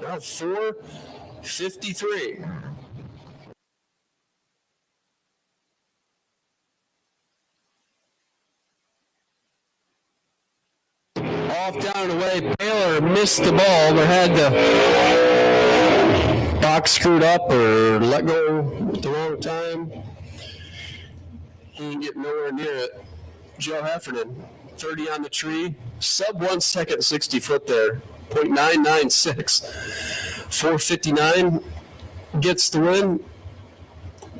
now 453. Off down and away, Baylor missed the ball, but had the box screwed up or let go at the wrong time. He didn't get nowhere near it. Joe Heffernan, 30 on the tree, sub 1 second, 60 foot there, .996. 459 gets the win.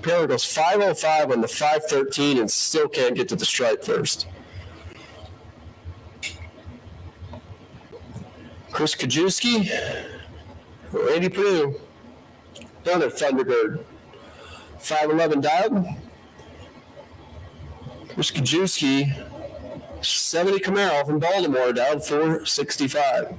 Taylor goes 505 on the 513 and still can't get to the stripe first. Chris Kajewski, Randy Purdue, another Thunderbird. 511 dialed. Chris Kajewski, 70 Camaro from Baltimore, dialed 465.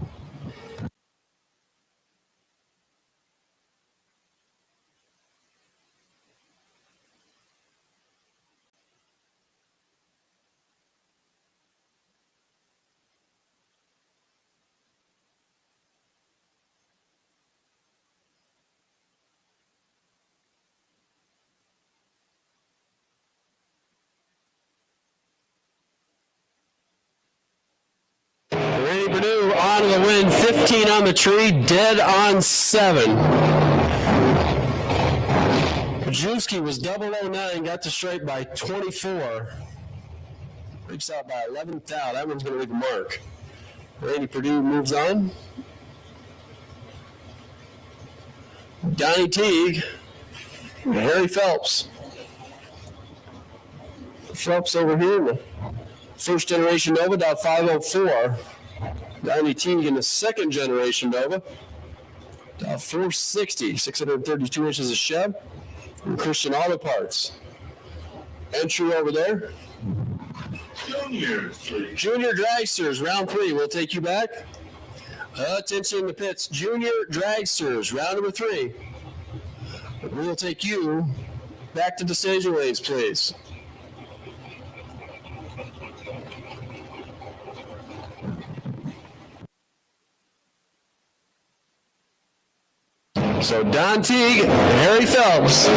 Randy Purdue on the win, 15 on the tree, dead on 7. Kajewski was 009, got to straight by 24. Breaks out by 11th out. That one's going to leave a mark. Randy Purdue moves on. Donnie Teague, Harry Phelps. Phelps over here in the first generation Nova, dialed 504. Donnie Teague in the second generation Nova, dialed 460, 632 inches of Chev. And Christian Auto Parts. Entry over there. Juniors, please. Junior Dragsters, round 3. We'll take you back. Attention in the pits. Junior Dragsters, round number 3. We'll take you back to the staging lanes, please. So Don Teague, Harry Phelps.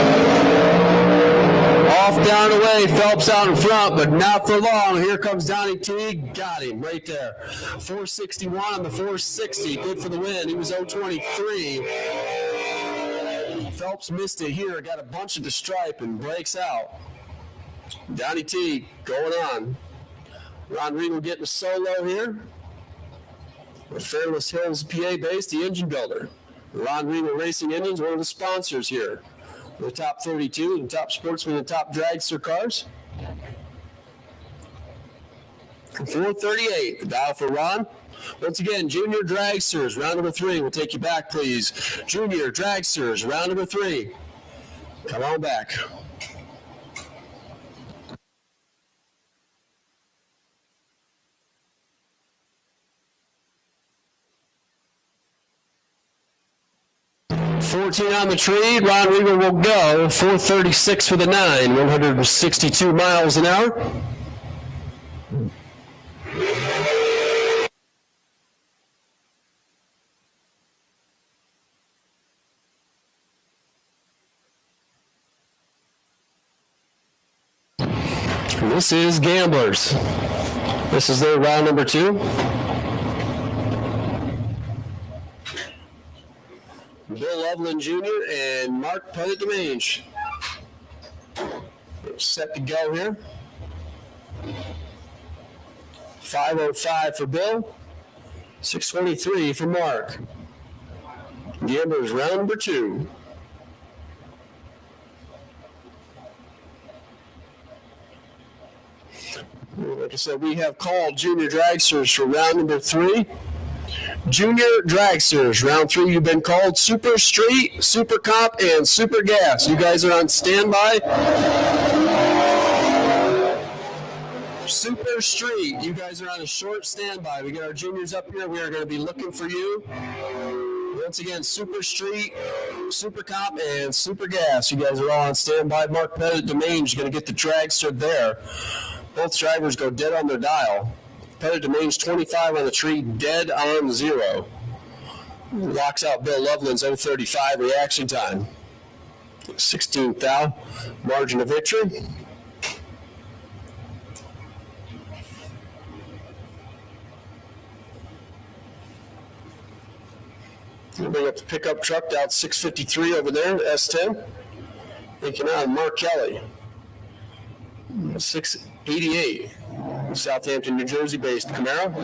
Off, down, away. Phelps out in front, but not for long. Here comes Donnie Teague. Got him right there. 461 on the 460. Good for the win. He was 023. Phelps missed it here. Got a bunch of the stripe and breaks out. Donnie Teague going on. Ron Regal getting a solo here. With Fairless Hills, PA based, the engine builder. Ron Regal Racing Engines, one of the sponsors here. The top 32, the top sportsman, and top dragster cars. 438, the dial for Ron. Once again, Junior Dragsters, round number 3. We'll take you back, please. Junior Dragsters, round number 3. Come on back. $14 on the tree. Ron Regal will go. 436 for the 9. 162 miles an hour. And this is Gamblers. This is their round number 2. Bill Loveland Jr. and Mark Pettit-Demange. Set to go here. 505 for Bill. 623 for Mark. Gamblers round number 2. Like I said, we have called Junior Dragsters for round number 3. Junior Dragsters, round 3, you've been called Super Street, Super Comp, and Super Gas. You guys are on standby. Super Street, you guys are on a short standby. We got our juniors up here. We are going to be looking for you. Once again, Super Street, Super Comp, and Super Gas. You guys are all on standby. Mark Pettit-Demange is going to get the dragster there. Both drivers go dead on their dial. Pettit-Demange 25 on the tree, dead on 0. Locks out Bill Loveland's 035 reaction time. 16th thou, margin of victory. We'll bring up the pickup truck down 653 over there, S10. Thinking on Mark Kelly. 688. Southampton, New Jersey based Camaro.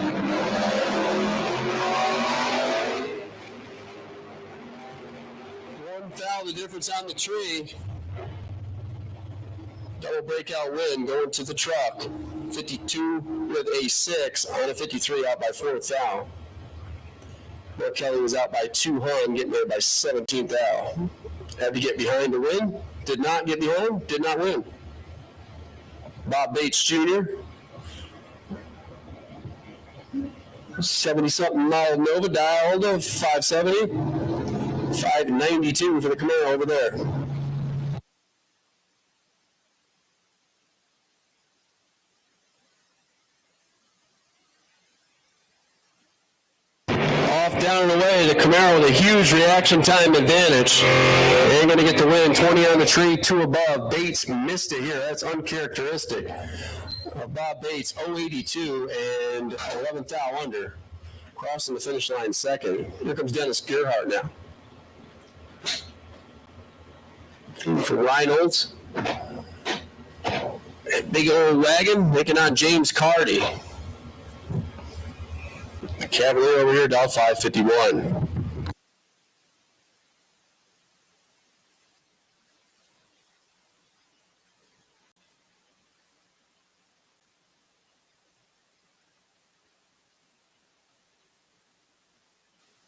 the difference on the tree. Double breakout win going to the truck. 52 with a 6 on a 53 out by 4th thou. Mark Kelly was out by 2 hun, getting there by 17th thou. Had to get behind to win. Did not get behind. Did not win. Bob Bates Jr. 70-something model Nova dialed of 570. 592 for the Camaro over there. Off, down, and away, the Camaro with a huge reaction time advantage. They ain't going to get the win. 20 on the tree, 2 above. Bates missed it here. That's uncharacteristic of Bob Bates, 082 and 11th thou under. Crossing the finish line second. Here comes Dennis Gerhardt now. For Reynolds. Big old wagon, making on James Cardy. The Cavalier over here, dial 551.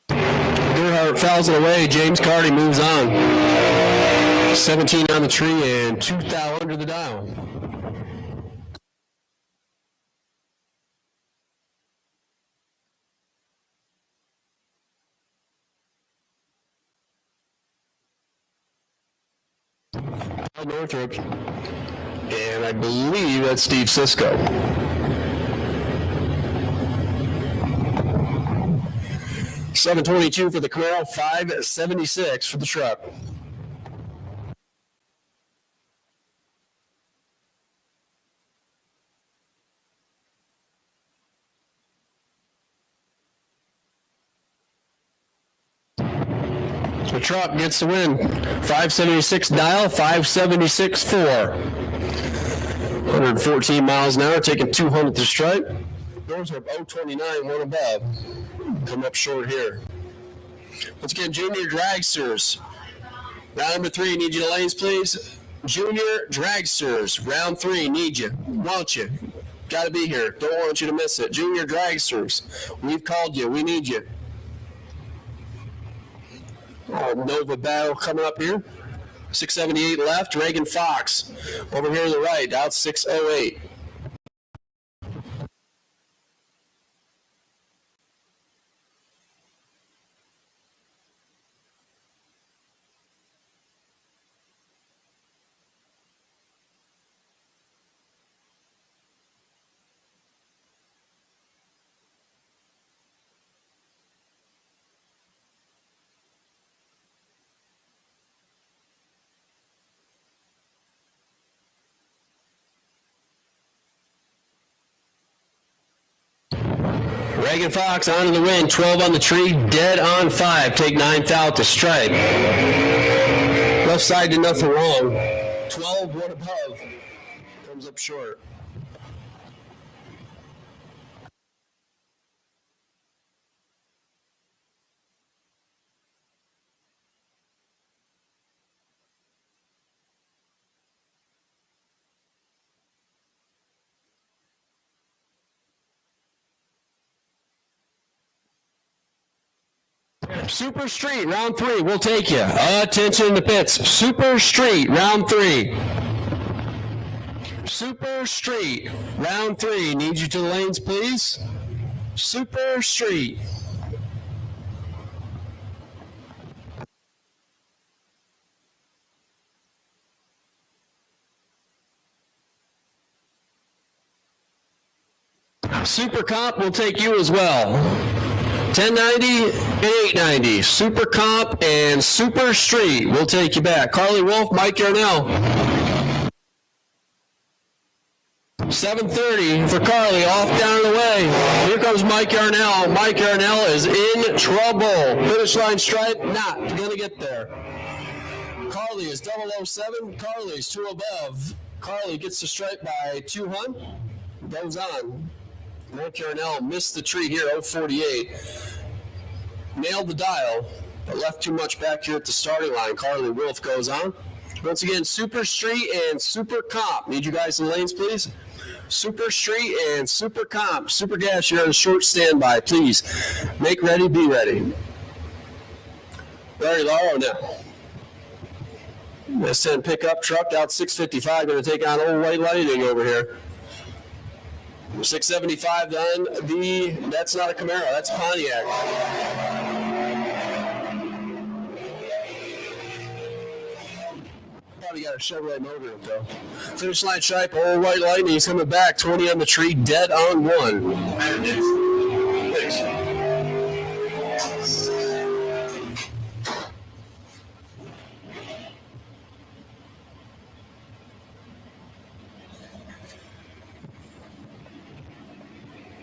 Gerhardt fouls it away. James Cardy moves on. 17 on the tree and 2 thou under the dial. Northrop, and I believe that's Steve Cisco. $722 for the Camaro, $576 for the truck. The truck gets the win. 576 dial, 576.4. 114 miles an hour, taking 200 to stripe. Northrop 029, 1 above. Come up short here. Once again, junior dragsters. Round number 3, need you to lanes, please. Junior dragsters, round 3, need you. Want you. Got to be here. Don't want you to miss it. Junior dragsters, we've called you. We need you. Nova battle coming up here. 678 left. Reagan Fox over here to the right. Out 608. Reagan Fox on to the win, 12 on the tree, dead on 5. Take 9th out to stripe. Left side did nothing wrong. 12, 1 above. Comes up short. Super Street, round 3, we'll take you. Attention in the pits. Super Street, round 3. Super Street, round 3. Need you to the lanes, please. Super Street. Super Comp will take you as well. 1090 and 890. Super Comp and Super Street will take you back. Carly Wolf, Mike Yarnell. 730 for Carly, off down the way. Here comes Mike Yarnell. Mike Yarnell is in trouble. Finish line stripe, not going to get there. Carly is 007. Carly's 2 above. Carly gets the stripe by 2 hun. Goes on. Mark Yarnell missed the tree here, 048. Nailed the dial. but left too much back here at the starting line. Carly Wolf goes on. Once again, Super Street and Super Comp. Need you guys in the lanes, please. Super Street and Super Comp. Super Gas, you're on a short standby. Please make ready, be ready. Ready, Laura, now. S10 pickup truck out 655. Going to take on Old White Lightning over here. 675 done. That's not a Camaro. That's Pontiac. Probably got a Chevrolet motor in it, though. Finish line stripe. Old White Lightning. He's coming back. 20 on the tree. Dead on one. Thanks.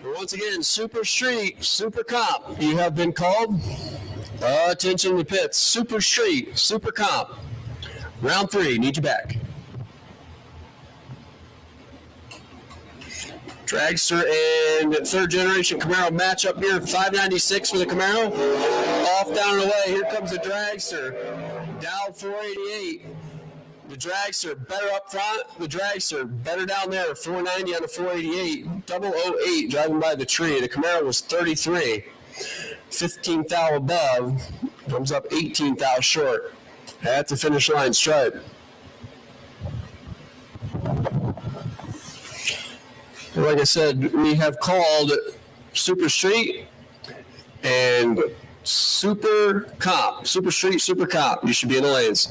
Once again, Super Street, Super Comp. You have been called. Attention to pits. Super Street, Super Comp. Round 3, need you back. Dragster and third generation Camaro match up here. 596 for the Camaro. Off, down, and away. Here comes the Dragster. Down 488. The Dragster better up front. The Dragster better down there. 490 on the 488. 008 driving by the tree. The Camaro was 33. 15 thou above. Comes up 18 thou short. At the finish line stripe. And like I said, we have called Super Street and Super Comp. Super Street, Super Comp. You should be in the lanes.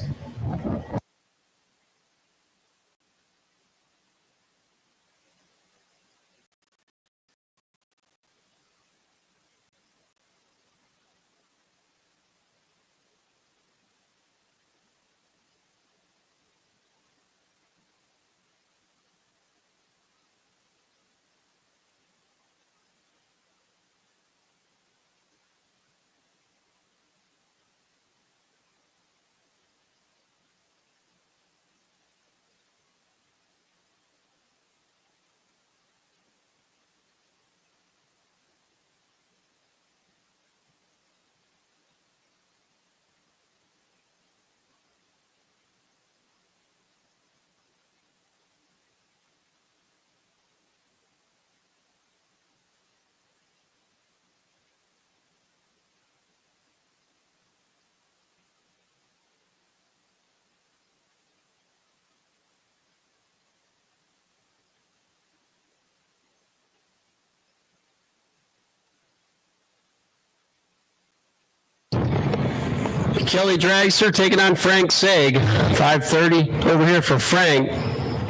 Kelly Dragster taking on Frank Saig. 530 over here for Frank.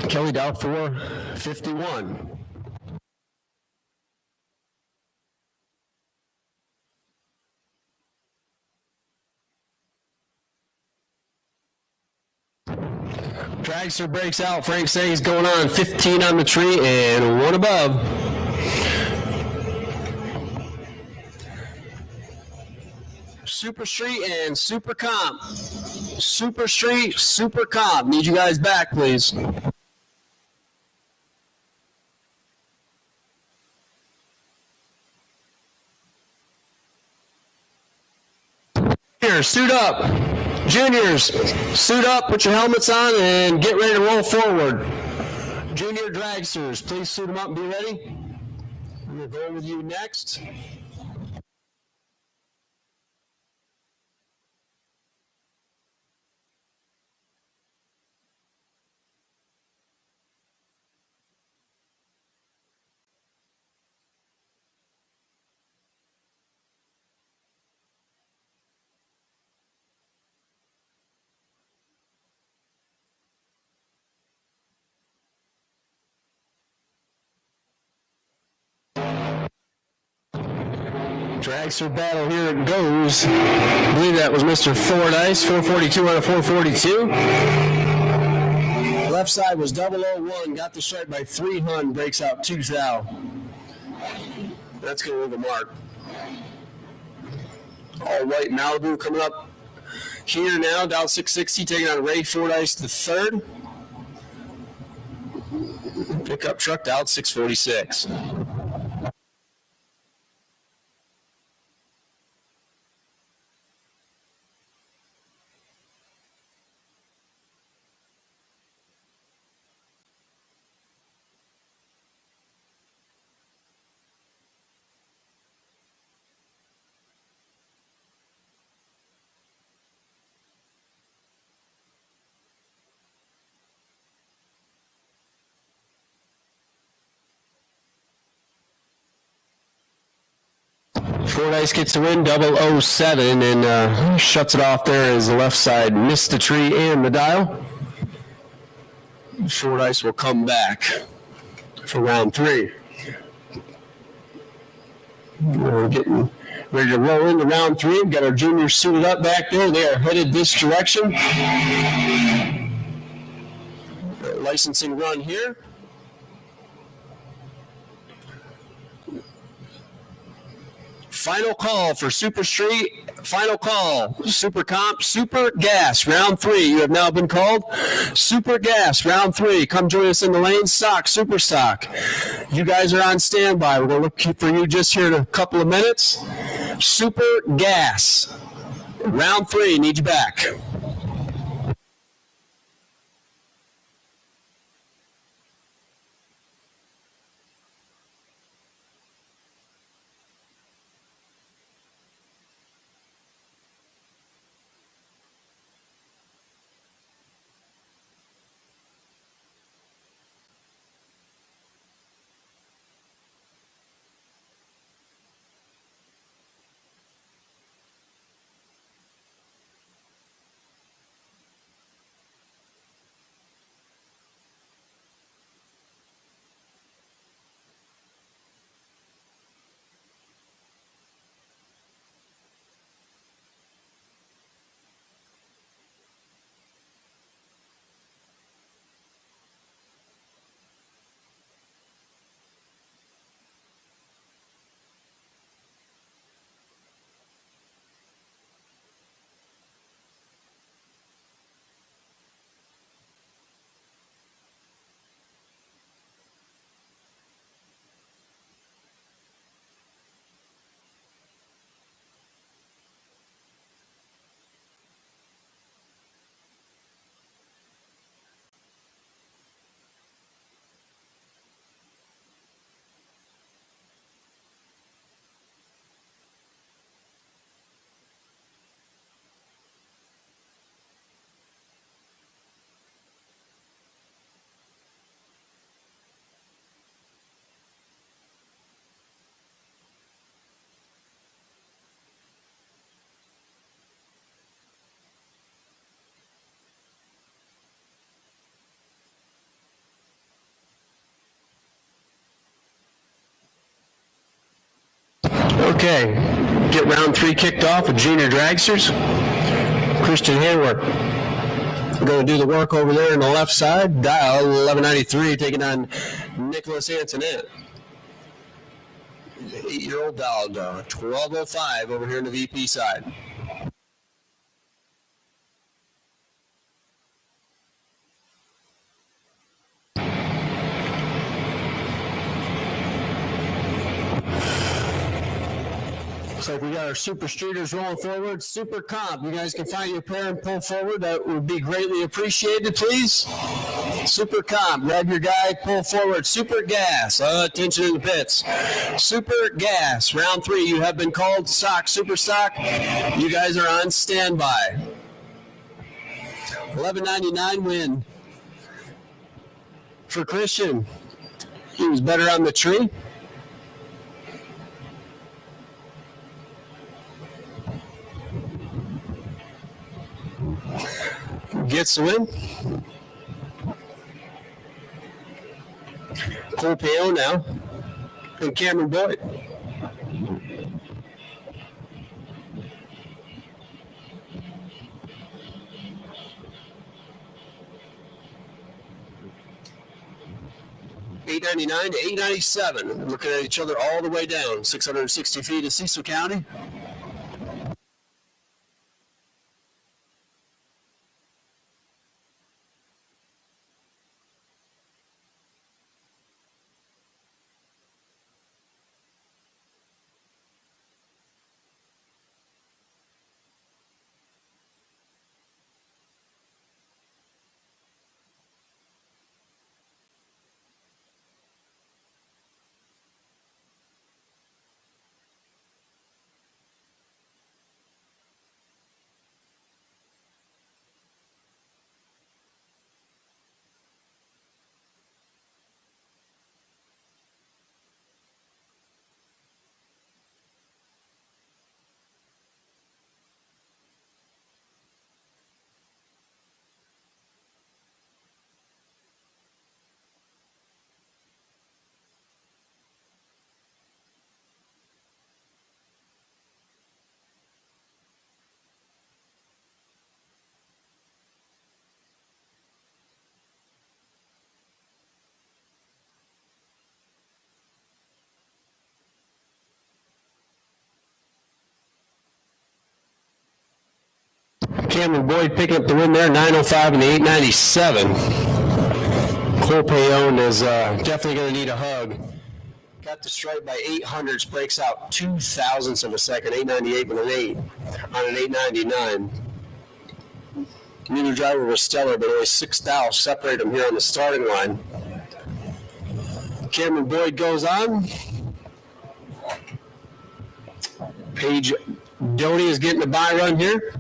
Kelly down 451. Dragster breaks out. Frank Saig's going on 15 on the tree and one above. Super Street and Super Comp. Super Street, Super Comp. Need you guys back, please. Here, suit up. Juniors, suit up, put your helmets on, and get ready to roll forward. Junior dragsters, please suit them up and be ready. I'm going to go with you next. Dragster battle, here it goes. I believe that was Mr. Fordyce, 442 out of 442. Left side was 001, got the strike by 300, breaks out 2 thou. That's going to leave a mark. All white Malibu coming up here now, down 660, taking on Ray Fordyce the third. Pickup truck down 646. Fordyce gets the win, 007, and shuts it off there as the left side missed the tree and the dial. Fordyce will come back for round 3. We're getting ready to roll into round 3. We've got our juniors suited up back there. They are headed this direction. Licensing run here. Final call for Super Street. Final call. Super Comp, Super Gas, round 3. You have now been called. Super Gas, round 3. Come join us in the lane. Stock, Super Stock. You guys are on standby. We're going to look for you just here in a couple of minutes. Super Gas, round 3. Need you back. Okay, get round 3 kicked off with junior dragsters. Christian Handwork. We're going to do the work over there on the left side. Dial 1193 taking on Nicholas Antoinette. 8-year-old dialed 1205 over here on the VP side. Looks like we got our Super Streeters rolling forward. Super Comp, you guys can find your pair and pull forward. That would be greatly appreciated, please. Super Comp, grab your guy, pull forward. Super Gas, attention in the pits. Super Gas, round 3, you have been called. Stock, Super Stock, you guys are on standby. $11.99 win for Christian. He was better on the tree. Gets the win. Cole Peo now. And Cameron Boyd. $8.99 to $8.97. Looking at each other all the way down. 660 feet of Cecil County. Cameron Boyd picking up the win there, 905 and the 897. Cole Payon is definitely going to need a hug. Got the stripe by 800s, breaks out 2 thousandths of a second, 898 with an 8 on an 899. Neither driver was stellar, but only 6 thou separate them here on the starting line. Cameron Boyd goes on. Paige Doty is getting a bye run here.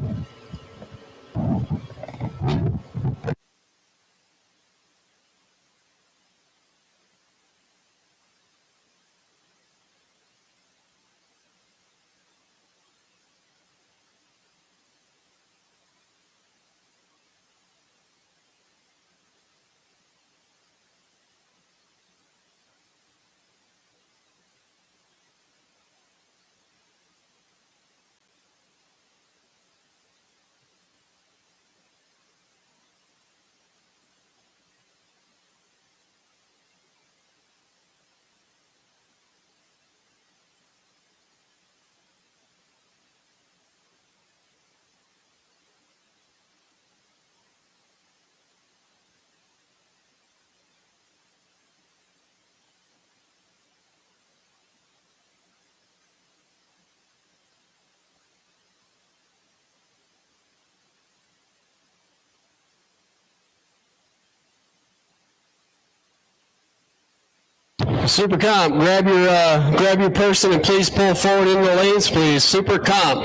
Super Comp, grab your person and please pull forward into the lanes, please. Super Comp,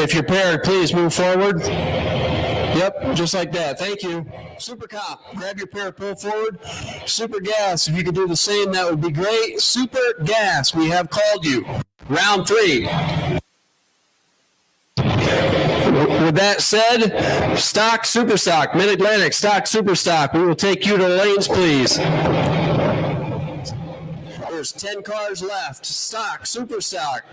if you're paired, please move forward. Yep, just like that. Thank you. Super Comp, grab your pair, pull forward. Super Gas, if you could do the same, that would be great. Super Gas, we have called you. Round 3. With that said, Stock, Super Stock, Mid-Atlantic, Stock, Super Stock, we will take you to the lanes, please. There's 10 cars left. Stock, Super Stock.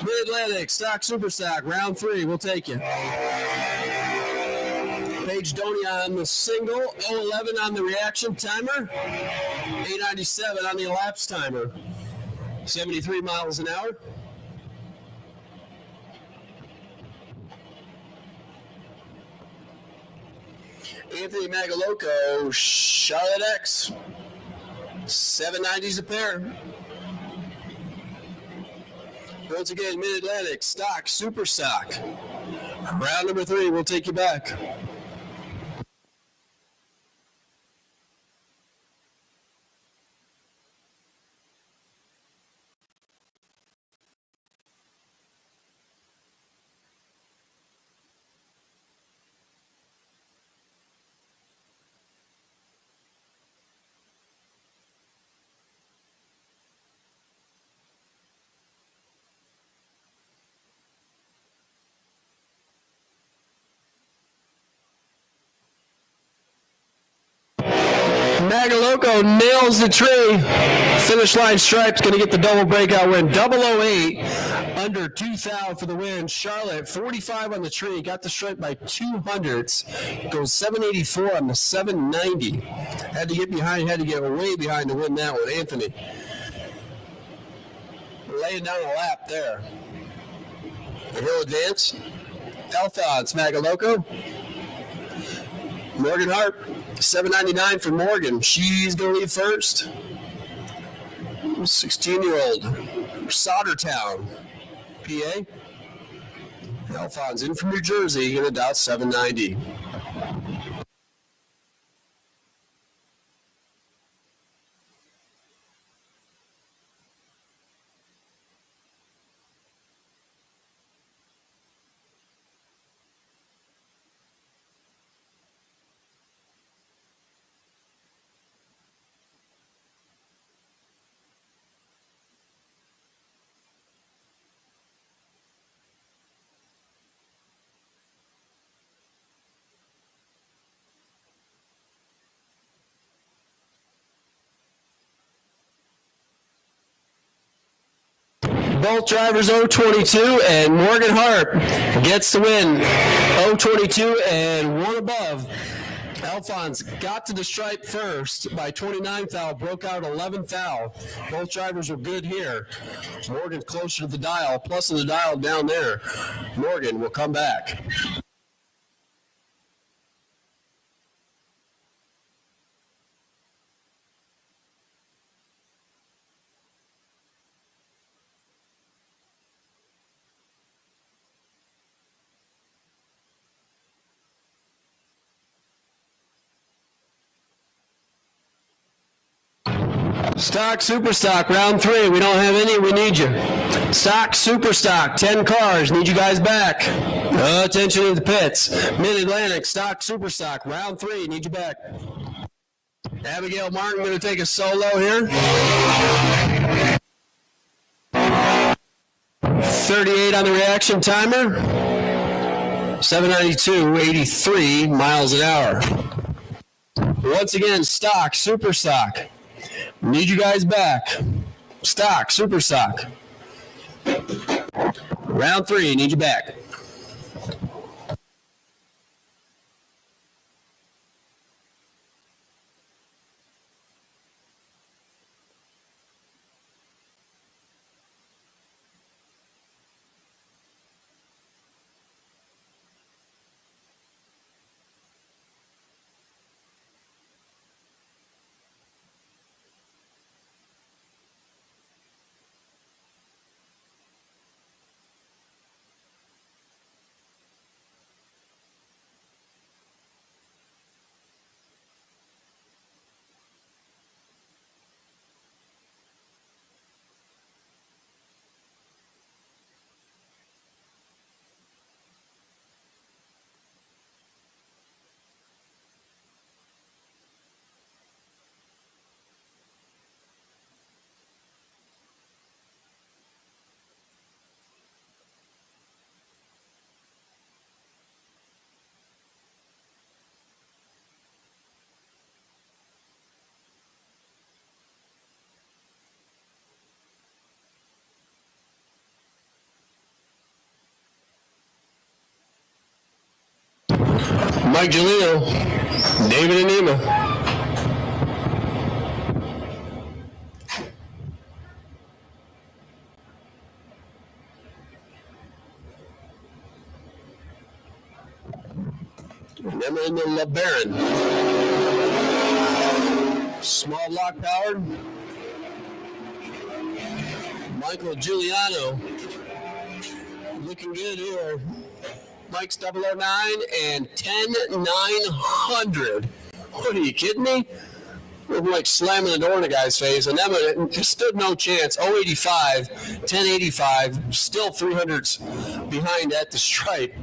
Mid-Atlantic, Stock, Super Stock. Round 3, we'll take you. Paige Doney on the single. 011 on the reaction timer. 897 on the elapsed timer. 73 miles an hour. Anthony Magaloco, Charlotte X. 790s a pair. Once again, Mid-Atlantic, Stock, Super Stock. Round number 3, we'll take you back. Magaloco nails the tree. Finish line stripe's going to get the double breakout win. 008 under 2,000 for the win. Charlotte 45 on the tree. Got the stripe by 200ths. Goes 784 on the 790. Had to get behind. Had to get way behind to win that one. Anthony laying down a lap there. The hill advance. Alphonse Magaloco. Morgan Hart. 799 for Morgan. She's going to leave first. 16-year-old. Soldertown, PA. Alphonse in from New Jersey. Going to dot 790. Both drivers 022, and Morgan Hart gets the win. 022 and one above Alphonse got to the stripe first by 29th thou, broke out 11th thou. Both drivers were good here. Morgan closer to the dial, plus of the dial down there. Morgan will come back. Stock, super stock, round 3. We don't have any, we need you. Stock, super stock, 10 cars, need you guys back. Attention to the pits. Mid-Atlantic, stock, super stock, round 3, need you back. Abigail Martin going to take a solo here. 38 on the reaction timer. 792.83 miles an hour. Once again, stock, super stock. Need you guys back. Stock, super stock. Round 3, need you back. Mike Giolino, David and Nima. And Emma in the LeBaron. Small block powered. Michael Giuliano. Looking good here. Mike's 009 and 10,900. What, are you kidding me? We're like slamming the door in the guy's face. And Emma just stood no chance. 085, 1085, still 300s behind at the stripe.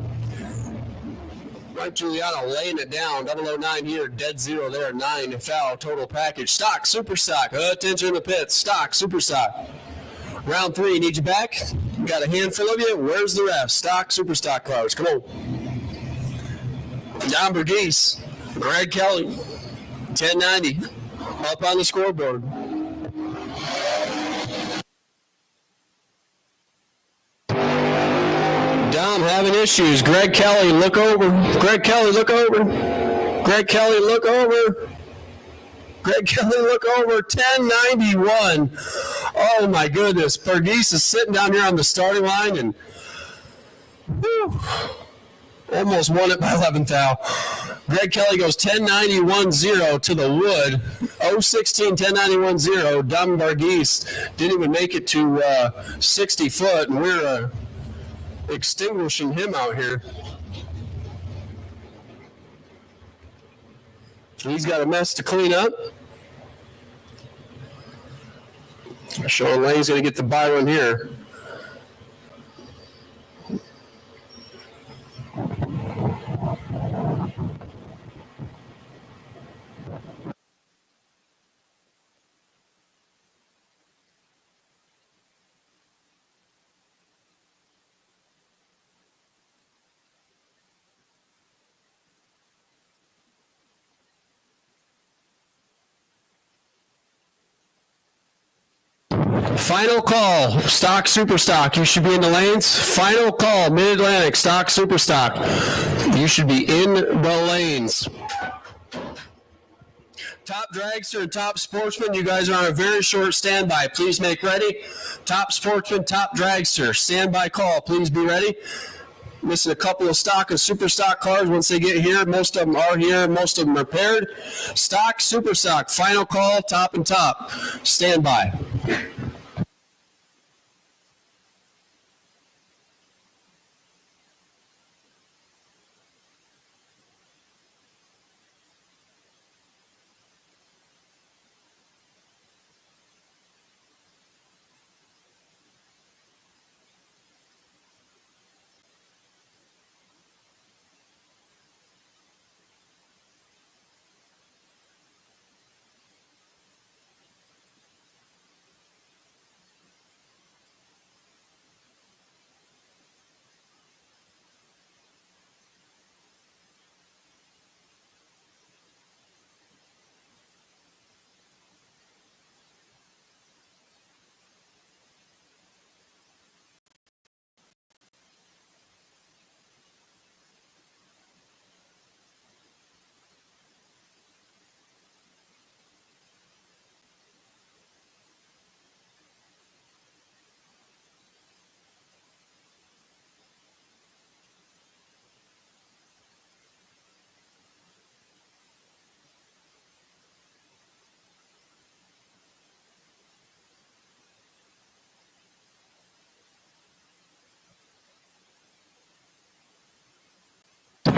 Mike Giuliano laying it down. 009 here, dead zero there. 9 foul total package. Stock, super stock. Attention in the pits. Stock, super stock. Round 3, need you back. Got a handful of you. Where's the rest? Stock, super stock cars. Come on. Don Bergese, Greg Kelly, 1090, up on the scoreboard. Dom having issues. Greg Kelly, look over. Greg Kelly, look over. Greg Kelly, look over. Greg Kelly, look over. 1091. Oh, my goodness. Bergese is sitting down here on the starting line and almost won it by 11th thou. Greg Kelly goes 1091-0 to the wood. 016, 1091-0. Dom Bergese didn't even make it to 60 foot, and we're extinguishing him out here. He's got a mess to clean up. Sean Lane's going to get the bye run here. Final call, stock, super stock. You should be in the lanes. Final call, Mid-Atlantic, stock, super stock. You should be in the lanes. Top Dragster and Top Sportsman, you guys are on a very short standby. Please make ready. Top Sportsman, Top Dragster, standby call. Please be ready. Missing a couple of stock and super stock cars once they get here. Most of them are here. Most of them are paired. Stock, super stock, final call, top and top. Standby.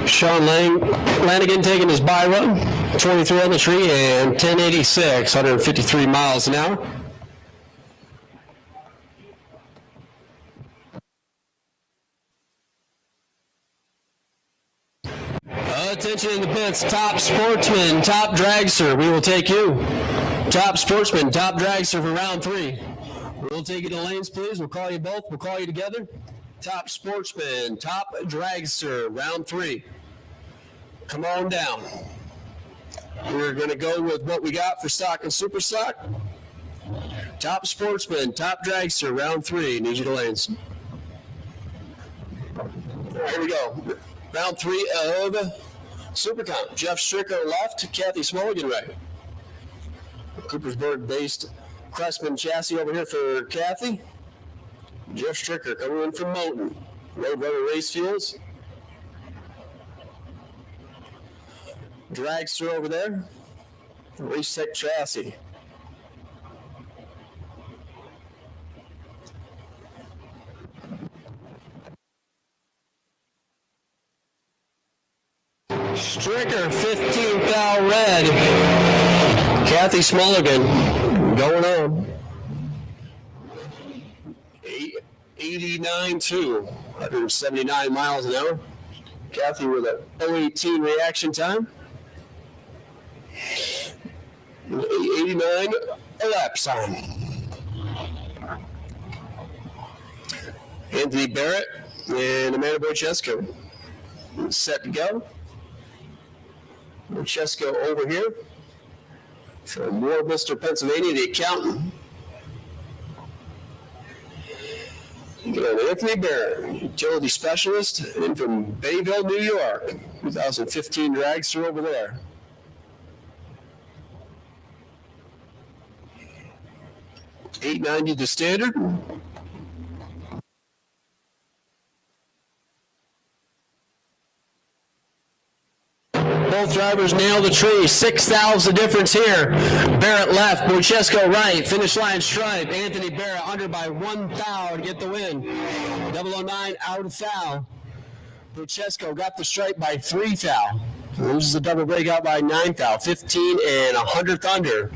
Sean Lanigan taking his bye run, 23 on the tree and 1086, 153 miles an hour. Attention in the pits, Top Sportsman, Top Dragster, we will take you. Top Sportsman, Top Dragster for round 3. We'll take you to lanes, please. We'll call you both. We'll call you together. Top Sportsman, Top Dragster, round 3. Come on down. We're going to go with what we got for stock and super stock. Top Sportsman, Top Dragster, round 3. Need you to lanes. Here we go. Round 3 of Super Comp. Jeff Stricker left, Kathy Smulligan right. Coopersburg-based Cressman chassis over here for Kathy. Jeff Stricker coming in from Moulton. Roadrunner Race Fields. Dragster over there. Race Tech chassis. Stricker, 15th out red. Kathy Smulligan going on. 89.2, 179 miles an hour. Kathy with a 018 reaction time. 89 elapsed time. Anthony Barrett and Amanda Bochesko set to go. Bochesko over here. So more Mr. Pennsylvania, the accountant. You got Anthony Barrett, utility specialist, in from Bayville, New York. 2015 dragster over there. $890 to standard. Both drivers nailed the tree. 6,000 the difference here. Barrett left, Bochesko right. Finish line stripe. Anthony Barrett under by 1 thou to get the win. 009 out of thou. Bochesko got the stripe by 3 thou. Loses the double breakout by 9 thou. 15 and 100th under.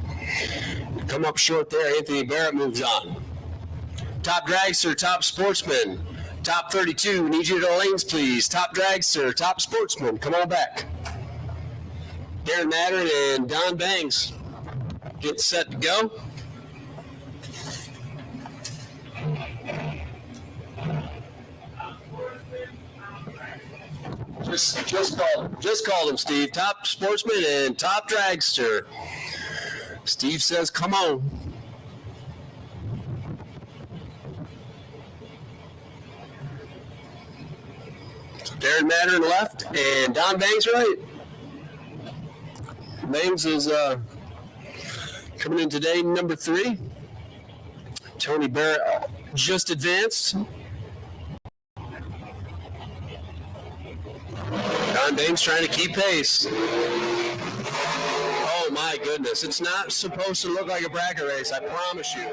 Come up short there. Anthony Barrett moves on. Top dragster, top sportsman. Top 32. Need you to the lanes, please. Top dragster, top sportsman. Come on back. Darren Mattern and Don Banks get set to go. Just called him, Steve. Top sportsman and top dragster. Steve says, come on. So Darren Mattern left and Don Banks right. Banks is Coming in today, number 3. Tony Barrett just advanced. Don Baines trying to keep pace. Oh my goodness, it's not supposed to look like a bracket race, I promise you.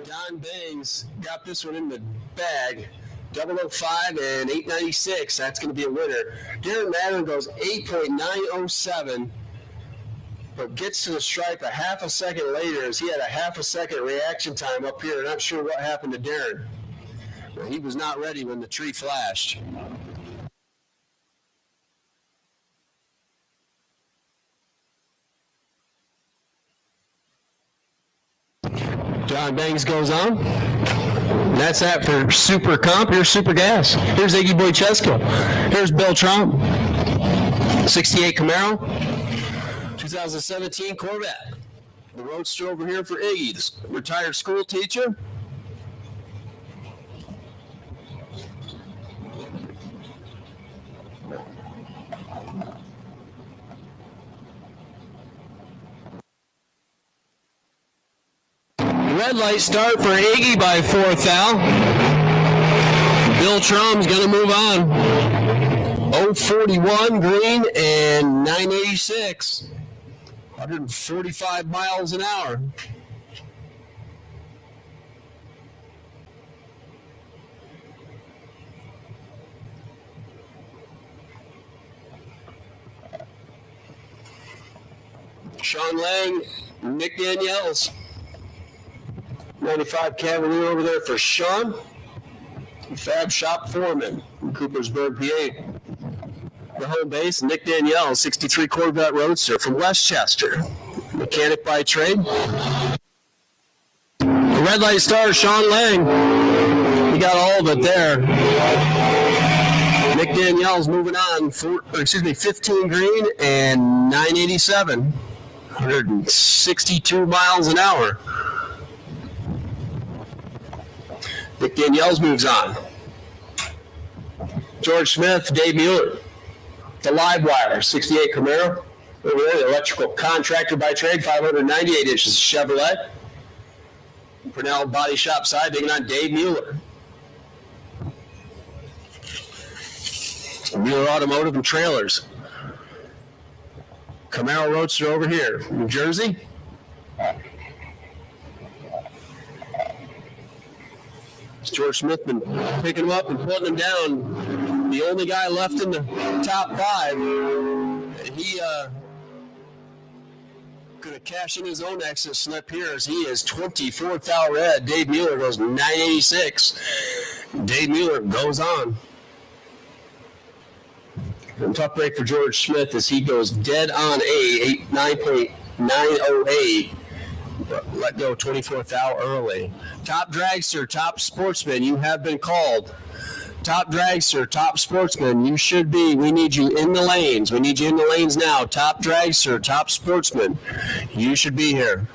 Don Baines got this one in the bag. 005 and 896, that's going to be a winner. Darren Madden goes 8.907, but gets to the stripe a half a second later as he had a half a second reaction time up here. Not sure what happened to Darren. He was not ready when the tree flashed. John Bangs goes on. That's that for Super Comp. Here's Super Gas. Here's Iggy Boy Chesko. Here's Bill Trump. 68 Camaro. 2017 Corvette. The Roadster over here for Iggy, the retired school teacher. Red light start for Iggy by 4th Al. Bill Trum's going to move on. 041 green and 986. 145 miles an hour. Sean Lang, Nick Daniels. 95 Cavalier over there for Sean. Fab Shop Foreman from Coopersburg, PA. The home base, Nick Danielle, 63 Corvette Roadster from Westchester. Mechanic by trade. The red light star, Sean Lang. He got all of it there. Nick Danielle's moving on. 15 green and 987. 162 miles an hour. Nick Daniels moves on. George Smith, Dave Mueller. The Live Wire, 68 Camaro. Over there, the electrical contractor by trade, 598 inches Chevrolet. Purnell Body Shop side, taking on Dave Mueller. Mueller Automotive and Trailers. Camaro Roadster over here, New Jersey. George Smith been picking him up and putting him down. The only guy left in the top 5. He going to cash in his own exit slip here as he is 24th out red. Dave Mueller goes 986. Dave Mueller goes on. And tough break for George Smith as he goes dead on 9.908. Let go 24th out early. Top dragster, top sportsman, you have been called. Top dragster, top sportsman, you should be. We need you in the lanes. We need you in the lanes now. Top dragster, top sportsman, you should be here.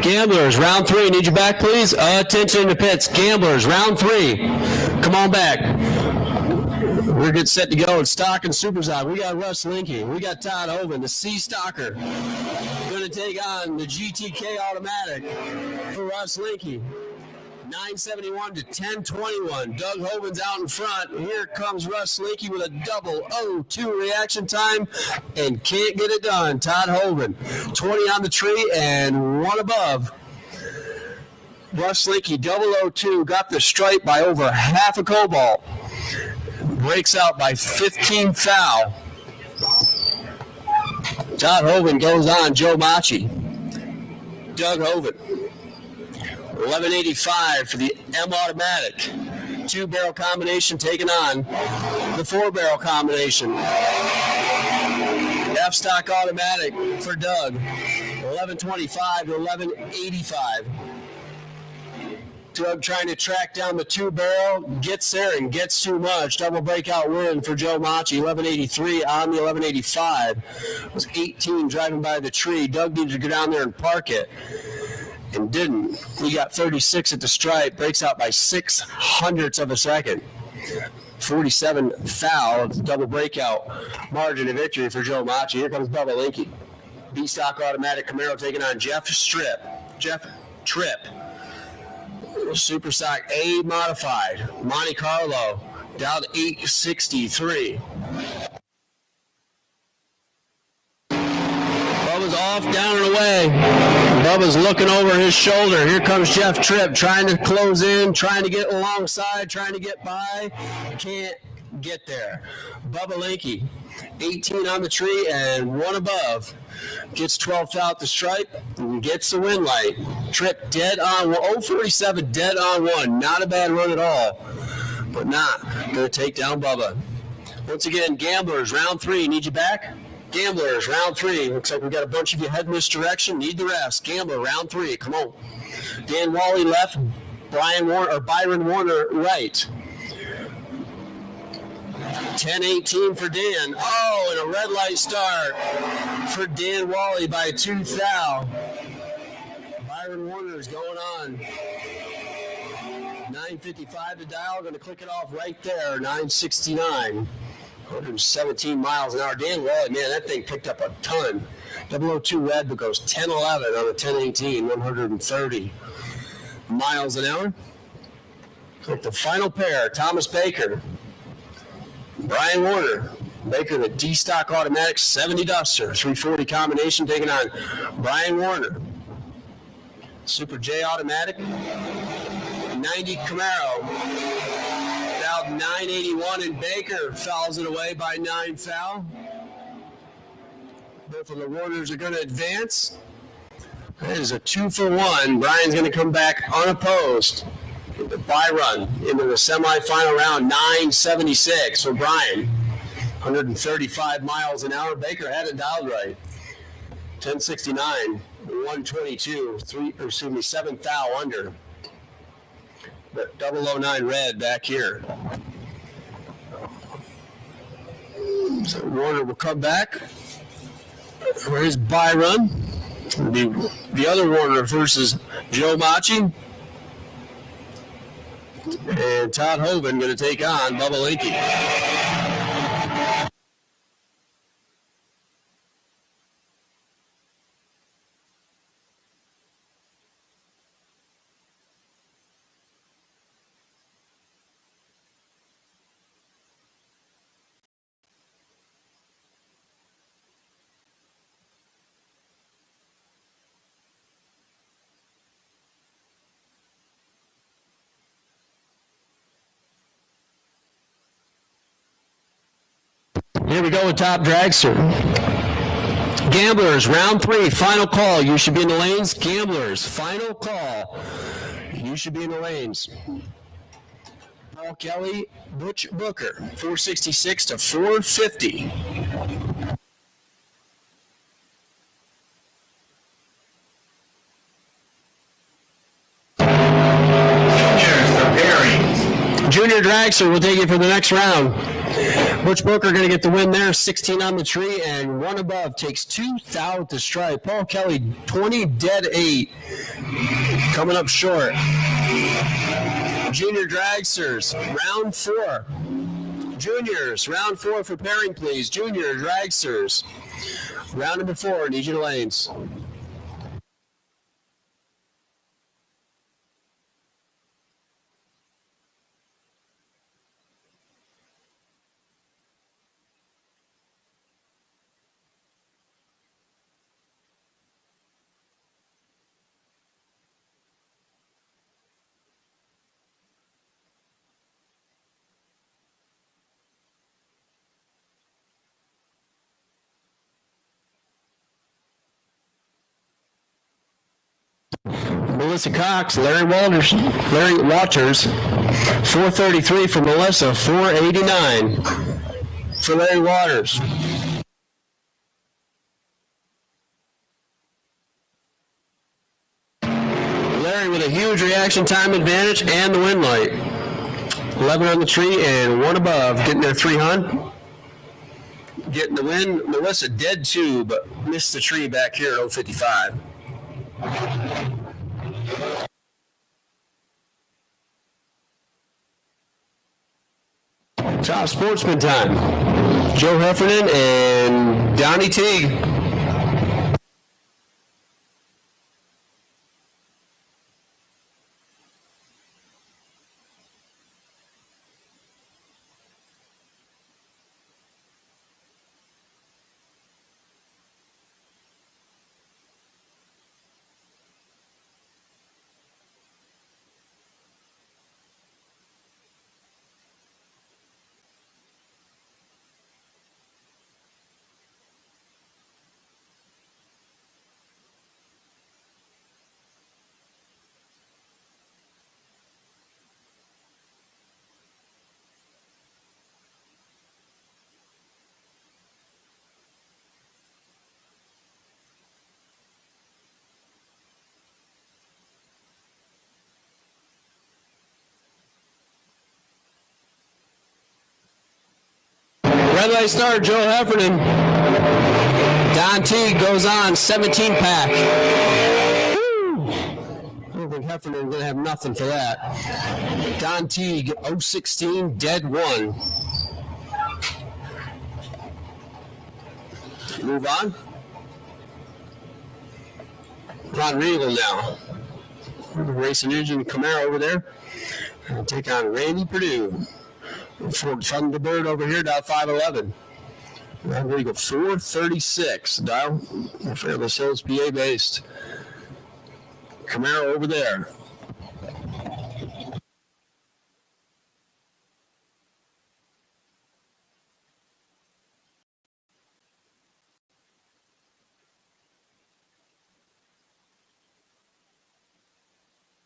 Gamblers, round 3. Need you back, please. Attention to pits. Gamblers, round 3. Come on back. We're good, set to go. It's stock and super stock. We got Russ Linky. We got Todd Hoven, the C Stalker. Going to take on the GTK Automatic for Russ Linky. 971 to 1021. Doug Hoven's out in front. Here comes Russ Linky with a double 0-2 reaction time and can't get it done. Todd Hoven, 20 on the tree and 1 above. Russ Linky, double 0-2, got the stripe by over half a cobalt. Breaks out by 15 foul. Todd Hoven goes on, Joe Machi. Doug Hoven. 1185 for the M Automatic. 2-barrel combination taking on the 4-barrel combination. F-stock automatic for Doug. 1125 to 1185. Doug trying to track down the 2-barrel, gets there and gets too much. Double breakout win for Joe Machi, 1183 on the 1185. It was 18 driving by the tree. Doug needed to go down there and park it and didn't. He got 36 at the stripe, breaks out by 0.06 of a second. 47 foul, double breakout margin of victory for Joe Machi. Here comes Bubba Linky. B-stock automatic Camaro taking on Jeff Tripp. Super stock A modified. Monte Carlo down to 863. Bubba's off, down and away. Bubba's looking over his shoulder. Here comes Jeff Tripp trying to close in, trying to get alongside, trying to get by. Can't get there. Bubba Linky, 18 on the tree and 1 above. Gets 12th out the stripe and gets the win light. Tripp dead on 047, dead on 1. Not a bad run at all, but not going to take down Bubba. Once again, Gamblers, round 3. Need you back? Gamblers, round 3. Looks like we got a bunch of you heading this direction. Need the rest. Gambler, round 3. Come on. Dan Wally left. Byron Warner right. 10-18 for Dan. Oh, and a red light start for Dan Wally by 2 foul. Byron Warner is going on. 9:55 to dial. Going to click it off right there. 9:69. 117 miles an hour. Dan Wally, man, that thing picked up a ton. 002 red, but goes 10-11 on a 10-18. 130 miles an hour. Like the final pair, Thomas Baker. Brian Warner. Baker, the D-stock automatic 70 Duster, 340 combination taking on Brian Warner. Super J automatic, 90 Camaro. Now 981 and Baker fouls it away by 9 foul. Both of the Warners are going to advance. That is a 2-for-1. Brian's going to come back unopposed. The bye run into the semifinal round, 976 for Brian. 135 miles an hour. Baker had it dialed right. 1069, 122, 7 foul under. But 009 red back here. So Warner will come back for his bye run. The other Warner versus Joe Machi. And Todd Hoven going to take on Bubba Linky. Here we go with Top Dragster. Gamblers, round 3, final call. You should be in the lanes. Gamblers, final call. You should be in the lanes. Paul Kelly, Butch Booker, 466 to 450. Junior Dragster will take you for the next round. Butch Booker going to get the win there, 16 on the tree, and 1 above takes 2 thou to stripe. Paul Kelly, 20 dead 8. Coming up short. Junior dragsters, round 4. Juniors, round 4 for pairing, please. Junior dragsters, round number 4, need you to lanes. Melissa Cox, Larry Waters, 433 for Melissa, 489 for Larry Waters. Larry with a huge reaction time advantage and the wind light. 11 on the tree and 1 above, getting their 300. Getting the win. Melissa dead 2, but missed the tree back here at 055. Top sportsman time. Joe Heffernan and Donnie Teague. Red light start, Joe Heffernan. Don Teague goes on, 17 pack. Woo! I don't think Heffernan going to have nothing for that. Don Teague, 016, dead 1. Move on. Ron Regal now. Racing engine Camaro over there. I'll take on Randy Perdue. For Thunderbird over here, dial 511. Ron Regal, 436. Dial Fairless Hills, PA based. Camaro over there.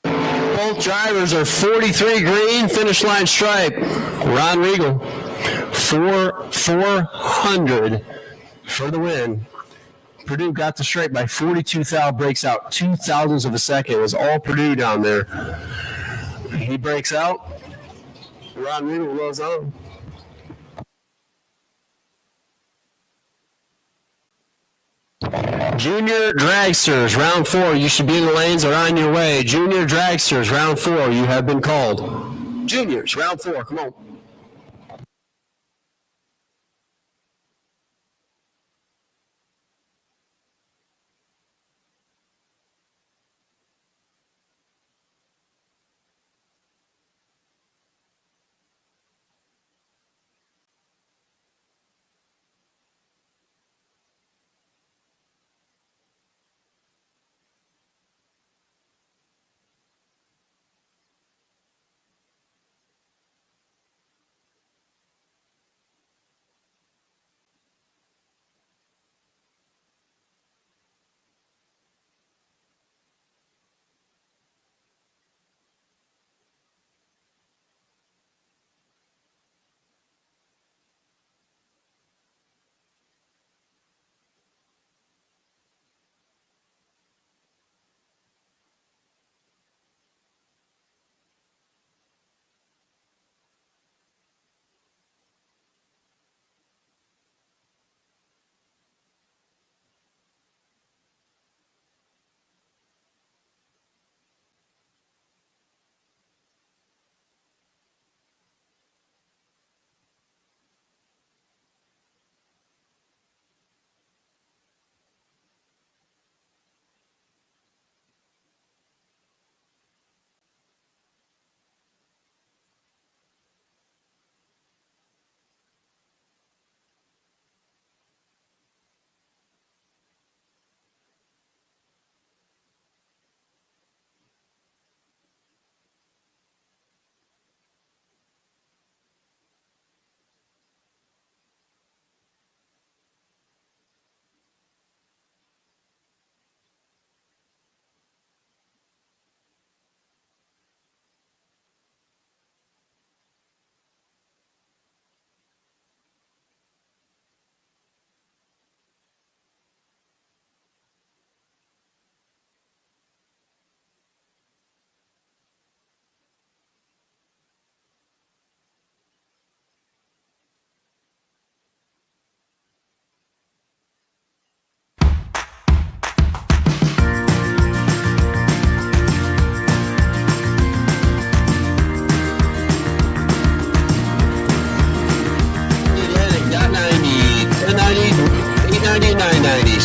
Both drivers are 43 green, finish line stripe. Ron Regal, 400 for the win. Purdue got the stripe by 42 thou, breaks out 2 thousandths of a second. It was all Purdue down there. He breaks out. Ron Regal goes on. Junior dragsters, round 4. You should be in the lanes or on your way. Junior dragsters, round 4. You have been called. Juniors, round 4. Come on.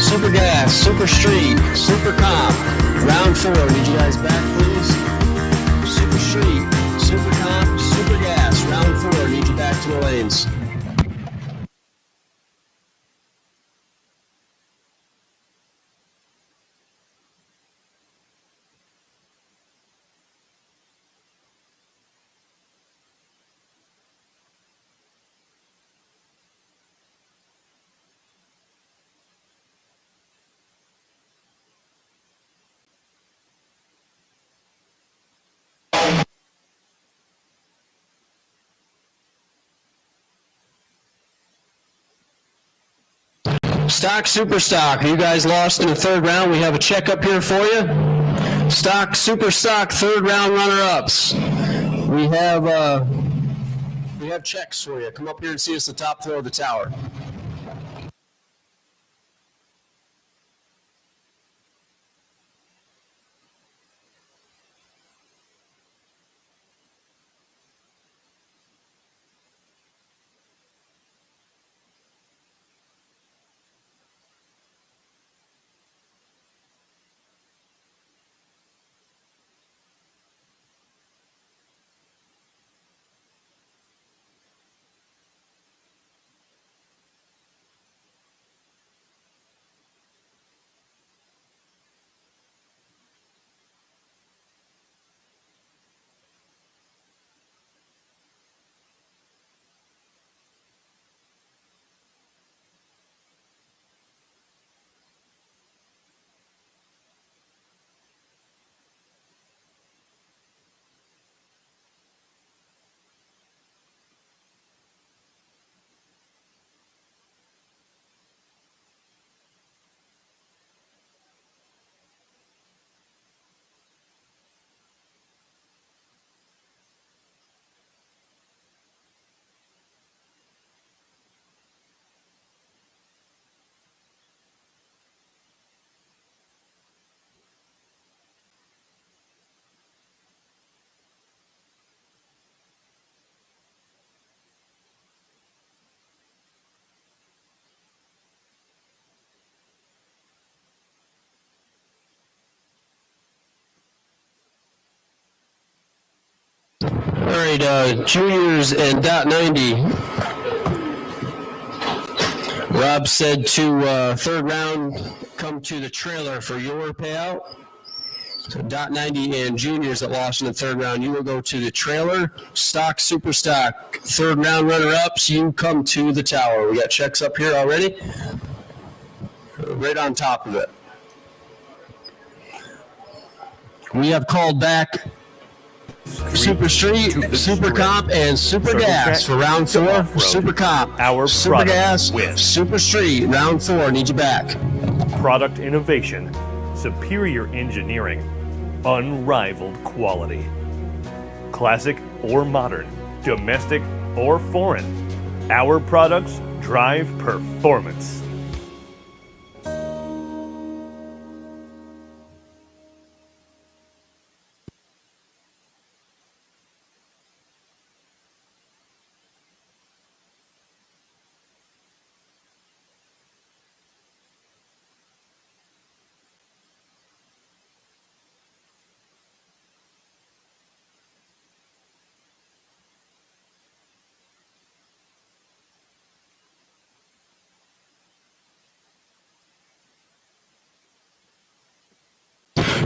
Super Gas, Super Street, Super Comp. Round 4. Need you guys back, please? Super Street, Super Comp, Super Gas. Round 4. Need you back to the lanes. Stock, Super Stock. You guys lost in the third round. We have a checkup here for you. Stock, Super Stock, third round runner-ups. We have checks for you. Come up here and see us at the top floor of the tower. All right, juniors and .90. Rob said to third round, come to the trailer for your payout. So .90 and juniors that lost in the third round, you will go to the trailer. Stock, Super Stock, third round runner-ups, you come to the tower. We got checks up here already. Right on top of it. We have called back Super Street, Super Comp, and Super Gas for round 4. Super Comp, Our Super product Gas, wins. Super Street, round 4. Need you back. Product innovation, superior engineering, unrivaled quality. Classic or modern, domestic or foreign, our products drive performance.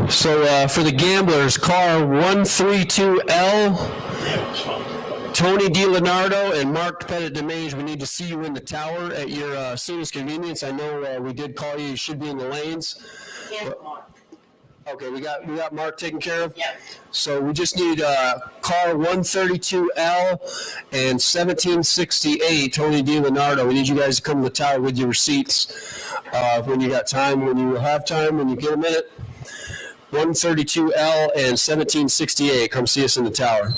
So for the gamblers, car 132L, Tony DiLeonardo and Mark Pettit DeMange, we need to see you in the tower at your soonest convenience. I know we did call you. You should be in the lanes. Okay, we got Mark taken care of? Yeah. So we just need car 132L and 1768, Tony DiLeonardo. We need you guys to come to the tower with your receipts when you got time, when you have time, when you get a minute. 132L and 1768. Come see us in the tower.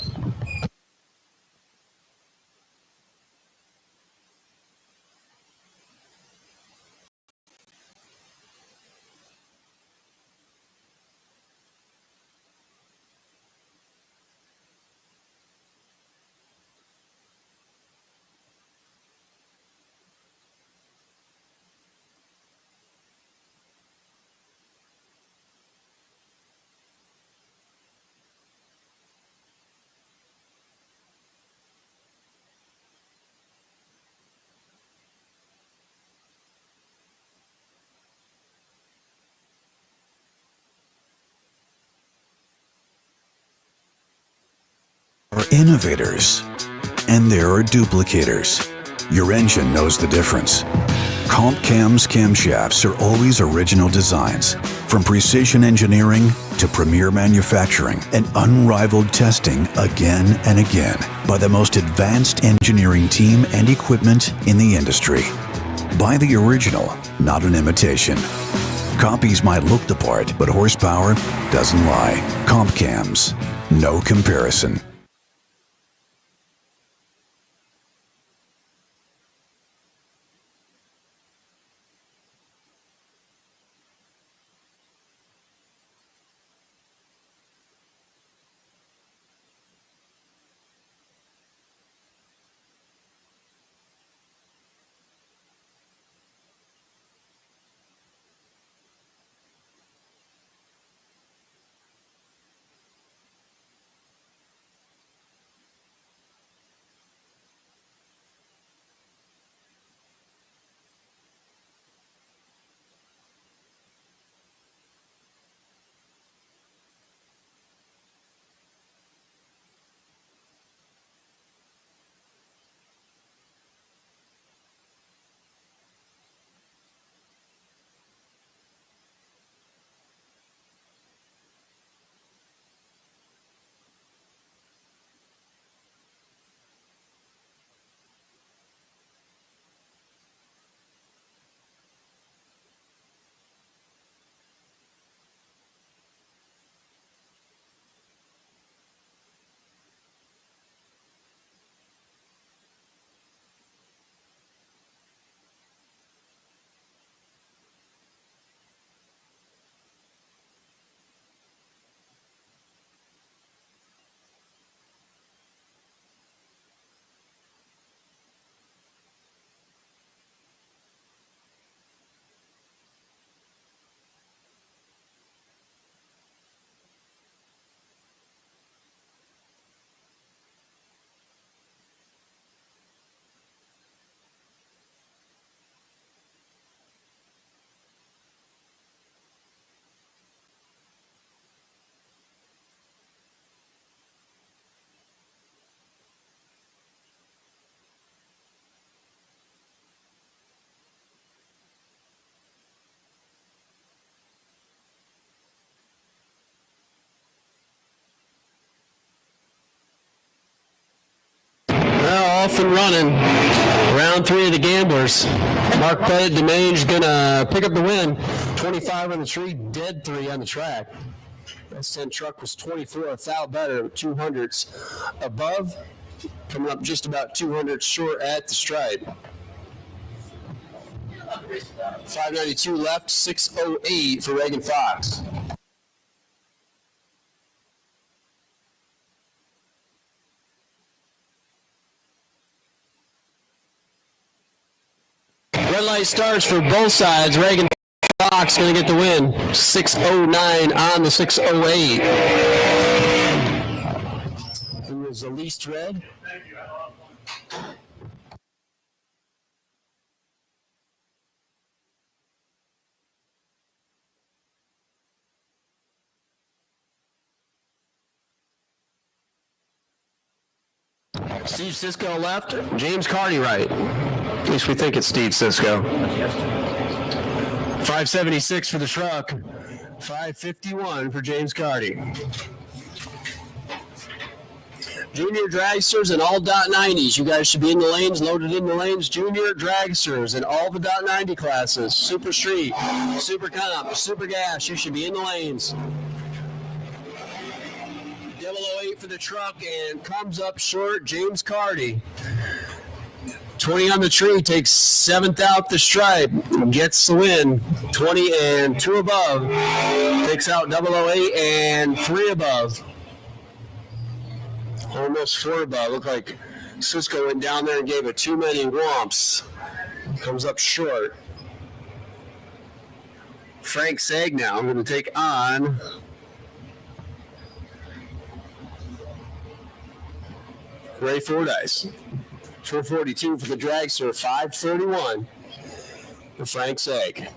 are innovators, and there are duplicators. Your engine knows the difference. Comp Cam's camshafts are always original designs, from precision engineering to premier manufacturing and unrivaled testing again and again by the most advanced engineering team and equipment in the industry. Buy the original, not an imitation. Copies might look the part, but horsepower doesn't lie. Comp Cams, no comparison. Well, off and running. Round 3 of the Gamblers. Mark Pettit, Demange gonna pick up the win. 25 on the tree, dead 3 on the track. S10 truck was 24, a foul better, 200s above, coming up just about 200 short at the stripe. 592 left, 608 for Reagan Fox. Red light starts for both sides. Reagan Fox going to get the win. 609 on the 608. Who was the least red? Steve Cisco left. James Carty right. At least we think it's Steve Cisco. 576 for the truck. 551 for James Carty. Junior dragsters and all .90s. You guys should be in the lanes, loaded in the lanes. Junior dragsters and all the .90 classes. Super Street, Super Comp, Super Gas. You should be in the lanes. 008 for the truck and comes up short. James Carty. 20 on the tree, takes 7th out the stripe, gets the win. 20 and 2 above, takes out 008 and 3 above. Almost 4 above. Looked like Cisco went down there and gave it too many whomps. Comes up short. Frank Sagnow going to take on Ray Fordyce. 442 for the dragster, 531 for Frank Sag.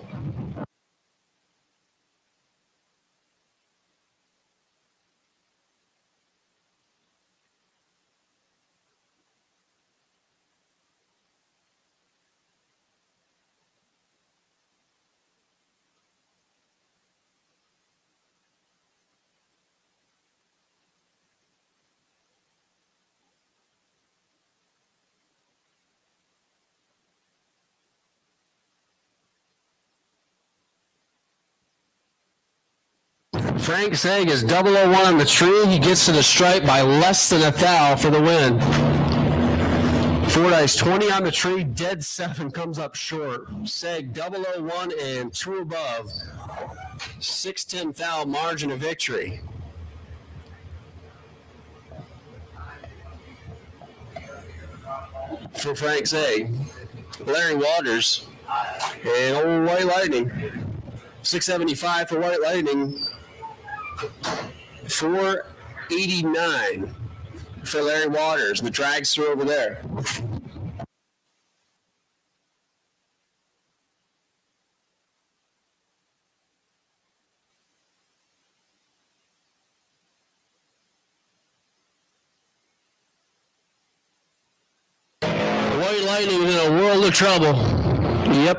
Frank Zeg is 001 on the tree. He gets to the stripe by less than a thou for the win. Fordyce 20 on the tree, dead 7 comes up short. Seg 001 and 2 above. 6-10 thou margin of victory. For Frank Zeg. Larry Waters and old White Lightning. 675 for White Lightning. 489 for Larry Waters. The dragster over there. White Lightning is in a world of trouble. Yep.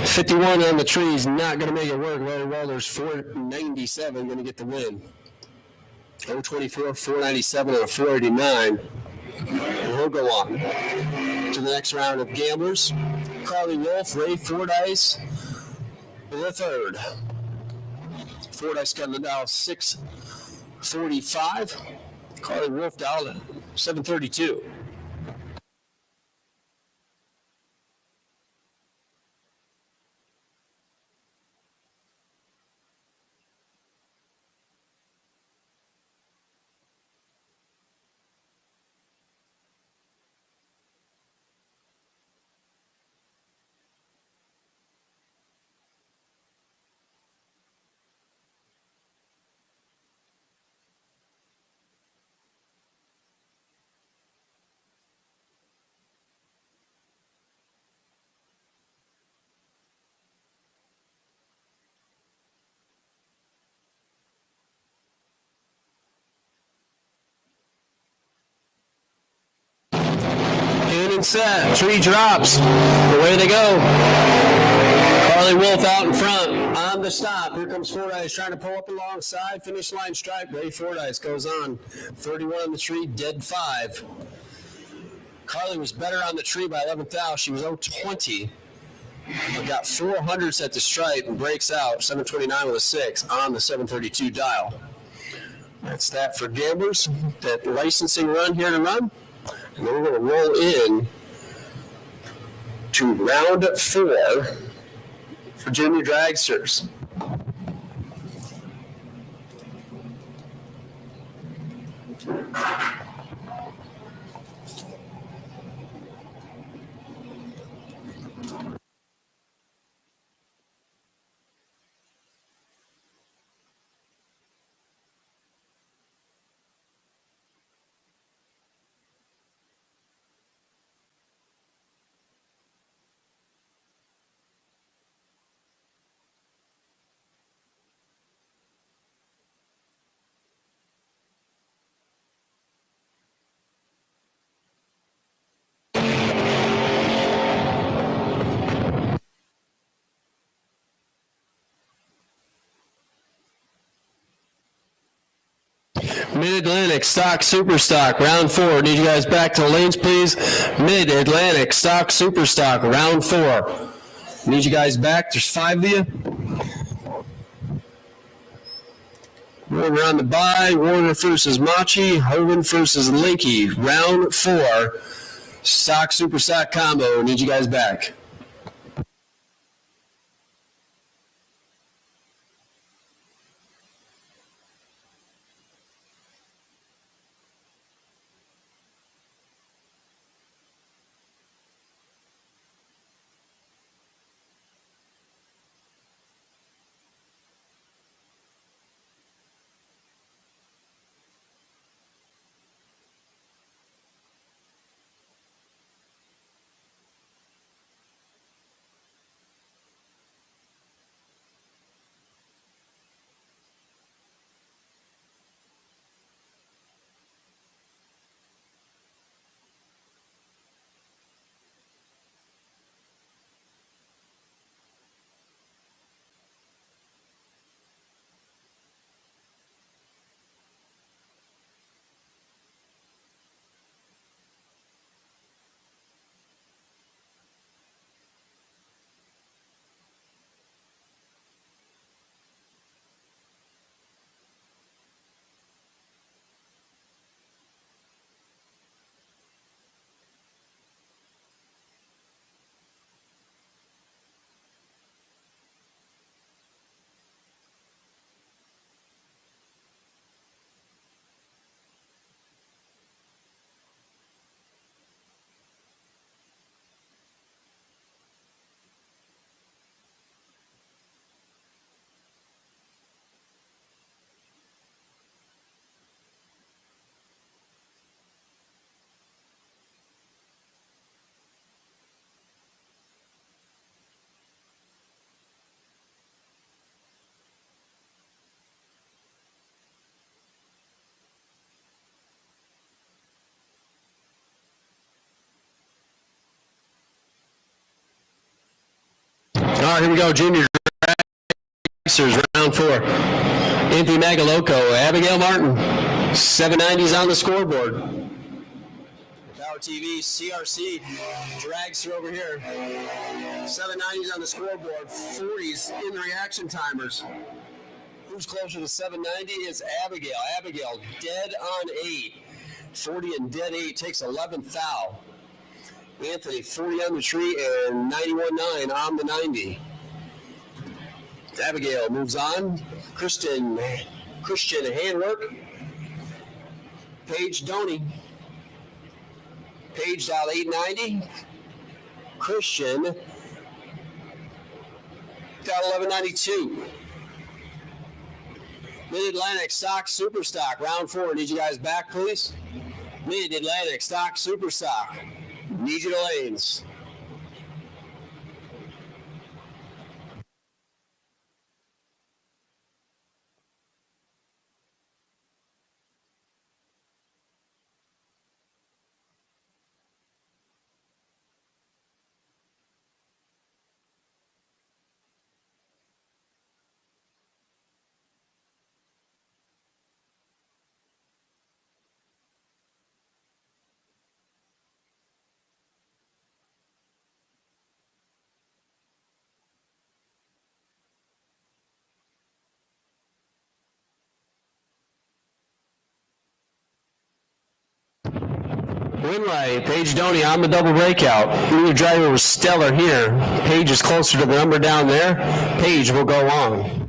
51 on the tree is not going to make it work. Larry Waters 497 going to get the win. 024, 497, and a 489. And we'll go on to the next round of gamblers. Carly Wolf, Ray Fordyce, the third. Fordyce got it down 645. Carly Wolf down at 732. Set. Tree drops. Away they go. Carly Wolf out in front. On the stop. Here comes Fordyce trying to pull up alongside. Finish line stripe. Ray Fordyce goes on. 31 on the tree. Dead 5. Carly was better on the tree by 11th thou. She was 020. Got 400s at the stripe and breaks out. 729 with a 6 on the 732 dial. That's that for gamblers. That licensing run here to run. And then we're going to roll in to round 4 for junior dragsters. Mid-Atlantic stock super stock round 4. Need you guys back to the lanes, please. Mid-Atlantic stock super stock round 4. Need you guys back. There's 5 of you. Warner on the bye. Warner versus Machi. Hogan versus Linky. Round 4. Stock super stock combo. Need you guys back. right, here we go. Junior Dragsters, round 4. Anthony Magaloco, Abigail Martin. 790s on the scoreboard. Power TV, CRC, Dragster over here. 790s on the scoreboard, 40s in the reaction timers. Who's closer to 790 is Abigail. Abigail, dead on 8. 40 and dead 8, takes 11th thou. Anthony, 40 on the tree and 91.9 on the 90. Abigail moves on. Christian handwork. Paige Doney. Paige dial 890. Christian dial 1192. Mid-Atlantic Stock Super Stock, round 4. Need you guys back, please. Mid-Atlantic Stock Super Stock. Need you to lanes. Winlight, Paige Doney on the double breakout. New driver was stellar here. Paige is closer to the number down there. Paige will go on.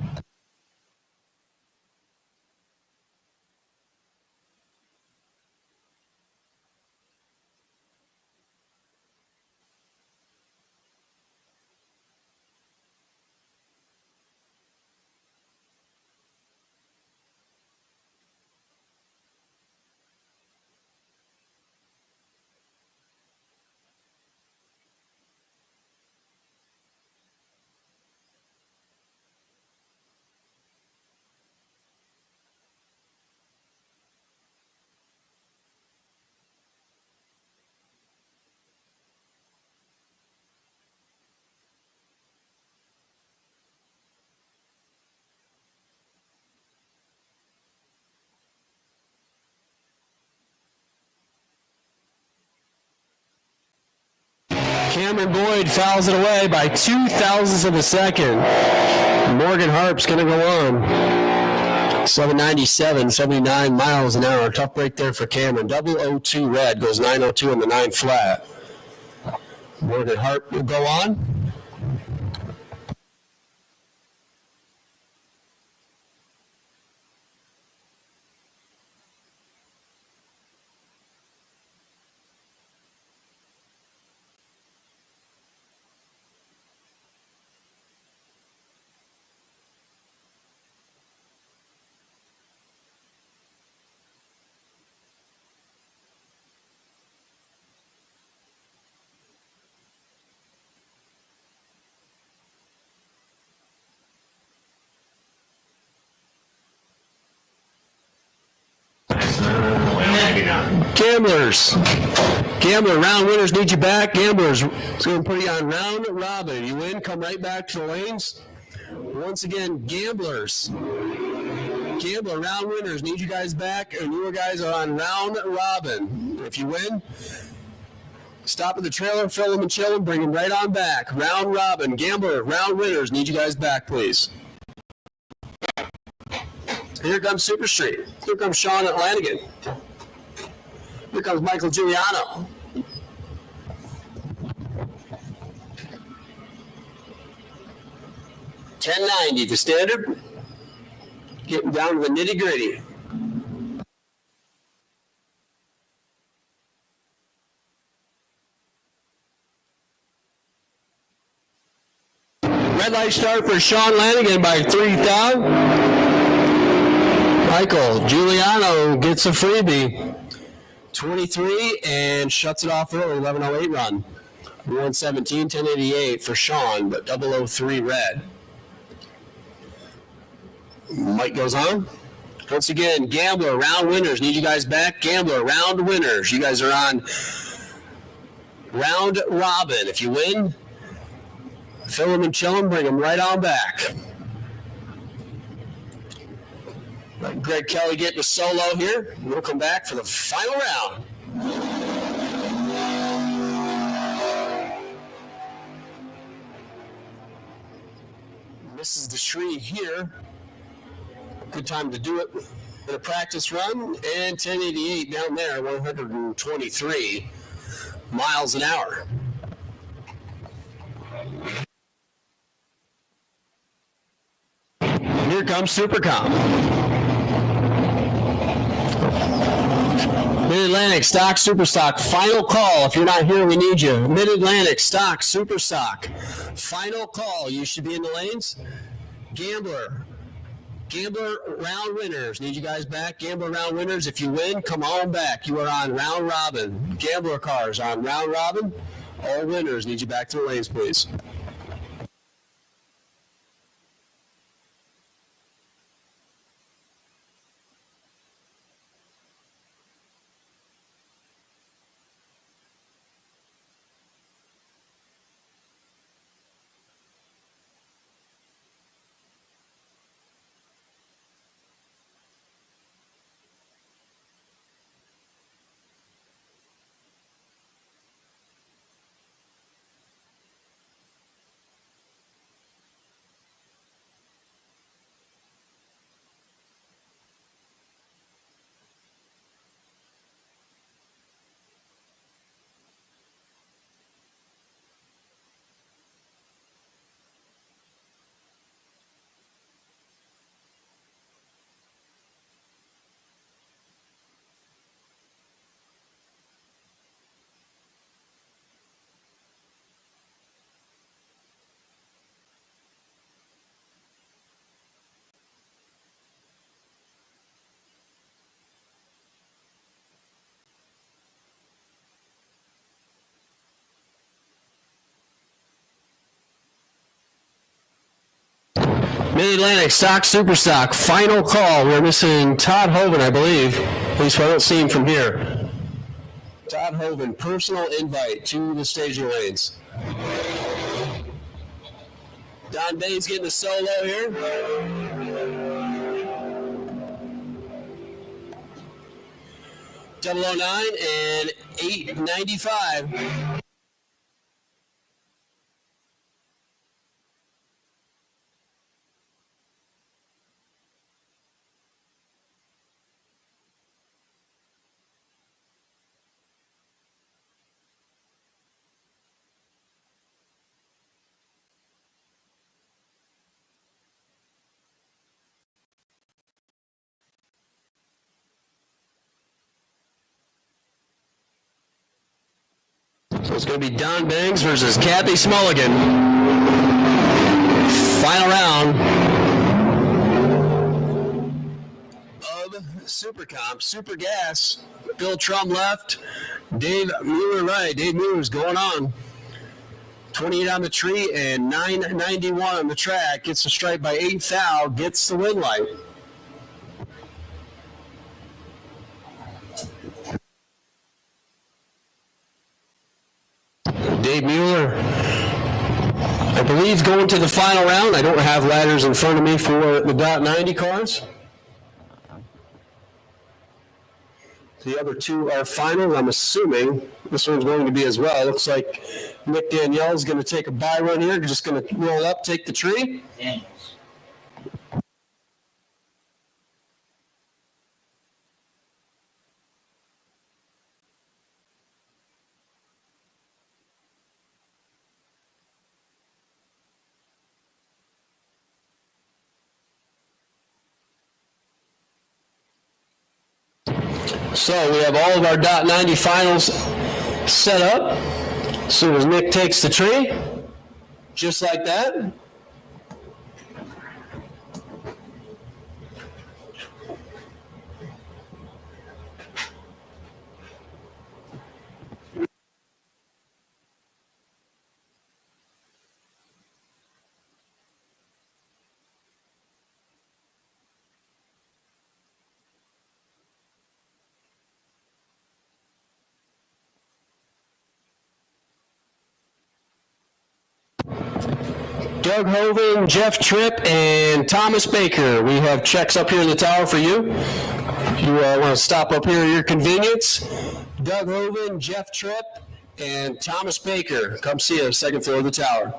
Cameron Boyd fouls it away by 0.02 of a second. Morgan Harp's going to go on. 797, 79 miles an hour. Tough break there for Cameron. 002 red goes 902 on the 9 flat. Morgan Harp will go on. Gambler, round winners need you back. Gamblers, it's going to put you on round robin. You win, come right back to the lanes. Once again, Gambler, round winners need you guys back, and you guys are on round robin. If you win, stop at the trailer, fill them and chill them, bring them right on back. Round robin, Gambler, round winners need you guys back, please. Here comes Super Street. Here comes Sean Lanigan. Here comes Michael Giuliano. $10.90 the standard. Getting down to the nitty gritty. Red light start for Sean Lanigan by 3,000. Michael Giuliano gets a freebie. 23 and shuts it off early. 11:08 run. 117, 1088 for Sean, but 003 red. Mike goes on. Once again, Gambler, round winners. Need you guys back. Gambler, round winners. You guys are on round robin. If you win, Fill them and chill them, bring them right on back. Let Greg Kelly get the solo here. We'll come back for the final round. Misses the tree here. Good time to do it in a practice run. And 1088 down there, 123 miles an hour. Here comes Supercom. Mid-Atlantic, stock, super stock. Final call. If you're not here, we need you. Mid-Atlantic, stock, super stock. Final call. You should be in the lanes. Gambler round winners. Need you guys back. Gambler round winners. If you win, come on back. You are on round robin. Gambler cars on round robin. All winners. Need you back to the lanes, please. Mid-Atlantic, stock, super stock. Final call. We're missing Todd Hoven, I believe. At least I don't see him from here. Todd Hoven, personal invite to the staging lanes. Don Baines getting a solo here. .009 and 895. So it's going to be Don Bangs versus Kathy Smulligan. Final round of Supercomp. Super Gas. Bill Trum left. Dave Mueller right. Dave Mueller's going on. 28 on the tree and 991 on the track. Gets the stripe by 8 thou. Gets the win light. Dave Mueller, I believe, going to the final round. I don't have ladders in front of me for the .90 cars. The other two are final. I'm assuming this one's going to be as well. Looks like Nick Danielle's going to take a bye run here. Just going to roll up, take the tree. Daniels. So we have all of our .90 finals set up. As soon as Nick takes the tree, just like that. Doug Hoven, Jeff Tripp, and Thomas Baker. We have checks up here in the tower for you. If you want to stop up here at your convenience. Doug Hoven, Jeff Tripp, and Thomas Baker. Come see us, second floor of the tower.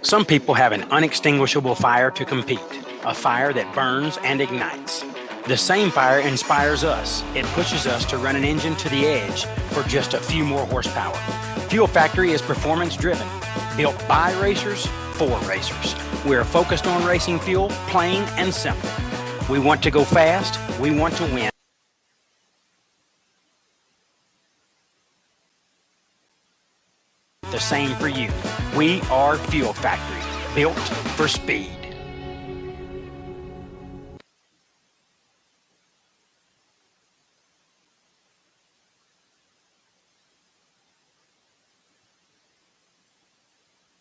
Some people have an unextinguishable fire to compete, a fire that burns and ignites. The same fire inspires us. It pushes us to run an engine to the edge for just a few more horsepower. Fuel Factory is performance driven, built by racers for racers. We're focused on racing fuel, plain and simple. We want to go fast. We want to win. The same for you. We are Fuel Factory, built for speed.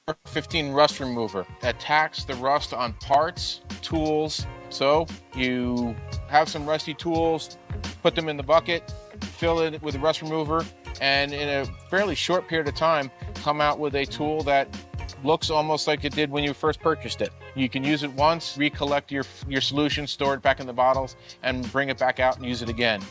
R15 rust remover attacks the rust on parts, tools. So you have some rusty tools, put them in the bucket, fill it with a rust remover, and in a fairly short period of time, come out with a tool that looks almost like it did when you first purchased it. You can use it once, recollect your solution, store it back in the bottles, and bring it back out and use it again.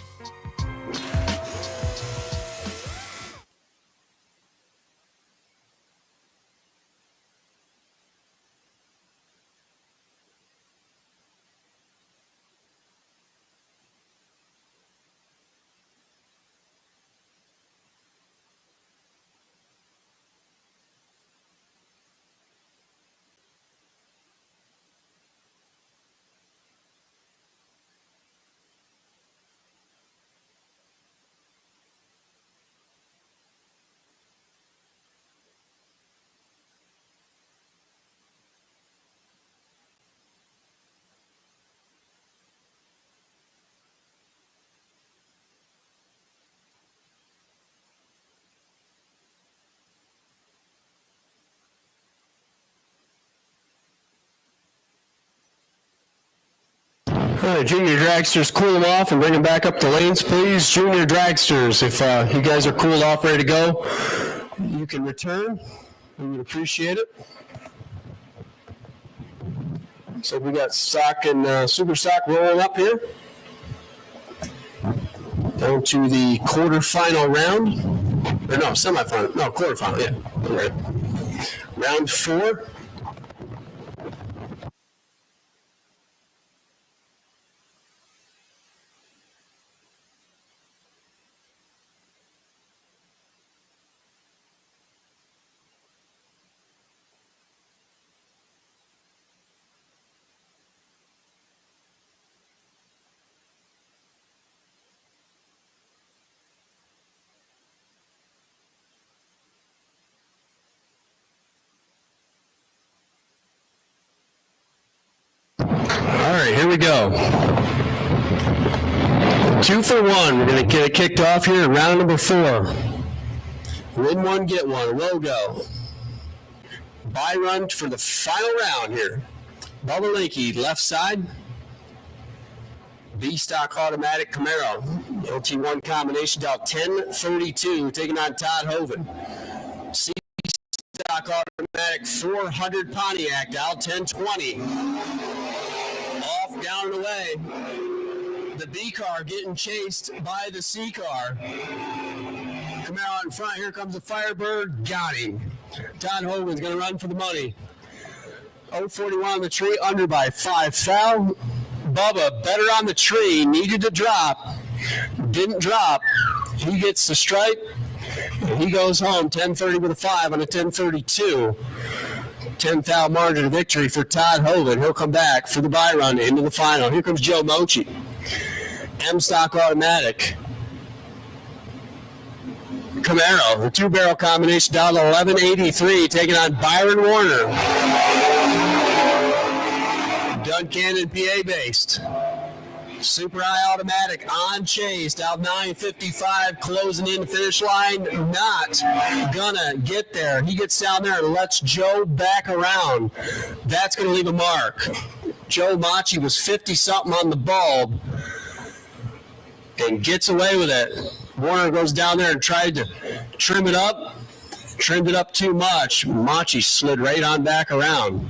All right, junior dragsters, cool them off and bring them back up the lanes, please. Junior dragsters, if you guys are cooled off, ready to go, you can return. We would appreciate it. So we got Sock and Super Sock rolling up here. Down to the quarterfinal round. Or no, semifinal. No, quarterfinal, yeah. All right. Round 4. All right, here we go. 2 for 1. We're going to get it kicked off here in round number 4. Win one, get one. Logo. Buy run for the final round here. Bubba Linky, left side. B-Stock Automatic Camaro. LT1 combination dial 1032, taking on Todd Hoven. C-Stock Automatic 400 Pontiac dial 1020. Off, down, and away. The B car getting chased by the C car. Come out in front. Here comes the Firebird. Got him. Todd Hogan's going to run for the money. 041 on the tree, under by 5. Foul. Bubba, better on the tree. Needed to drop. Didn't drop. He gets the stripe. And he goes home. 1030 with a 5 on a 1032. 10 foul margin of victory for Todd Hoven. He'll come back for the buy run into the final. Here comes Joe Mochi. M-Stock Automatic. Camaro, the 2-barrel combination down to 1183, taking on Byron Warner. Duncannon, PA based. Super High Automatic on chase, down 955, closing in the finish line. Not gonna get there. He gets down there and lets Joe back around. That's gonna leave a mark. Joe Machi was 50-something on the bulb and gets away with it. Warner goes down there and tried to trim it up. Trimmed it up too much. Machi slid right on back around.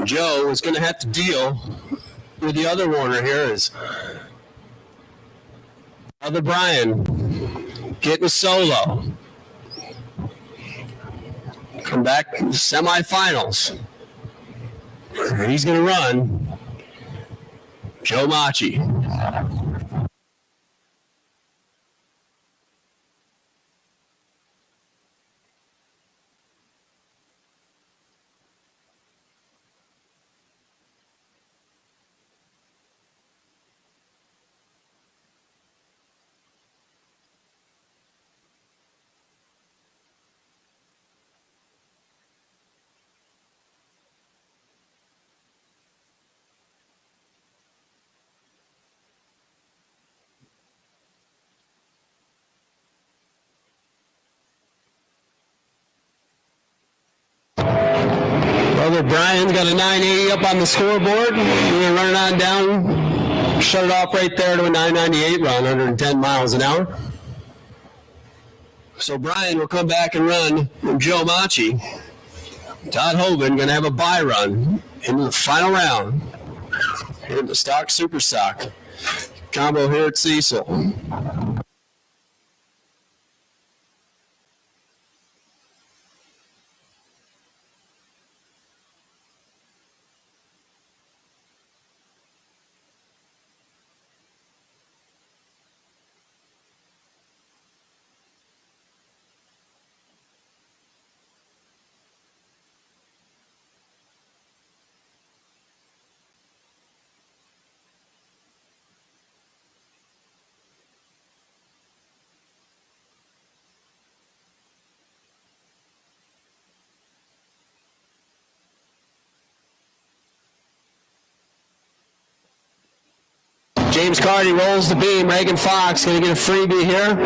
Joe is going to have to deal with the other Warner here. Is other Brian getting a solo. Come back to the semifinals. And he's going to run Joe Machi. Brother Brian's got a 980 up on the scoreboard. We're going to run it on down, shut it off right there to a 998 run, 110 miles an hour. So Brian will come back and run Joe Machi. Todd Hogan going to have a bye run into the final round here in the stock super stock combo here at Cecil. James Carty rolls the beam. Reagan Fox going to get a freebie here.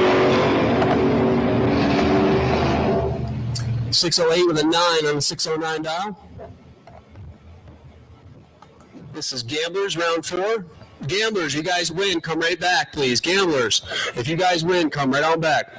608 with a 9 on the 609 dial. This is Gamblers, round 4. Gamblers, you guys win. Come right back, please. Gamblers, if you guys win, come right on back.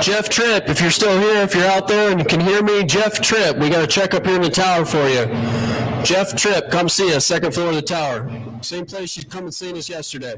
Jeff Tripp, if you're still here, if you're out there and you can hear me, Jeff Tripp, we got a check up here in the tower for you. Jeff Tripp, come see us, second floor of the tower. Same place you come and seen us yesterday.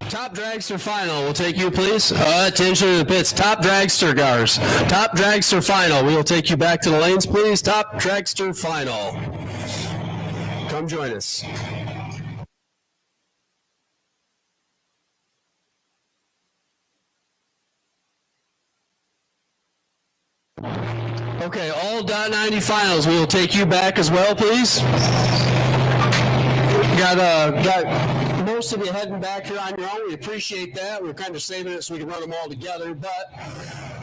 Top dragster final. We'll take you, please. Attention to the pits. Top dragster, guys. Top dragster final. We will take you back to the lanes, please. Top dragster final. Come join us. Okay, all .90 finals. We will take you back as well, please. Got most of you heading back here on your own. We appreciate that. We're kind of saving it so we can run them all together, but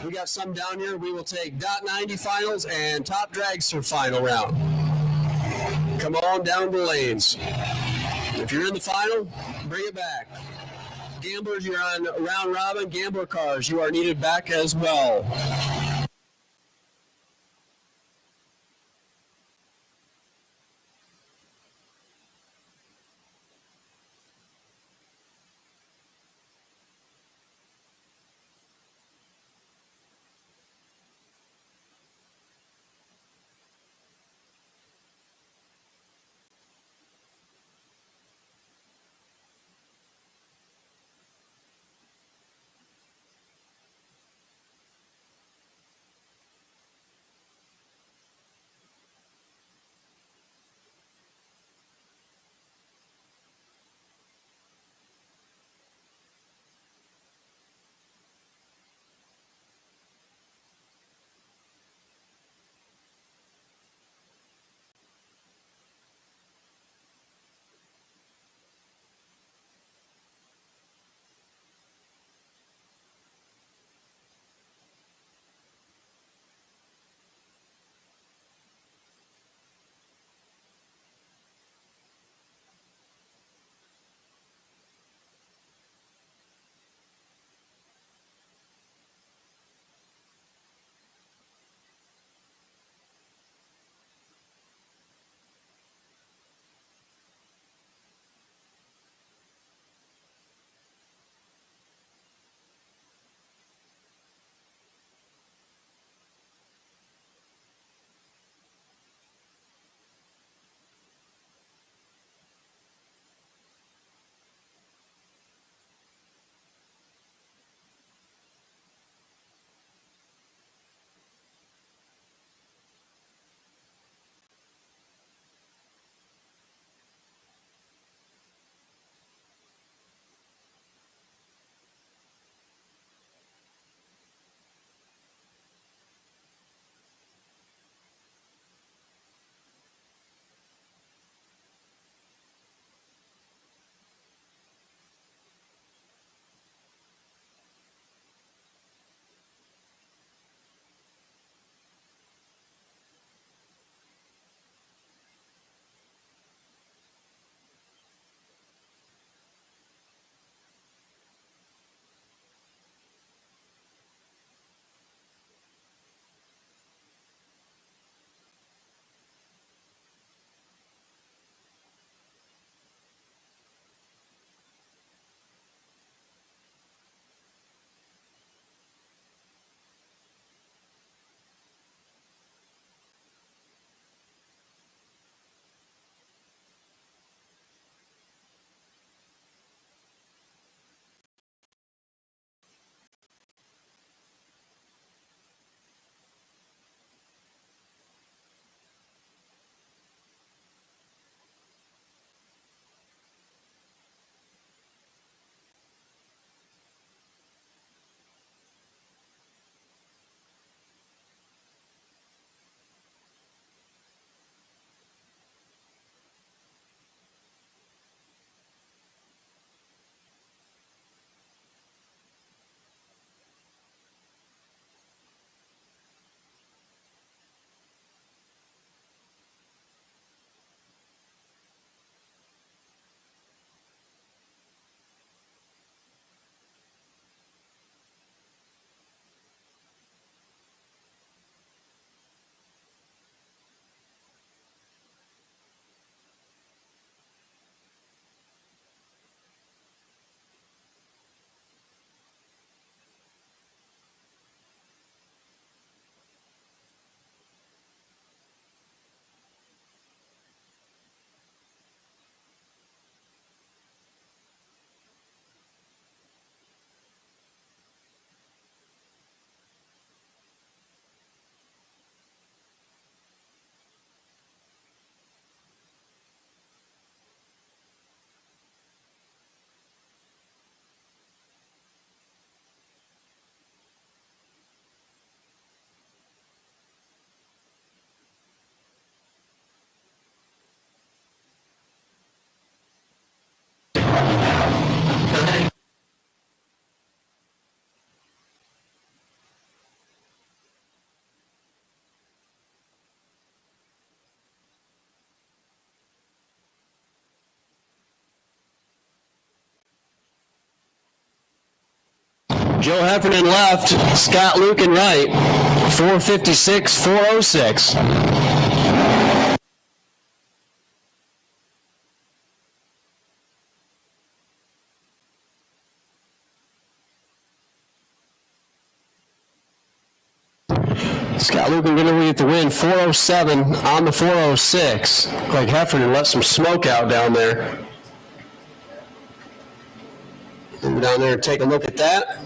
we got some down here. We will take .90 finals and top dragster final round. Come on down the lanes. If you're in the final, bring it back. Gamblers, you're on round robin. Gambler cars, you are needed back as well. Joe Heffernan left, Scott Lucan right, 456, 406. Scott Lucan going to lead the win, 407 on the 406. Like Heffernan let some smoke out down there. Go down there and take a look at that.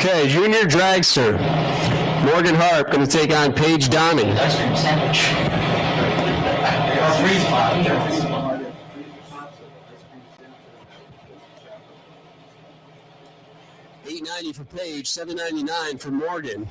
Okay, junior dragster. Morgan Harp going to take on Paige Donnie. $790 for Paige, $799 for Morgan.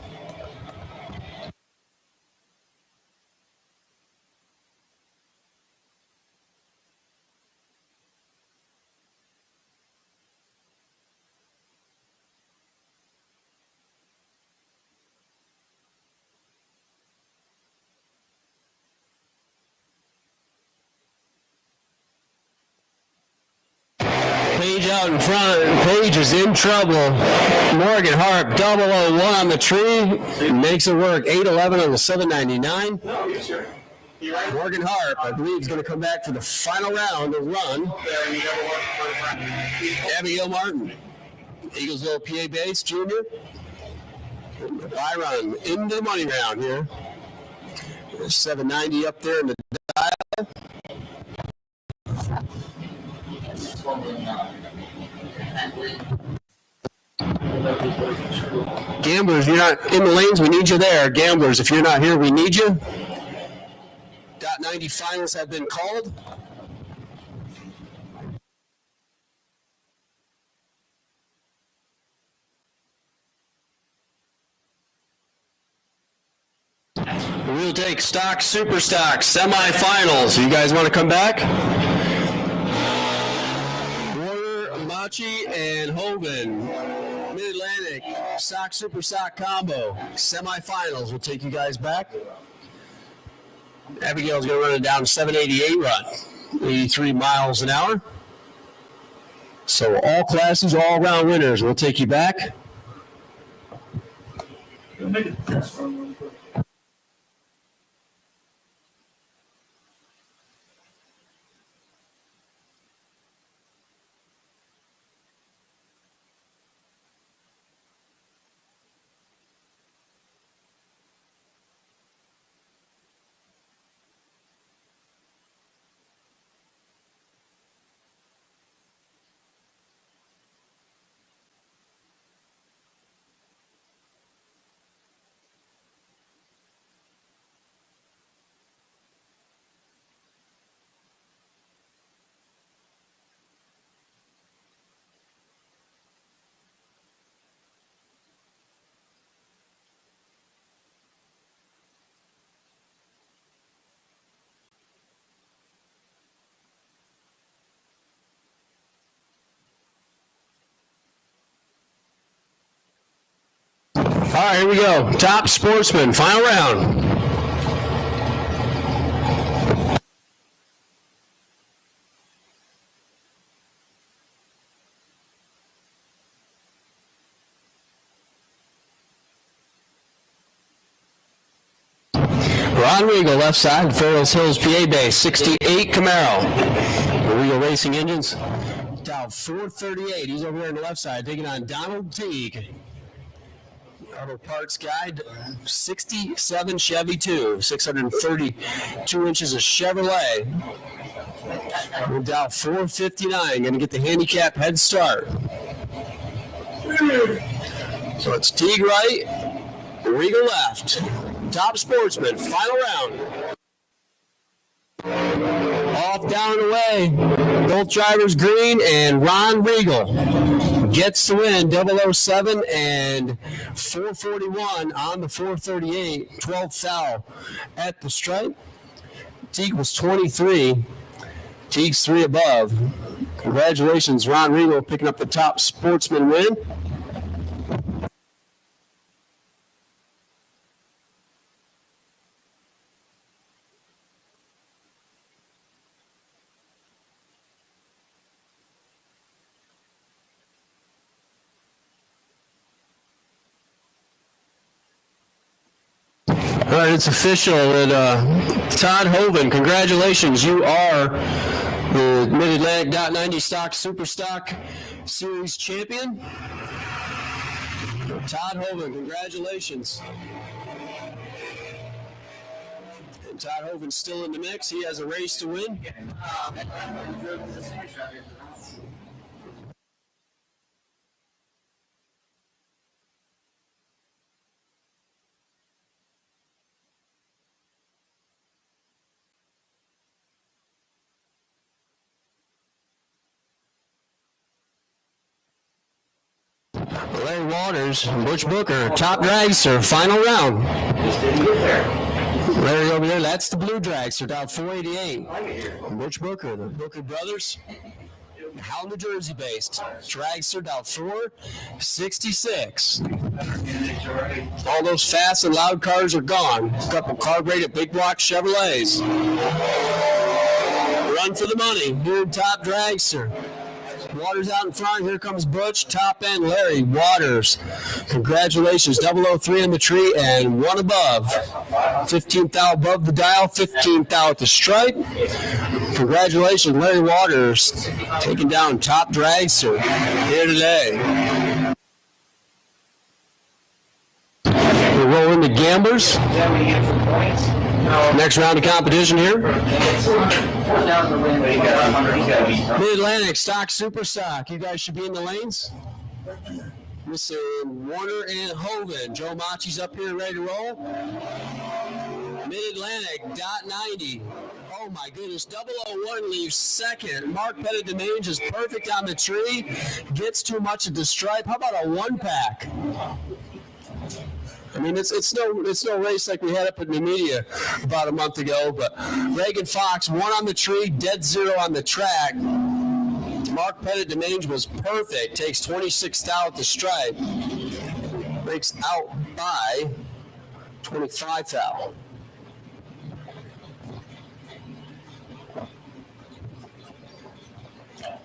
Page out in front. Page is in trouble. Morgan Harp, 001 on the tree. Makes it work. 811 on the 799. Morgan Harp, I believe, is going to come back for the final round to run. Abigail Martin, Eaglesville, PA base, junior. Byron into the money round here. 790 up there in the dial. Gamblers, you're not in the lanes, we need you there. Gamblers, if you're not here, we need you. .90 finals have been called. We'll take stock, super stock, semifinals. You guys want to come back? Machi and Hogan, Mid-Atlantic, stock, super stock combo, semifinals. We'll take you guys back. Abigail's going to run it down 788 run, 83 miles an hour. So all classes, all round winners. We'll take you back. All right, here we go. Top sportsman, final round. Ron Regal, left side, Forest Hills, PA base, 68 Camaro. Regal Racing Engines, dial 438. He's over there on the left side, taking on Donald Teague. Auto parts guide, 67 Chevy 2, 632 inches of Chevrolet. We're dial 459, going to get the handicap head start. So it's Teague right, Regal left. Top sportsman, final round. Off, down, and away. Both drivers green, and Ron Regal gets the win. 007 and 441 on the 438. 12th foul at the stripe. Teague was 23. Teague's 3 above. Congratulations, Ron Regal, picking up the top sportsman win. All right, it's official that Todd Hoven, congratulations, you are the Mid-Atlantic .90 Stock Super Stock Series champion. Todd Hoven, congratulations. And Todd Hoven's still in the mix. He has a race to win. Larry Waters, Butch Booker, top dragster, final round. Larry over there, that's the blue dragster, down 488. Butch Booker, the Booker brothers, how New Jersey based. Dragster down 466. All those fast and loud cars are gone. A couple carbureted big block Chevrolets. Run for the money. Here in top dragster. Waters out in front. Here comes Butch. Top end, Larry Waters. Congratulations. 003 in the tree and one above. 15th thou above the dial. 15th thou at the stripe. Congratulations, Larry Waters. Taking down top dragster here today. We're rolling the gamblers. Next round of competition here. Mid-Atlantic, stock, super stock. You guys should be in the lanes. Mr. Warner and Hoven. Joe Machi's up here ready to roll. Mid-Atlantic, .90. Oh my goodness, 001 leaves second. Mark Pettit-Demange is perfect on the tree. Gets too much at the stripe. How about a one-pack? I mean, it's no race like we had up at Numidia about a month ago, but Reagan Fox, 1 on the tree, dead 0 on the track. Mark Pettit-Demange was perfect, takes 26th out at the stripe, breaks out by 25th out.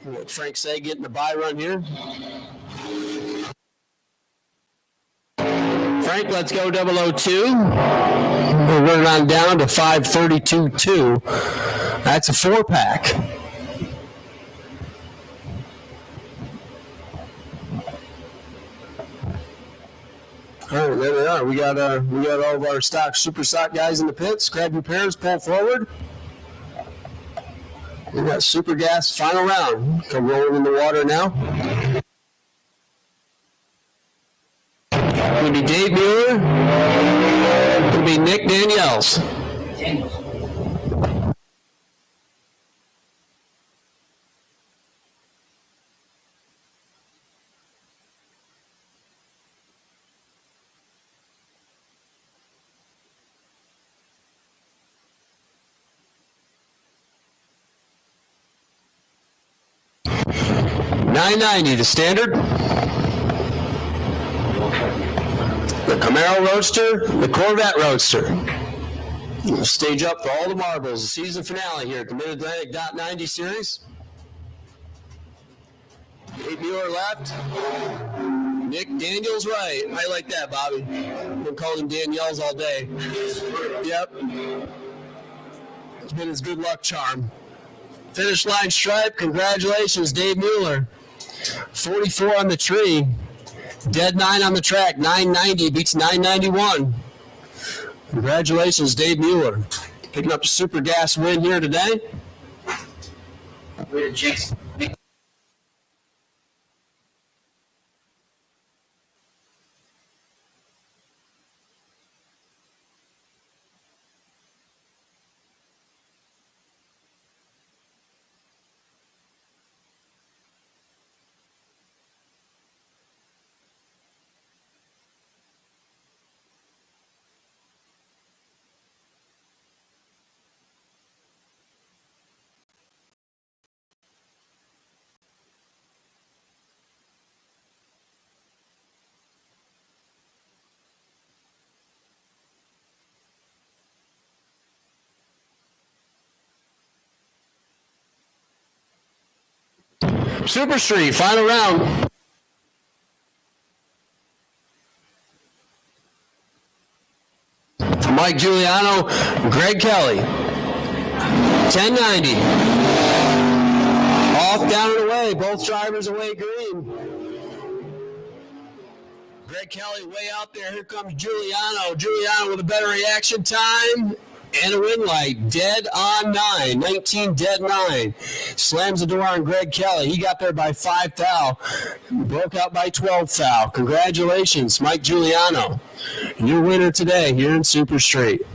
What Frank say, getting the bye run here? Frank, let's go 002. We're running on down to 532.2. That's a 4-pack. All right, there they are. We got all of our stock, super stock guys in the pits. Grab your pairs, pull forward. We got super gas final round. Come rolling in the water now. It's going to be Dave Mueller. It's going to be Nick Daniels. $9.90 the standard. The Camaro Roadster, the Corvette Roadster. We'll stage up for all the marbles. The season finale here at the Mid-Atlantic .90 Series. Dave Mueller left. Nick Daniels right. I like that, Bobby. I've been calling him Daniels all day. Yep. It's been his good luck charm. Finish line stripe. Congratulations, Dave Mueller. 44 on the tree. Dead 9 on the track. 990 beats 991. Congratulations, Dave Mueller. Picking up a super gas win here today. Way to jinx. Super Street, final round. Mike Giuliano, Greg Kelly. 1090. Off, down, and away. Both drivers away green. Greg Kelly way out there. Here comes Giuliano. Giuliano with a better reaction time. And a win light, dead on 9, 19 dead 9. Slams the door on Greg Kelly. He got there by 5 thou. Broke out by 12 thou. Congratulations, Mike Giuliano. Your winner today here in Super Street.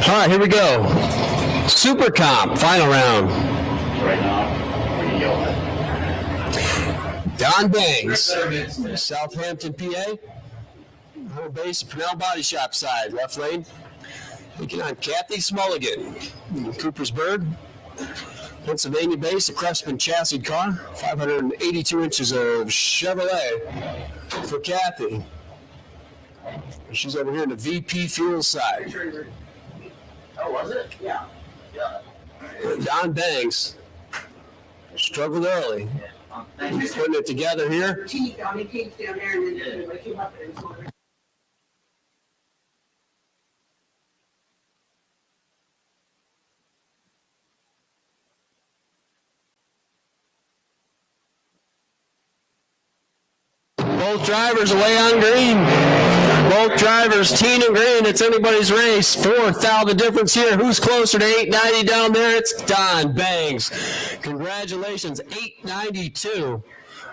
All right, here we go. Super Comp, final round. Right now, we can yell at. Don Bangs, Southampton, PA. Home base, Purnell Body Shop side, left lane. Taking on Kathy Smulligan, Coopersburg. Pennsylvania base, a Craftsman chassis car, 582 inches of Chevrolet for Kathy. She's over here in the VP Fuel side. Oh, was it? Yeah. Don Bangs struggled early. He's putting it together here. Both drivers away on green. Both drivers, Teen and Green. It's anybody's race. Fourth out the difference here. Who's closer to 890 down there? It's Don Bangs. Congratulations, 892.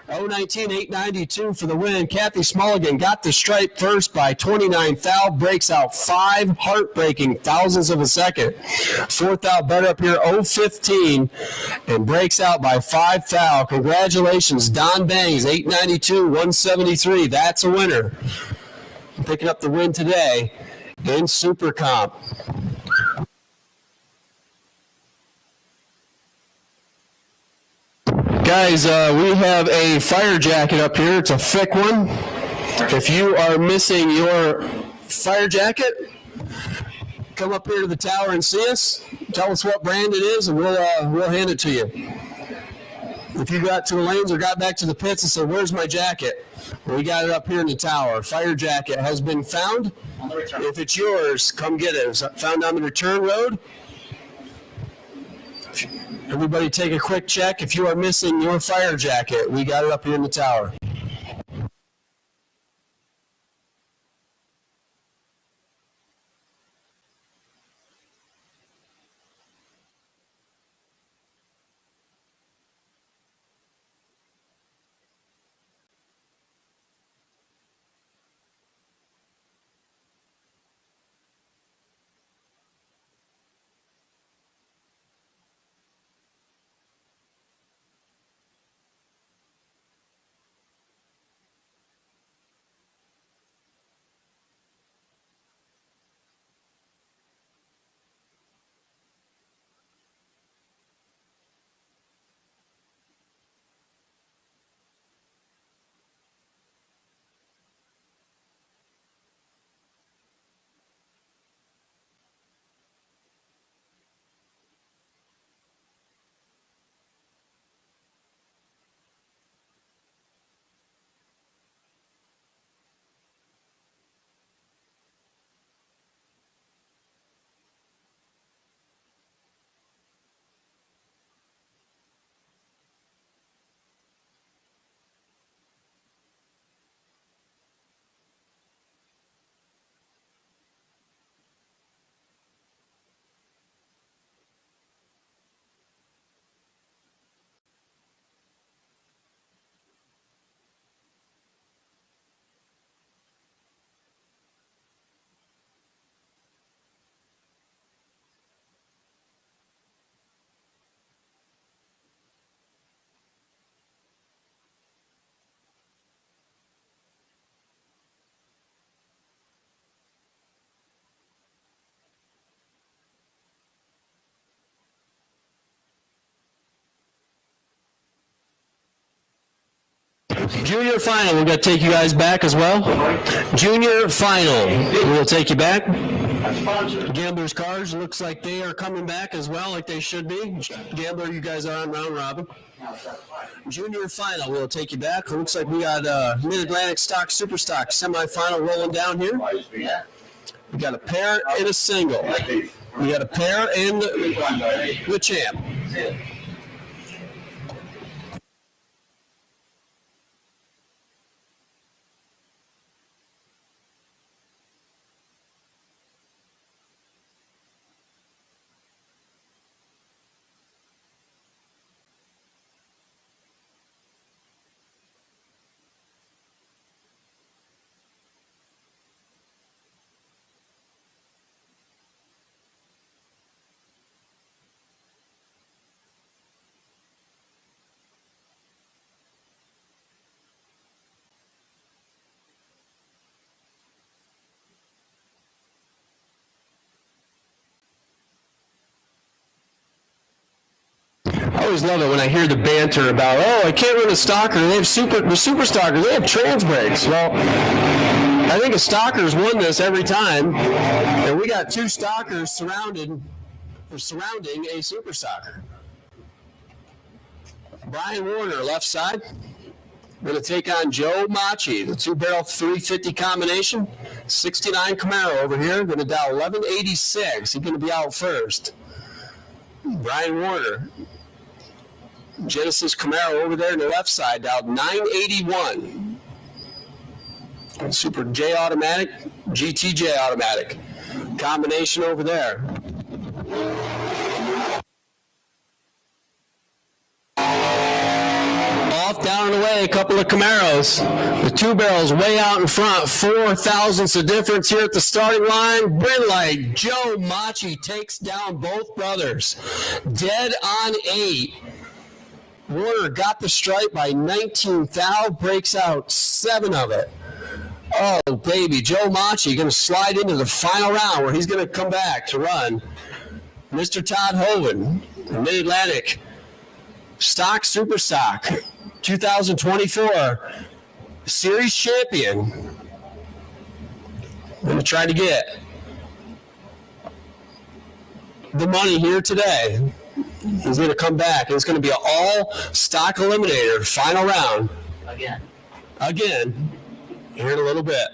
019, 892 for the win. Kathy Smulligan got the stripe first by 29 thou, breaks out 5 heartbreaking thousandths of a second. Fourth out better up here, 015, and breaks out by 5 thou. Congratulations, Don Bangs, 892, 173. That's a winner. Picking up the win today in Super Comp. Guys, we have a fire jacket up here. It's a thick one. If you are missing your fire jacket, come up here to the tower and see us. Tell us what brand it is, and we'll hand it to you. If you got to the lanes or got back to the pits and said, "Where's my jacket?" We got it up here in the tower. Fire jacket has been found. If it's yours, come get it. It was found on the return road. Everybody take a quick check. If you are missing your fire jacket, we got it up here in the tower. Junior final, we're going to take you guys back as well. Junior final, we'll take you back. Gambler's Cars, looks like they are coming back as well, like they should be. Gambler, you guys are on round robin. Junior final, we'll take you back. Looks like we got Mid-Atlantic Stock, Super Stock, semifinal rolling down here. We got a pair and a single. We got a pair and the champ. I always love it when I hear the banter about, oh, I can't run a stalker. They have the super stalkers. They have trans brakes. Well, I think a stalker's won this every time, and we got two stalkers surrounding a super stalker. Brian Warner, left side. Going to take on Joe Machi, the two-barrel 350 combination. 69 Camaro over here. Going to dial 1186. He's going to be out first. Brian Warner. Genesis Camaro over there on the left side, dialed 981. Super J automatic, GTJ automatic. Combination over there. Off, down, and away, a couple of Camaros. The two barrels way out in front, 4 thousandths of difference here at the starting line. Green light, Joe Machi takes down both brothers. Dead on 8. Warner got the stripe by 19 thou, breaks out 7 of it. Oh, baby, Joe Machi going to slide into the final round where he's going to come back to run. Mr. Todd Hoven, Mid-Atlantic, Stock Super Stock, 2024 Series Champion. I'm going to try to get the money here today. He's going to come back, and it's going to be an all-stock eliminator, final round. Again, here in a little bit.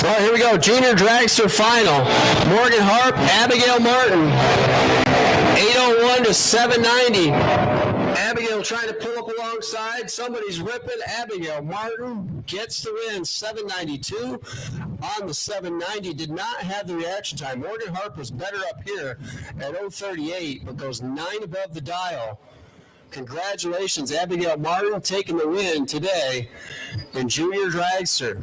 All right, here we go. Junior dragster final. Morgan Harp, Abigail Martin. 801 to 790. Abigail trying to pull up alongside. Somebody's ripping. Abigail Martin gets the win. 792 on the 790. Did not have the reaction time. Morgan Harp was better up here at 038, but goes 9 above the dial. Congratulations, Abigail Martin, taking the win today in Junior Dragster.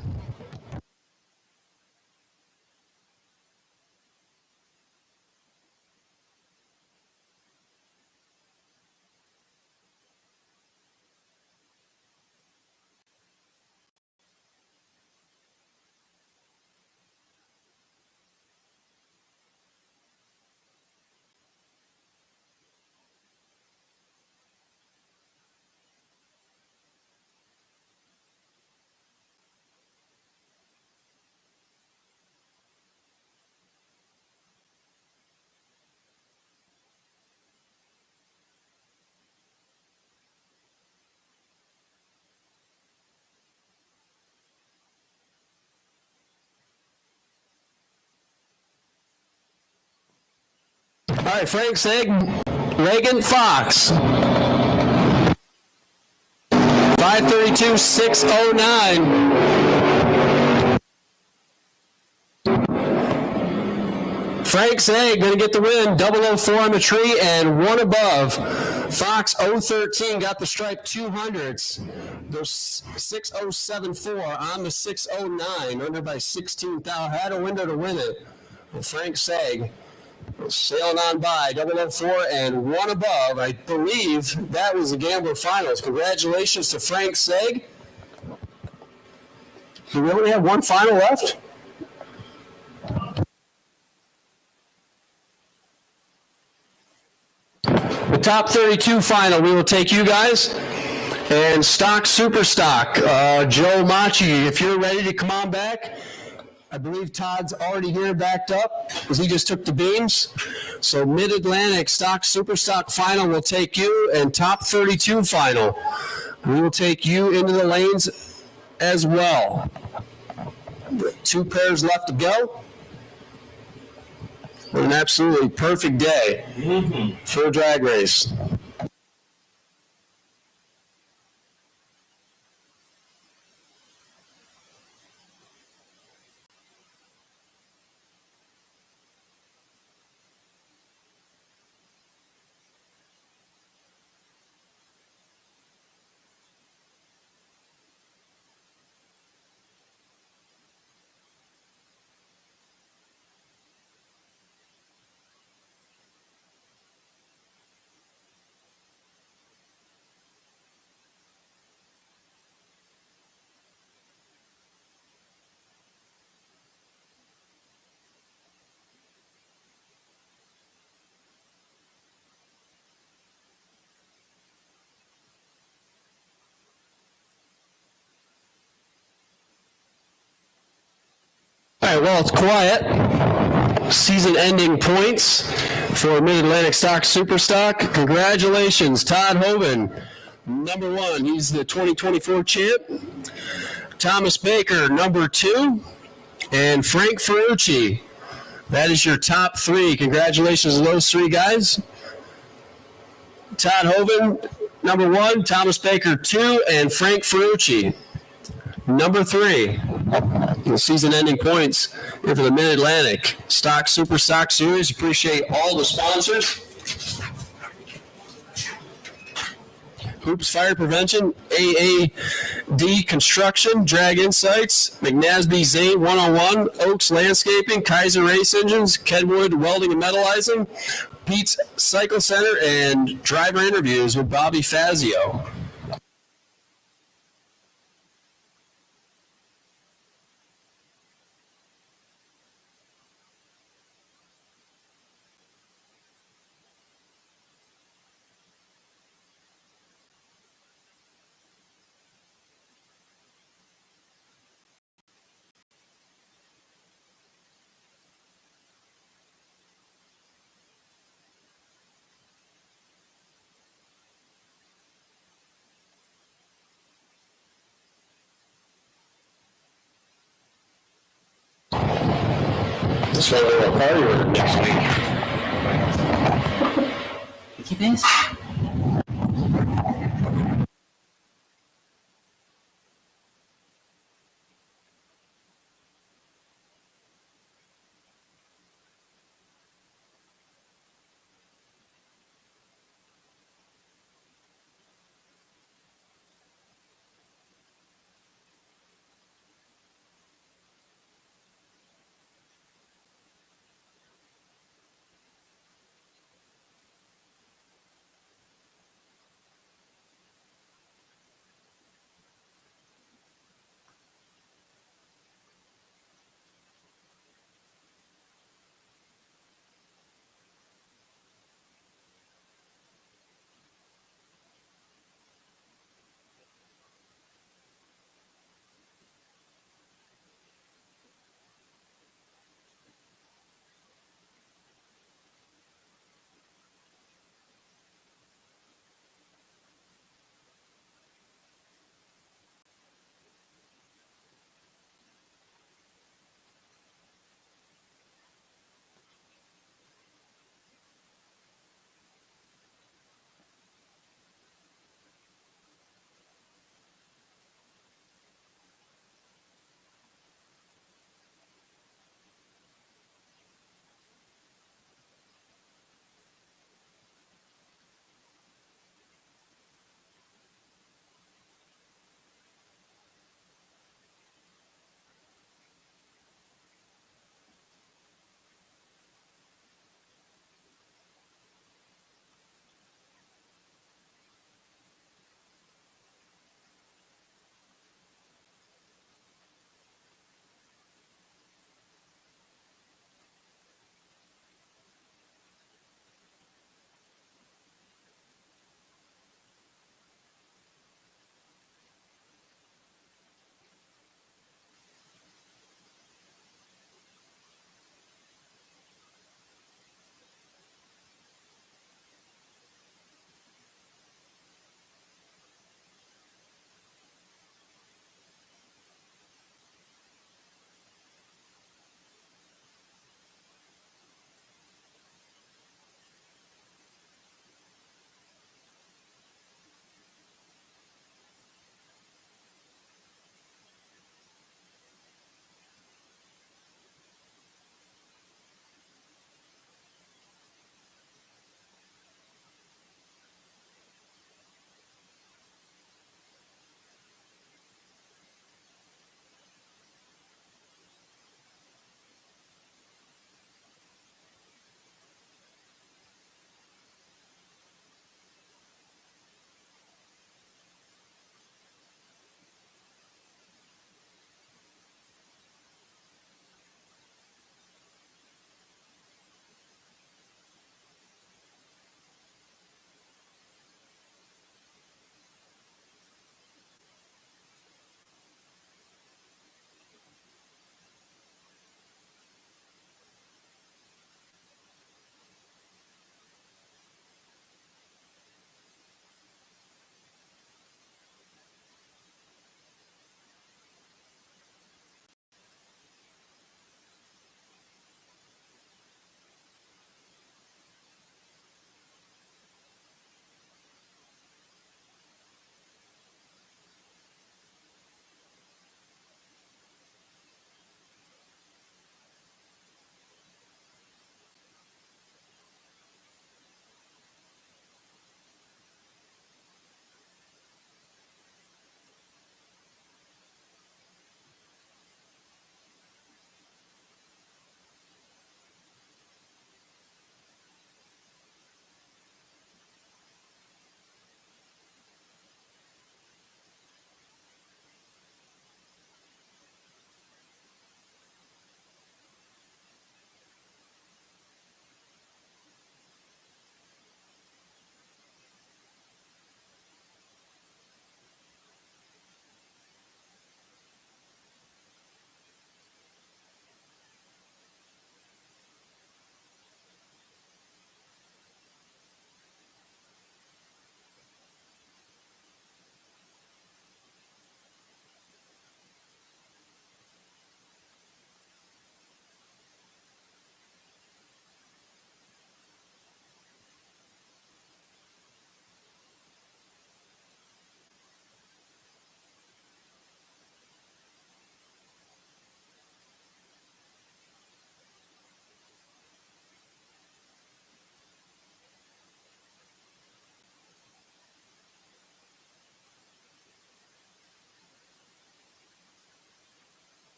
All right, Frank Seg, Reagan Fox. 532.609. Frank Seg going to get the win. 004 on the tree and 1 above. Fox 013 got the stripe 200s. Those 6074 on the 609. Under by 16,000. Had a window to win it. Well, Frank Seg sailing on by, 004 and 1 above. I believe that was the Gambler Finals. Congratulations to Frank Seg. Do we only have one final left? The top 32 final, we will take you guys. And stock, super stock. Joe Machi, if you're ready to come on back. I believe Todd's already here backed up because he just took the beams. So Mid-Atlantic stock, super stock final will take you, and top 32 final. We will take you into the lanes as well. 2 pairs left to go. What an absolutely perfect day for a drag race. All right, well, it's quiet. Season-ending points for Mid-Atlantic Stock Super Stock. Congratulations, Todd Hoven, number 1. He's the 2024 champ. Thomas Baker, number 2. And Frank Ferrucci. That is your top 3. Congratulations to those 3 guys. Todd Hoven, number 1. Thomas Baker, 2. And Frank Ferrucci, number 3. The season-ending points here for the Mid-Atlantic Stock Super Stock Series. Appreciate all the sponsors. Hoops Fire Prevention, AAD Construction, Drag Insights, McNasby Zane 101, Oaks Landscaping, Kaiser Race Engines, Kenwood Welding and Metallizing, Pete's Cycle Center, and driver interviews with Bobby Fazio. So a party or just me? Keep this.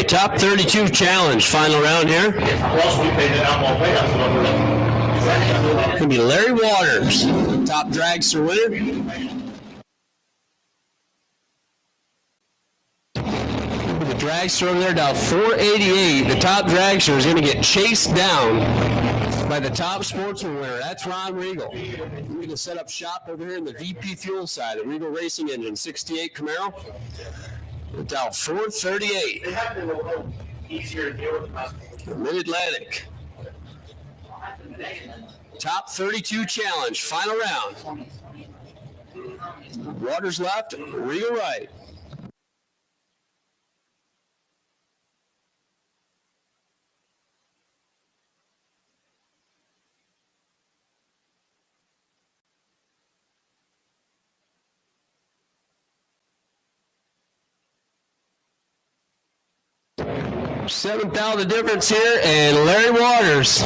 right, top 32 challenge, final round here. It's gonna be Larry Waters, top dragster winner. The dragster over there down 488. The top dragster is gonna get chased down by the top sportsman winner. That's Ron Regal. We're gonna set up shop over here in the VP fuel side, the Regal Racing Engine, 68 Camaro. Down 438. They have been a little easier to deal with. Mid-Atlantic. Top 32 challenge, final round. Waters left, Regal right. Seventh out of the difference here, and Larry Waters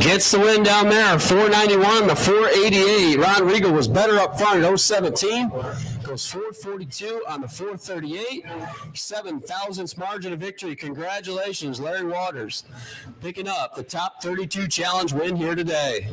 gets the win down there, 491 to 488. Ron Regal was better up front at 017. Goes 442 on the 438. 7,000th margin of victory. Congratulations, Larry Waters, picking up the top 32 challenge win here today.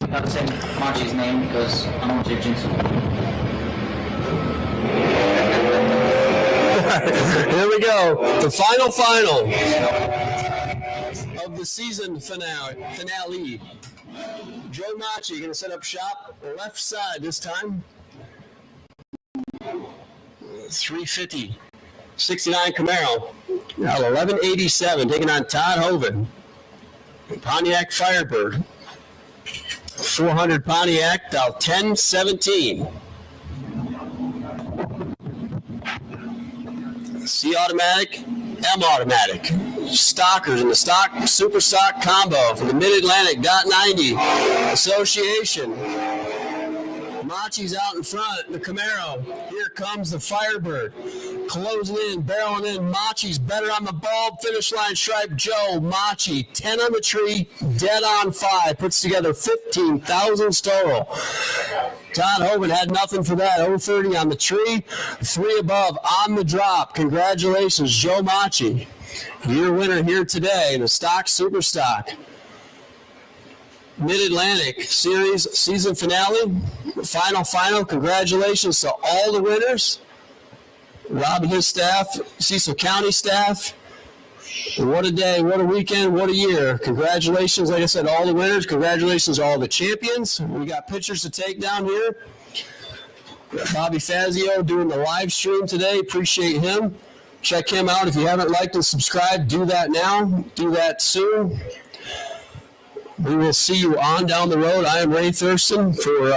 Not saying Machi's name because I don't want you to jinx him. Here we go. The final of the season finale. Joe Machi going to set up shop left side this time. 350. 69 Camaro. Now 1187 taking on Todd Hoven. Pontiac Firebird. 400 Pontiac, dial 1017. C automatic, M automatic. Stockers in the stock, super stock combo for the Mid-Atlantic .90 Association. Machi's out in front, the Camaro. Here comes the Firebird. Closing in, barreling in. Machi's better on the bulb. Finish line stripe. Joe Machi, 10 on the tree, dead on 5. Puts together 15,000 total. Todd Hoven had nothing for that. 030 on the tree, 3 above on the drop. Congratulations, Joe Machi. Your winner here today in the stock, super stock. Mid-Atlantic Series season finale, final. Congratulations to all the winners. Rob and his staff, Cecil County staff. What a day, what a weekend, what a year. Congratulations, like I said, all the winners. Congratulations to all the champions. We got pictures to take down here. Bobby Fazio doing the live stream today. Appreciate him. check him out. If you haven't liked and subscribed, do that now. Do that soon. We will see you on down the road. I am Ray Thurston for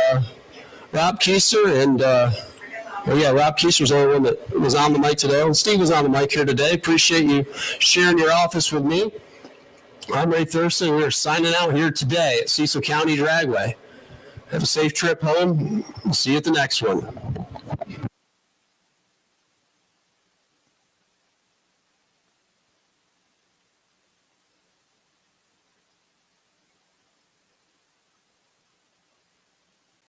Rob Keiser, and Rob Keiser's the only one that was on the mic today. And Steve was on the mic here today. Appreciate you sharing your office with me. I'm Ray Thurston. We're signing out here today at Cecil County Dragway. Have a safe trip home. We'll see you at the next one.